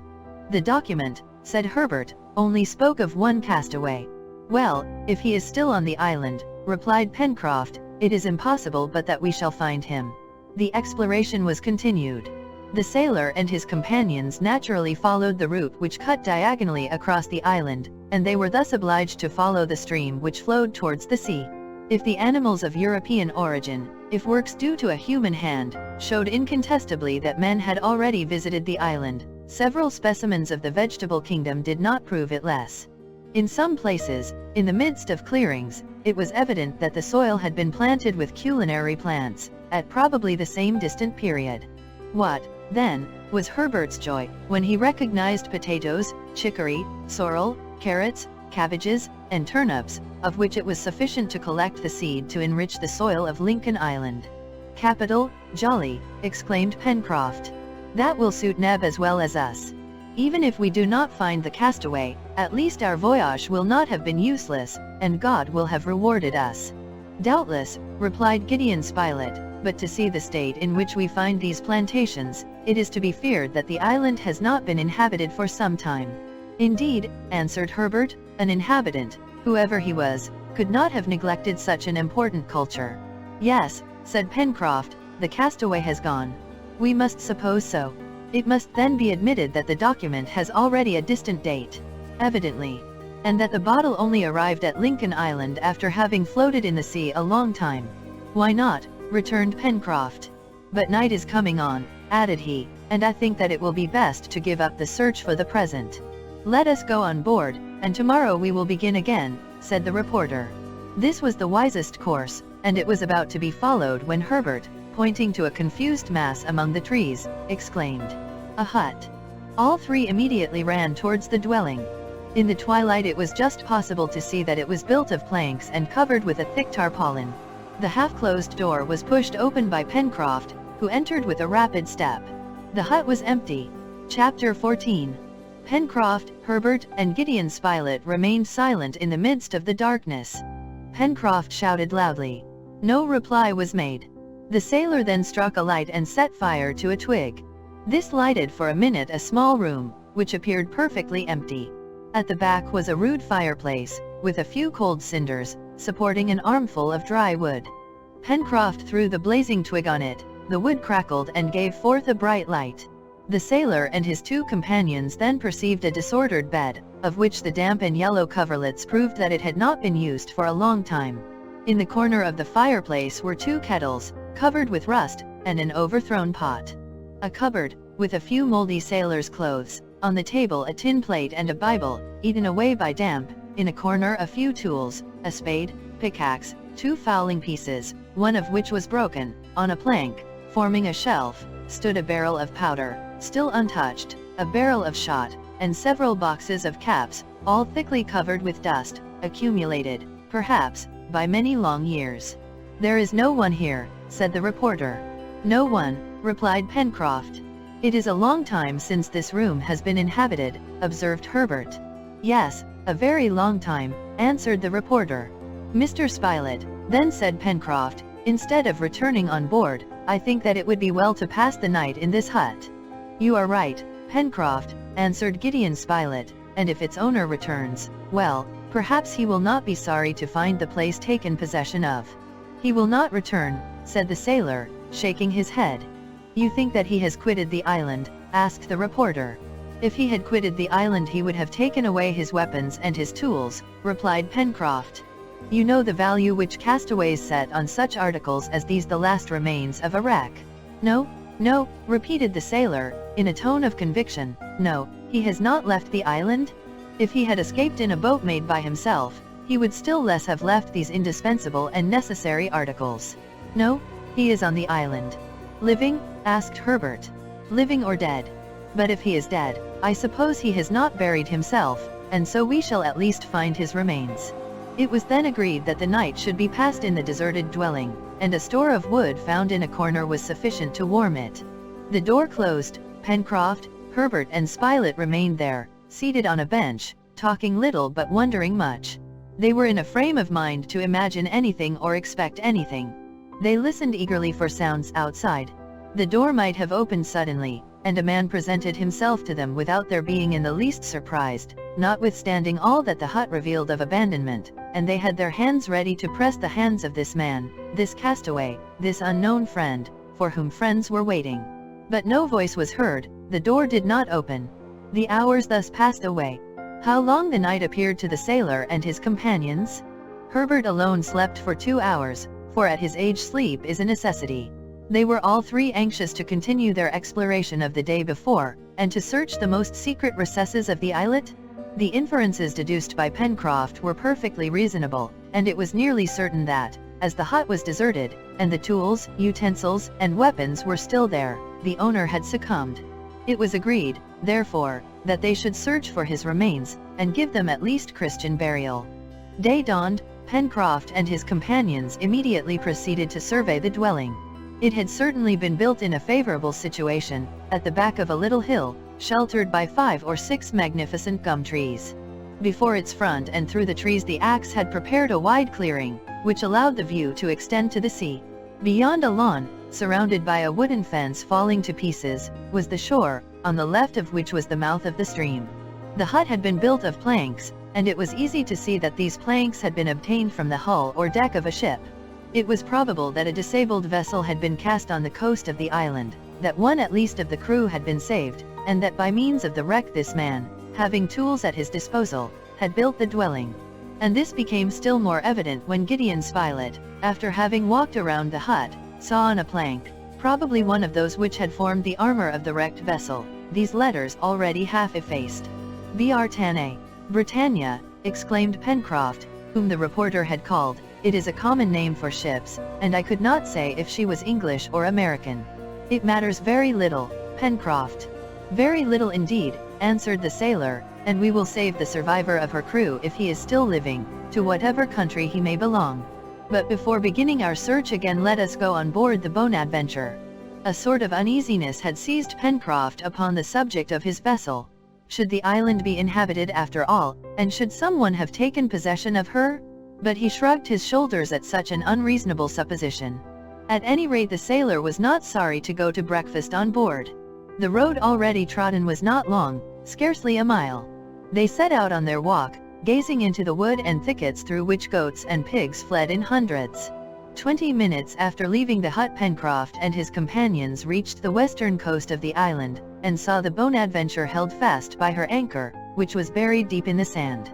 The document, said Herbert, only spoke of 1 castaway. Well, if he is still on the island, replied Pencroft, it is impossible but that we shall find him. The exploration was continued. The sailor and his companions naturally followed the route which cut diagonally across the island, and they were thus obliged to follow the stream which flowed towards the sea. If the animals of European origin, if works due to a human hand, showed incontestably that men had already visited the island, several specimens of the vegetable kingdom did not prove it less. In some places, in the midst of clearings, it was evident that the soil had been planted with culinary plants, at probably the same distant period. What, then, was Herbert's joy, when he recognized potatoes, chicory, sorrel, carrots, cabbages, and turnips, of which it was sufficient to collect the seed to enrich the soil of Lincoln Island. Capital, jolly, exclaimed Pencroft. That will suit Neb as well as us. Even if we do not find the castaway, at least our voyage will not have been useless, and God will have rewarded us. Doubtless, replied Gideon Spilett, but to see the state in which we find these plantations, it is to be feared that the island has not been inhabited for some time. Indeed, answered Herbert, an inhabitant, whoever he was, could not have neglected such an important culture. Yes, said Pencroft, the castaway has gone. We must suppose so. It must then be admitted that the document has already a distant date. Evidently. And that the bottle only arrived at Lincoln Island after having floated in the sea a long time. Why not? Returned Pencroft. But night is coming on, added he, and I think that it will be best to give up the search for the present. Let us go on board, and tomorrow we will begin again, said the reporter. This was the wisest course, and it was about to be followed when Herbert, pointing to a confused mass among the trees, exclaimed, "A hut!" All 3 immediately ran towards the dwelling. In the twilight it was just possible to see that it was built of planks and covered with a thick tarpaulin. The half-closed door was pushed open by Pencroft, who entered with a rapid step. The hut was empty. Chapter 14. Pencroft, Herbert, and Gideon Spilett remained silent in the midst of the darkness. Pencroft shouted loudly. No reply was made. The sailor then struck a light and set fire to a twig. This lighted for a minute a small room, which appeared perfectly empty. At the back was a rude fireplace, with a few cold cinders, supporting an armful of dry wood. Pencroft threw the blazing twig on it, the wood crackled and gave forth a bright light. The sailor and his 2 companions then perceived a disordered bed, of which the damp and yellow coverlets proved that it had not been used for a long time. In the corner of the fireplace were 2 kettles, covered with rust, and an overthrown pot. A cupboard, with a few moldy sailors' clothes, on the table a tin plate and a Bible, eaten away by damp, in a corner a few tools, a spade, pickaxe, 2 fowling pieces, one of which was broken. On a plank, forming a shelf, stood a barrel of powder, still untouched, a barrel of shot, and several boxes of caps, all thickly covered with dust, accumulated, perhaps, by many long years. There is no one here, said the reporter. No one, replied Pencroft. It is a long time since this room has been inhabited, observed Herbert. Yes, a very long time, answered the reporter. Mr. Spilett, then said Pencroft, instead of returning on board, I think that it would be well to pass the night in this hut. You are right, Pencroft, answered Gideon Spilett, and if its owner returns, well, perhaps he will not be sorry to find the place taken possession of. He will not return, said the sailor, shaking his head. You think that he has quitted the island? Asked the reporter. If he had quitted the island he would have taken away his weapons and his tools, replied Pencroft. You know the value which castaways set on such articles as these, the last remains of a wreck. No, no, repeated the sailor, in a tone of conviction. No, he has not left the island? If he had escaped in a boat made by himself, he would still less have left these indispensable and necessary articles. No, he is on the island. Living? Asked Herbert. Living or dead? But if he is dead, I suppose he has not buried himself, and so we shall at least find his remains. It was then agreed that the night should be passed in the deserted dwelling, and a store of wood found in a corner was sufficient to warm it. The door closed, Pencroft, Herbert and Spilett remained there, seated on a bench, talking little but wondering much. They were in a frame of mind to imagine anything or expect anything. They listened eagerly for sounds outside. The door might have opened suddenly, and a man presented himself to them without their being in the least surprised, notwithstanding all that the hut revealed of abandonment, and they had their hands ready to press the hands of this man, this castaway, this unknown friend, for whom friends were waiting. But no voice was heard, the door did not open. The hours thus passed away. How long the night appeared to the sailor and his companions? Herbert alone slept for 2 hours, for at his age sleep is a necessity. They were all three anxious to continue their exploration of the day before, and to search the most secret recesses of the islet. The inferences deduced by Pencroft were perfectly reasonable, and it was nearly certain that, as the hut was deserted, and the tools, utensils, and weapons were still there, the owner had succumbed. It was agreed, therefore, that they should search for his remains, and give them at least Christian burial. Day dawned, Pencroft and his companions immediately proceeded to survey the dwelling. It had certainly been built in a favorable situation, at the back of a little hill, sheltered by 5 or 6 magnificent gum trees. Before its front and through the trees the axe had prepared a wide clearing, which allowed the view to extend to the sea. Beyond a lawn, surrounded by a wooden fence falling to pieces, was the shore, on the left of which was the mouth of the stream. The hut had been built of planks, and it was easy to see that these planks had been obtained from the hull or deck of a ship. It was probable that a disabled vessel had been cast on the coast of the island, that one at least of the crew had been saved, and that by means of the wreck this man, having tools at his disposal, had built the dwelling. And this became still more evident when Gideon Spilett, after having walked around the hut, saw on a plank, probably one of those which had formed the armor of the wrecked vessel, these letters already half effaced. Britannia. Britannia, exclaimed Pencroft, whom the reporter had called. It is a common name for ships, and I could not say if she was English or American. It matters very little, Pencroft. Very little indeed, answered the sailor, and we will save the survivor of her crew if he is still living, to whatever country he may belong. But before beginning our search again let us go on board the Bonadventure. A sort of uneasiness had seized Pencroft upon the subject of his vessel. Should the island be inhabited after all, and should someone have taken possession of her? But he shrugged his shoulders at such an unreasonable supposition. At any rate the sailor was not sorry to go to breakfast on board. The road already trodden was not long, scarcely a mile. They set out on their walk, gazing into the wood and thickets through which goats and pigs fled in hundreds. 20 minutes after leaving the hut Pencroft and his companions reached the western coast of the island, and saw the Bonadventure held fast by her anchor, which was buried deep in the sand.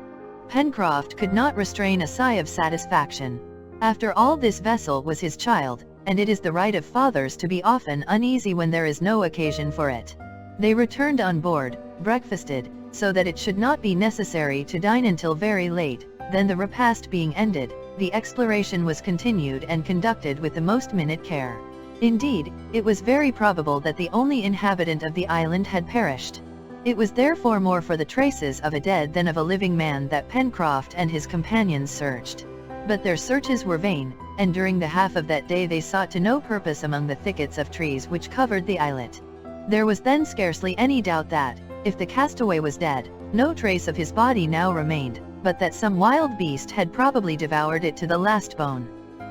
Pencroft could not restrain a sigh of satisfaction. After all this vessel was his child, and it is the right of fathers to be often uneasy when there is no occasion for it. They returned on board, breakfasted, so that it should not be necessary to dine until very late. Then the repast being ended, the exploration was continued and conducted with the most minute care. Indeed, it was very probable that the only inhabitant of the island had perished. It was therefore more for the traces of a dead than of a living man that Pencroft and his companions searched. But their searches were vain, and during the half of that day they sought to no purpose among the thickets of trees which covered the islet. There was then scarcely any doubt that, if the castaway was dead, no trace of his body now remained, but that some wild beast had probably devoured it to the last bone.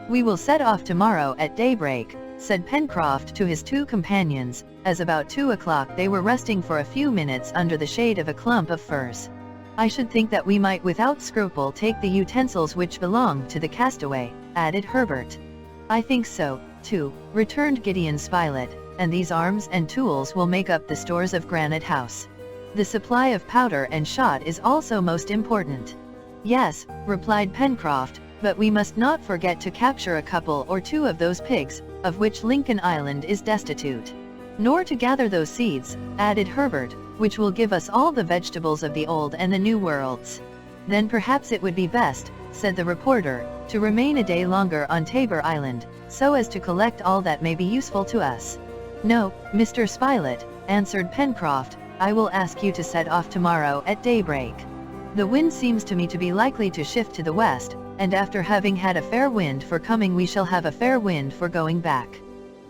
"We will set off tomorrow at daybreak," said Pencroft to his 2 companions, as about 2 o'clock they were resting for a few minutes under the shade of a clump of firs. "I should think that we might without scruple take the utensils which belong to the castaway," added Herbert. "I think so, too," returned Gideon Spilett, "and these arms and tools will make up the stores of Granite House. The supply of powder and shot is also most important." "Yes," replied Pencroft, "but we must not forget to capture a couple or 2 of those pigs, of which Lincoln Island is destitute. Nor to gather those seeds," added Herbert, "which will give us all the vegetables of the Old and the New Worlds. Then perhaps it would be best, said the reporter, to remain a day longer on Tabor Island, so as to collect all that may be useful to us. No, Mr. Spilett, answered Pencroft, I will ask you to set off tomorrow at daybreak. The wind seems to me to be likely to shift to the west, and after having had a fair wind for coming we shall have a fair wind for going back.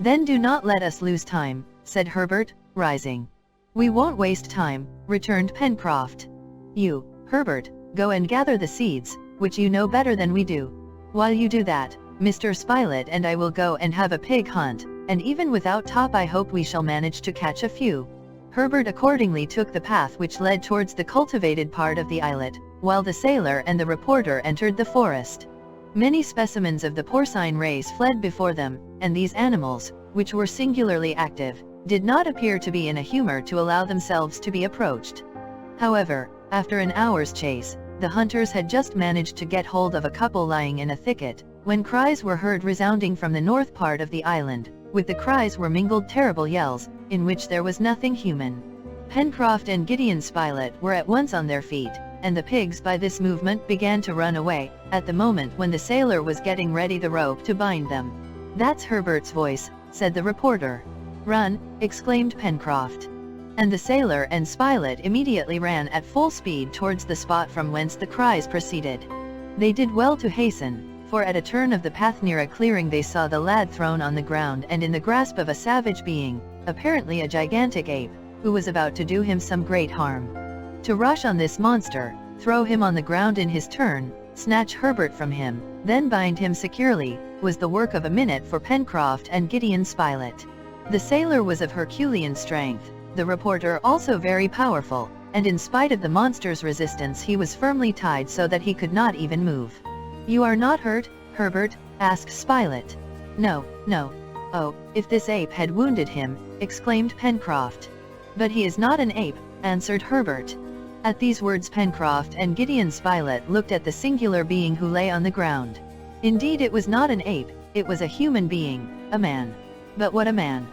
Then do not let us lose time, said Herbert, rising. We won't waste time, returned Pencroft. You, Herbert, go and gather the seeds, which you know better than we do. While you do that, Mr. Spilett and I will go and have a pig hunt, and even without Top I hope we shall manage to catch a few. Herbert accordingly took the path which led towards the cultivated part of the islet, while the sailor and the reporter entered the forest. Many specimens of the porcine race fled before them, and these animals, which were singularly active, did not appear to be in a humor to allow themselves to be approached. However, after an hour's chase, the hunters had just managed to get hold of a couple lying in a thicket, when cries were heard resounding from the north part of the island. With the cries were mingled terrible yells, in which there was nothing human. Pencroft and Gideon Spilett were at once on their feet, and the pigs by this movement began to run away, at the moment when the sailor was getting ready the rope to bind them. That's Herbert's voice, said the reporter. Run, exclaimed Pencroft. And the sailor and Spilett immediately ran at full speed towards the spot from whence the cries proceeded. They did well to hasten, for at a turn of the path near a clearing they saw the lad thrown on the ground and in the grasp of a savage being, apparently a gigantic ape, who was about to do him some great harm. To rush on this monster, throw him on the ground in his turn, snatch Herbert from him, then bind him securely, was the work of a minute for Pencroft and Gideon Spilett. The sailor was of Herculean strength, the reporter also very powerful, and in spite of the monster's resistance he was firmly tied so that he could not even move. You are not hurt, Herbert? asked Spilett. No, no. Oh, if this ape had wounded him, exclaimed Pencroft. But he is not an ape, answered Herbert. At these words Pencroft and Gideon Spilett looked at the singular being who lay on the ground. Indeed it was not an ape, it was a human being, a man. But what a man!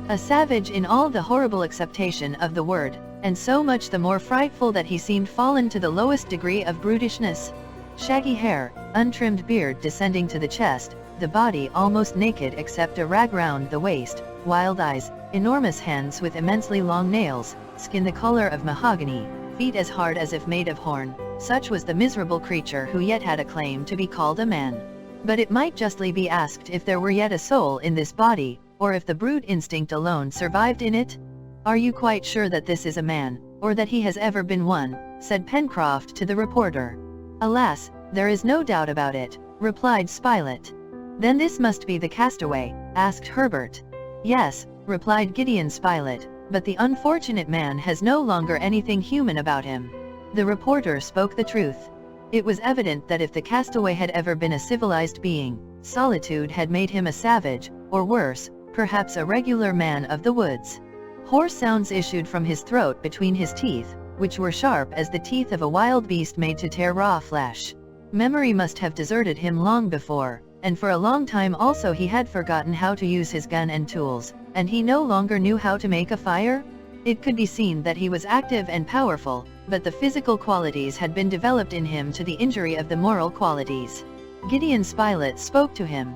A savage in all the horrible acceptation of the word, and so much the more frightful that he seemed fallen to the lowest degree of brutishness. Shaggy hair, untrimmed beard descending to the chest, the body almost naked except a rag round the waist, wild eyes, enormous hands with immensely long nails, skin the color of mahogany, feet as hard as if made of horn, such was the miserable creature who yet had a claim to be called a man. But it might justly be asked if there were yet a soul in this body, or if the brute instinct alone survived in it? Are you quite sure that this is a man, or that he has ever been one? Said Pencroft to the reporter. Alas, there is no doubt about it, replied Spilett. Then this must be the castaway, asked Herbert. Yes, replied Gideon Spilett, but the unfortunate man has no longer anything human about him. The reporter spoke the truth. It was evident that if the castaway had ever been a civilized being, solitude had made him a savage, or worse, perhaps a regular man of the woods. Hoarse sounds issued from his throat between his teeth, which were sharp as the teeth of a wild beast made to tear raw flesh. Memory must have deserted him long before, and for a long time also he had forgotten how to use his gun and tools, and he no longer knew how to make a fire. It could be seen that he was active and powerful, but the physical qualities had been developed in him to the injury of the moral qualities. Gideon Spilett spoke to him.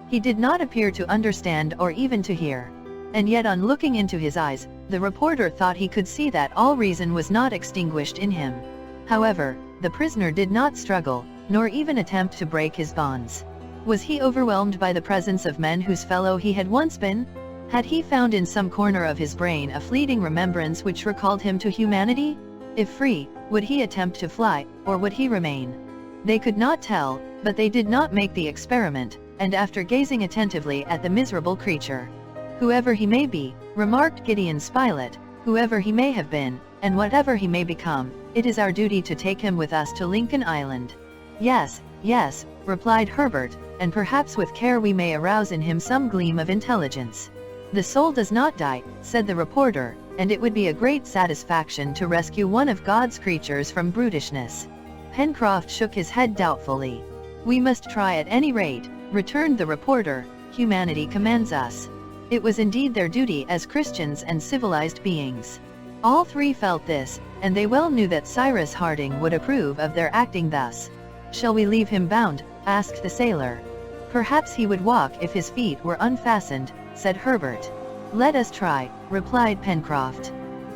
He did not appear to understand or even to hear. And yet on looking into his eyes, the reporter thought he could see that all reason was not extinguished in him. However, the prisoner did not struggle, nor even attempt to break his bonds. Was he overwhelmed by the presence of men whose fellow he had once been? Had he found in some corner of his brain a fleeting remembrance which recalled him to humanity? If free, would he attempt to fly, or would he remain? They could not tell, but they did not make the experiment, and after gazing attentively at the miserable creature, "Whoever he may be," remarked Gideon Spilett, "whoever he may have been, and whatever he may become, it is our duty to take him with us to Lincoln Island." "Yes, yes," replied Herbert, "and perhaps with care we may arouse in him some gleam of intelligence." "The soul does not die," said the reporter, "and it would be a great satisfaction to rescue one of God's creatures from brutishness." Pencroft shook his head doubtfully. "We must try at any rate," returned the reporter. "Humanity commands us." It was indeed their duty as Christians and civilized beings. All three felt this, and they well knew that Cyrus Harding would approve of their acting thus. "Shall we leave him bound?" asked the sailor. "Perhaps he would walk if his feet were unfastened," said Herbert. "Let us try," replied Pencroft.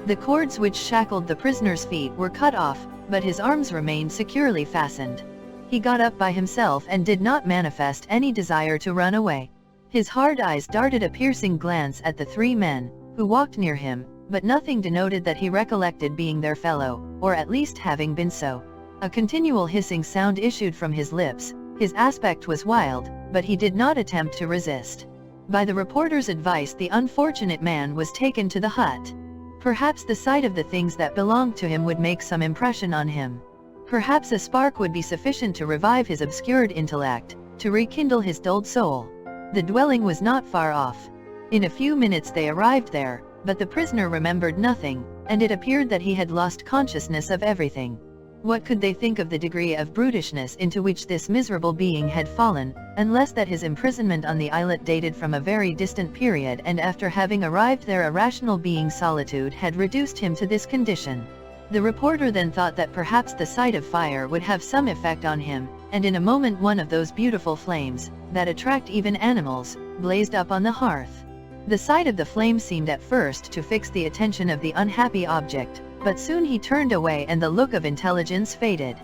The cords which shackled the prisoner's feet were cut off, but his arms remained securely fastened. He got up by himself and did not manifest any desire to run away. His hard eyes darted a piercing glance at the three men, who walked near him, but nothing denoted that he recollected being their fellow, or at least having been so. A continual hissing sound issued from his lips. His aspect was wild, but he did not attempt to resist. By the reporter's advice, the unfortunate man was taken to the hut. Perhaps the sight of the things that belonged to him would make some impression on him. Perhaps a spark would be sufficient to revive his obscured intellect, to rekindle his dulled soul. The dwelling was not far off. In a few minutes they arrived there, but the prisoner remembered nothing, and it appeared that he had lost consciousness of everything. What could they think of the degree of brutishness into which this miserable being had fallen, unless that his imprisonment on the islet dated from a very distant period, and after having arrived there a rational being, solitude had reduced him to this condition? The reporter then thought that perhaps the sight of fire would have some effect on him, and in a moment one of those beautiful flames, that attract even animals, blazed up on the hearth. The sight of the flame seemed at first to fix the attention of the unhappy object, but soon he turned away and the look of intelligence faded.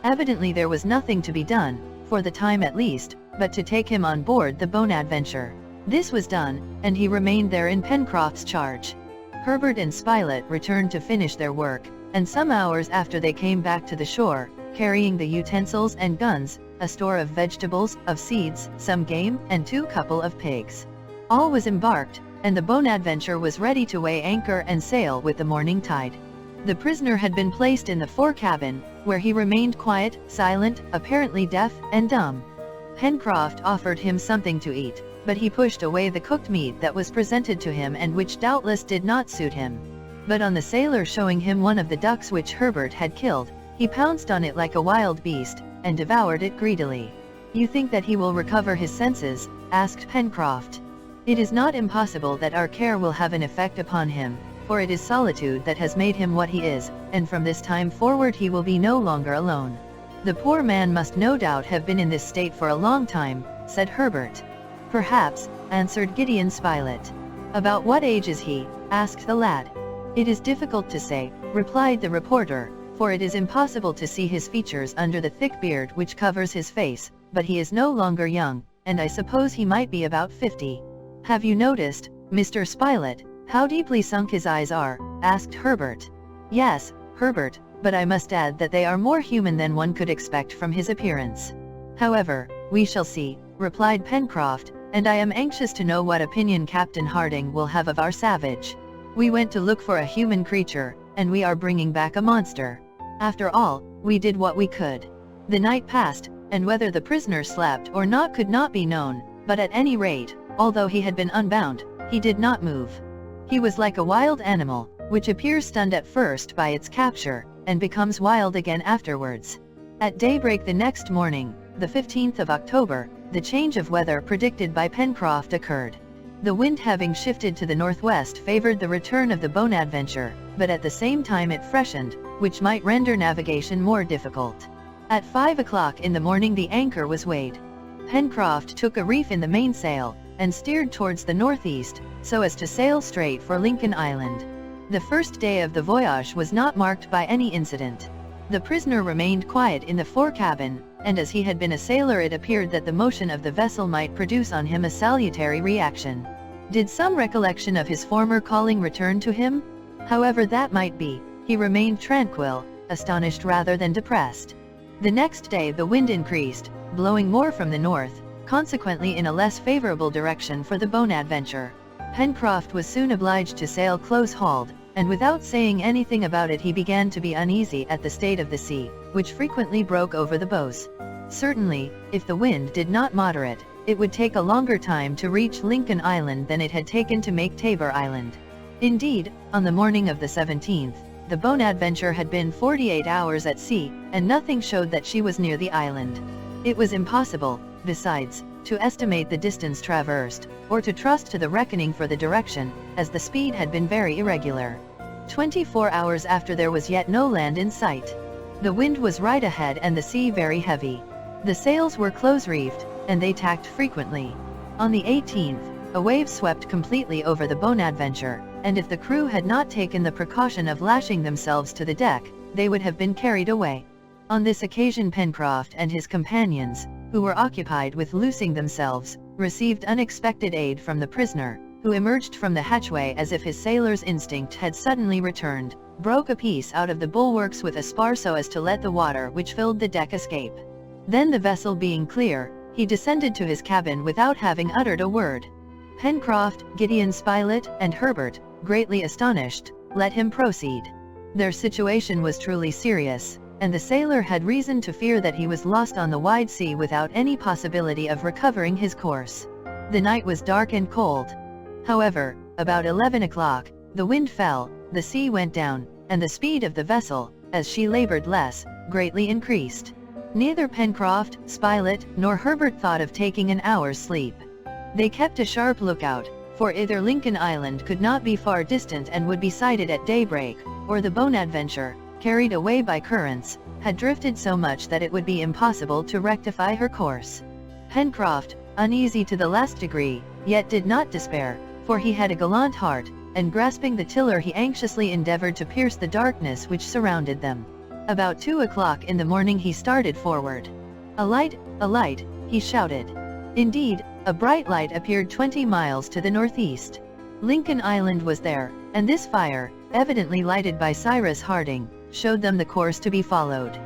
Evidently there was nothing to be done, for the time at least, but to take him on board the Bonadventure. This was done, and he remained there in Pencroft's charge. Herbert and Spilett returned to finish their work, and some hours after they came back to the shore, carrying the utensils and guns, a store of vegetables, of seeds, some game, and 2 couple of pigs. All was embarked, and the Bonadventure was ready to weigh anchor and sail with the morning tide. The prisoner had been placed in the fore cabin, where he remained quiet, silent, apparently deaf and dumb. Pencroft offered him something to eat, but he pushed away the cooked meat that was presented to him and which doubtless did not suit him. But on the sailor showing him one of the ducks which Herbert had killed, he pounced on it like a wild beast, and devoured it greedily. "You think that he will recover his senses?" asked Pencroft. "It is not impossible that our care will have an effect upon him, for it is solitude that has made him what he is, and from this time forward he will be no longer alone." "The poor man must no doubt have been in this state for a long time," said Herbert. "Perhaps," answered Gideon Spilett. "About what age is he?" asked the lad. "It is difficult to say," replied the reporter, "for it is impossible to see his features under the thick beard which covers his face, but he is no longer young, and I suppose he might be about 50. "Have you noticed, Mr. Spilett, how deeply sunk his eyes are?" asked Herbert. "Yes, Herbert, but I must add that they are more human than one could expect from his appearance." "However, we shall see," replied Pencroft, "and I am anxious to know what opinion Captain Harding will have of our savage. We went to look for a human creature, and we are bringing back a monster. After all, we did what we could." The night passed, and whether the prisoner slept or not could not be known, but at any rate, although he had been unbound, he did not move. He was like a wild animal, which appears stunned at first by its capture, and becomes wild again afterwards. At daybreak the next morning, the 15th of October, the change of weather predicted by Pencroft occurred. The wind having shifted to the northwest favored the return of the Bonadventure, but at the same time it freshened, which might render navigation more difficult. At 5 o'clock in the morning the anchor was weighed. Pencroft took a reef in the mainsail, and steered towards the northeast, so as to sail straight for Lincoln Island. The first day of the voyage was not marked by any incident. The prisoner remained quiet in the fore cabin, and as he had been a sailor it appeared that the motion of the vessel might produce on him a salutary reaction. Did some recollection of his former calling return to him? However that might be, he remained tranquil, astonished rather than depressed. The next day the wind increased, blowing more from the north, consequently in a less favorable direction for the Bonadventure. Pencroft was soon obliged to sail close-hauled, and without saying anything about it he began to be uneasy at the state of the sea, which frequently broke over the bows. Certainly, if the wind did not moderate, it would take a longer time to reach Lincoln Island than it had taken to make Tabor Island. Indeed, on the morning of the 17th, the Bonadventure had been 48 hours at sea, and nothing showed that she was near the island. It was impossible, besides, to estimate the distance traversed, or to trust to the reckoning for the direction, as the speed had been very irregular. 24 hours after there was yet no land in sight. The wind was right ahead and the sea very heavy. The sails were close-reefed, and they tacked frequently. On the 18th, a wave swept completely over the Bonadventure, and if the crew had not taken the precaution of lashing themselves to the deck, they would have been carried away. On this occasion Pencroft and his companions, who were occupied with loosing themselves, received unexpected aid from the prisoner, who emerged from the hatchway as if his sailor's instinct had suddenly returned, broke a piece out of the bulwarks with a spar so as to let the water which filled the deck escape. Then the vessel being clear, he descended to his cabin without having uttered a word. Pencroft, Gideon Spilett, and Herbert, greatly astonished, let him proceed. Their situation was truly serious, and the sailor had reason to fear that he was lost on the wide sea without any possibility of recovering his course. The night was dark and cold. However, about 11 o'clock, the wind fell, the sea went down, and the speed of the vessel, as she labored less, greatly increased. Neither Pencroft, Spilett, nor Herbert thought of taking an hour's sleep. They kept a sharp lookout, for either Lincoln Island could not be far distant and would be sighted at daybreak, or the Bonadventure, carried away by currents, had drifted so much that it would be impossible to rectify her course. Pencroft, uneasy to the last degree, yet did not despair, for he had a gallant heart, and grasping the tiller he anxiously endeavored to pierce the darkness which surrounded them. About 2 o'clock in the morning he started forward. A light, he shouted. Indeed, a bright light appeared 20 miles to the northeast. Lincoln Island was there, and this fire, evidently lighted by Cyrus Harding, showed them the course to be followed.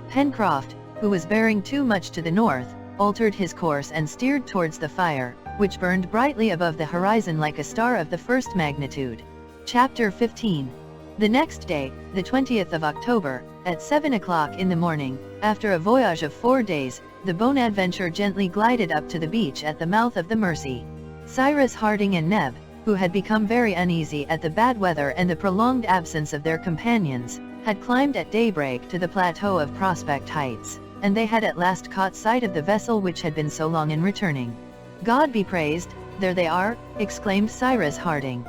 Pencroft, who was bearing too much to the north, altered his course and steered towards the fire, which burned brightly above the horizon like a star of the first magnitude. Chapter 15. The next day, the 20th of October, at 7 o'clock in the morning, after a voyage of 4 days, the Bonadventure gently glided up to the beach at the mouth of the Mersey. Cyrus Harding and Neb, who had become very uneasy at the bad weather and the prolonged absence of their companions, had climbed at daybreak to the plateau of Prospect Heights, and they had at last caught sight of the vessel which had been so long in returning. "God be praised, there they are!" exclaimed Cyrus Harding.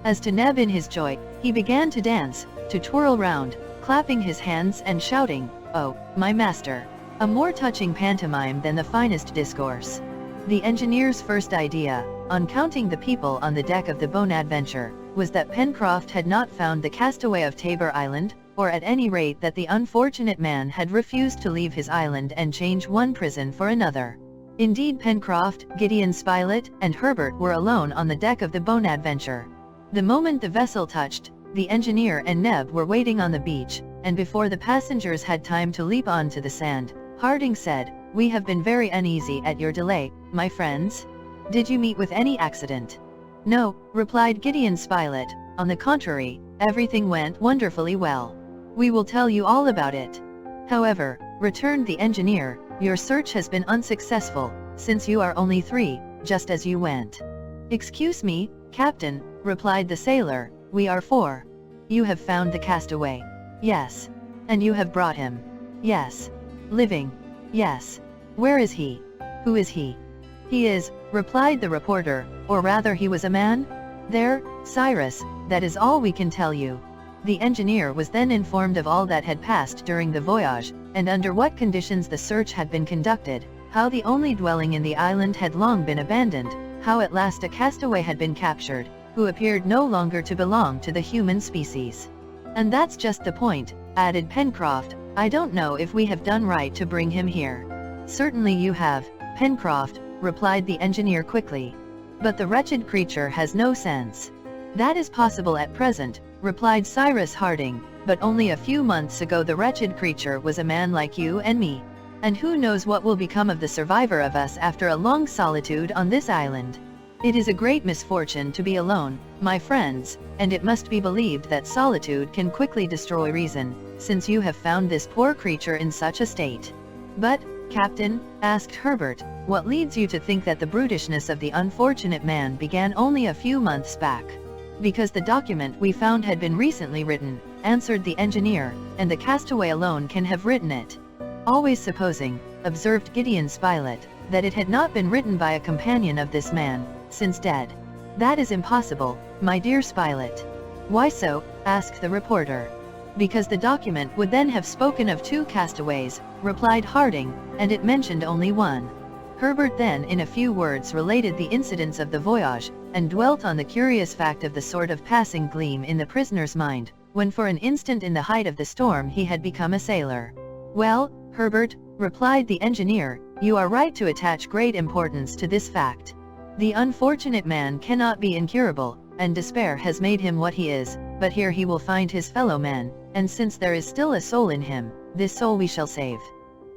As to Neb in his joy, he began to dance, to twirl round, clapping his hands and shouting, "Oh, my master!" A more touching pantomime than the finest discourse. The engineer's first idea, on counting the people on the deck of the Bonadventure, was that Pencroft had not found the castaway of Tabor Island, or at any rate that the unfortunate man had refused to leave his island and change one prison for another. Indeed, Pencroft, Gideon Spilett, and Herbert were alone on the deck of the Bonadventure. The moment the vessel touched, the engineer and Neb were waiting on the beach, and before the passengers had time to leap onto the sand, Harding said, "We have been very uneasy at your delay, my friends. Did you meet with any accident?" "No," replied Gideon Spilett, "on the contrary, everything went wonderfully well. We will tell you all about it." "However," returned the engineer, "your search has been unsuccessful, since you are only 3, just as you went." "Excuse me, Captain," replied the sailor, "we are 4. You have found the castaway?" "Yes." "And you have brought him?" "Yes." "Living?" "Yes." "Where is he?" "Who is he?" "He is," replied the reporter, "or rather he was a man?" "There, Cyrus, that is all we can tell you." The engineer was then informed of all that had passed during the voyage, and under what conditions the search had been conducted, how the only dwelling in the island had long been abandoned, how at last a castaway had been captured, who appeared no longer to belong to the human species. "And that's just the point," added Pencroft. "I don't know if we have done right to bring him here." "Certainly you have, Pencroft," replied the engineer quickly. "But the wretched creature has no sense." "That is possible at present," replied Cyrus Harding, "but only a few months ago the wretched creature was a man like you and me. And who knows what will become of the survivor of us after a long solitude on this island? It is a great misfortune to be alone, my friends, and it must be believed that solitude can quickly destroy reason, since you have found this poor creature in such a state." "But, Captain," asked Herbert, "what leads you to think that the brutishness of the unfortunate man began only a few months back?" "Because the document we found had been recently written," answered the engineer, "and the castaway alone can have written it." "Always supposing," observed Gideon Spilett, "that it had not been written by a companion of this man, since dead." "That is impossible, my dear Spilett." "Why so?" asked the reporter. because the document would then have spoken of 2 castaways, replied Harding, and it mentioned only one. Herbert then in a few words related the incidents of the voyage, and dwelt on the curious fact of the sort of passing gleam in the prisoner's mind, when for an instant in the height of the storm he had become a sailor. "Well, Herbert," replied the engineer, "you are right to attach great importance to this fact. The unfortunate man cannot be incurable, and despair has made him what he is, but here he will find his fellow man, and since there is still a soul in him, this soul we shall save."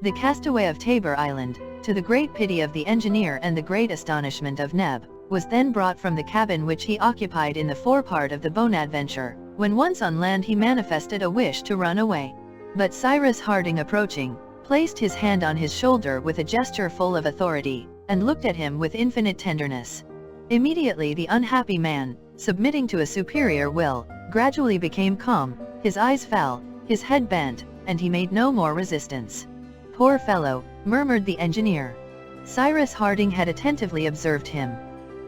The castaway of Tabor Island, to the great pity of the engineer and the great astonishment of Neb, was then brought from the cabin which he occupied in the forepart of the Bonadventure. When once on land he manifested a wish to run away. But Cyrus Harding approaching, placed his hand on his shoulder with a gesture full of authority, and looked at him with infinite tenderness. Immediately the unhappy man, submitting to a superior will, gradually became calm, his eyes fell, his head bent, and he made no more resistance. "Poor fellow," murmured the engineer. Cyrus Harding had attentively observed him.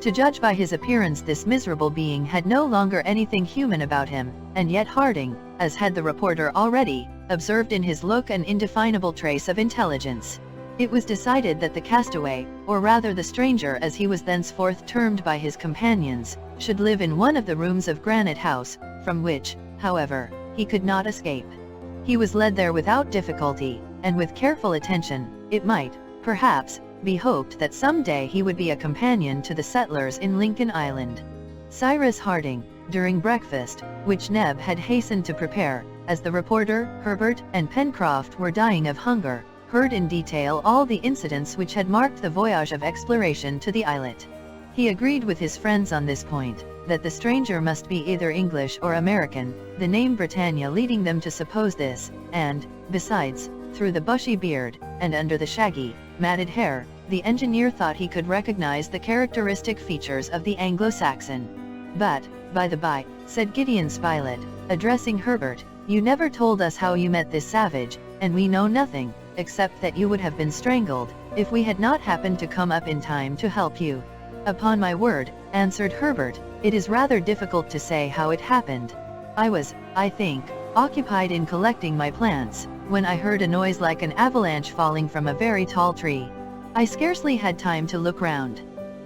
To judge by his appearance this miserable being had no longer anything human about him, and yet Harding, as had the reporter already, observed in his look an indefinable trace of intelligence. It was decided that the castaway, or rather the stranger as he was thenceforth termed by his companions, should live in one of the rooms of Granite House, from which, however, he could not escape. He was led there without difficulty, and with careful attention. It might, perhaps, be hoped that some day he would be a companion to the settlers in Lincoln Island. Cyrus Harding, during breakfast, which Neb had hastened to prepare, as the reporter, Herbert, and Pencroft were dying of hunger, heard in detail all the incidents which had marked the voyage of exploration to the islet. He agreed with his friends on this point, that the stranger must be either English or American, the name Britannia leading them to suppose this, and, besides, through the bushy beard, and under the shaggy, matted hair, the engineer thought he could recognize the characteristic features of the Anglo-Saxon. "But, by the by," said Gideon Spilett, addressing Herbert, "you never told us how you met this savage, and we know nothing, except that you would have been strangled, if we had not happened to come up in time to help you." "Upon my word," answered Herbert, "it is rather difficult to say how it happened. I was, I think, occupied in collecting my plants, when I heard a noise like an avalanche falling from a very tall tree. I scarcely had time to look round.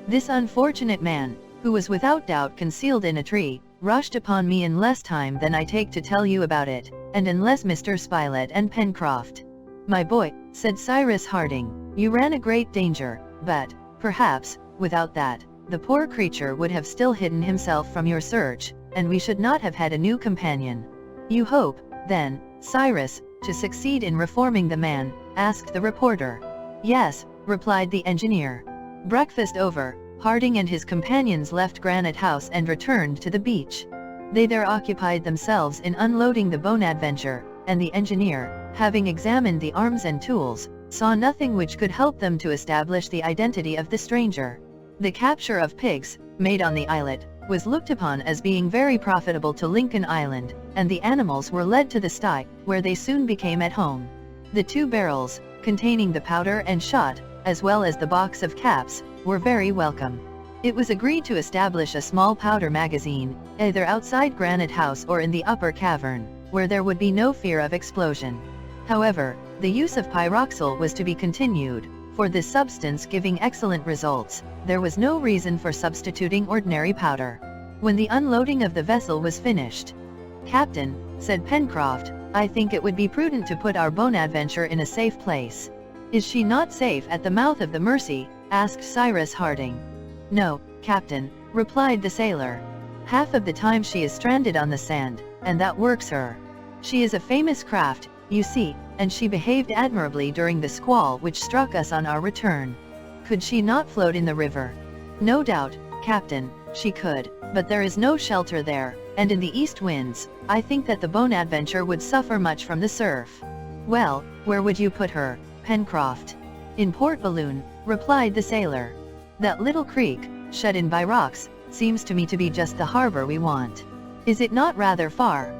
This unfortunate man, who was without doubt concealed in a tree, rushed upon me in less time than I take to tell you about it, and unless Mr. Spilett and Pencroft." "My boy," said Cyrus Harding, "you ran a great danger, but, perhaps, without that, the poor creature would have still hidden himself from your search, and we should not have had a new companion." "You hope, then, Cyrus, to succeed in reforming the man?" asked the reporter. "Yes," replied the engineer. Breakfast over, Harding and his companions left Granite House and returned to the beach. They there occupied themselves in unloading the Bonadventure, and the engineer, having examined the arms and tools, saw nothing which could help them to establish the identity of the stranger. The capture of pigs, made on the islet, was looked upon as being very profitable to Lincoln Island, and the animals were led to the sty, where they soon became at home. The 2 barrels, containing the powder and shot, as well as the box of caps, were very welcome. It was agreed to establish a small powder magazine, either outside Granite House or in the upper cavern, where there would be no fear of explosion. However, the use of pyroxyle was to be continued, for this substance giving excellent results. There was no reason for substituting ordinary powder. When the unloading of the vessel was finished, "Captain," said Pencroft, "I think it would be prudent to put our Bonadventure in a safe place." "Is she not safe at the mouth of the Mersey?" asked Cyrus Harding. "No, Captain," replied the sailor. "Half of the time she is stranded on the sand, and that works her. She is a famous craft, you see, and she behaved admirably during the squall which struck us on our return. Could she not float in the river?" "No doubt, Captain, she could, but there is no shelter there, and in the east winds, I think that the Bonadventure would suffer much from the surf." "Well, where would you put her, Pencroft?" "In Port Balloon," replied the sailor. "That little creek, shut in by rocks, seems to me to be just the harbor we want. Is it not rather far?"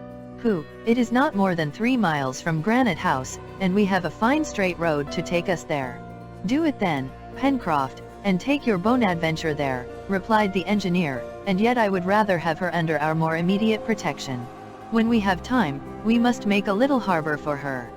"Pooh, it is not more than 3 miles from Granite House, and we have a fine straight road to take us there." "Do it then, Pencroft, and take your Bonadventure there," replied the engineer, "and yet I would rather have her under our more immediate protection." When we have time, we must make a little harbor for her."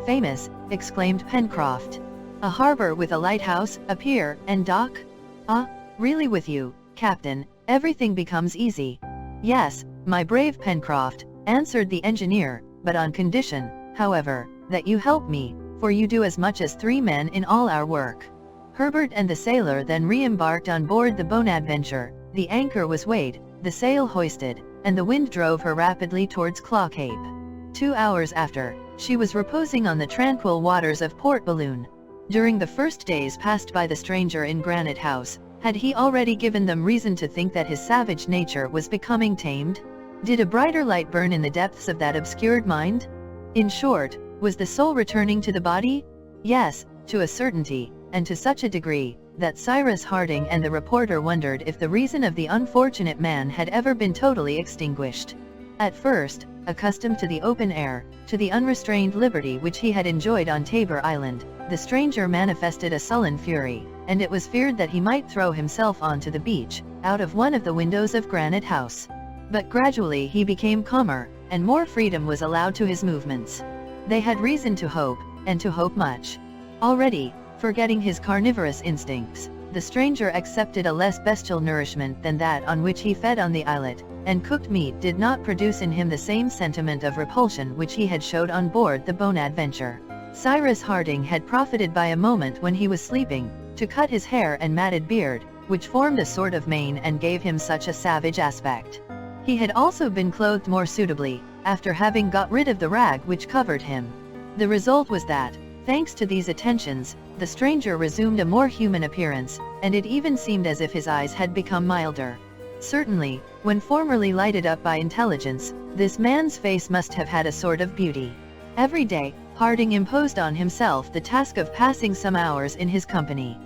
"Famous," exclaimed Pencroft. "A harbor with a lighthouse, a pier, and dock? Ah, really with you, Captain, everything becomes easy." "Yes, my brave Pencroft," answered the engineer, "but on condition, however, that you help me, for you do as much as 3 men in all our work." Herbert and the sailor then re-embarked on board the Bonadventure. The anchor was weighed, the sail hoisted, and the wind drove her rapidly towards Claw Cape. 2 hours after, she was reposing on the tranquil waters of Port Balloon. During the first days passed by the stranger in Granite House, had he already given them reason to think that his savage nature was becoming tamed? Did a brighter light burn in the depths of that obscured mind? In short, was the soul returning to the body? Yes, to a certainty, and to such a degree, that Cyrus Harding and the reporter wondered if the reason of the unfortunate man had ever been totally extinguished. At first, accustomed to the open air, to the unrestrained liberty which he had enjoyed on Tabor Island, the stranger manifested a sullen fury, and it was feared that he might throw himself onto the beach, out of one of the windows of Granite House. But gradually he became calmer, and more freedom was allowed to his movements. They had reason to hope, and to hope much. Already, forgetting his carnivorous instincts, the stranger accepted a less bestial nourishment than that on which he fed on the islet, and cooked meat did not produce in him the same sentiment of repulsion which he had showed on board the Bonadventure. Cyrus Harding had profited by a moment when he was sleeping, to cut his hair and matted beard, which formed a sort of mane and gave him such a savage aspect. He had also been clothed more suitably, after having got rid of the rag which covered him. The result was that, thanks to these attentions, the stranger resumed a more human appearance, and it even seemed as if his eyes had become milder. Certainly, when formerly lighted up by intelligence, this man's face must have had a sort of beauty. Every day, Harding imposed on himself the task of passing some hours in his company.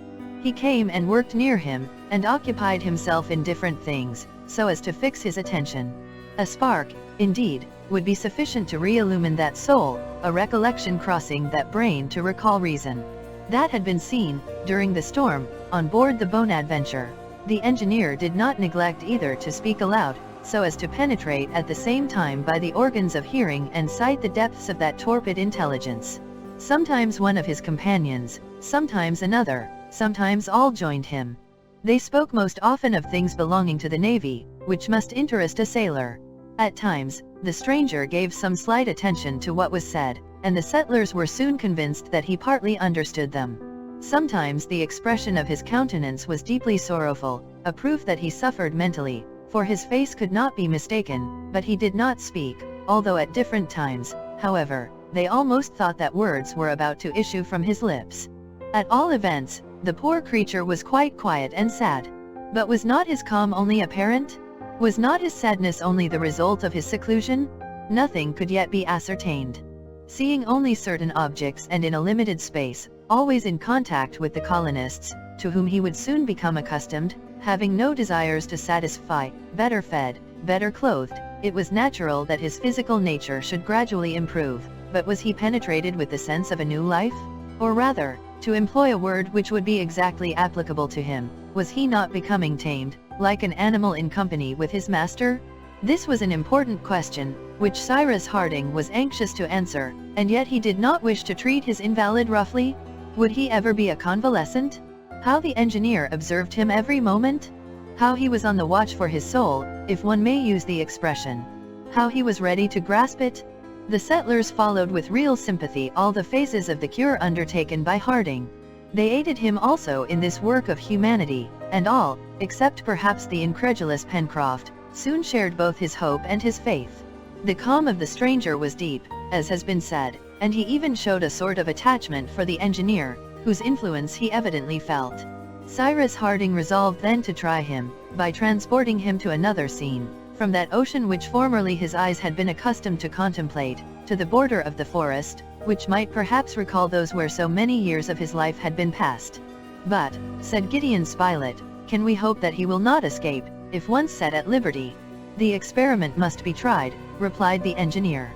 He came and worked near him, and occupied himself in different things, so as to fix his attention. A spark, indeed, would be sufficient to re-illumine that soul, a recollection crossing that brain to recall reason. That had been seen, during the storm, on board the Bonadventure. The engineer did not neglect either to speak aloud, so as to penetrate at the same time by the organs of hearing and sight the depths of that torpid intelligence. Sometimes one of his companions, sometimes another, sometimes all joined him. They spoke most often of things belonging to the navy, which must interest a sailor. At times, the stranger gave some slight attention to what was said, and the settlers were soon convinced that he partly understood them. Sometimes the expression of his countenance was deeply sorrowful, a proof that he suffered mentally, for his face could not be mistaken, but he did not speak, although at different times, however, they almost thought that words were about to issue from his lips. At all events, the poor creature was quite quiet and sad. But was not his calm only apparent? Was not his sadness only the result of his seclusion? Nothing could yet be ascertained. Seeing only certain objects and in a limited space, always in contact with the colonists, to whom he would soon become accustomed, having no desires to satisfy, better fed, better clothed, it was natural that his physical nature should gradually improve. But was he penetrated with the sense of a new life? Or rather, to employ a word which would be exactly applicable to him, was he not becoming tamed, like an animal in company with his master? This was an important question, which Cyrus Harding was anxious to answer, and yet he did not wish to treat his invalid roughly. Would he ever be a convalescent? How the engineer observed him every moment! How he was on the watch for his soul, if one may use the expression! How he was ready to grasp it! The settlers followed with real sympathy all the phases of the cure undertaken by Harding. They aided him also in this work of humanity, and all, except perhaps the incredulous Pencroft, soon shared both his hope and his faith. The calm of the stranger was deep, as has been said, and he even showed a sort of attachment for the engineer, whose influence he evidently felt. Cyrus Harding resolved then to try him, by transporting him to another scene, from that ocean which formerly his eyes had been accustomed to contemplate, to the border of the forest, which might perhaps recall those where so many years of his life had been passed. "But," said Gideon Spilett, "can we hope that he will not escape, if once set at liberty?" "The experiment must be tried," replied the engineer.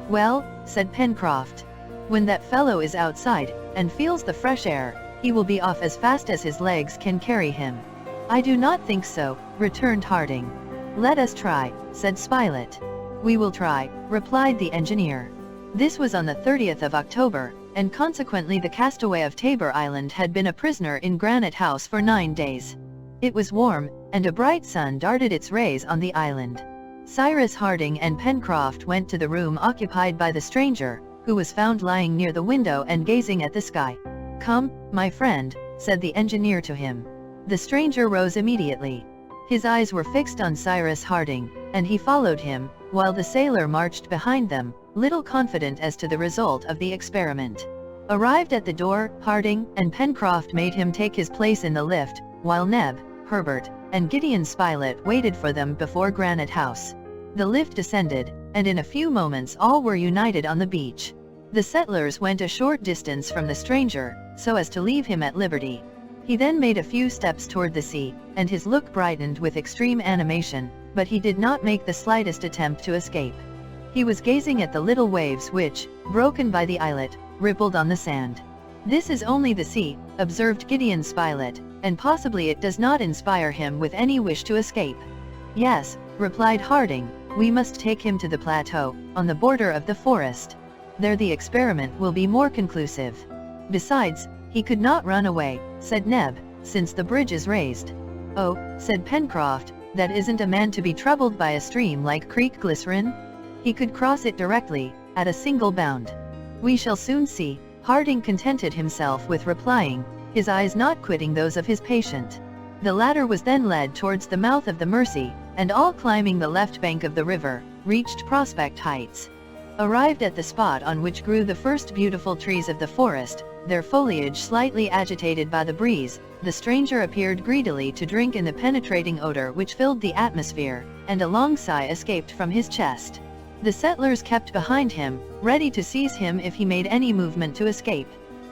"Well," said Pencroft, "when that fellow is outside, and feels the fresh air, he will be off as fast as his legs can carry him." "I do not think so," returned Harding. "Let us try," said Spilett. "We will try," replied the engineer. This was on the 30th of October, and consequently the castaway of Tabor Island had been a prisoner in Granite House for 9 days. It was warm, and a bright sun darted its rays on the island. Cyrus Harding and Pencroft went to the room occupied by the stranger, who was found lying near the window and gazing at the sky. "Come, my friend," said the engineer to him. The stranger rose immediately. His eyes were fixed on Cyrus Harding, and he followed him, while the sailor marched behind them, little confident as to the result of the experiment. Arrived at the door, Harding and Pencroft made him take his place in the lift, while Neb, Herbert, and Gideon Spilett waited for them before Granite House. The lift descended, and in a few moments all were united on the beach. The settlers went a short distance from the stranger, so as to leave him at liberty. He then made a few steps toward the sea, and his look brightened with extreme animation, but he did not make the slightest attempt to escape. He was gazing at the little waves which, broken by the islet, rippled on the sand. "This is only the sea," observed Gideon Spilett, "and possibly it does not inspire him with any wish to escape." "Yes," replied Harding, "we must take him to the plateau, on the border of the forest. There the experiment will be more conclusive. Besides, he could not run away," said Neb, "since the bridge is raised." "Oh," said Pencroft, "that isn't a man to be troubled by a stream like Creek Glycerine. He could cross it directly, at a single bound." "We shall soon see," Harding contented himself with replying, his eyes not quitting those of his patient. The latter was then led towards the mouth of the Mersey, and all climbing the left bank of the river, reached Prospect Heights. Arrived at the spot on which grew the first beautiful trees of the forest, their foliage slightly agitated by the breeze, the stranger appeared greedily to drink in the penetrating odor which filled the atmosphere, and a long sigh escaped from his chest. The settlers kept behind him, ready to seize him if he made any movement to escape.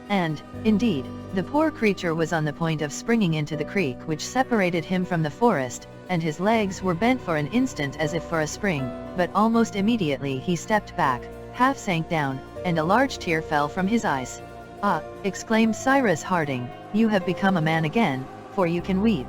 And, indeed, the poor creature was on the point of springing into the creek which separated him from the forest, and his legs were bent for an instant as if for a spring, but almost immediately he stepped back, half sank down, and a large tear fell from his eyes. "Ah," exclaimed Cyrus Harding, "you have become a man again, for you can weep."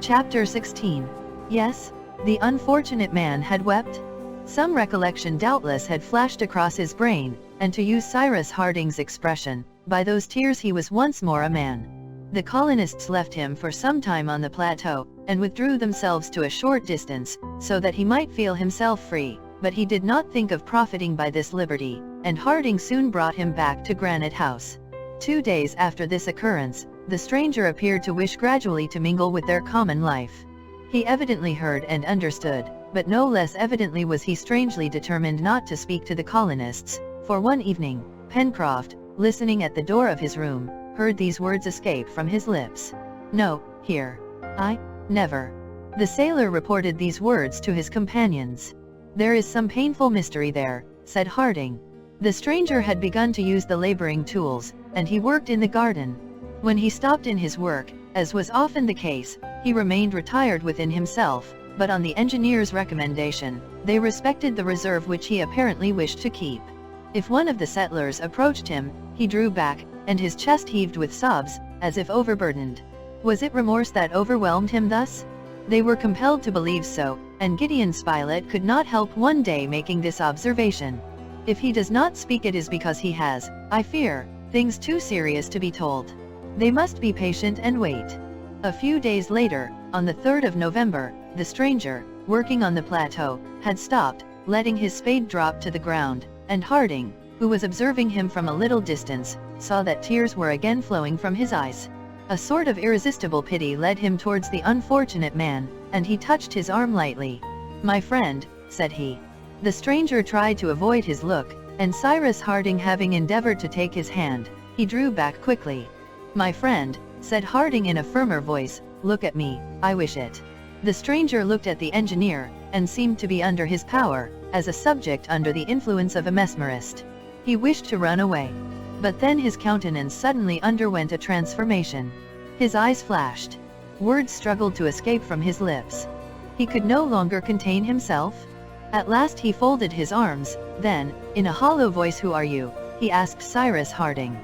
Chapter 16. Yes, the unfortunate man had wept. Some recollection doubtless had flashed across his brain, and to use Cyrus Harding's expression, by those tears he was once more a man. The colonists left him for some time on the plateau, and withdrew themselves to a short distance, so that he might feel himself free, but he did not think of profiting by this liberty, and Harding soon brought him back to Granite House. 2 days after this occurrence, the stranger appeared to wish gradually to mingle with their common life. He evidently heard and understood, but no less evidently was he strangely determined not to speak to the colonists, for one evening, Pencroft, listening at the door of his room, heard these words escape from his lips. "No, here. I, never." The sailor reported these words to his companions. "There is some painful mystery there," said Harding. The stranger had begun to use the laboring tools, and he worked in the garden. When he stopped in his work, as was often the case, he remained retired within himself, but on the engineer's recommendation, they respected the reserve which he apparently wished to keep. If one of the settlers approached him, he drew back, and his chest heaved with sobs, as if overburdened. Was it remorse that overwhelmed him thus? They were compelled to believe so, and Gideon Spilett could not help one day making this observation. "If he does not speak it is because he has, I fear, things too serious to be told. They must be patient and wait." A few days later, on the 3rd of November, the stranger, working on the plateau, had stopped, letting his spade drop to the ground, and Harding, who was observing him from a little distance, saw that tears were again flowing from his eyes. A sort of irresistible pity led him towards the unfortunate man, and he touched his arm lightly. "My friend," said he. The stranger tried to avoid his look, and Cyrus Harding having endeavored to take his hand, he drew back quickly. "My friend," said Harding in a firmer voice, "look at me, I wish it." The stranger looked at the engineer, and seemed to be under his power, as a subject under the influence of a mesmerist. He wished to run away. But then his countenance suddenly underwent a transformation. His eyes flashed. Words struggled to escape from his lips. He could no longer contain himself. At last he folded his arms, then, in a hollow voice, "Who are you?" he asked Cyrus Harding.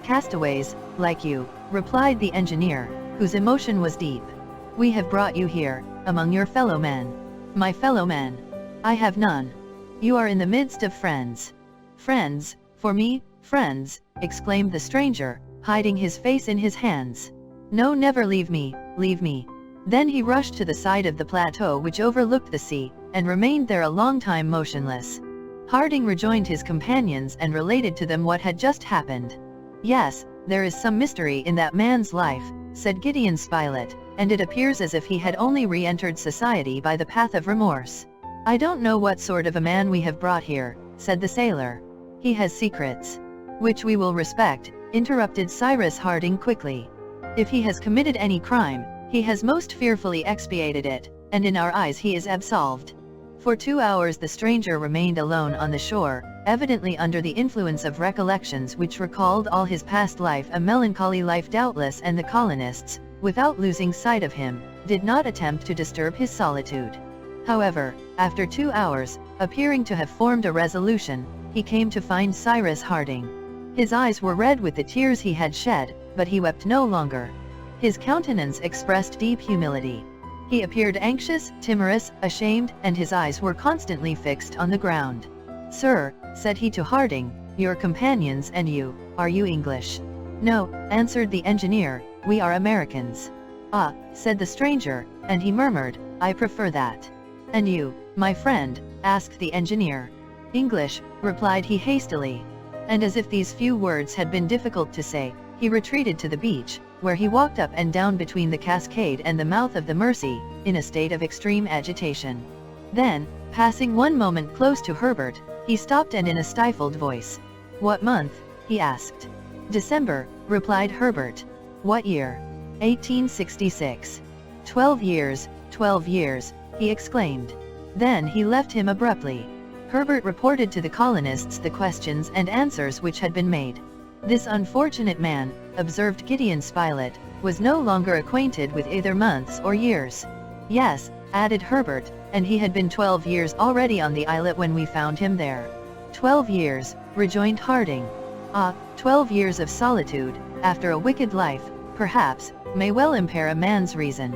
"Castaways, like you," replied the engineer, whose emotion was deep. "We have brought you here, among your fellow men." "My fellow men? I have none." You are in the midst of friends. Friends, for me, friends, exclaimed the stranger, hiding his face in his hands. No, never leave me, leave me. Then he rushed to the side of the plateau which overlooked the sea, and remained there a long time motionless. Harding rejoined his companions and related to them what had just happened. Yes, there is some mystery in that man's life, said Gideon Spilett, and it appears as if he had only re-entered society by the path of remorse. I don't know what sort of a man we have brought here, said the sailor. He has secrets. Which we will respect, interrupted Cyrus Harding quickly. If he has committed any crime, he has most fearfully expiated it, and in our eyes he is absolved. For 2 hours the stranger remained alone on the shore, evidently under the influence of recollections which recalled all his past life, a melancholy life doubtless, and the colonists, without losing sight of him, did not attempt to disturb his solitude. However, after 2 hours, appearing to have formed a resolution, he came to find Cyrus Harding. His eyes were red with the tears he had shed, but he wept no longer. His countenance expressed deep humility. He appeared anxious, timorous, ashamed, and his eyes were constantly fixed on the ground. Sir, said he to Harding, your companions and you, are you English? No, answered the engineer, we are Americans. Ah, said the stranger, and he murmured, I prefer that. And you, my friend, asked the engineer. English, replied he hastily. And as if these few words had been difficult to say, he retreated to the beach, where he walked up and down between the cascade and the mouth of the Mersey, in a state of extreme agitation. Then, passing one moment close to Herbert, he stopped and in a stifled voice. What month? He asked. December, replied Herbert. What year? 1866. 12 years, he exclaimed. Then he left him abruptly. Herbert reported to the colonists the questions and answers which had been made. This unfortunate man, observed Gideon Spilett, was no longer acquainted with either months or years. Yes, added Herbert, and he had been 12 years already on the islet when we found him there. 12 years, rejoined Harding. Ah, 12 years of solitude, after a wicked life, perhaps, may well impair a man's reason.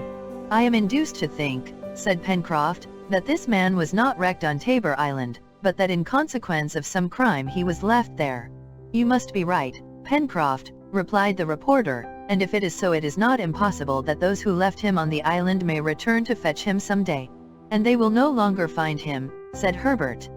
I am induced to think, said Pencroft, that this man was not wrecked on Tabor Island, but that in consequence of some crime he was left there. You must be right, Pencroft, replied the reporter, and if it is so, it is not impossible that those who left him on the island may return to fetch him some day. And they will no longer find him, said Herbert.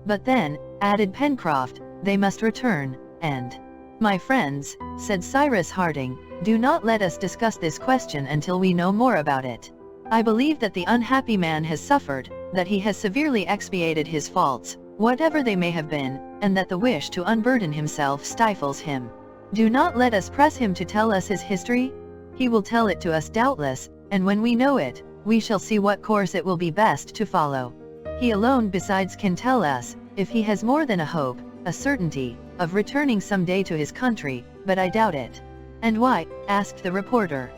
But then, added Pencroft, they must return, and... My friends, said Cyrus Harding, do not let us discuss this question until we know more about it. I believe that the unhappy man has suffered, that he has severely expiated his faults, whatever they may have been, and that the wish to unburden himself stifles him. Do not let us press him to tell us his history. He will tell it to us doubtless, and when we know it, we shall see what course it will be best to follow. He alone besides can tell us, if he has more than a hope, a certainty, of returning some day to his country, but I doubt it. And why? Asked the reporter.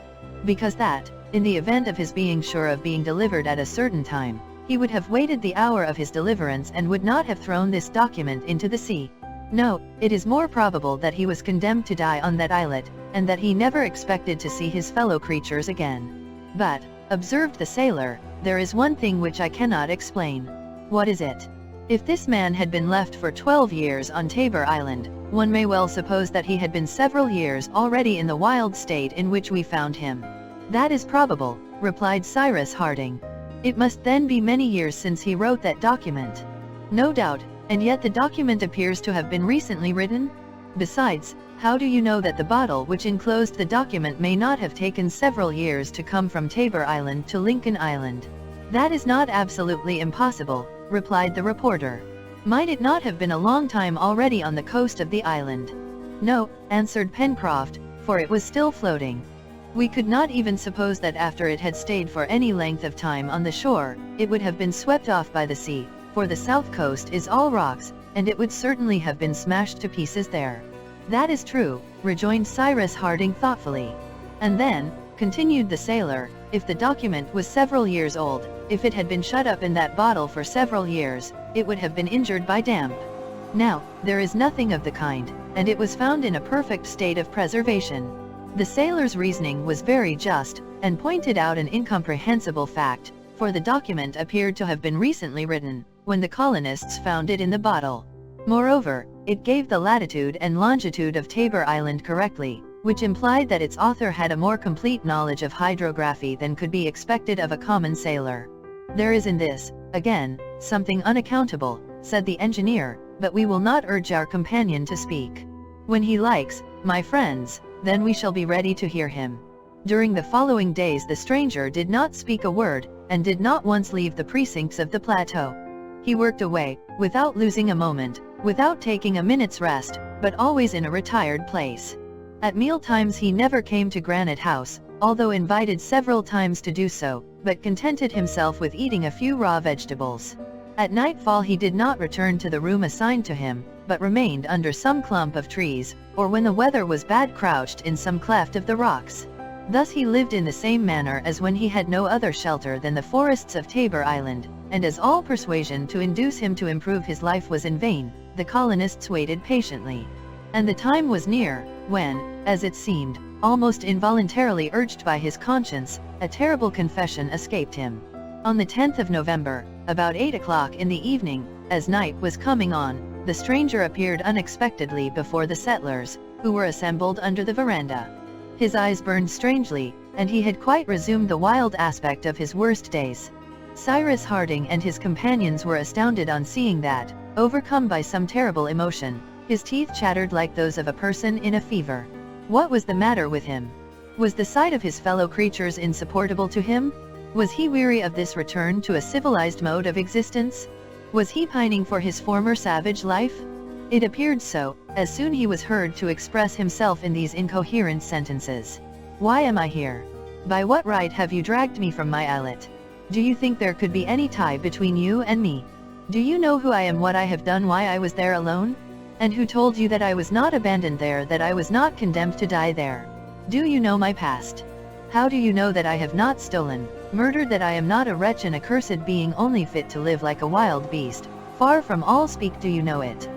Because that, in the event of his being sure of being delivered at a certain time, he would have waited the hour of his deliverance and would not have thrown this document into the sea. No, it is more probable that he was condemned to die on that islet, and that he never expected to see his fellow creatures again. But, observed the sailor, there is one thing which I cannot explain. What is it? If this man had been left for 12 years on Tabor Island, one may well suppose that he had been several years already in the wild state in which we found him. That is probable, replied Cyrus Harding. It must then be many years since he wrote that document. No doubt, and yet the document appears to have been recently written? Besides, how do you know that the bottle which enclosed the document may not have taken several years to come from Tabor Island to Lincoln Island? That is not absolutely impossible, replied the reporter. Might it not have been a long time already on the coast of the island? No, answered Pencroft, for it was still floating. We could not even suppose that after it had stayed for any length of time on the shore, it would have been swept off by the sea, for the south coast is all rocks, and it would certainly have been smashed to pieces there. That is true, rejoined Cyrus Harding thoughtfully. And then, continued the sailor, if the document was several years old, if it had been shut up in that bottle for several years, it would have been injured by damp. Now, there is nothing of the kind, and it was found in a perfect state of preservation. The sailor's reasoning was very just, and pointed out an incomprehensible fact, for the document appeared to have been recently written, when the colonists found it in the bottle. Moreover, it gave the latitude and longitude of Tabor Island correctly, which implied that its author had a more complete knowledge of hydrography than could be expected of a common sailor. "There is in this, again, something unaccountable," said the engineer, "but we will not urge our companion to speak. When he likes, my friends, then we shall be ready to hear him." During the following days the stranger did not speak a word, and did not once leave the precincts of the plateau. He worked away, without losing a moment, without taking a minute's rest, but always in a retired place. At meal times he never came to Granite House, although invited several times to do so, but contented himself with eating a few raw vegetables. At nightfall he did not return to the room assigned to him, but remained under some clump of trees, or when the weather was bad crouched in some cleft of the rocks. Thus he lived in the same manner as when he had no other shelter than the forests of Tabor Island, and as all persuasion to induce him to improve his life was in vain, the colonists waited patiently. And the time was near, when, as it seemed, almost involuntarily urged by his conscience, a terrible confession escaped him. On the 10th of November, about 8 o'clock in the evening, as night was coming on, the stranger appeared unexpectedly before the settlers, who were assembled under the veranda. His eyes burned strangely, and he had quite resumed the wild aspect of his worst days. Cyrus Harding and his companions were astounded on seeing that, overcome by some terrible emotion, his teeth chattered like those of a person in a fever. What was the matter with him? Was the sight of his fellow creatures insupportable to him? Was he weary of this return to a civilized mode of existence? Was he pining for his former savage life? It appeared so, as soon he was heard to express himself in these incoherent sentences. "Why am I here? By what right have you dragged me from my islet? Do you think there could be any tie between you and me? Do you know who I am, what I have done, why I was there alone? And who told you that I was not abandoned there, that I was not condemned to die there? Do you know my past? How do you know that I have not stolen, murdered, that I am not a wretch and accursed being only fit to live like a wild beast? Far from all speak, do you know it?"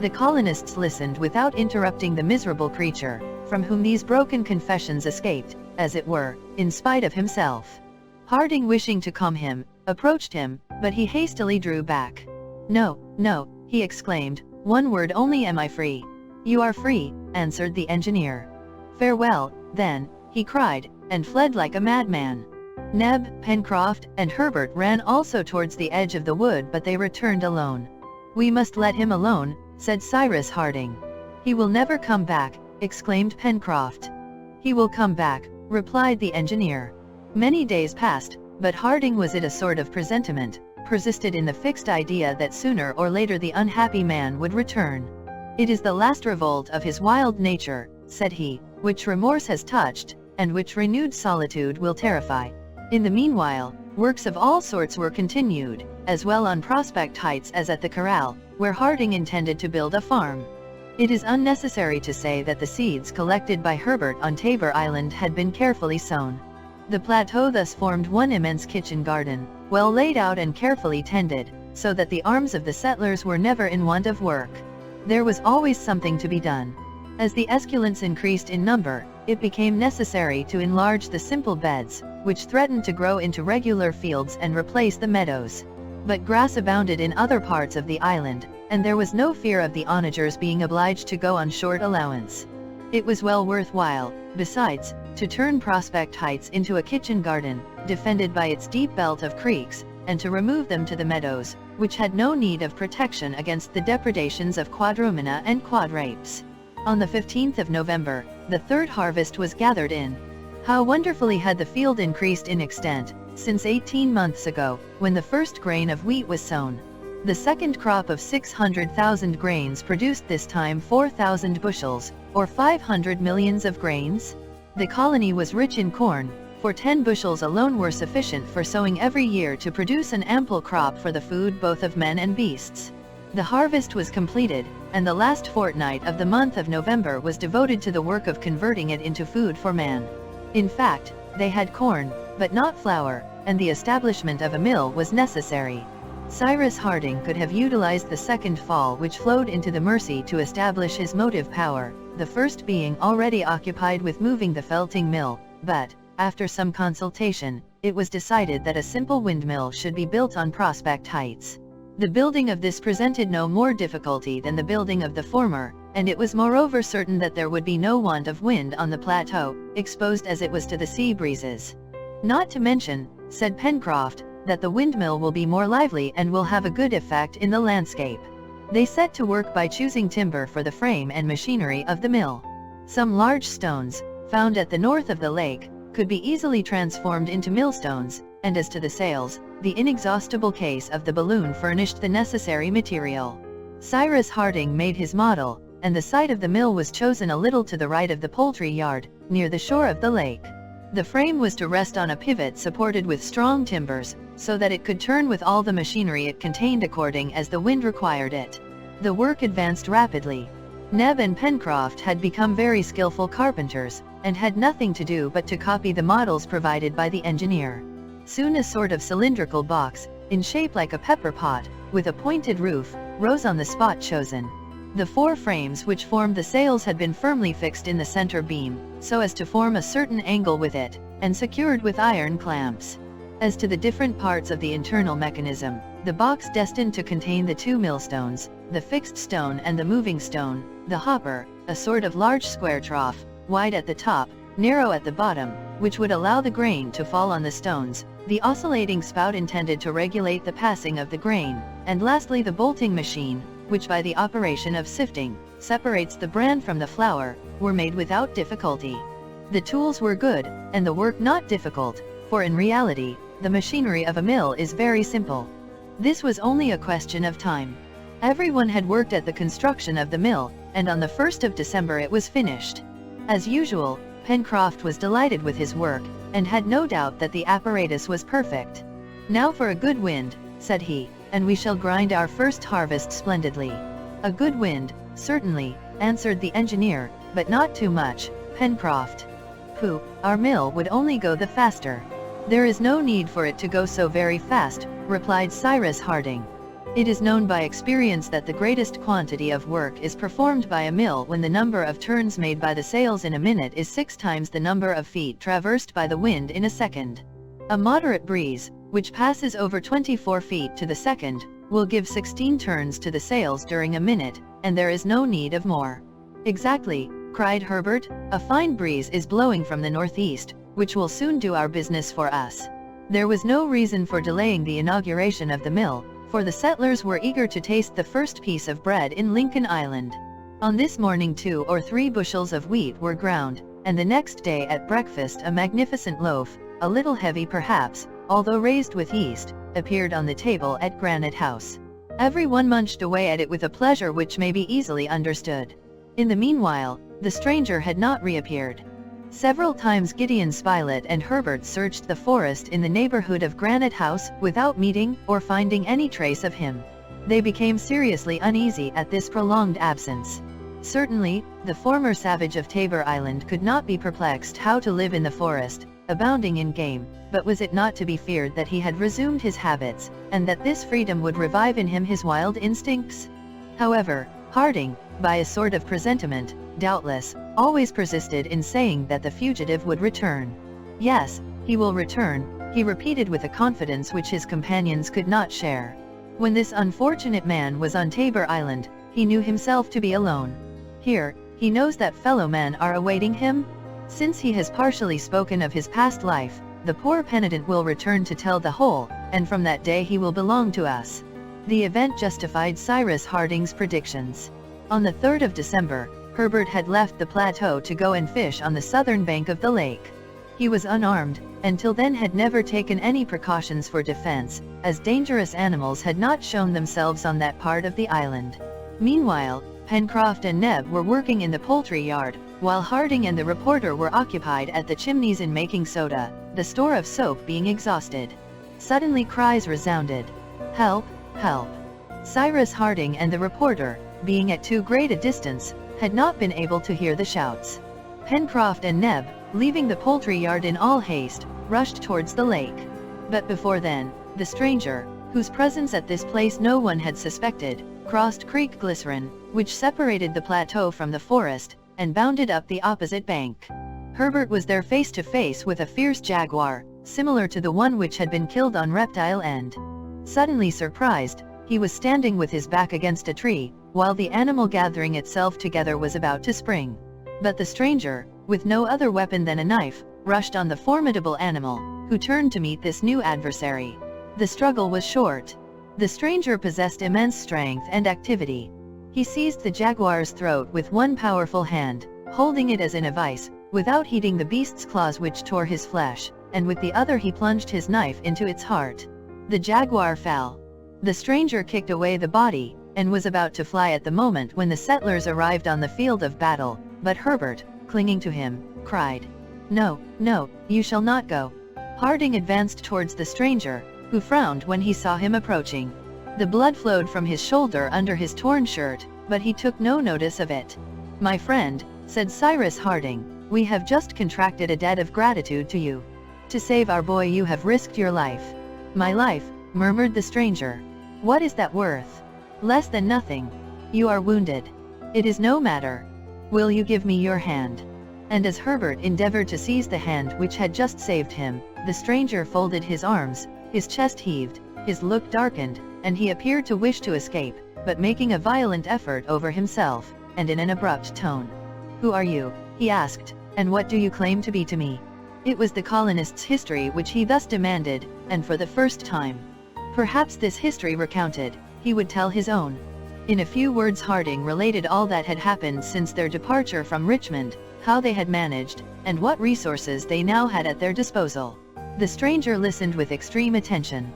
The colonists listened without interrupting the miserable creature, from whom these broken confessions escaped, as it were, in spite of himself. Harding, wishing to calm him, approached him, but he hastily drew back. "No, no," he exclaimed, "one word only, am I free?" "You are free," answered the engineer. "Farewell, then," he cried, and fled like a madman. Neb, Pencroft, and Herbert ran also towards the edge of the wood, but they returned alone. "We must let him alone," said Cyrus Harding. "He will never come back," exclaimed Pencroft. "He will come back," replied the engineer. Many days passed, but Harding was it a sort of presentiment, persisted in the fixed idea that sooner or later the unhappy man would return. "It is the last revolt of his wild nature," said he, "which remorse has touched, and which renewed solitude will terrify." In the meanwhile, works of all sorts were continued, as well on Prospect Heights as at the corral, where Harding intended to build a farm. It is unnecessary to say that the seeds collected by Herbert on Tabor Island had been carefully sown. The plateau thus formed one immense kitchen garden, well laid out and carefully tended, so that the arms of the settlers were never in want of work. There was always something to be done. As the esculents increased in number, it became necessary to enlarge the simple beds, which threatened to grow into regular fields and replace the meadows. But grass abounded in other parts of the island, and there was no fear of the onagers being obliged to go on short allowance. It was well worth while, besides, to turn Prospect Heights into a kitchen garden, defended by its deep belt of creeks, and to remove them to the meadows, which had no need of protection against the depredations of quadrumana and quadrapes. On the 15th of November, the third harvest was gathered in. How wonderfully had the field increased in extent, since 18 months ago, when the first grain of wheat was sown. The second crop of 600,000 grains produced this time 4,000 bushels, or 500 millions of grains. The colony was rich in corn, for 10 bushels alone were sufficient for sowing every year to produce an ample crop for the food both of men and beasts. The harvest was completed, and the last fortnight of the month of November was devoted to the work of converting it into food for man. In fact, they had corn, but not flour, and the establishment of a mill was necessary. Cyrus Harding could have utilized the second fall which flowed into the Mersey to establish his motive power, the first being already occupied with moving the felting mill, but, after some consultation, it was decided that a simple windmill should be built on Prospect Heights. The building of this presented no more difficulty than the building of the former, and it was moreover certain that there would be no want of wind on the plateau, exposed as it was to the sea breezes. Not to mention, said Pencroft, that the windmill will be more lively and will have a good effect in the landscape. They set to work by choosing timber for the frame and machinery of the mill. Some large stones, found at the north of the lake, could be easily transformed into millstones, and as to the sails, the inexhaustible case of the balloon furnished the necessary material. Cyrus Harding made his model, and the site of the mill was chosen a little to the right of the poultry yard, near the shore of the lake. The frame was to rest on a pivot supported with strong timbers, so that it could turn with all the machinery it contained according as the wind required it. The work advanced rapidly. Neb and Pencroft had become very skillful carpenters, and had nothing to do but to copy the models provided by the engineer. Soon a sort of cylindrical box, in shape like a pepper pot, with a pointed roof, rose on the spot chosen. The 4 frames which formed the sails had been firmly fixed in the center beam, so as to form a certain angle with it, and secured with iron clamps. As to the different parts of the internal mechanism, the box destined to contain the 2 millstones, the fixed stone and the moving stone, the hopper, a sort of large square trough, wide at the top, narrow at the bottom, which would allow the grain to fall on the stones, the oscillating spout intended to regulate the passing of the grain, and lastly the bolting machine, which by the operation of sifting, separates the bran from the flour, were made without difficulty. The tools were good, and the work not difficult, for in reality, the machinery of a mill is very simple. This was only a question of time. Everyone had worked at the construction of the mill, and on the 1st of December it was finished. As usual, Pencroft was delighted with his work, and had no doubt that the apparatus was perfect. "Now for a good wind," said he, "and we shall grind our first harvest splendidly." "A good wind, certainly," answered the engineer, "but not too much, Pencroft." "Pooh, our mill would only go the faster." "There is no need for it to go so very fast," replied Cyrus Harding. "It is known by experience that the greatest quantity of work is performed by a mill when the number of turns made by the sails in a minute is 6 times the number of feet traversed by the wind in a second. A moderate breeze, which passes over 24 feet to the second, will give 16 turns to the sails during a minute, and there is no need of more." "Exactly," cried Herbert, "a fine breeze is blowing from the northeast, which will soon do our business for us." There was no reason for delaying the inauguration of the mill, for the settlers were eager to taste the first piece of bread in Lincoln Island. On this morning 2 or 3 bushels of wheat were ground, and the next day at breakfast a magnificent loaf, a little heavy perhaps, although raised with yeast, appeared on the table at Granite House. Everyone munched away at it with a pleasure which may be easily understood. In the meanwhile, the stranger had not reappeared. Several times Gideon Spilett and Herbert searched the forest in the neighborhood of Granite House, without meeting or finding any trace of him. They became seriously uneasy at this prolonged absence. Certainly, the former savage of Tabor Island could not be perplexed how to live in the forest, abounding in game, but was it not to be feared that he had resumed his habits, and that this freedom would revive in him his wild instincts? However, Harding, by a sort of presentiment, doubtless, always persisted in saying that the fugitive would return. "Yes, he will return," he repeated with a confidence which his companions could not share. When this unfortunate man was on Tabor Island, he knew himself to be alone. Here, he knows that fellow men are awaiting him. Since he has partially spoken of his past life, the poor penitent will return to tell the whole, and from that day he will belong to us. The event justified Cyrus Harding's predictions. On the 3rd of December, Herbert had left the plateau to go and fish on the southern bank of the lake. He was unarmed, and till then had never taken any precautions for defense, as dangerous animals had not shown themselves on that part of the island. Meanwhile, Pencroft and Neb were working in the poultry yard, while Harding and the reporter were occupied at the chimneys in making soda, the store of soap being exhausted. Suddenly cries resounded. "Help! Help!" Cyrus Harding and the reporter, being at too great a distance, had not been able to hear the shouts. Pencroft and Neb, leaving the poultry yard in all haste, rushed towards the lake. But before then, the stranger, whose presence at this place no one had suspected, crossed Creek Glycerin, which separated the plateau from the forest, and bounded up the opposite bank. Herbert was there face to face with a fierce jaguar, similar to the one which had been killed on Reptile End. Suddenly surprised, He was standing with his back against a tree, while the animal gathering itself together was about to spring. But the stranger, with no other weapon than a knife, rushed on the formidable animal, who turned to meet this new adversary. The struggle was short. The stranger possessed immense strength and activity. He seized the jaguar's throat with one powerful hand, holding it as in a vice, without heeding the beast's claws which tore his flesh, and with the other he plunged his knife into its heart. The jaguar fell. The stranger kicked away the body, and was about to fly at the moment when the settlers arrived on the field of battle, but Herbert, clinging to him, cried, "No, no, you shall not go." Harding advanced towards the stranger, who frowned when he saw him approaching. The blood flowed from his shoulder under his torn shirt, but he took no notice of it. "My friend," said Cyrus Harding, "we have just contracted a debt of gratitude to you. To save our boy you have risked your life." "My life," murmured the stranger. "What is that worth?" "Less than nothing. You are wounded." "It is no matter. Will you give me your hand?" And as Herbert endeavored to seize the hand which had just saved him, the stranger folded his arms, his chest heaved, his look darkened, and he appeared to wish to escape, but making a violent effort over himself, and in an abrupt tone. "Who are you?" he asked, "and what do you claim to be to me?" It was the colonist's history which he thus demanded, and for the first time. Perhaps this history recounted, he would tell his own. In a few words Harding related all that had happened since their departure from Richmond, how they had managed, and what resources they now had at their disposal. The stranger listened with extreme attention.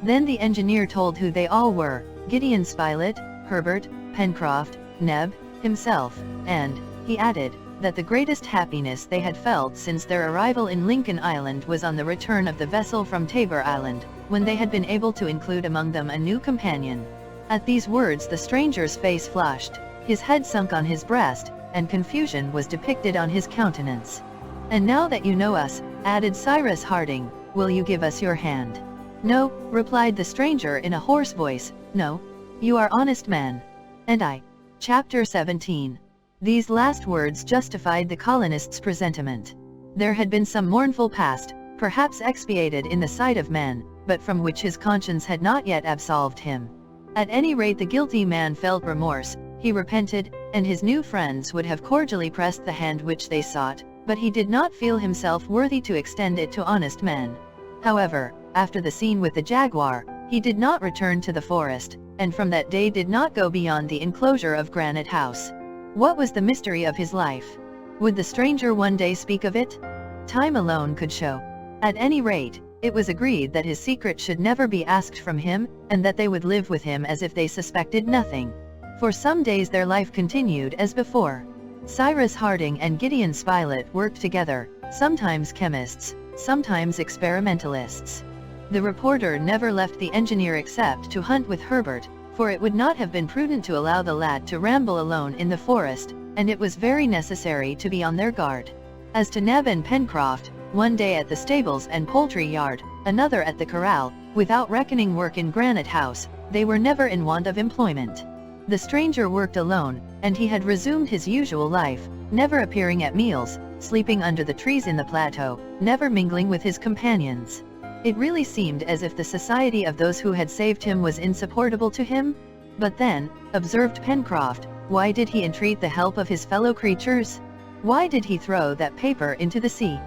Then the engineer told who they all were: Gideon Spilett, Herbert, Pencroft, Neb, himself, and, he added, that the greatest happiness they had felt since their arrival in Lincoln Island was on the return of the vessel from Tabor Island, when they had been able to include among them a new companion. At these words the stranger's face flushed, his head sunk on his breast, and confusion was depicted on his countenance. "And now that you know us," added Cyrus Harding, "will you give us your hand?" "No," replied the stranger in a hoarse voice, "no. You are honest man. And I." Chapter 17. These last words justified the colonist's presentiment. There had been some mournful past, perhaps expiated in the sight of men, but from which his conscience had not yet absolved him. At any rate the guilty man felt remorse, he repented, and his new friends would have cordially pressed the hand which they sought, but he did not feel himself worthy to extend it to honest men. However, after the scene with the jaguar, he did not return to the forest, and from that day did not go beyond the enclosure of Granite House. What was the mystery of his life? Would the stranger one day speak of it? Time alone could show. At any rate, it was agreed that his secret should never be asked from him, and that they would live with him as if they suspected nothing. For some days their life continued as before. Cyrus Harding and Gideon Spilett worked together, sometimes chemists, sometimes experimentalists. The reporter never left the engineer except to hunt with Herbert, for it would not have been prudent to allow the lad to ramble alone in the forest, and it was very necessary to be on their guard. As to Neb and Pencroft, one day at the stables and poultry yard, another at the corral, without reckoning work in Granite House, they were never in want of employment. The stranger worked alone, and he had resumed his usual life, never appearing at meals, sleeping under the trees in the plateau, never mingling with his companions. It really seemed as if the society of those who had saved him was insupportable to him. But then, observed Pencroft, why did he entreat the help of his fellow creatures? Why did he throw that paper into the sea?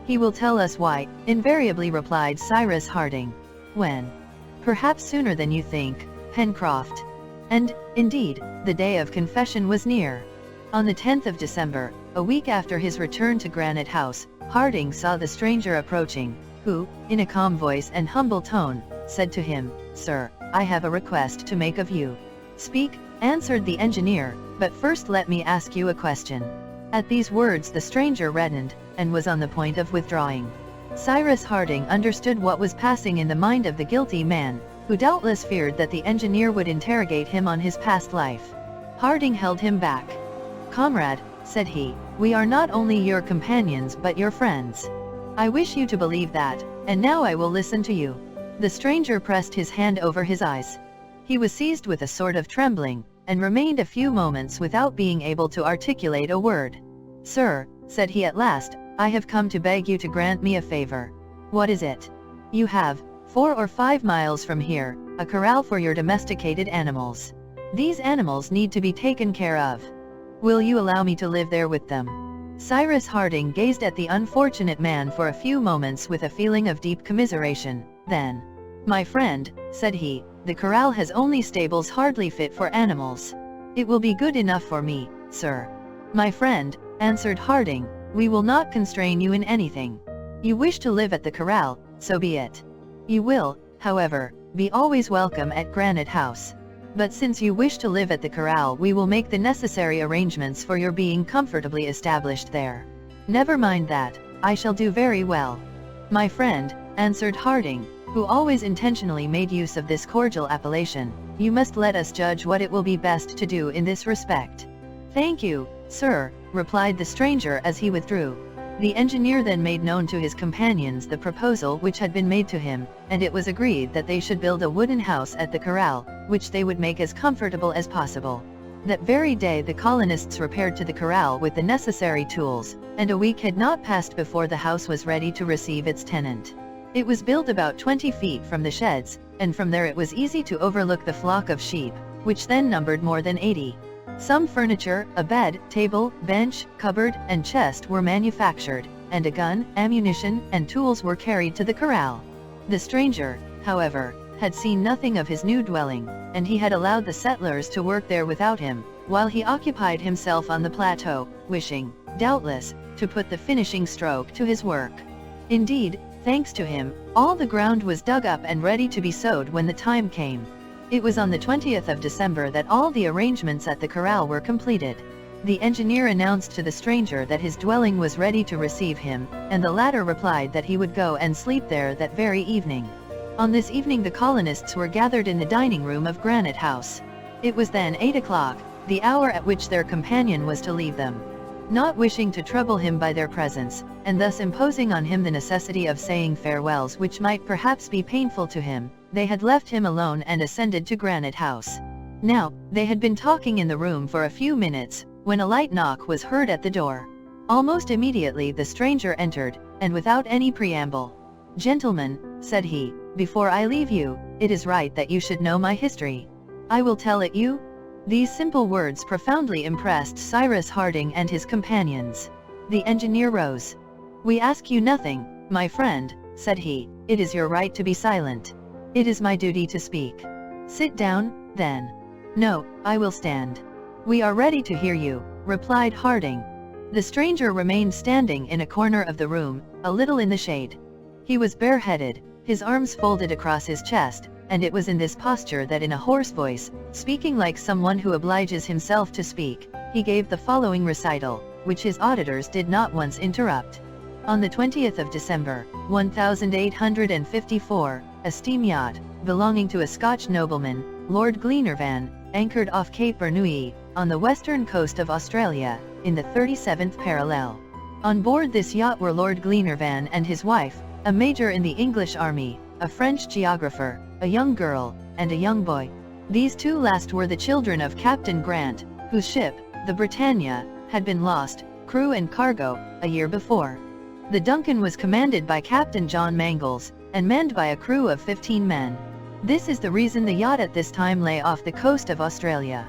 "He will tell us why," invariably replied Cyrus Harding. "When?" "Perhaps sooner than you think, Pencroft." And, indeed, the day of confession was near. On the 10th of December, a week after his return to Granite House, Harding saw the stranger approaching, who, in a calm voice and humble tone, said to him, "Sir, I have a request to make of you." "Speak," answered the engineer, "but first let me ask you a question." At these words the stranger reddened, and was on the point of withdrawing. Cyrus Harding understood what was passing in the mind of the guilty man, who doubtless feared that the engineer would interrogate him on his past life. Harding held him back. "Comrade," said he, "we are not only your companions but your friends. I wish you to believe that, and now I will listen to you." The stranger pressed his hand over his eyes. He was seized with a sort of trembling, and remained a few moments without being able to articulate a word. "Sir," said he at last, "I have come to beg you to grant me a favor." "What is it?" "You have, 4 or 5 miles from here, a corral for your domesticated animals. These animals need to be taken care of. Will you allow me to live there with them?" Cyrus Harding gazed at the unfortunate man for a few moments with a feeling of deep commiseration. Then, "My friend," said he, "the corral has only stables hardly fit for animals. It will be good enough for me, sir." "My friend," answered Harding, "we will not constrain you in anything. You wish to live at the corral, so be it. You will, however, be always welcome at Granite House. But since you wish to live at the corral, we will make the necessary arrangements for your being comfortably established there." "Never mind that, I shall do very well." "My friend," answered Harding, who always intentionally made use of this cordial appellation, "you must let us judge what it will be best to do in this respect." "Thank you, sir," replied the stranger as he withdrew. The engineer then made known to his companions the proposal which had been made to him, and it was agreed that they should build a wooden house at the corral, which they would make as comfortable as possible. That very day the colonists repaired to the corral with the necessary tools, and a week had not passed before the house was ready to receive its tenant. It was built about 20 feet from the sheds, and from there it was easy to overlook the flock of sheep, which then numbered more than 80. Some furniture, a bed, table, bench, cupboard, and chest were manufactured, and a gun, ammunition, and tools were carried to the corral. The stranger, however, had seen nothing of his new dwelling, and he had allowed the settlers to work there without him, while he occupied himself on the plateau, wishing, doubtless, to put the finishing stroke to his work. Indeed, thanks to him, all the ground was dug up and ready to be sowed when the time came. It was on the 20th of December that all the arrangements at the corral were completed. The engineer announced to the stranger that his dwelling was ready to receive him, and the latter replied that he would go and sleep there that very evening. On this evening the colonists were gathered in the dining room of Granite House. It was then 8 o'clock, the hour at which their companion was to leave them. Not wishing to trouble him by their presence, and thus imposing on him the necessity of saying farewells which might perhaps be painful to him, they had left him alone and ascended to Granite House. Now, they had been talking in the room for a few minutes, when a light knock was heard at the door. Almost immediately the stranger entered, and without any preamble. "Gentlemen," said he, "before I leave you, it is right that you should know my history. I will tell it you." These simple words profoundly impressed Cyrus Harding and his companions. The engineer rose. "We ask you nothing, my friend," said he. "It is your right to be silent. It is my duty to speak." "Sit down, then." "No, I will stand." "We are ready to hear you," replied Harding. The stranger remained standing in a corner of the room, a little in the shade. He was bareheaded, his arms folded across his chest, and it was in this posture that in a hoarse voice, speaking like someone who obliges himself to speak, he gave the following recital, which his auditors did not once interrupt. On the 20th of December, 1854, a steam yacht, belonging to a Scotch nobleman, Lord Glenarvan, anchored off Cape Bernouilli, on the western coast of Australia, in the 37th parallel. On board this yacht were Lord Glenarvan and his wife, a major in the English army, a French geographer, a young girl, and a young boy. These two last were the children of Captain Grant, whose ship, the Britannia, had been lost, crew and cargo, a year before. The Duncan was commanded by Captain John Mangles, and manned by a crew of 15 men. This is the reason the yacht at this time lay off the coast of Australia.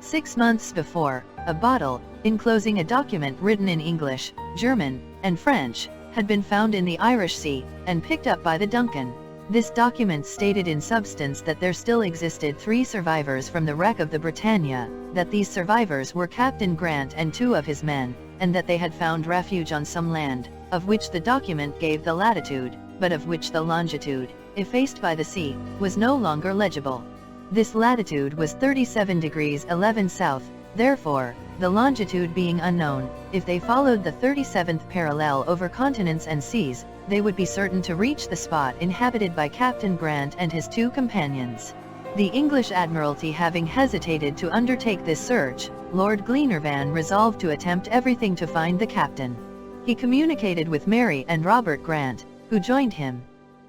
6 months before, a bottle, enclosing a document written in English, German, and French, had been found in the Irish Sea, and picked up by the Duncan. This document stated in substance that there still existed 3 survivors from the wreck of the Britannia, that these survivors were Captain Grant and 2 of his men, and that they had found refuge on some land, of which the document gave the latitude, but of which the longitude, effaced by the sea, was no longer legible. This latitude was 37 degrees 11 south, therefore, the longitude being unknown, if they followed the 37th parallel over continents and seas, they would be certain to reach the spot inhabited by Captain Grant and his 2 companions. The English Admiralty having hesitated to undertake this search, Lord Glenarvan resolved to attempt everything to find the captain. He communicated with Mary and Robert Grant, who joined him.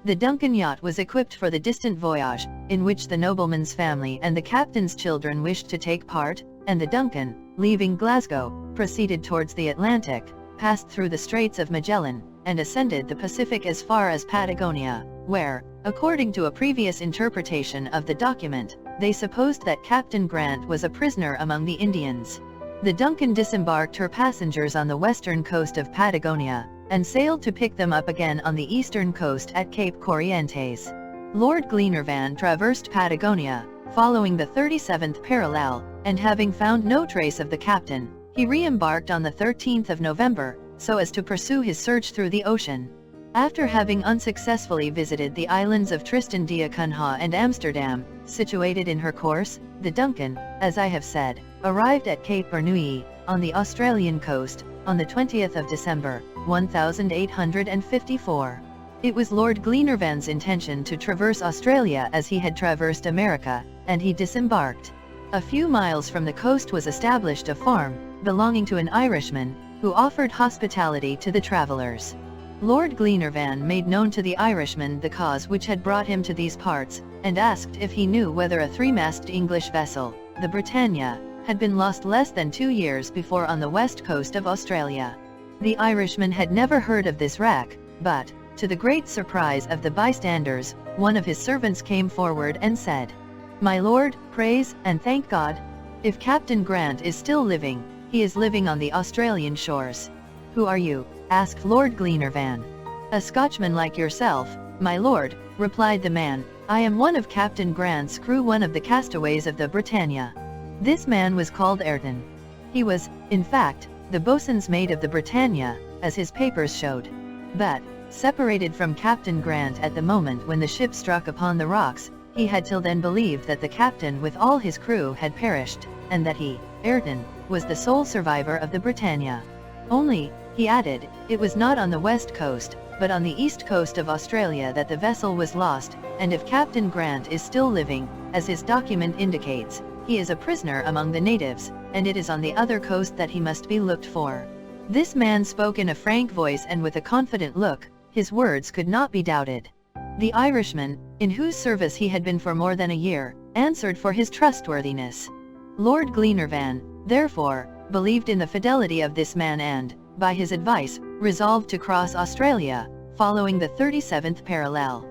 The Duncan yacht was equipped for the distant voyage, in which the nobleman's family and the captain's children wished to take part, and the Duncan, leaving Glasgow, proceeded towards the Atlantic, passed through the Straits of Magellan, and ascended the Pacific as far as Patagonia, where, According to a previous interpretation of the document, they supposed that Captain Grant was a prisoner among the Indians. The Duncan disembarked her passengers on the western coast of Patagonia, and sailed to pick them up again on the eastern coast at Cape Corrientes. Lord Glenarvan traversed Patagonia, following the 37th parallel, and having found no trace of the captain, he re-embarked on the 13th of November, so as to pursue his search through the ocean. After having unsuccessfully visited the islands of Tristan da Cunha and Amsterdam, situated in her course, the Duncan, as I have said, arrived at Cape Bernouilli, on the Australian coast, on the 20th of December, 1854. It was Lord Glenarvan's intention to traverse Australia as he had traversed America, and he disembarked. A few miles from the coast was established a farm, belonging to an Irishman, who offered hospitality to the travelers. Lord Glenarvan made known to the Irishman the cause which had brought him to these parts, and asked if he knew whether a three-masted English vessel, the Britannia, had been lost less than 2 years before on the west coast of Australia. The Irishman had never heard of this wreck, but, to the great surprise of the bystanders, one of his servants came forward and said, "My lord, praise and thank God. If Captain Grant is still living, he is living on the Australian shores." "Who are you?" asked Lord Glenarvan. "A Scotchman like yourself, my lord," replied the man. "I am one of Captain Grant's crew, one of the castaways of the Britannia." This man was called Ayrton. He was, in fact, the boatswain's mate of the Britannia, as his papers showed. But, separated from Captain Grant at the moment when the ship struck upon the rocks, he had till then believed that the captain with all his crew had perished, and that he, Ayrton, was the sole survivor of the Britannia. Only, he added, it was not on the west coast, but on the east coast of Australia that the vessel was lost, and if Captain Grant is still living, as his document indicates, he is a prisoner among the natives, and it is on the other coast that he must be looked for. This man spoke in a frank voice and with a confident look. His words could not be doubted. The Irishman, in whose service he had been for more than a year, answered for his trustworthiness. Lord Glenarvan, therefore, believed in the fidelity of this man and, by his advice, resolved to cross Australia, following the 37th parallel.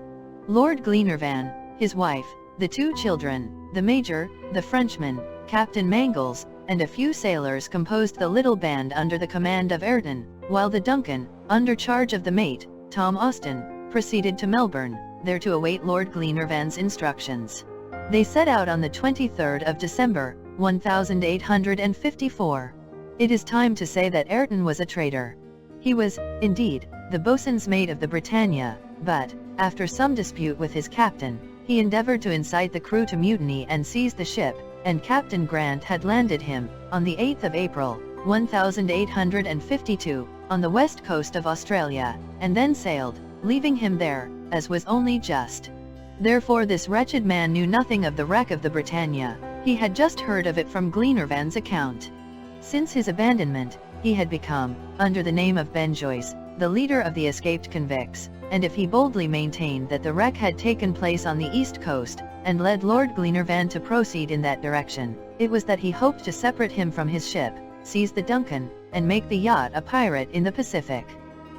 Lord Glenarvan, his wife, the 2 children, the Major, the Frenchman, Captain Mangles, and a few sailors composed the little band under the command of Ayrton, while the Duncan, under charge of the mate, Tom Austin, proceeded to Melbourne, there to await Lord Glenarvan's instructions. They set out on the 23rd of December, 1854. It is time to say that Ayrton was a traitor. He was, indeed, the boatswain's mate of the Britannia, but, after some dispute with his captain, he endeavored to incite the crew to mutiny and seize the ship, and Captain Grant had landed him, on the 8th of April, 1852, on the west coast of Australia, and then sailed, leaving him there, as was only just. Therefore this wretched man knew nothing of the wreck of the Britannia. He had just heard of it from Glenarvan's account. Since his abandonment, he had become, under the name of Ben Joyce, the leader of the escaped convicts, and if he boldly maintained that the wreck had taken place on the east coast, and led Lord Glenarvan to proceed in that direction, it was that he hoped to separate him from his ship, seize the Duncan, and make the yacht a pirate in the Pacific.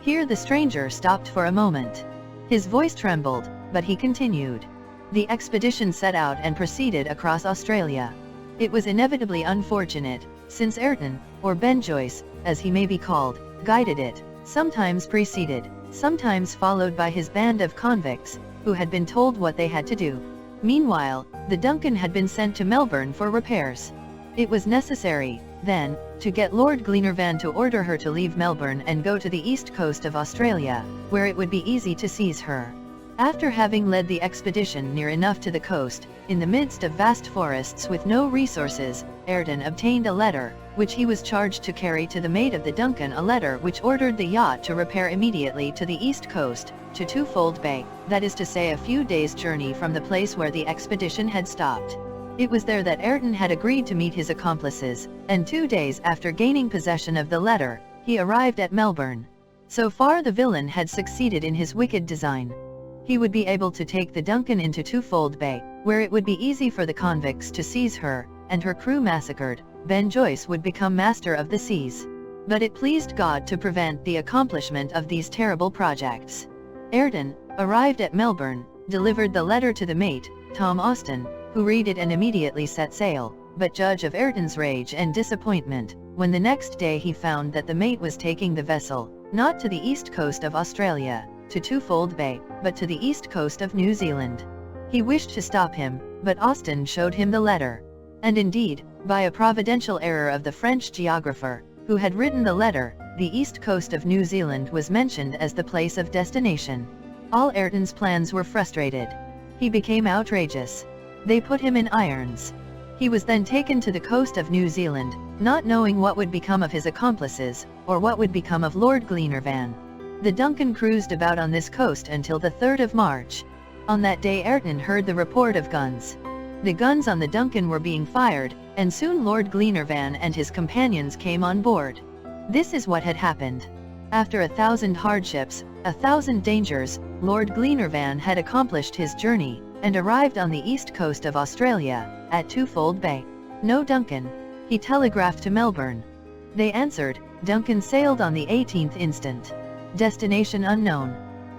Here the stranger stopped for a moment. His voice trembled, but he continued. The expedition set out and proceeded across Australia. It was inevitably unfortunate, since Ayrton, or Ben Joyce, as he may be called, guided it, sometimes preceded, sometimes followed by his band of convicts, who had been told what they had to do. Meanwhile, the Duncan had been sent to Melbourne for repairs. It was necessary, then, to get Lord Glenarvan to order her to leave Melbourne and go to the east coast of Australia, where it would be easy to seize her. After having led the expedition near enough to the coast, in the midst of vast forests with no resources, Ayrton obtained a letter, which he was charged to carry to the mate of the Duncan, a letter which ordered the yacht to repair immediately to the east coast, to Twofold Bay, that is to say a few days' journey from the place where the expedition had stopped. It was there that Ayrton had agreed to meet his accomplices, and 2 days after gaining possession of the letter, he arrived at Melbourne. So far the villain had succeeded in his wicked design. He would be able to take the Duncan into Twofold Bay, where it would be easy for the convicts to seize her, and her crew massacred. Ben Joyce would become master of the seas. But it pleased God to prevent the accomplishment of these terrible projects. Ayrton, arrived at Melbourne, delivered the letter to the mate, Tom Austin, who read it and immediately set sail, but judge of Ayrton's rage and disappointment, when the next day he found that the mate was taking the vessel, not to the east coast of Australia, to Twofold Bay, but to the east coast of New Zealand. He wished to stop him, but Austin showed him the letter. And indeed, by a providential error of the French geographer, who had written the letter, the east coast of New Zealand was mentioned as the place of destination. All Ayrton's plans were frustrated. He became outrageous. They put him in irons. He was then taken to the coast of New Zealand, not knowing what would become of his accomplices, or what would become of Lord Glenarvan. The Duncan cruised about on this coast until the 3rd of March. On that day Ayrton heard the report of guns. The guns on the Duncan were being fired, and soon Lord Glenarvan and his companions came on board. This is what had happened. After 1,000 hardships, 1,000 dangers, Lord Glenarvan had accomplished his journey, and arrived on the east coast of Australia, at Twofold Bay. No Duncan. He telegraphed to Melbourne. They answered, Duncan sailed on the 18th instant. Destination unknown.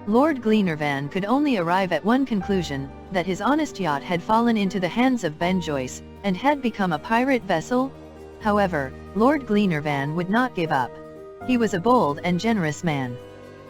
Lord Glenarvan could only arrive at one conclusion, that his honest yacht had fallen into the hands of Ben Joyce, and had become a pirate vessel. However, Lord Glenarvan would not give up. He was a bold and generous man.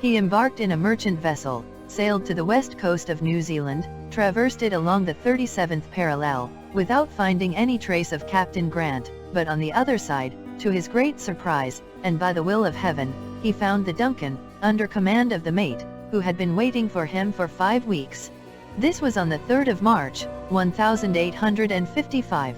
He embarked in a merchant vessel, sailed to the west coast of New Zealand, traversed it along the 37th parallel, without finding any trace of Captain Grant, but on the other side, to his great surprise, and by the will of heaven, he found the Duncan, under command of the mate, who had been waiting for him for 5 weeks. This was on the 3rd of March, 1855.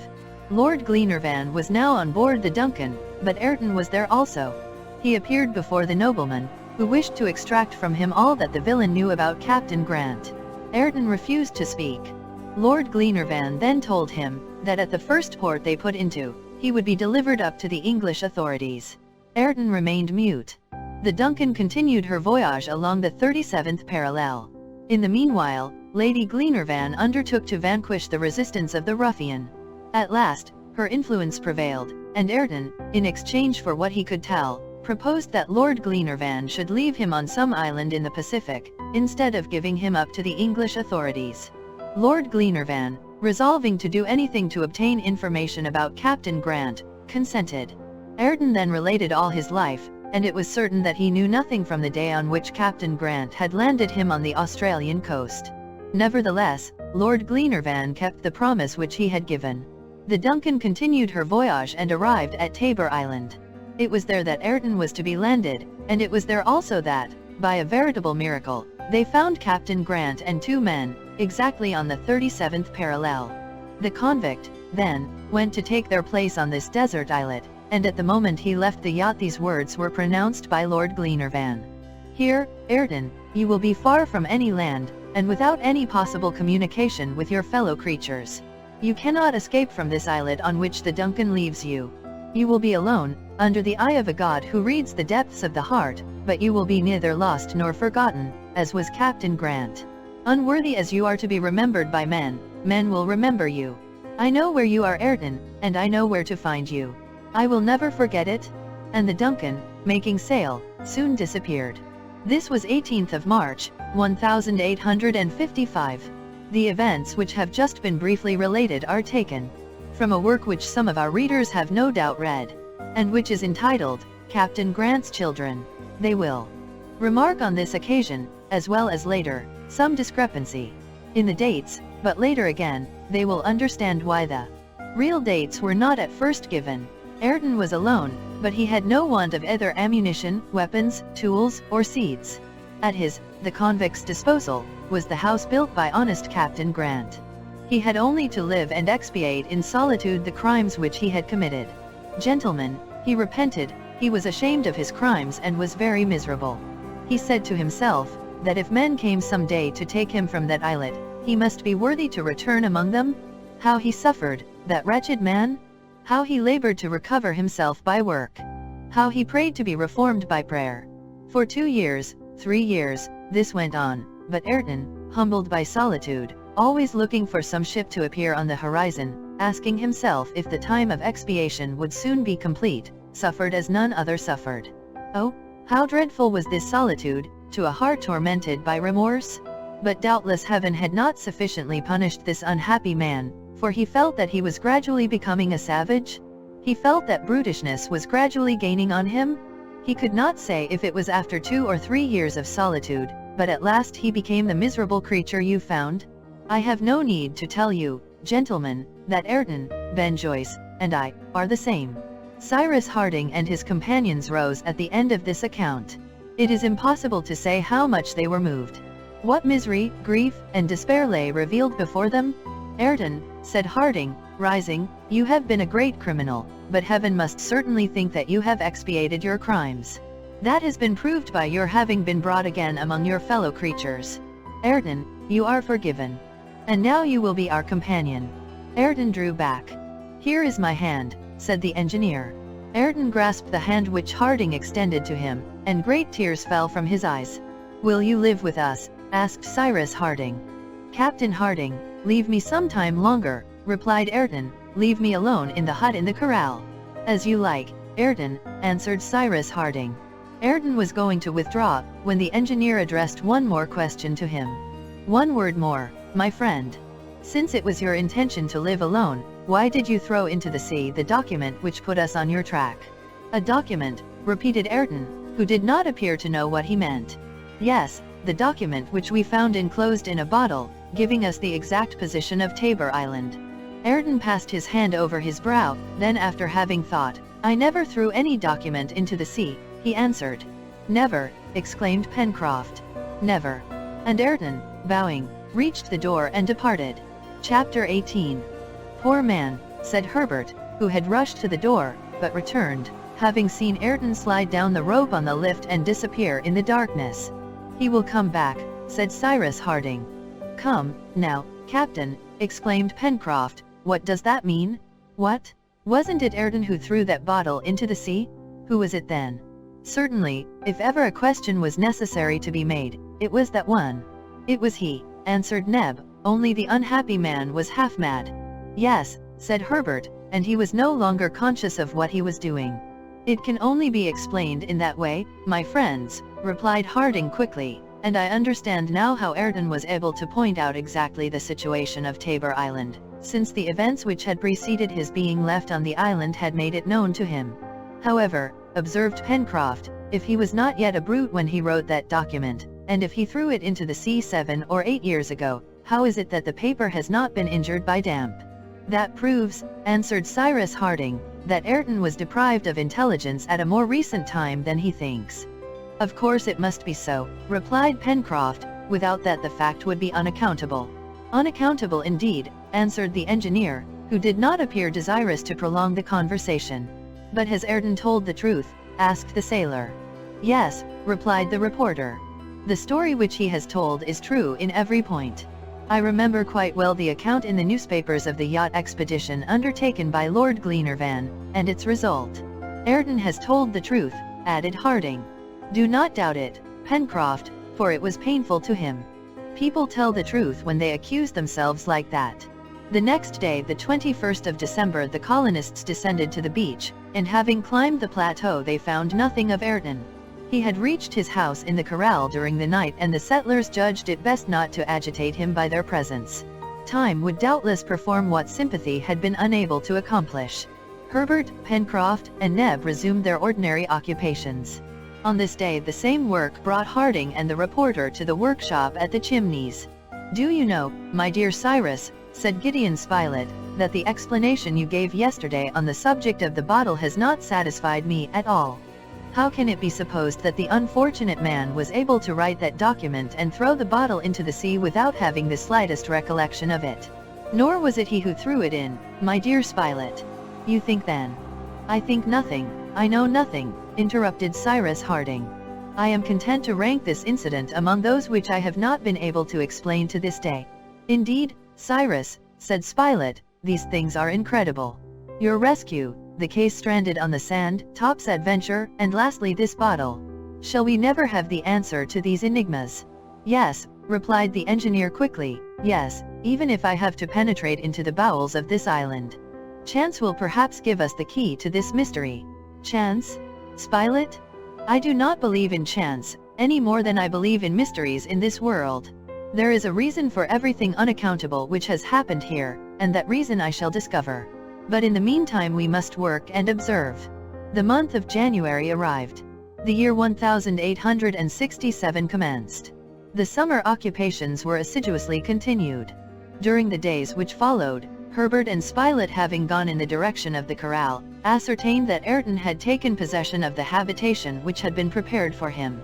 Lord Glenarvan was now on board the Duncan, but Ayrton was there also. He appeared before the nobleman, who wished to extract from him all that the villain knew about Captain Grant. Ayrton refused to speak. Lord Glenarvan then told him, that at the first port they put into, he would be delivered up to the English authorities. Ayrton remained mute. The Duncan continued her voyage along the 37th parallel. In the meanwhile, Lady Glenarvan undertook to vanquish the resistance of the ruffian. At last, her influence prevailed, and Ayrton, in exchange for what he could tell, proposed that Lord Glenarvan should leave him on some island in the Pacific, instead of giving him up to the English authorities. Lord Glenarvan, resolving to do anything to obtain information about Captain Grant, consented. Ayrton then related all his life, and it was certain that he knew nothing from the day on which Captain Grant had landed him on the Australian coast. Nevertheless, Lord Glenarvan kept the promise which he had given. The Duncan continued her voyage and arrived at Tabor Island. It was there that Ayrton was to be landed, and it was there also that, by a veritable miracle, they found Captain Grant and 2 men, exactly on the 37th parallel. The convict, then, went to take their place on this desert islet, and at the moment he left the yacht these words were pronounced by Lord Glenarvan. Here, Ayrton, you will be far from any land, and without any possible communication with your fellow creatures. You cannot escape from this islet on which the Duncan leaves you. You will be alone, under the eye of a God who reads the depths of the heart, but you will be neither lost nor forgotten, as was Captain Grant. Unworthy as you are to be remembered by men, men will remember you. I know where you are, Ayrton, and I know where to find you. I will never forget it. And the Duncan, making sail, soon disappeared. This was 18th of March, 1855. The events which have just been briefly related are taken from a work which some of our readers have no doubt read, and which is entitled, Captain Grant's Children. They will remark on this occasion, as well as later, some discrepancy in the dates, but later again, they will understand why the real dates were not at first given. Ayrton was alone, but he had no want of either ammunition, weapons, tools, or seeds. At his, the convict's disposal, was the house built by honest Captain Grant. He had only to live and expiate in solitude the crimes which he had committed. Gentlemen, he repented, he was ashamed of his crimes and was very miserable. He said to himself, that if men came some day to take him from that islet, he must be worthy to return among them. How he suffered, that wretched man! How he labored to recover himself by work! How he prayed to be reformed by prayer! For 2 years, 3 years, this went on, but Ayrton, humbled by solitude, always looking for some ship to appear on the horizon, asking himself if the time of expiation would soon be complete, suffered as none other suffered. Oh, how dreadful was this solitude, to a heart tormented by remorse! But doubtless heaven had not sufficiently punished this unhappy man, for he felt that he was gradually becoming a savage. He felt that brutishness was gradually gaining on him. He could not say if it was after 2 or 3 years of solitude, but at last he became the miserable creature you found. I have no need to tell you, gentlemen, that Ayrton, Ben Joyce, and I, are the same. Cyrus Harding and his companions rose at the end of this account. It is impossible to say how much they were moved. What misery, grief, and despair lay revealed before them? Ayrton, said Harding, rising, you have been a great criminal, but heaven must certainly think that you have expiated your crimes. That has been proved by your having been brought again among your fellow creatures. Ayrton, you are forgiven. And now you will be our companion. Ayrton drew back. Here is my hand, said the engineer. Ayrton grasped the hand which Harding extended to him, and great tears fell from his eyes. Will you live with us? Asked Cyrus Harding. Captain Harding, leave me some time longer, replied Ayrton, leave me alone in the hut in the corral. As you like, Ayrton, answered Cyrus Harding. Ayrton was going to withdraw, when the engineer addressed one more question to him. One word more, my friend. Since it was your intention to live alone, why did you throw into the sea the document which put us on your track? A document, repeated Ayrton, who did not appear to know what he meant. Yes, the document which we found enclosed in a bottle, giving us the exact position of Tabor Island. Ayrton passed his hand over his brow, then after having thought, I never threw any document into the sea, he answered. Never, exclaimed Pencroft. Never. And Ayrton, bowing, reached the door and departed. Chapter 18. Poor man, said Herbert, who had rushed to the door, but returned, having seen Ayrton slide down the rope on the lift and disappear in the darkness. He will come back, said Cyrus Harding. Come, now, Captain, exclaimed Pencroft, what does that mean? What? Wasn't it Ayrton who threw that bottle into the sea? Who was it then? Certainly, if ever a question was necessary to be made, it was that one. It was he, answered Neb, only the unhappy man was half mad. Yes, said Herbert, and he was no longer conscious of what he was doing. It can only be explained in that way, my friends, replied Harding quickly, and I understand now how Ayrton was able to point out exactly the situation of Tabor Island, since the events which had preceded his being left on the island had made it known to him. However, observed Pencroft, if he was not yet a brute when he wrote that document, and if he threw it into the sea 7 or 8 years ago, how is it that the paper has not been injured by damp? That proves, answered Cyrus Harding, that Ayrton was deprived of intelligence at a more recent time than he thinks. Of course it must be so, replied Pencroft, without that the fact would be unaccountable. Unaccountable indeed, answered the engineer, who did not appear desirous to prolong the conversation. But has Ayrton told the truth? Asked the sailor. Yes, replied the reporter. The story which he has told is true in every point. I remember quite well the account in the newspapers of the yacht expedition undertaken by Lord Glenarvan, and its result. Ayrton has told the truth, added Harding. Do not doubt it, Pencroft, for it was painful to him. People tell the truth when they accuse themselves like that. The next day, the 21st of December, the colonists descended to the beach, and having climbed the plateau they found nothing of Ayrton. He had reached his house in the corral during the night, and the settlers judged it best not to agitate him by their presence. Time would doubtless perform what sympathy had been unable to accomplish. Herbert, Pencroft, and Neb resumed their ordinary occupations. On this day the same work brought Harding and the reporter to the workshop at the Chimneys. Do you know, my dear Cyrus, said Gideon Spilett, that the explanation you gave yesterday on the subject of the bottle has not satisfied me at all. How can it be supposed that the unfortunate man was able to write that document and throw the bottle into the sea without having the slightest recollection of it? Nor was it he who threw it in, my dear Spilett. You think then? I think nothing, I know nothing, interrupted Cyrus Harding. I am content to rank this incident among those which I have not been able to explain to this day. Indeed, Cyrus, said Spilett, these things are incredible. Your rescue, the case stranded on the sand, Top's adventure, and lastly this bottle. Shall we never have the answer to these enigmas? Yes, replied the engineer quickly, yes, even if I have to penetrate into the bowels of this island. Chance will perhaps give us the key to this mystery. Chance? Spilett? I do not believe in chance, any more than I believe in mysteries in this world. There is a reason for everything unaccountable which has happened here, and that reason I shall discover. But in the meantime we must work and observe. The month of January arrived. The year 1867 commenced. The summer occupations were assiduously continued. During the days which followed, Herbert and Spilett, having gone in the direction of the corral, ascertained that Ayrton had taken possession of the habitation which had been prepared for him.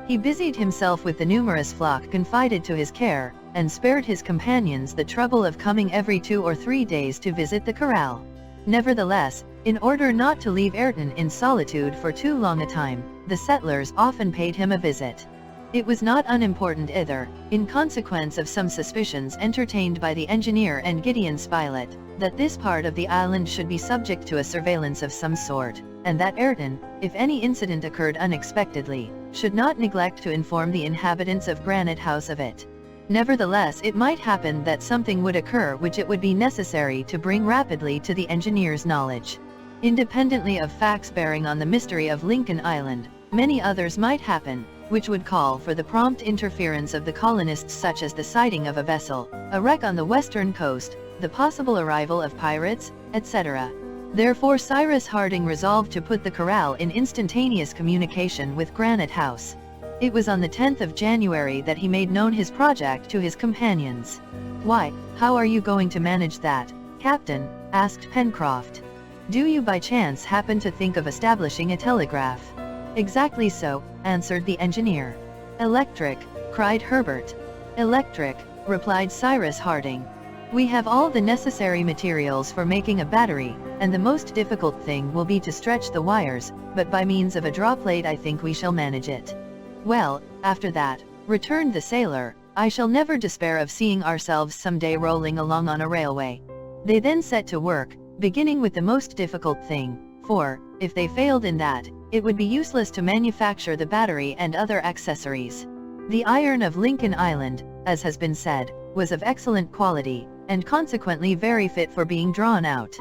He busied himself with the numerous flock confided to his care, and spared his companions the trouble of coming every 2 or 3 days to visit the corral. Nevertheless, in order not to leave Ayrton in solitude for too long a time, the settlers often paid him a visit. It was not unimportant either, in consequence of some suspicions entertained by the engineer and Gideon Spilett, that this part of the island should be subject to a surveillance of some sort, and that Ayrton, if any incident occurred unexpectedly, should not neglect to inform the inhabitants of Granite House of it. Nevertheless, it might happen that something would occur which it would be necessary to bring rapidly to the engineer's knowledge. Independently of facts bearing on the mystery of Lincoln Island, many others might happen, which would call for the prompt interference of the colonists, such as the sighting of a vessel, a wreck on the western coast, the possible arrival of pirates, etc. Therefore Cyrus Harding resolved to put the corral in instantaneous communication with Granite House. It was on the 10th of January that he made known his project to his companions. "Why, how are you going to manage that, Captain?" asked Pencroft. "Do you by chance happen to think of establishing a telegraph?" "Exactly so," answered the engineer. "Electric," cried Herbert. "Electric," replied Cyrus Harding. "We have all the necessary materials for making a battery, and the most difficult thing will be to stretch the wires, but by means of a draw plate I think we shall manage it." "Well, after that," returned the sailor, "I shall never despair of seeing ourselves some day rolling along on a railway." They then set to work, beginning with the most difficult thing, for, if they failed in that, it would be useless to manufacture the battery and other accessories. The iron of Lincoln Island, as has been said, was of excellent quality, and consequently very fit for being drawn out.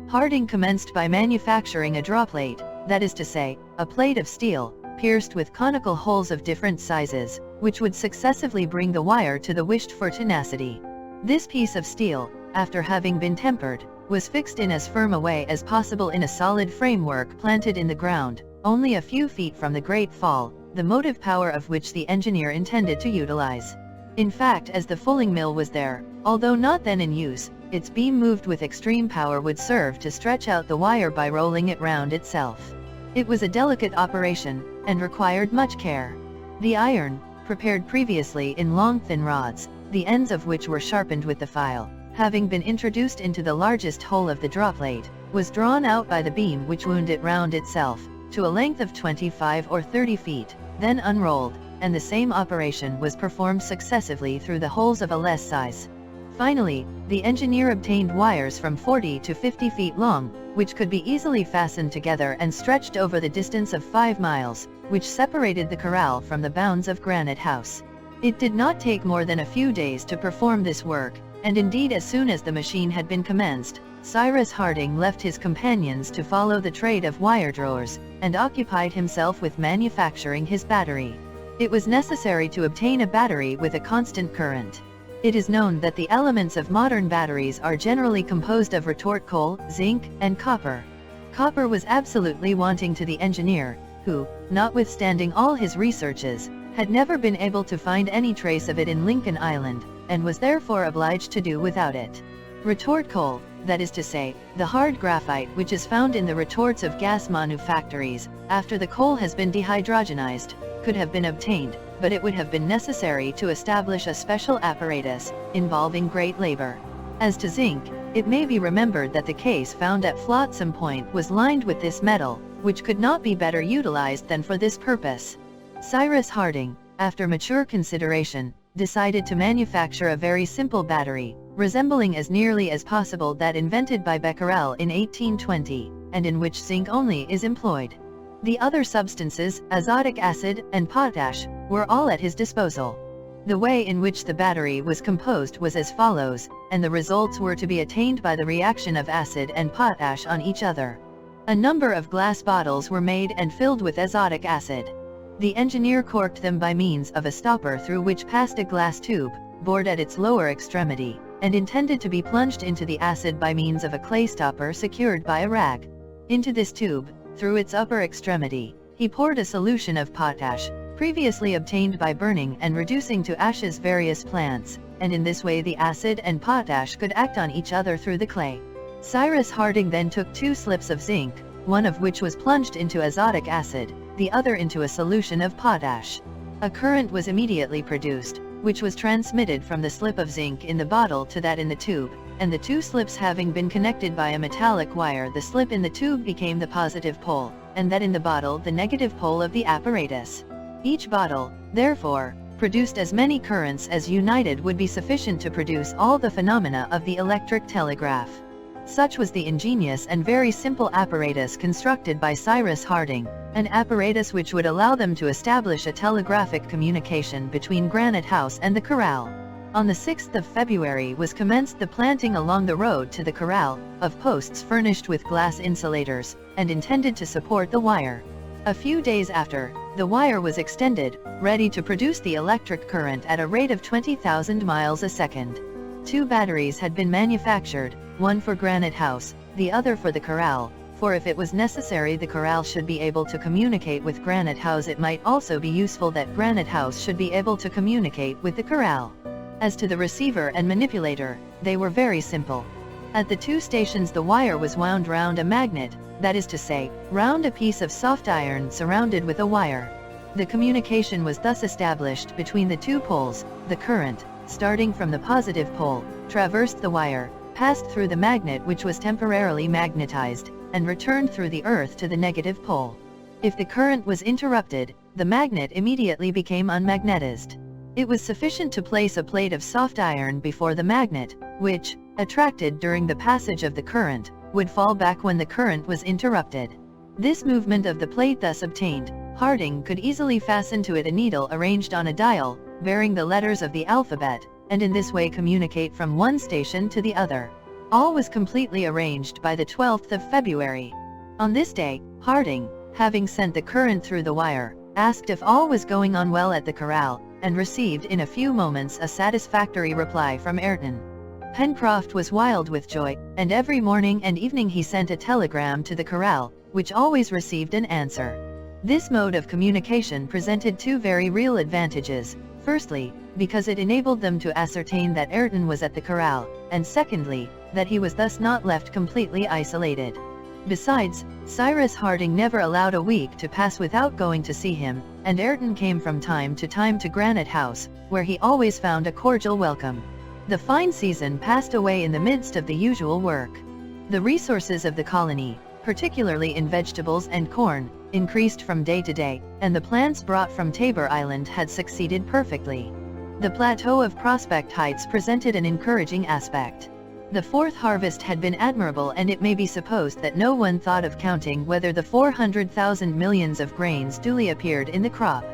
Harding commenced by manufacturing a draw plate, that is to say, a plate of steel, pierced with conical holes of different sizes, which would successively bring the wire to the wished-for tenacity. This piece of steel, after having been tempered, was fixed in as firm a way as possible in a solid framework planted in the ground, only a few feet from the Great Fall, the motive power of which the engineer intended to utilize. In fact, as the fulling mill was there, although not then in use, its beam moved with extreme power would serve to stretch out the wire by rolling it round itself. It was a delicate operation, and required much care. The iron, prepared previously in long thin rods, the ends of which were sharpened with the file, having been introduced into the largest hole of the draw plate, was drawn out by the beam which wound it round itself, to a length of 25 or 30 feet, then unrolled, and the same operation was performed successively through the holes of a less size. Finally, the engineer obtained wires from 40 to 50 feet long, which could be easily fastened together and stretched over the distance of 5 miles, which separated the corral from the bounds of Granite House. It did not take more than a few days to perform this work, and indeed as soon as the machine had been commenced, Cyrus Harding left his companions to follow the trade of wire drawers, and occupied himself with manufacturing his battery. It was necessary to obtain a battery with a constant current. It is known that the elements of modern batteries are generally composed of retort coal, zinc, and copper. Copper was absolutely wanting to the engineer, who, notwithstanding all his researches, had never been able to find any trace of it in Lincoln Island, and was therefore obliged to do without it. Retort coal, that is to say, the hard graphite which is found in the retorts of gas manufactories, after the coal has been dehydrogenized, could have been obtained, but it would have been necessary to establish a special apparatus, involving great labor. As to zinc, it may be remembered that the case found at Flotsam Point was lined with this metal, which could not be better utilized than for this purpose. Cyrus Harding, after mature consideration, decided to manufacture a very simple battery, resembling as nearly as possible that invented by Becquerel in 1820, and in which zinc only is employed. The other substances, azotic acid and potash, were all at his disposal. The way in which the battery was composed was as follows, and the results were to be attained by the reaction of acid and potash on each other. A number of glass bottles were made and filled with azotic acid. The engineer corked them by means of a stopper through which passed a glass tube, bored at its lower extremity, and intended to be plunged into the acid by means of a clay stopper secured by a rag. Into this tube, through its upper extremity, he poured a solution of potash, previously obtained by burning and reducing to ashes various plants, and in this way the acid and potash could act on each other through the clay. Cyrus Harding then took 2 slips of zinc, one of which was plunged into azotic acid, the other into a solution of potash. A current was immediately produced, which was transmitted from the slip of zinc in the bottle to that in the tube, and the 2 slips having been connected by a metallic wire, the slip in the tube became the positive pole, and that in the bottle the negative pole of the apparatus. Each bottle, therefore, produced as many currents as united would be sufficient to produce all the phenomena of the electric telegraph. Such was the ingenious and very simple apparatus constructed by Cyrus Harding, an apparatus which would allow them to establish a telegraphic communication between Granite House and the corral. On the 6th of February was commenced the planting along the road to the corral, of posts furnished with glass insulators, and intended to support the wire. A few days after, the wire was extended, ready to produce the electric current at a rate of 20,000 miles a second. 2 batteries had been manufactured, one for Granite House, the other for the corral, for if it was necessary the corral should be able to communicate with Granite House, it might also be useful that Granite House should be able to communicate with the corral. As to the receiver and manipulator, they were very simple. At the 2 stations the wire was wound round a magnet, that is to say, round a piece of soft iron surrounded with a wire. The communication was thus established between the 2 poles. The current, starting from the positive pole, traversed the wire, passed through the magnet which was temporarily magnetized, and returned through the earth to the negative pole. If the current was interrupted, the magnet immediately became unmagnetized. It was sufficient to place a plate of soft iron before the magnet, which, attracted during the passage of the current, would fall back when the current was interrupted. This movement of the plate thus obtained, Harding could easily fasten to it a needle arranged on a dial, bearing the letters of the alphabet, and in this way communicate from one station to the other. All was completely arranged by the 12th of February. On this day, Harding, having sent the current through the wire, asked if all was going on well at the corral, and received in a few moments a satisfactory reply from Ayrton. Pencroft was wild with joy, and every morning and evening he sent a telegram to the corral, which always received an answer. This mode of communication presented 2 very real advantages. Firstly, because it enabled them to ascertain that Ayrton was at the corral, and secondly, that he was thus not left completely isolated. Besides, Cyrus Harding never allowed a week to pass without going to see him, and Ayrton came from time to time to Granite House, where he always found a cordial welcome. The fine season passed away in the midst of the usual work. The resources of the colony, particularly in vegetables and corn, increased from day to day, and the plants brought from Tabor Island had succeeded perfectly. The plateau of Prospect Heights presented an encouraging aspect. The 4th harvest had been admirable, and it may be supposed that no one thought of counting whether the 400,000 millions of grains duly appeared in the crop.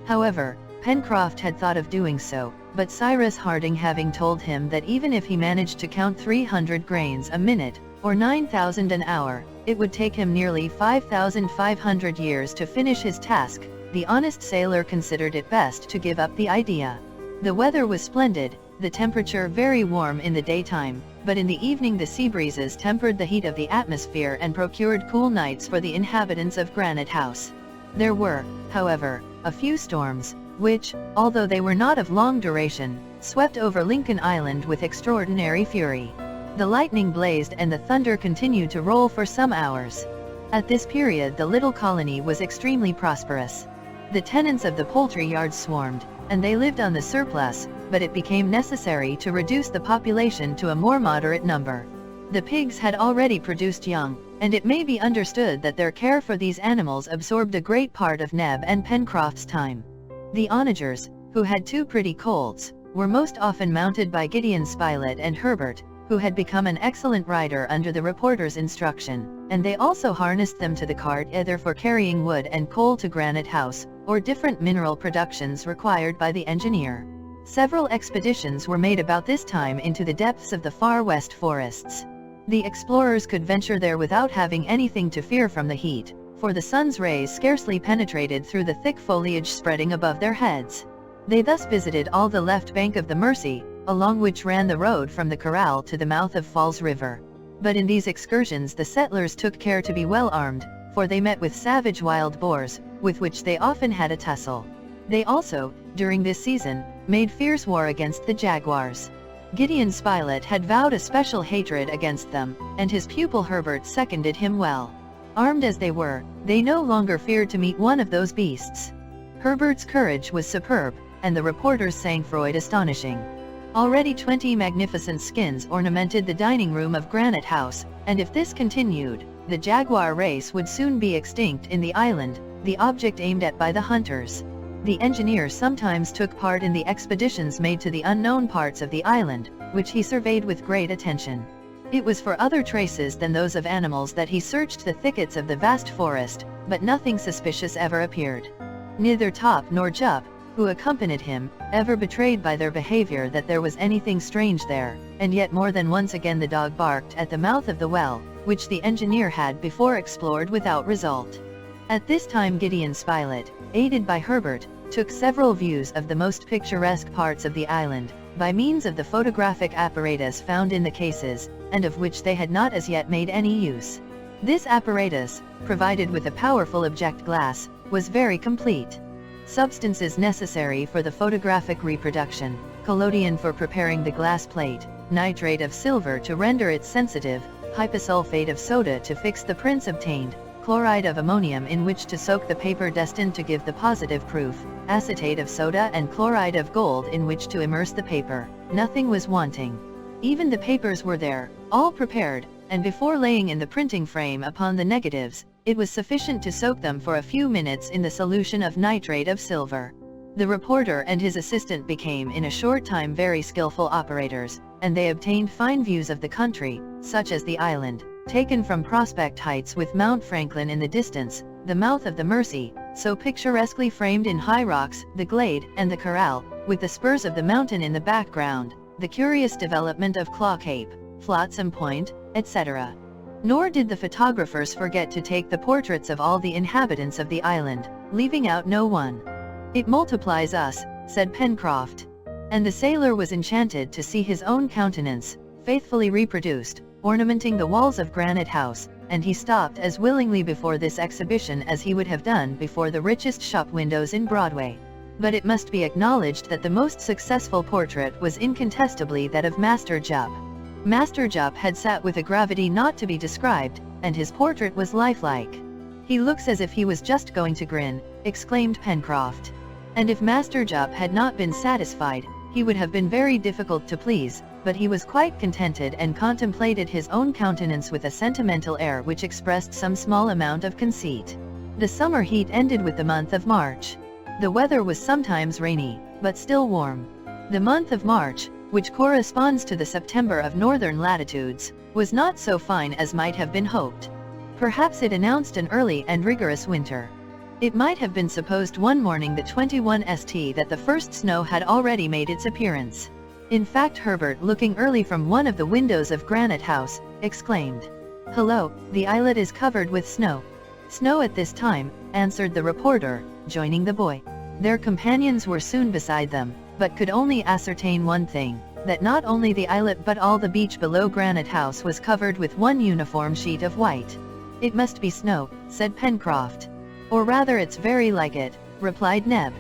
However, Pencroft had thought of doing so, but Cyrus Harding having told him that even if he managed to count 300 grains a minute, or 9,000 an hour, it would take him nearly 5,500 years to finish his task, the honest sailor considered it best to give up the idea. The weather was splendid, the temperature very warm in the daytime, but in the evening the sea breezes tempered the heat of the atmosphere and procured cool nights for the inhabitants of Granite House. There were, however, a few storms, which, although they were not of long duration, swept over Lincoln Island with extraordinary fury. The lightning blazed and the thunder continued to roll for some hours. At this period the little colony was extremely prosperous. The tenants of the poultry yards swarmed, and they lived on the surplus, but it became necessary to reduce the population to a more moderate number. The pigs had already produced young, and it may be understood that their care for these animals absorbed a great part of Neb and Pencroft's time. The onagers, who had 2 pretty colts, were most often mounted by Gideon Spilett and Herbert, who had become an excellent rider under the reporter's instruction, and they also harnessed them to the cart either for carrying wood and coal to Granite House, or different mineral productions required by the engineer. Several expeditions were made about this time into the depths of the far west forests. The explorers could venture there without having anything to fear from the heat, for the sun's rays scarcely penetrated through the thick foliage spreading above their heads. They thus visited all the left bank of the Mersey, along which ran the road from the corral to the mouth of Falls River. But in these excursions the settlers took care to be well armed, for they met with savage wild boars, with which they often had a tussle. They also, during this season, made fierce war against the jaguars. Gideon Spilett had vowed a special hatred against them, and his pupil Herbert seconded him well. Armed as they were, they no longer feared to meet one of those beasts. Herbert's courage was superb, and the reporter's sang-froid astonishing. Already 20 magnificent skins ornamented the dining room of Granite House, and if this continued, the jaguar race would soon be extinct in the island, the object aimed at by the hunters. The engineer sometimes took part in the expeditions made to the unknown parts of the island, which he surveyed with great attention. It was for other traces than those of animals that he searched the thickets of the vast forest, but nothing suspicious ever appeared. Neither Top nor Jup, who accompanied him, ever betrayed by their behavior that there was anything strange there, and yet more than once again the dog barked at the mouth of the well, which the engineer had before explored without result. At this time Gideon Spilett, aided by Herbert, took several views of the most picturesque parts of the island, by means of the photographic apparatus found in the cases, and of which they had not as yet made any use. This apparatus, provided with a powerful object glass, was very complete. Substances necessary for the photographic reproduction, collodion for preparing the glass plate, nitrate of silver to render it sensitive, hyposulfate of soda to fix the prints obtained, chloride of ammonium in which to soak the paper destined to give the positive proof, acetate of soda and chloride of gold in which to immerse the paper. Nothing was wanting. Even the papers were there, all prepared, and before laying in the printing frame upon the negatives, it was sufficient to soak them for a few minutes in the solution of nitrate of silver. The reporter and his assistant became in a short time very skillful operators, and they obtained fine views of the country, such as the island, taken from Prospect Heights with Mount Franklin in the distance, the mouth of the Mersey, so picturesquely framed in high rocks, the glade, and the corral, with the spurs of the mountain in the background, the curious development of Claw Cape, Flotsam Point, etc. Nor did the photographers forget to take the portraits of all the inhabitants of the island, leaving out no one. "It multiplies us," said Pencroft. And the sailor was enchanted to see his own countenance, faithfully reproduced, ornamenting the walls of Granite House, and he stopped as willingly before this exhibition as he would have done before the richest shop windows in Broadway. But it must be acknowledged that the most successful portrait was incontestably that of Master Jup. Master Jup had sat with a gravity not to be described, and his portrait was lifelike. "He looks as if he was just going to grin," exclaimed Pencroft. And if Master Jup had not been satisfied, he would have been very difficult to please, but he was quite contented and contemplated his own countenance with a sentimental air which expressed some small amount of conceit. The summer heat ended with the month of March. The weather was sometimes rainy, but still warm. The month of March, which corresponds to the September of northern latitudes, was not so fine as might have been hoped. Perhaps it announced an early and rigorous winter. It might have been supposed one morning the 21 St. that the first snow had already made its appearance. In fact, Herbert, looking early from one of the windows of Granite House, exclaimed, "Hello, the islet is covered with snow." "Snow at this time," answered the reporter, joining the boy. Their companions were soon beside them, but could only ascertain one thing, that not only the islet but all the beach below Granite House was covered with one uniform sheet of white. "It must be snow," said Pencroft. "Or rather it's very like it," replied Neb.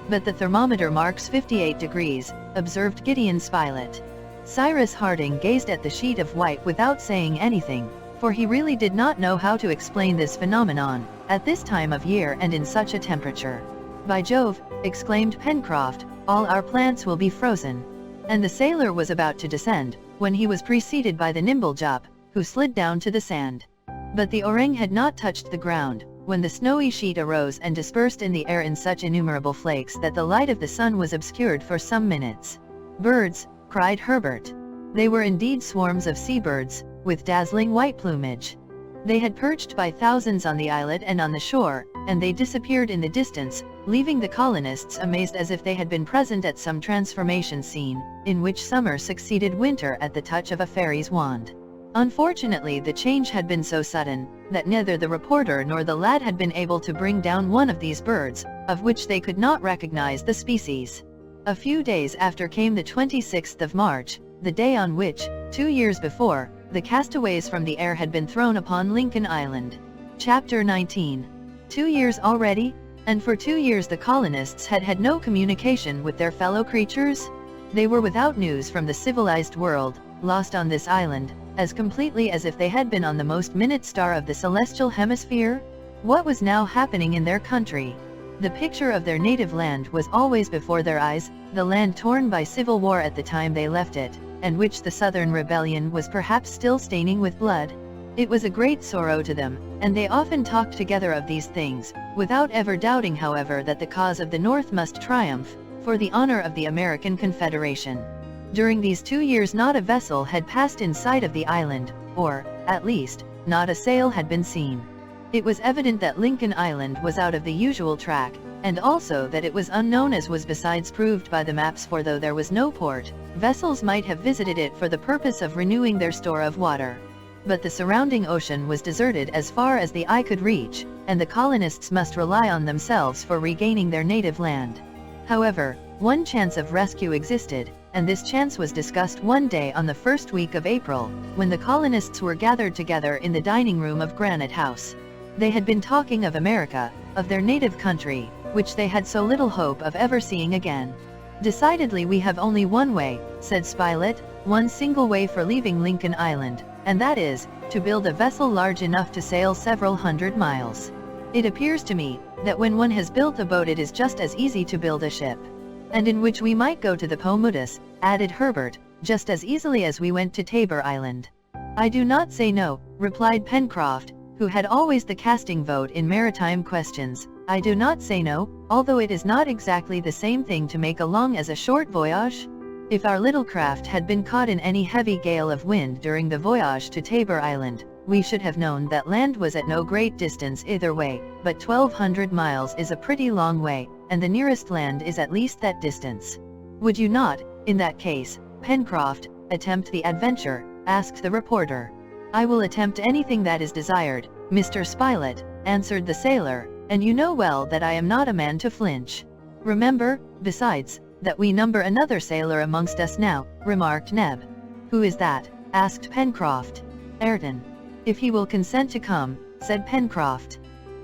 "But the thermometer marks 58 degrees, observed Gideon Spilett. Cyrus Harding gazed at the sheet of white without saying anything, for he really did not know how to explain this phenomenon, at this time of year and in such a temperature. "By Jove," exclaimed Pencroft, "all our plants will be frozen." And the sailor was about to descend, when he was preceded by the nimble Jup, who slid down to the sand. But the orang had not touched the ground, when the snowy sheet arose and dispersed in the air in such innumerable flakes that the light of the sun was obscured for some minutes. "Birds!" cried Herbert. They were indeed swarms of seabirds, with dazzling white plumage. They had perched by thousands on the islet and on the shore, and they disappeared in the distance, leaving the colonists amazed as if they had been present at some transformation scene, in which summer succeeded winter at the touch of a fairy's wand. Unfortunately, the change had been so sudden, that neither the reporter nor the lad had been able to bring down one of these birds, of which they could not recognize the species. A few days after came the 26th of March, the day on which, 2 years before, the castaways from the air had been thrown upon Lincoln Island. Chapter 19. 2 years already? And for 2 years the colonists had had no communication with their fellow creatures? They were without news from the civilized world, lost on this island, as completely as if they had been on the most minute star of the celestial hemisphere? What was now happening in their country? The picture of their native land was always before their eyes, the land torn by civil war at the time they left it, and which the Southern Rebellion was perhaps still staining with blood. It was a great sorrow to them, and they often talked together of these things, without ever doubting however that the cause of the North must triumph, for the honor of the American Confederation. During these 2 years not a vessel had passed in sight of the island, or, at least, not a sail had been seen. It was evident that Lincoln Island was out of the usual track, and also that it was unknown, as was besides proved by the maps, for though there was no port, vessels might have visited it for the purpose of renewing their store of water. But the surrounding ocean was deserted as far as the eye could reach, and the colonists must rely on themselves for regaining their native land. However, one chance of rescue existed, and this chance was discussed one day on the first week of April, when the colonists were gathered together in the dining room of Granite House. They had been talking of America, of their native country, which they had so little hope of ever seeing again. "Decidedly we have only one way," said Spilett, "one single way for leaving Lincoln Island, and that is, to build a vessel large enough to sail several hundred miles. It appears to me, that when one has built a boat it is just as easy to build a ship." "And in which we might go to the Paumotus," added Herbert, "just as easily as we went to Tabor Island." "I do not say no," replied Pencroft, who had always the casting vote in maritime questions. "I do not say no, although it is not exactly the same thing to make a long as a short voyage. If our little craft had been caught in any heavy gale of wind during the voyage to Tabor Island, we should have known that land was at no great distance either way, but 1,200 miles is a pretty long way, and the nearest land is at least that distance." "Would you not, in that case, Pencroft, attempt the adventure?" asked the reporter. "I will attempt anything that is desired, Mr. Spilett," answered the sailor, "and you know well that I am not a man to flinch. Remember, besides, that we number another sailor amongst us now," remarked Neb. "Who is that?" asked Pencroft. "Ayrton. If he will consent to come," said Pencroft.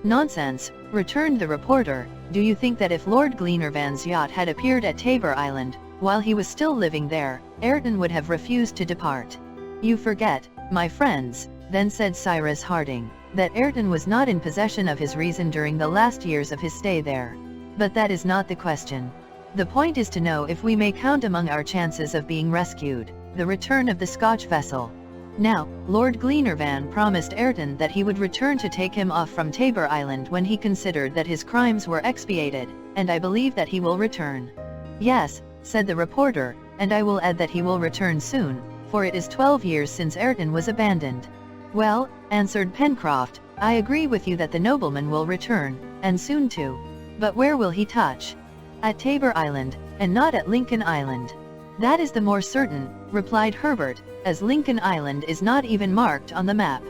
"Nonsense," returned the reporter. "Do you think that if Lord Glenarvan's yacht had appeared at Tabor Island, while he was still living there, Ayrton would have refused to depart? You forget, my friends," then said Cyrus Harding, "that Ayrton was not in possession of his reason during the last years of his stay there. But that is not the question. The point is to know if we may count among our chances of being rescued, the return of the Scotch vessel. Now, Lord Glenarvan promised Ayrton that he would return to take him off from Tabor Island when he considered that his crimes were expiated, and I believe that he will return." "Yes," said the reporter, "and I will add that he will return soon, for it is 12 years since Ayrton was abandoned." "Well," answered Pencroft, "I agree with you that the nobleman will return, and soon too. But where will he touch?" "At Tabor Island, and not at Lincoln Island." "That is the more certain," replied Herbert, "as Lincoln Island is not even marked on the map.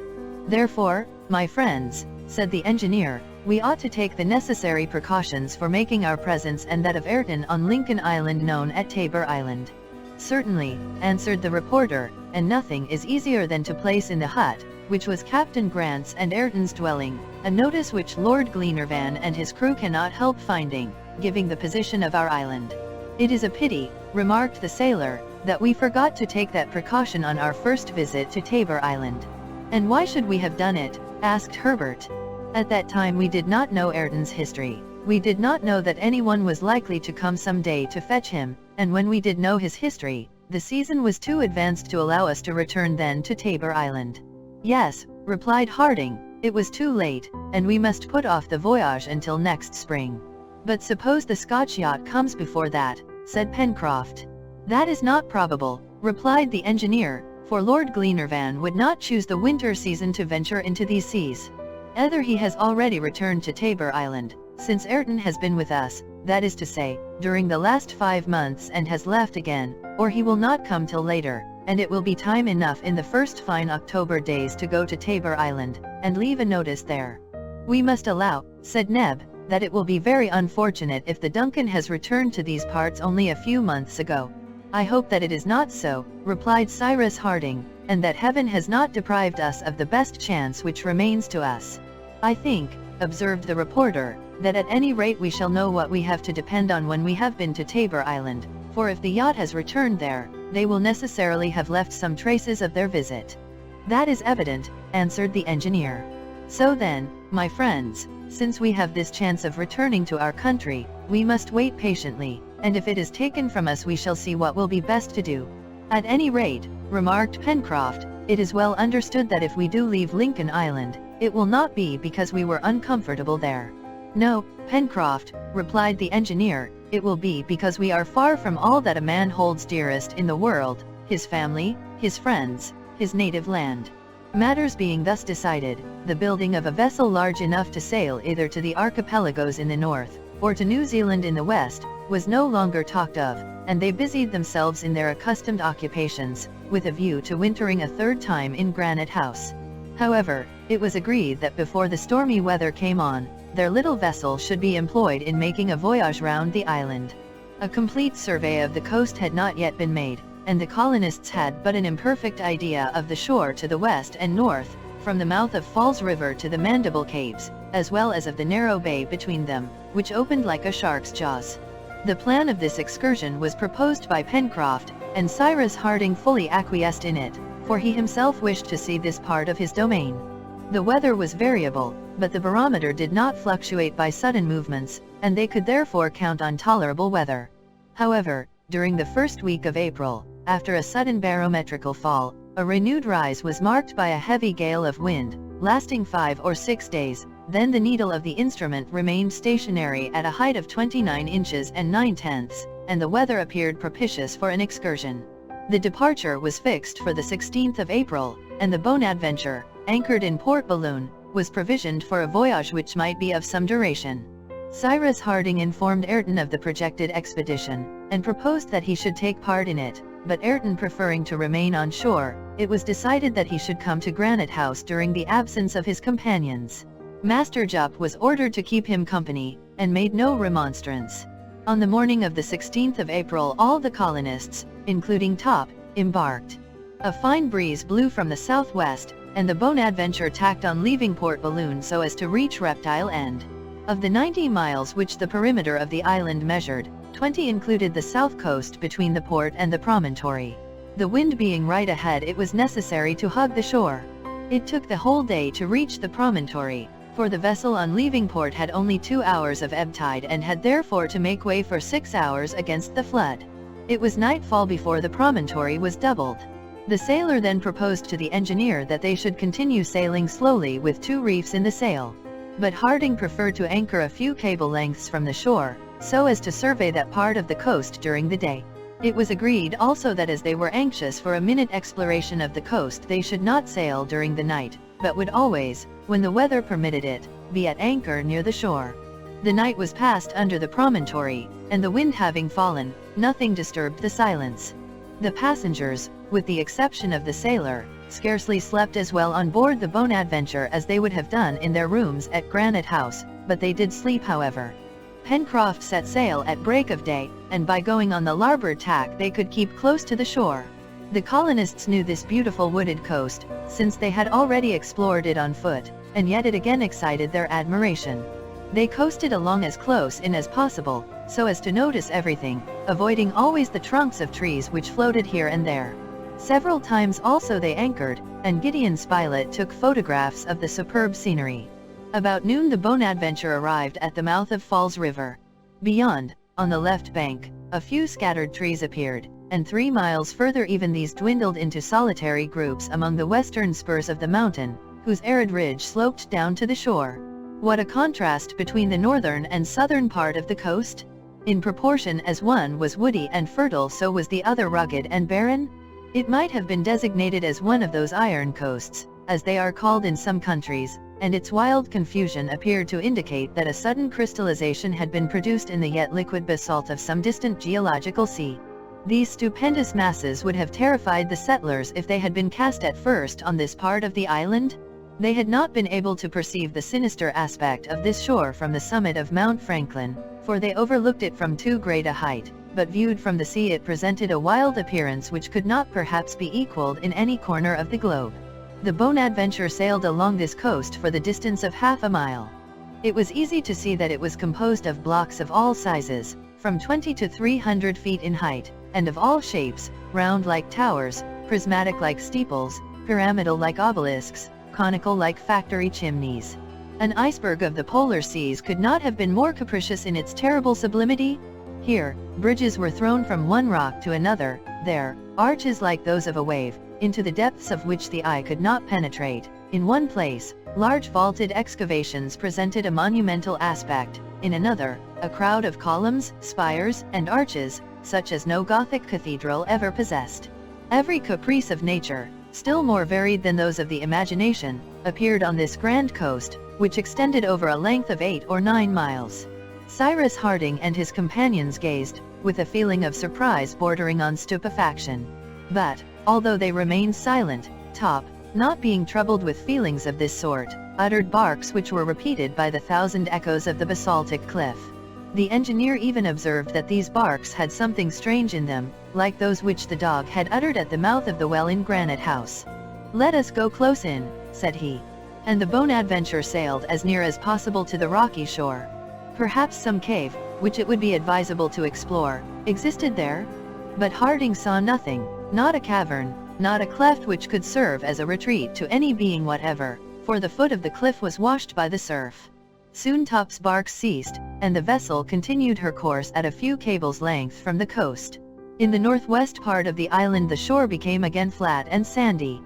Therefore, my friends," said the engineer, "we ought to take the necessary precautions for making our presence and that of Ayrton on Lincoln Island known at Tabor Island." "Certainly," answered the reporter, "and nothing is easier than to place in the hut, which was Captain Grant's and Ayrton's dwelling, a notice which Lord Glenarvan and his crew cannot help finding, giving the position of our island." "It is a pity," remarked the sailor, "that we forgot to take that precaution on our first visit to Tabor Island." "And why should we have done it?" asked Herbert. "At that time we did not know Ayrton's history. We did not know that anyone was likely to come some day to fetch him, and when we did know his history, the season was too advanced to allow us to return then to Tabor Island." "Yes," replied Harding, "it was too late, and we must put off the voyage until next spring." "But suppose the Scotch yacht comes before that," said Pencroft. "That is not probable," replied the engineer, "for Lord Glenarvan would not choose the winter season to venture into these seas. Either he has already returned to Tabor Island, since Ayrton has been with us, that is to say, during the last 5 months, and has left again, or he will not come till later, and it will be time enough in the first fine October days to go to Tabor Island, and leave a notice there." "We must allow," said Neb, that it will be very unfortunate if the Duncan has returned to these parts only a few months ago. I hope that it is not so, replied Cyrus Harding, and that heaven has not deprived us of the best chance which remains to us. I think, observed the reporter, that at any rate we shall know what we have to depend on when we have been to Tabor Island, for if the yacht has returned there, they will necessarily have left some traces of their visit. That is evident, answered the engineer. So then, my friends, since we have this chance of returning to our country, we must wait patiently, and if it is taken from us we shall see what will be best to do. At any rate, remarked Pencroft, it is well understood that if we do leave Lincoln Island, it will not be because we were uncomfortable there. No, Pencroft, replied the engineer, it will be because we are far from all that a man holds dearest in the world, his family, his friends, his native land. Matters being thus decided, the building of a vessel large enough to sail either to the archipelagos in the north, or to New Zealand in the west, was no longer talked of, and they busied themselves in their accustomed occupations, with a view to wintering a third time in Granite House. However, it was agreed that before the stormy weather came on, their little vessel should be employed in making a voyage round the island. A complete survey of the coast had not yet been made, and the colonists had but an imperfect idea of the shore to the west and north, from the mouth of Falls River to the Mandible Caves, as well as of the narrow bay between them, which opened like a shark's jaws. The plan of this excursion was proposed by Pencroft, and Cyrus Harding fully acquiesced in it, for he himself wished to see this part of his domain. The weather was variable, but the barometer did not fluctuate by sudden movements, and they could therefore count on tolerable weather. However, during the first week of April, after a sudden barometrical fall, a renewed rise was marked by a heavy gale of wind, lasting 5 or 6 days. Then the needle of the instrument remained stationary at a height of 29 inches and 9/10, and the weather appeared propitious for an excursion. The departure was fixed for the 16th of April, and the Bonadventure, anchored in Port Balloon, was provisioned for a voyage which might be of some duration. Cyrus Harding informed Ayrton of the projected expedition, and proposed that he should take part in it, but Ayrton preferring to remain on shore, it was decided that he should come to Granite House during the absence of his companions. Master Jup was ordered to keep him company, and made no remonstrance. On the morning of the 16th of April all the colonists, including Top, embarked. A fine breeze blew from the southwest, and the Bonadventure tacked on leaving Port Balloon so as to reach Reptile End. Of the 90 miles which the perimeter of the island measured, 20 included the south coast between the port and the promontory. The wind being right ahead, it was necessary to hug the shore. It took the whole day to reach the promontory, for the vessel on leaving port had only 2 hours of ebb tide and had therefore to make way for 6 hours against the flood. It was nightfall before the promontory was doubled. The sailor then proposed to the engineer that they should continue sailing slowly with 2 reefs in the sail. But Harding preferred to anchor a few cable lengths from the shore, so as to survey that part of the coast during the day. It was agreed also that as they were anxious for a minute exploration of the coast, they should not sail during the night, but would always, when the weather permitted it, be at anchor near the shore. The night was passed under the promontory, and the wind having fallen, nothing disturbed the silence. The passengers, with the exception of the sailor, scarcely slept as well on board the Bonadventure as they would have done in their rooms at Granite House, but they did sleep however. Pencroft set sail at break of day, and by going on the larboard tack they could keep close to the shore. The colonists knew this beautiful wooded coast, since they had already explored it on foot, and yet it again excited their admiration. They coasted along as close in as possible, so as to notice everything, avoiding always the trunks of trees which floated here and there. Several times also they anchored, and Gideon Spilett took photographs of the superb scenery. About noon the Bonadventure arrived at the mouth of Falls River. Beyond, on the left bank, a few scattered trees appeared, and 3 miles further even these dwindled into solitary groups among the western spurs of the mountain, whose arid ridge sloped down to the shore. What a contrast between the northern and southern part of the coast! In proportion as one was woody and fertile, so was the other rugged and barren. It might have been designated as one of those iron coasts, as they are called in some countries, and its wild confusion appeared to indicate that a sudden crystallization had been produced in the yet liquid basalt of some distant geological sea. These stupendous masses would have terrified the settlers if they had been cast at first on this part of the island. They had not been able to perceive the sinister aspect of this shore from the summit of Mount Franklin, for they overlooked it from too great a height, but viewed from the sea it presented a wild appearance which could not perhaps be equaled in any corner of the globe. The Bonadventure sailed along this coast for the distance of half a mile. It was easy to see that it was composed of blocks of all sizes, from 20 to 300 feet in height, and of all shapes, round like towers, prismatic like steeples, pyramidal like obelisks, conical like factory chimneys. An iceberg of the polar seas could not have been more capricious in its terrible sublimity. Here, bridges were thrown from one rock to another, there, arches like those of a wave, into the depths of which the eye could not penetrate. In one place, large vaulted excavations presented a monumental aspect, in another, a crowd of columns, spires, and arches, such as no Gothic cathedral ever possessed. Every caprice of nature, still more varied than those of the imagination, appeared on this grand coast, which extended over a length of 8 or 9 miles. Cyrus Harding and his companions gazed, with a feeling of surprise bordering on stupefaction. But, although they remained silent, Top, not being troubled with feelings of this sort, uttered barks which were repeated by the thousand echoes of the basaltic cliff. The engineer even observed that these barks had something strange in them, like those which the dog had uttered at the mouth of the well in Granite House. "Let us go close in," said he. And the Bonadventure sailed as near as possible to the rocky shore. Perhaps some cave, which it would be advisable to explore, existed there? But Harding saw nothing, not a cavern, not a cleft which could serve as a retreat to any being whatever, for the foot of the cliff was washed by the surf. Soon Top's barks ceased, and the vessel continued her course at a few cables' length from the coast. In the northwest part of the island the shore became again flat and sandy.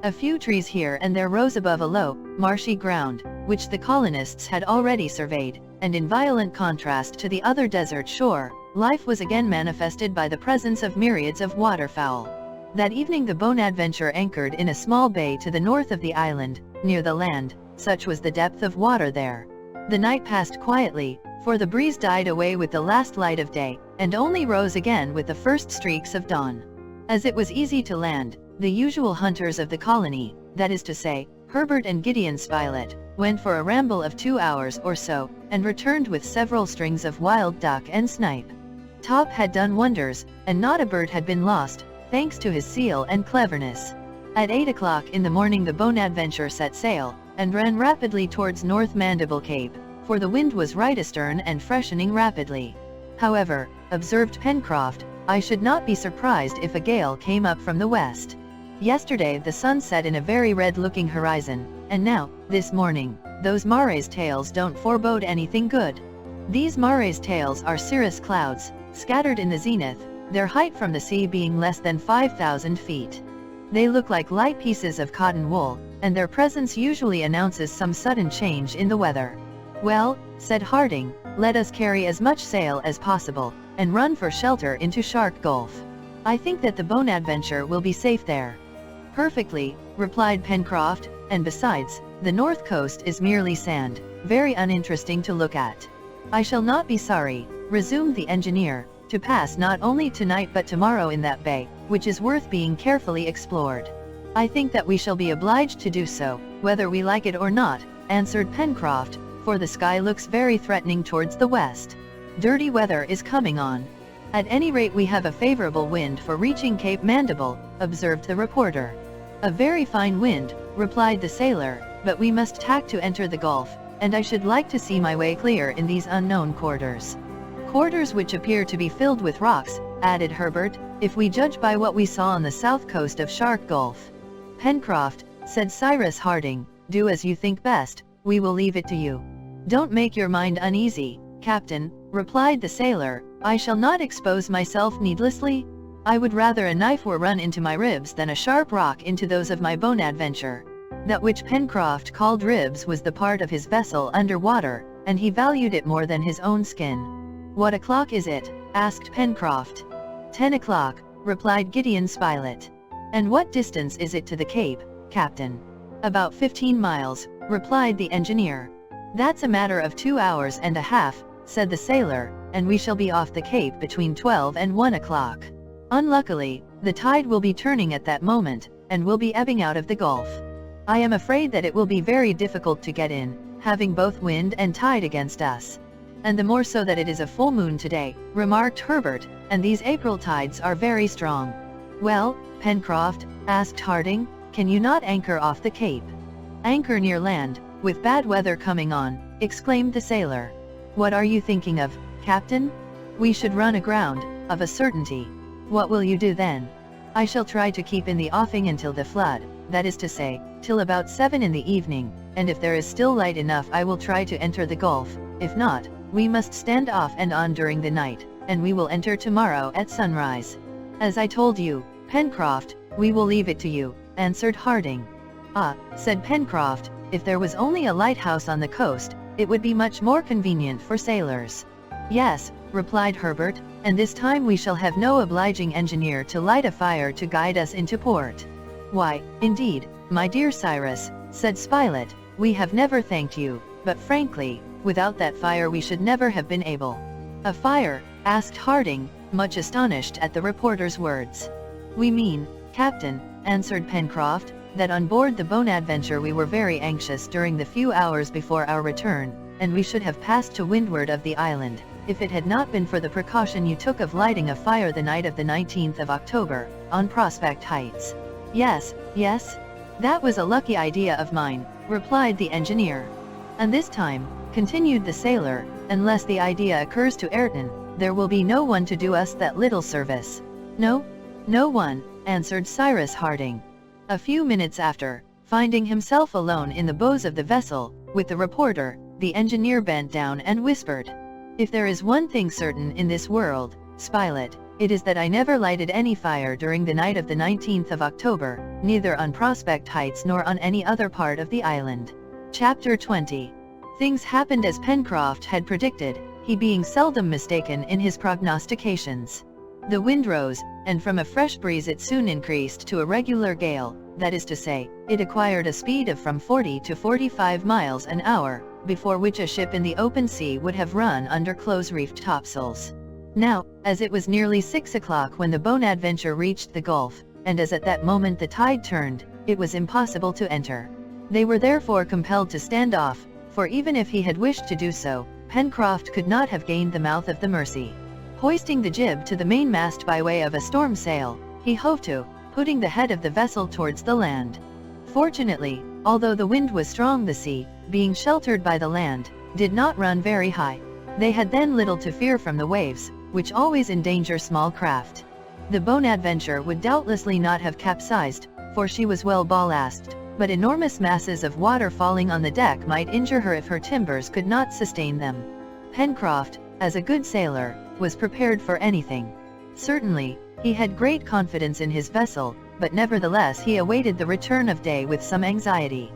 A few trees here and there rose above a low, marshy ground, which the colonists had already surveyed, and in violent contrast to the other desert shore, life was again manifested by the presence of myriads of waterfowl. That evening the Bonadventure anchored in a small bay to the north of the island, near the land, such was the depth of water there. The night passed quietly, for the breeze died away with the last light of day, and only rose again with the first streaks of dawn. As it was easy to land, the usual hunters of the colony, that is to say, Herbert and Gideon Spilett, went for a ramble of 2 hours or so, and returned with several strings of wild duck and snipe. Top had done wonders, and not a bird had been lost, thanks to his zeal and cleverness. At 8 o'clock in the morning the Bonadventure set sail, and ran rapidly towards North Mandible Cape, for the wind was right astern and freshening rapidly. However, observed Pencroft, I should not be surprised if a gale came up from the west. Yesterday the sun set in a very red-looking horizon, and now, this morning, those Mare's tails don't forebode anything good. These Mare's tails are cirrus clouds, scattered in the zenith, their height from the sea being less than 5,000 feet. They look like light pieces of cotton wool, and their presence usually announces some sudden change in the weather. "Well," said Harding, "let us carry as much sail as possible, and run for shelter into Shark Gulf. I think that the Bonadventure will be safe there." "Perfectly," replied Pencroft, "and besides, the north coast is merely sand, very uninteresting to look at." "I shall not be sorry," resumed the engineer, "to pass not only tonight but tomorrow in that bay, which is worth being carefully explored." "I think that we shall be obliged to do so, whether we like it or not," answered Pencroft, "for the sky looks very threatening towards the west. Dirty weather is coming on." "At any rate we have a favorable wind for reaching Cape Mandible," observed the reporter. "A very fine wind," replied the sailor, "but we must tack to enter the Gulf, and I should like to see my way clear in these unknown quarters." "Quarters which appear to be filled with rocks," added Herbert, "if we judge by what we saw on the south coast of Shark Gulf." "Pencroft," said Cyrus Harding, "do as you think best, we will leave it to you." "Don't make your mind uneasy, Captain," replied the sailor, "I shall not expose myself needlessly. I would rather a knife were run into my ribs than a sharp rock into those of my Bonadventure." That which Pencroft called ribs was the part of his vessel under water, and he valued it more than his own skin. "What o'clock is it?" asked Pencroft. 10 o'clock, replied Gideon Spilett. "And what distance is it to the Cape, Captain?" "About 15 miles, replied the engineer. "That's a matter of 2 hours and a half," said the sailor, "and we shall be off the Cape between 12 and 1 o'clock. Unluckily, the tide will be turning at that moment, and will be ebbing out of the Gulf." I am afraid that it will be very difficult to get in, having both wind and tide against us. And the more so that it is a full moon today, remarked Herbert, and these April tides are very strong. Well, Pencroft, asked Harding, can you not anchor off the cape? Anchor near land, with bad weather coming on, exclaimed the sailor. What are you thinking of, Captain? We should run aground, of a certainty. What will you do then? I shall try to keep in the offing until the flood, that is to say, till about 7 in the evening, and if there is still light enough I will try to enter the gulf. If not, we must stand off and on during the night, and we will enter tomorrow at sunrise. As I told you, Pencroft, we will leave it to you, answered Harding. Ah, said Pencroft, if there was only a lighthouse on the coast, it would be much more convenient for sailors. Yes, replied Herbert, and this time we shall have no obliging engineer to light a fire to guide us into port. Why, indeed, my dear Cyrus, said Spilett, we have never thanked you, but frankly, without that fire we should never have been able. A fire? Asked Harding, much astonished at the reporter's words. We mean, Captain, answered Pencroft, that on board the Bonadventure we were very anxious during the few hours before our return, and we should have passed to windward of the island, if it had not been for the precaution you took of lighting a fire the night of the 19th of October, on Prospect Heights. Yes, yes. That was a lucky idea of mine, replied the engineer. And this time, continued the sailor, unless the idea occurs to Ayrton, there will be no one to do us that little service. No? No one, answered Cyrus Harding. A few minutes after, finding himself alone in the bows of the vessel, with the reporter, the engineer bent down and whispered, if there is one thing certain in this world, Spilett, it is that I never lighted any fire during the night of the 19th of October, neither on Prospect Heights nor on any other part of the island. Chapter 20. Things happened as Pencroft had predicted, he being seldom mistaken in his prognostications. The wind rose, and from a fresh breeze it soon increased to a regular gale, that is to say, it acquired a speed of from 40 to 45 miles an hour, before which a ship in the open sea would have run under close-reefed topsails. Now, as it was nearly 6 o'clock when the Bonadventure reached the Gulf, and as at that moment the tide turned, it was impossible to enter. They were therefore compelled to stand off, for even if he had wished to do so, Pencroft could not have gained the mouth of the Mercy. Hoisting the jib to the mainmast by way of a storm sail, he hove to, putting the head of the vessel towards the land. Fortunately, although the wind was strong, the sea, being sheltered by the land, did not run very high. They had then little to fear from the waves, which always endanger small craft. The Bonadventure would doubtlessly not have capsized, for she was well ballasted, but enormous masses of water falling on the deck might injure her if her timbers could not sustain them. Pencroft, as a good sailor, was prepared for anything. Certainly, he had great confidence in his vessel, but nevertheless he awaited the return of day with some anxiety.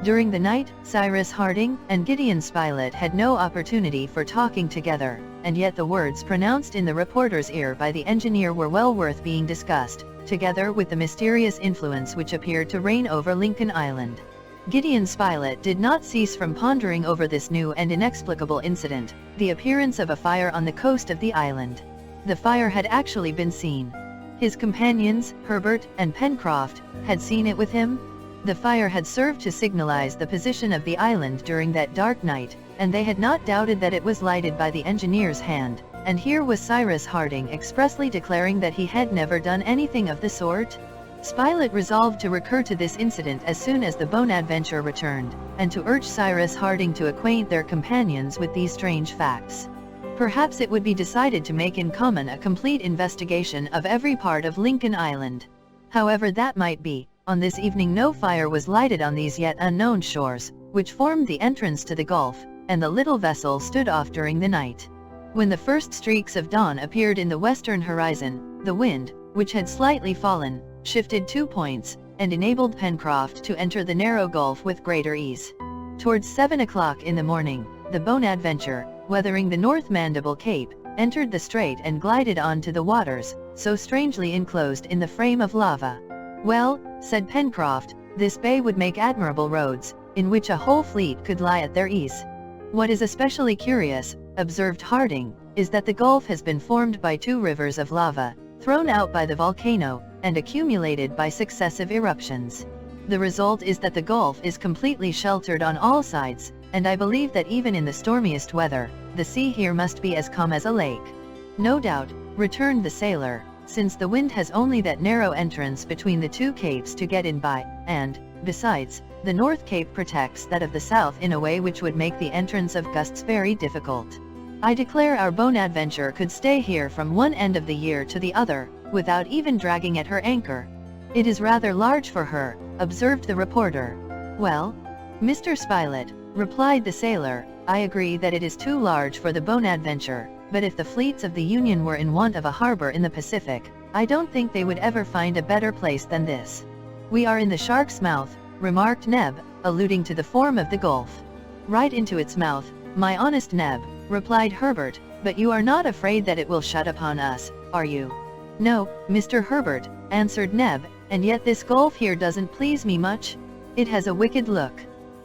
During the night, Cyrus Harding and Gideon Spilett had no opportunity for talking together, and yet the words pronounced in the reporter's ear by the engineer were well worth being discussed, together with the mysterious influence which appeared to reign over Lincoln Island. Gideon Spilett did not cease from pondering over this new and inexplicable incident, the appearance of a fire on the coast of the island. The fire had actually been seen. His companions, Herbert and Pencroft, had seen it with him. The fire had served to signalize the position of the island during that dark night, and they had not doubted that it was lighted by the engineer's hand, and here was Cyrus Harding expressly declaring that he had never done anything of the sort. Spilett resolved to recur to this incident as soon as the Bonadventure returned, and to urge Cyrus Harding to acquaint their companions with these strange facts. Perhaps it would be decided to make in common a complete investigation of every part of Lincoln Island. However that might be, on this evening no fire was lighted on these yet unknown shores, which formed the entrance to the Gulf, and the little vessel stood off during the night. When the first streaks of dawn appeared in the western horizon, the wind, which had slightly fallen, shifted 2 points, and enabled Pencroft to enter the narrow gulf with greater ease. Towards 7 o'clock in the morning, the Bonadventure, weathering the North Mandible Cape, entered the strait and glided on to the waters, so strangely enclosed in the frame of lava. Well, said Pencroft, this bay would make admirable roads, in which a whole fleet could lie at their ease. What is especially curious, observed Harding, is that the gulf has been formed by 2 rivers of lava, thrown out by the volcano, and accumulated by successive eruptions. The result is that the Gulf is completely sheltered on all sides, and I believe that even in the stormiest weather, the sea here must be as calm as a lake." "No doubt," returned the sailor, "since the wind has only that narrow entrance between the two capes to get in by, and, besides, the North Cape protects that of the south in a way which would make the entrance of gusts very difficult. I declare our Bonadventure could stay here from one end of the year to the other, without even dragging at her anchor." "It is rather large for her," observed the reporter. "Well, Mr. Spilett," replied the sailor, "I agree that it is too large for the Bonadventure, but if the fleets of the Union were in want of a harbor in the Pacific, I don't think they would ever find a better place than this." "We are in the Shark's Mouth," remarked Neb, alluding to the form of the Gulf. "Right into its mouth, my honest Neb," replied Herbert, "but you are not afraid that it will shut upon us, are you?" "No, Mr. Herbert," answered Neb, "and yet this Gulf here doesn't please me much. It has a wicked look."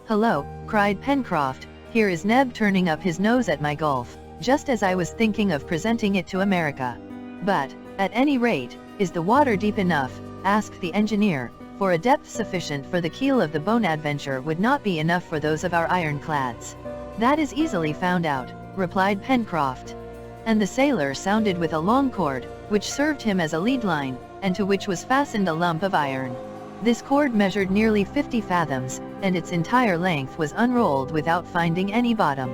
"Hello," cried Pencroft, "here is Neb turning up his nose at my Gulf, just as I was thinking of presenting it to America." "But, at any rate, is the water deep enough?" asked the engineer, "for a depth sufficient for the keel of the Bonadventure would not be enough for those of our ironclads." "That is easily found out," replied Pencroft. And the sailor sounded with a long cord, which served him as a lead line, and to which was fastened a lump of iron. This cord measured nearly 50 fathoms, and its entire length was unrolled without finding any bottom.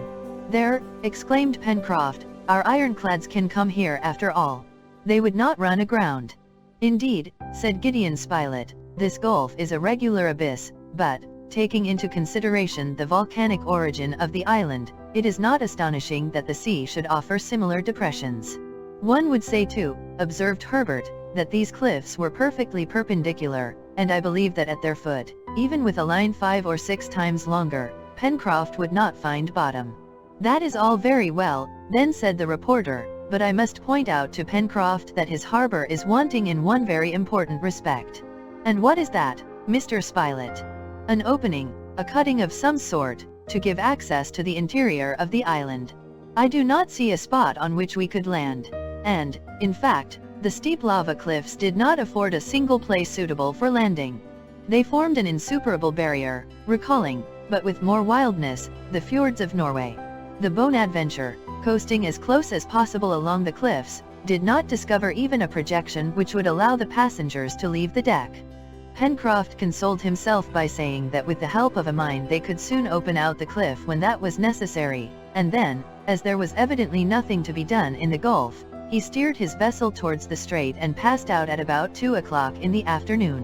"There," exclaimed Pencroft, "our ironclads can come here after all. They would not run aground." "Indeed," said Gideon Spilett, "this gulf is a regular abyss, but, taking into consideration the volcanic origin of the island, it is not astonishing that the sea should offer similar depressions." "One would say too," observed Herbert, "that these cliffs were perfectly perpendicular, and I believe that at their foot, even with a line 5 or 6 times longer, Pencroft would not find bottom." "That is all very well," then said the reporter, "but I must point out to Pencroft that his harbor is wanting in one very important respect." "And what is that, Mr. Spilett?" "An opening, a cutting of some sort, to give access to the interior of the island. I do not see a spot on which we could land. And, in fact, the steep lava cliffs did not afford a single place suitable for landing. They formed an insuperable barrier, recalling, but with more wildness, the fjords of Norway. The Bonadventure, coasting as close as possible along the cliffs, did not discover even a projection which would allow the passengers to leave the deck. Pencroft consoled himself by saying that with the help of a mine they could soon open out the cliff when that was necessary, and then, as there was evidently nothing to be done in the Gulf, he steered his vessel towards the strait and passed out at about 2 o'clock in the afternoon.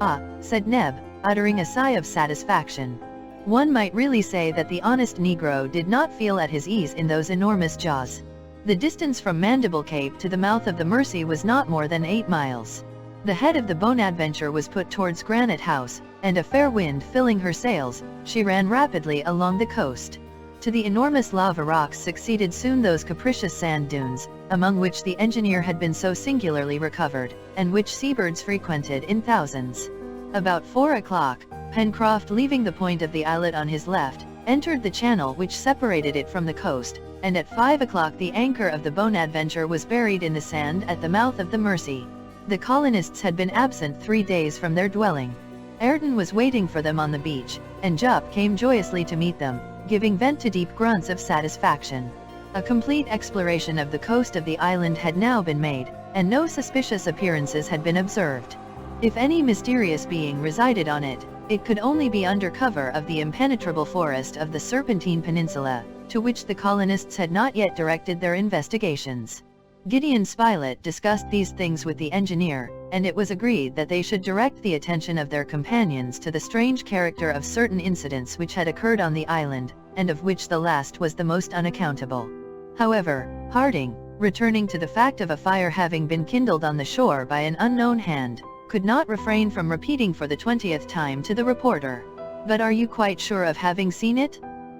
"Ah," said Neb, uttering a sigh of satisfaction. "One might really say that the honest Negro did not feel at his ease in those enormous jaws." The distance from Mandible Cape to the mouth of the Mersey was not more than 8 miles. The head of the Bonadventure was put towards Granite House, and a fair wind filling her sails, she ran rapidly along the coast. To the enormous lava rocks succeeded soon those capricious sand dunes, among which the engineer had been so singularly recovered, and which seabirds frequented in thousands. About 4 o'clock, Pencroft, leaving the point of the islet on his left, entered the channel which separated it from the coast, and at 5 o'clock the anchor of the Bonadventure was buried in the sand at the mouth of the Mersey. The colonists had been absent 3 days from their dwelling. Ayrton was waiting for them on the beach, and Jup came joyously to meet them, giving vent to deep grunts of satisfaction. A complete exploration of the coast of the island had now been made, and no suspicious appearances had been observed. If any mysterious being resided on it, it could only be under cover of the impenetrable forest of the Serpentine Peninsula, to which the colonists had not yet directed their investigations. Gideon Spilett discussed these things with the engineer, and it was agreed that they should direct the attention of their companions to the strange character of certain incidents which had occurred on the island, and of which the last was the most unaccountable. However, Harding, returning to the fact of a fire having been kindled on the shore by an unknown hand, could not refrain from repeating for the 20th time to the reporter, "But are you quite sure of having seen it?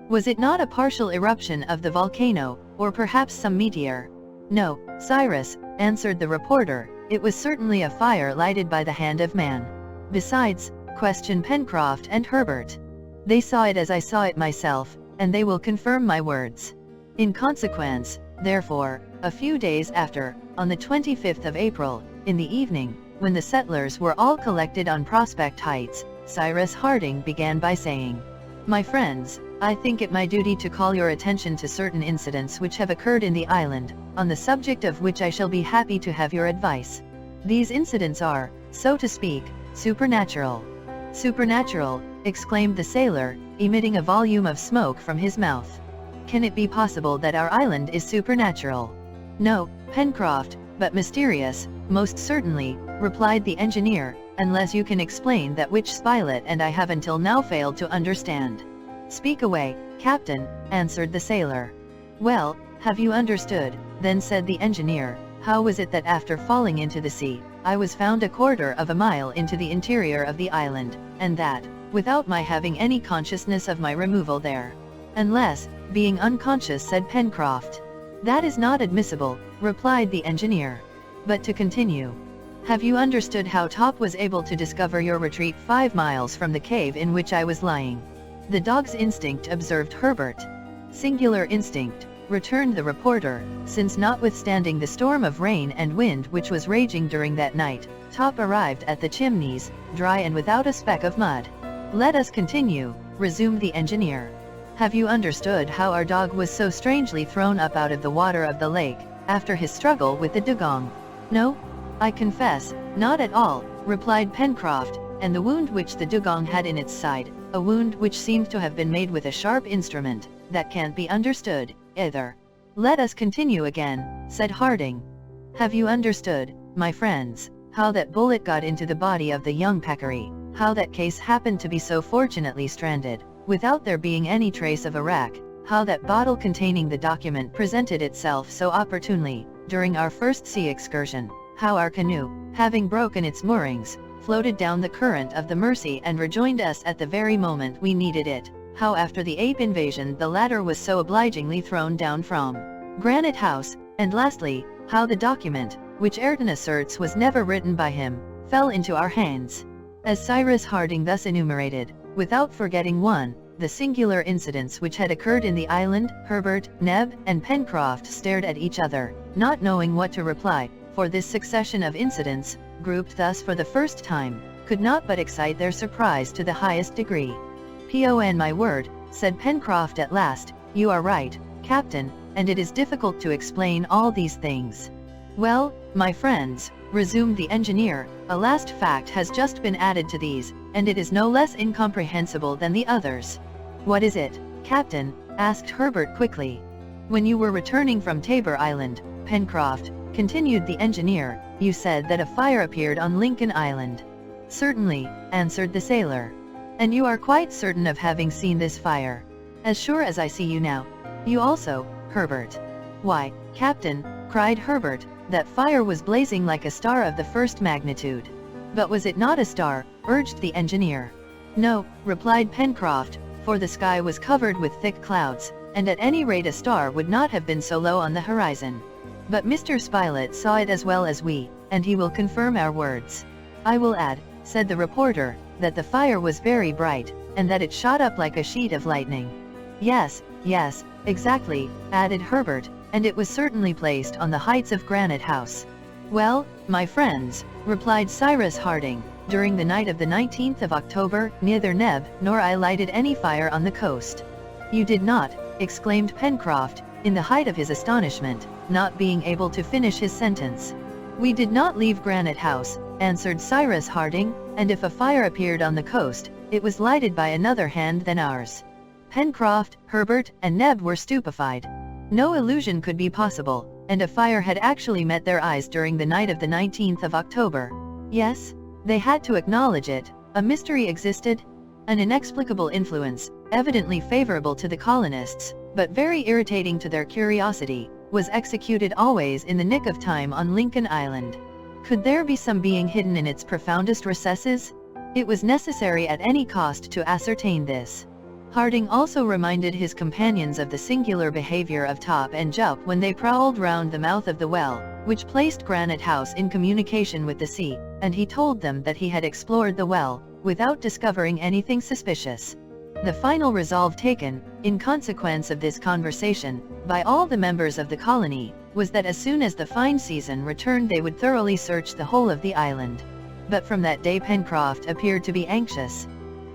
Was it not a partial eruption of the volcano, or perhaps some meteor?" "No, Cyrus," answered the reporter, "it was certainly a fire lighted by the hand of man." "Besides," questioned Pencroft and Herbert. "They saw it as I saw it myself, and they will confirm my words." In consequence, therefore, a few days after, on the 25th of April, in the evening, when the settlers were all collected on Prospect Heights, Cyrus Harding began by saying, "My friends, I think it my duty to call your attention to certain incidents which have occurred in the island, on the subject of which I shall be happy to have your advice. These incidents are, so to speak, supernatural." "Supernatural," exclaimed the sailor, emitting a volume of smoke from his mouth. "Can it be possible that our island is supernatural?" "No, Pencroft, but mysterious, most certainly," replied the engineer, "unless you can explain that which Spilett and I have until now failed to understand." "Speak away, Captain," answered the sailor. "Well, have you understood, then," said the engineer, "how was it that after falling into the sea, I was found a quarter of a mile into the interior of the island, and that, without my having any consciousness of my removal there?" "Unless, being unconscious," said Pencroft. "That is not admissible," replied the engineer. "But to continue. Have you understood how Top was able to discover your retreat 5 miles from the cave in which I was lying?" "The dog's instinct," observed Herbert. "Singular instinct," returned the reporter, "since notwithstanding the storm of rain and wind which was raging during that night, Top arrived at the Chimneys, dry and without a speck of mud." "Let us continue," resumed the engineer. "Have you understood how our dog was so strangely thrown up out of the water of the lake, after his struggle with the dugong?" "No, I confess, not at all," replied Pencroft, "and the wound which the dugong had in its side, a wound which seemed to have been made with a sharp instrument, that can't be understood, either." "Let us continue again," said Harding. "Have you understood, my friends, how that bullet got into the body of the young peccary, how that case happened to be so fortunately stranded, without there being any trace of a wreck, how that bottle containing the document presented itself so opportunely, during our first sea excursion, how our canoe, having broken its moorings, floated down the current of the Mercy and rejoined us at the very moment we needed it, how after the ape invasion the latter was so obligingly thrown down from Granite House, and lastly, how the document, which Ayrton asserts was never written by him, fell into our hands." As Cyrus Harding thus enumerated, without forgetting one, the singular incidents which had occurred in the island, Herbert, Neb, and Pencroft stared at each other, not knowing what to reply, for this succession of incidents, grouped thus for the first time, could not but excite their surprise to the highest degree. "Pon my word," said Pencroft at last, "you are right, Captain, and it is difficult to explain all these things." "Well, my friends," resumed the engineer, "a last fact has just been added to these, and it is no less incomprehensible than the others." "What is it, Captain?" asked Herbert quickly. "When you were returning from Tabor Island, Pencroft," continued the engineer, "you said that a fire appeared on Lincoln Island." "Certainly," answered the sailor. "And you are quite certain of having seen this fire?" "As sure as I see you now." "You also, Herbert?" "Why, Captain," cried Herbert, "that fire was blazing like a star of the first magnitude." "But was it not a star?" urged the engineer. "No," replied Pencroft, "for the sky was covered with thick clouds, and at any rate a star would not have been so low on the horizon. But Mr. Spilett saw it as well as we, and he will confirm our words." "I will add," said the reporter, "that the fire was very bright, and that it shot up like a sheet of lightning." Yes, exactly," added Herbert, "and it was certainly placed on the heights of Granite House." "Well, my friends," replied Cyrus Harding, "during the night of the 19th of October, neither Neb nor I lighted any fire on the coast." "You did not?" exclaimed Pencroft, in the height of his astonishment, not being able to finish his sentence. "We did not leave Granite House," answered Cyrus Harding, "and if a fire appeared on the coast, it was lighted by another hand than ours." Pencroft, Herbert, and Neb were stupefied. No illusion could be possible, and a fire had actually met their eyes during the night of the 19th of October. Yes, they had to acknowledge it, a mystery existed. An inexplicable influence, evidently favorable to the colonists, but very irritating to their curiosity, was executed always in the nick of time on Lincoln Island. Could there be some being hidden in its profoundest recesses? It was necessary at any cost to ascertain this. Harding also reminded his companions of the singular behavior of Top and Jup when they prowled round the mouth of the well, which placed Granite House in communication with the sea, and he told them that he had explored the well, without discovering anything suspicious. The final resolve taken, in consequence of this conversation, by all the members of the colony, was that as soon as the fine season returned they would thoroughly search the whole of the island. But from that day Pencroft appeared to be anxious.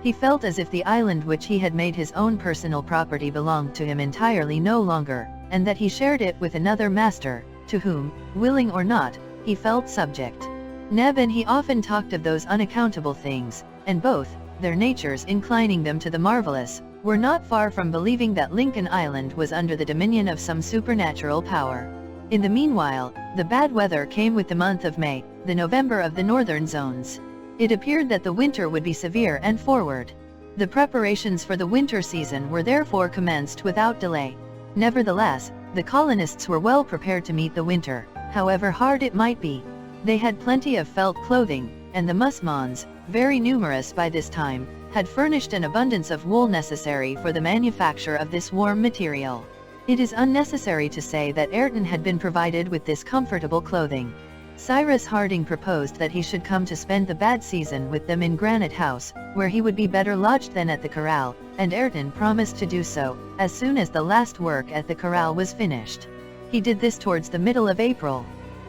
He felt as if the island which he had made his own personal property belonged to him entirely no longer, and that he shared it with another master, to whom, willing or not, he felt subject. Neb and he often talked of those unaccountable things, and both, their natures inclining them to the marvelous, were not far from believing that Lincoln Island was under the dominion of some supernatural power. In the meanwhile, the bad weather came with the month of May, the November of the northern zones. It appeared that the winter would be severe and forward. The preparations for the winter season were therefore commenced without delay. Nevertheless, the colonists were well prepared to meet the winter, however hard it might be. They had plenty of felt clothing, and the musmons, very numerous by this time, had furnished an abundance of wool necessary for the manufacture of this warm material. It is unnecessary to say that Ayrton had been provided with this comfortable clothing. Cyrus Harding proposed that he should come to spend the bad season with them in Granite House, where he would be better lodged than at the corral, and Ayrton promised to do so, as soon as the last work at the corral was finished. He did this towards the middle of April.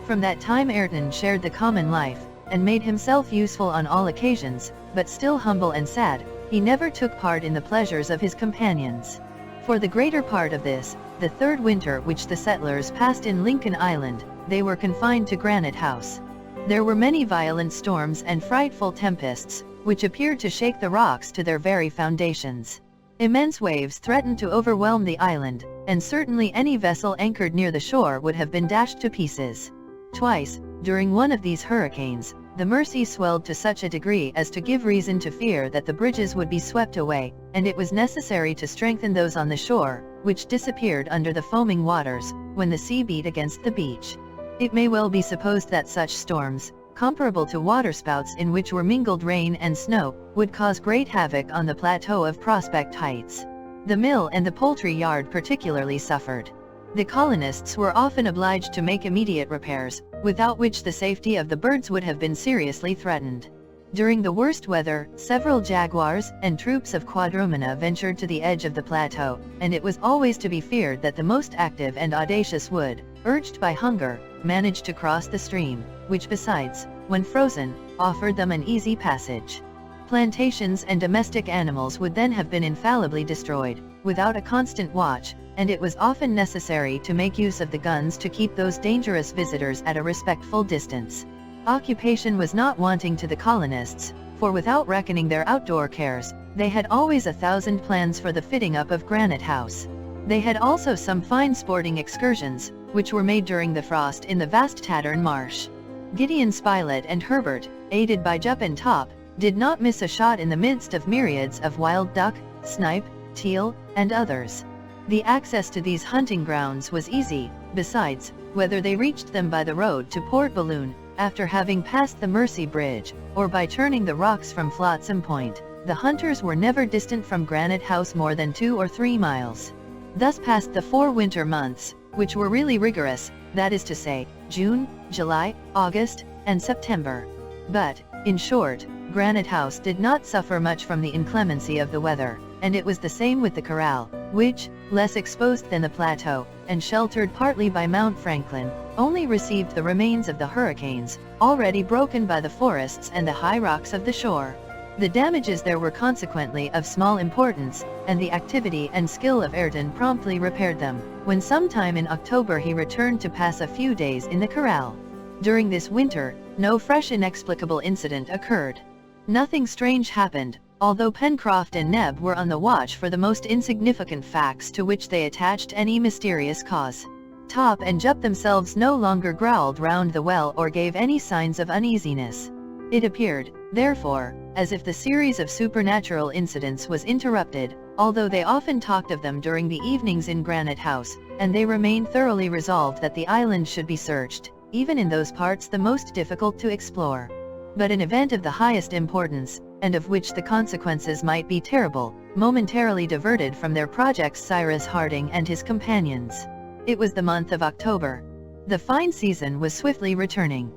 From that time Ayrton shared the common life, and made himself useful on all occasions, but still humble and sad, he never took part in the pleasures of his companions. For the greater part of this, the third winter which the settlers passed in Lincoln Island, they were confined to Granite House. There were many violent storms and frightful tempests, which appeared to shake the rocks to their very foundations. Immense waves threatened to overwhelm the island, and certainly any vessel anchored near the shore would have been dashed to pieces. Twice, during one of these hurricanes, the Mersey swelled to such a degree as to give reason to fear that the bridges would be swept away, and it was necessary to strengthen those on the shore, which disappeared under the foaming waters, when the sea beat against the beach. It may well be supposed that such storms, comparable to waterspouts in which were mingled rain and snow, would cause great havoc on the plateau of Prospect Heights. The mill and the poultry yard particularly suffered. The colonists were often obliged to make immediate repairs, without which the safety of the birds would have been seriously threatened. During the worst weather, several jaguars and troops of quadrumana ventured to the edge of the plateau, and it was always to be feared that the most active and audacious would, urged by hunger, manage to cross the stream, which besides, when frozen, offered them an easy passage. Plantations and domestic animals would then have been infallibly destroyed, without a constant watch, and it was often necessary to make use of the guns to keep those dangerous visitors at a respectful distance. Occupation was not wanting to the colonists, for without reckoning their outdoor cares, they had always 1,000 plans for the fitting up of Granite House. They had also some fine sporting excursions, which were made during the frost in the vast Tattern Marsh. Gideon Spilett and Herbert, aided by Jup and Top, did not miss a shot in the midst of myriads of wild duck, snipe, teal, and others. The access to these hunting grounds was easy. Besides, whether they reached them by the road to Port Balloon, after having passed the Mersey Bridge, or by turning the rocks from Flotsam Point, the hunters were never distant from Granite House more than 2 or 3 miles. Thus passed the 4 winter months, which were really rigorous, that is to say, June, July, August, and September. But, in short, Granite House did not suffer much from the inclemency of the weather, and it was the same with the corral, which, less exposed than the plateau, and sheltered partly by Mount Franklin, only received the remains of the hurricanes, already broken by the forests and the high rocks of the shore. The damages there were consequently of small importance, and the activity and skill of Ayrton promptly repaired them, when sometime in October he returned to pass a few days in the corral. During this winter, no fresh inexplicable incident occurred. Nothing strange happened, although Pencroft and Neb were on the watch for the most insignificant facts to which they attached any mysterious cause. Top and Jup themselves no longer growled round the well or gave any signs of uneasiness. It appeared, therefore, as if the series of supernatural incidents was interrupted, although they often talked of them during the evenings in Granite House, and they remained thoroughly resolved that the island should be searched, even in those parts the most difficult to explore. But an event of the highest importance, and of which the consequences might be terrible, momentarily diverted from their projects Cyrus Harding and his companions. It was the month of October. The fine season was swiftly returning.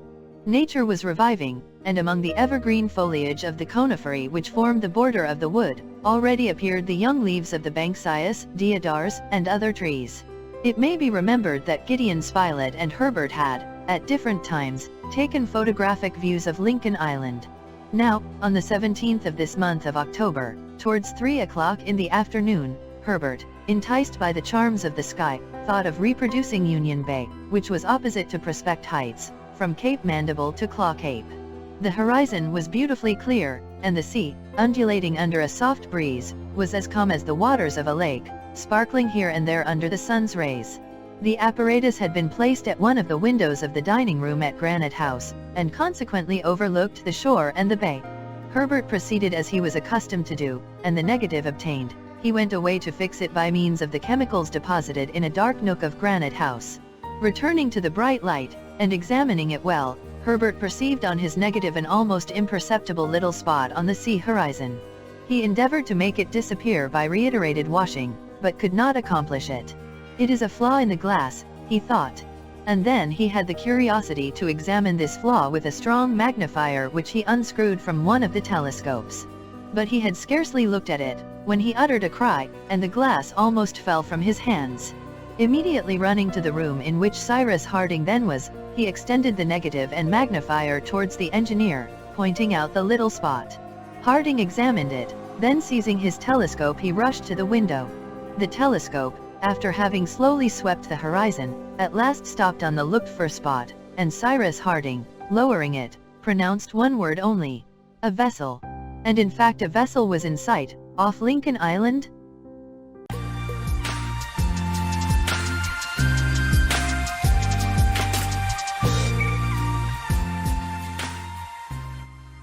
Nature was reviving, and among the evergreen foliage of the coniferæ which formed the border of the wood, already appeared the young leaves of the banksias, deodars, and other trees. It may be remembered that Gideon Spilett and Herbert had, at different times, taken photographic views of Lincoln Island. Now, on the 17th of this month of October, towards 3 o'clock in the afternoon, Herbert, enticed by the charms of the sky, thought of reproducing Union Bay, which was opposite to Prospect Heights, from Cape Mandible to Claw Cape. The horizon was beautifully clear, and the sea, undulating under a soft breeze, was as calm as the waters of a lake, sparkling here and there under the sun's rays. The apparatus had been placed at one of the windows of the dining room at Granite House, and consequently overlooked the shore and the bay. Herbert proceeded as he was accustomed to do, and the negative obtained, he went away to fix it by means of the chemicals deposited in a dark nook of Granite House. Returning to the bright light, and examining it well, Herbert perceived on his negative an almost imperceptible little spot on the sea horizon. He endeavored to make it disappear by reiterated washing, but could not accomplish it. "It is a flaw in the glass," he thought. And then he had the curiosity to examine this flaw with a strong magnifier which he unscrewed from one of the telescopes. But he had scarcely looked at it, when he uttered a cry, and the glass almost fell from his hands. Immediately running to the room in which Cyrus Harding then was, he extended the negative and magnifier towards the engineer, pointing out the little spot. Harding examined it, then seizing his telescope he rushed to the window. The telescope, after having slowly swept the horizon, at last stopped on the looked-for spot, and Cyrus Harding, lowering it, pronounced one word only: "A vessel." And in fact a vessel was in sight, off Lincoln Island,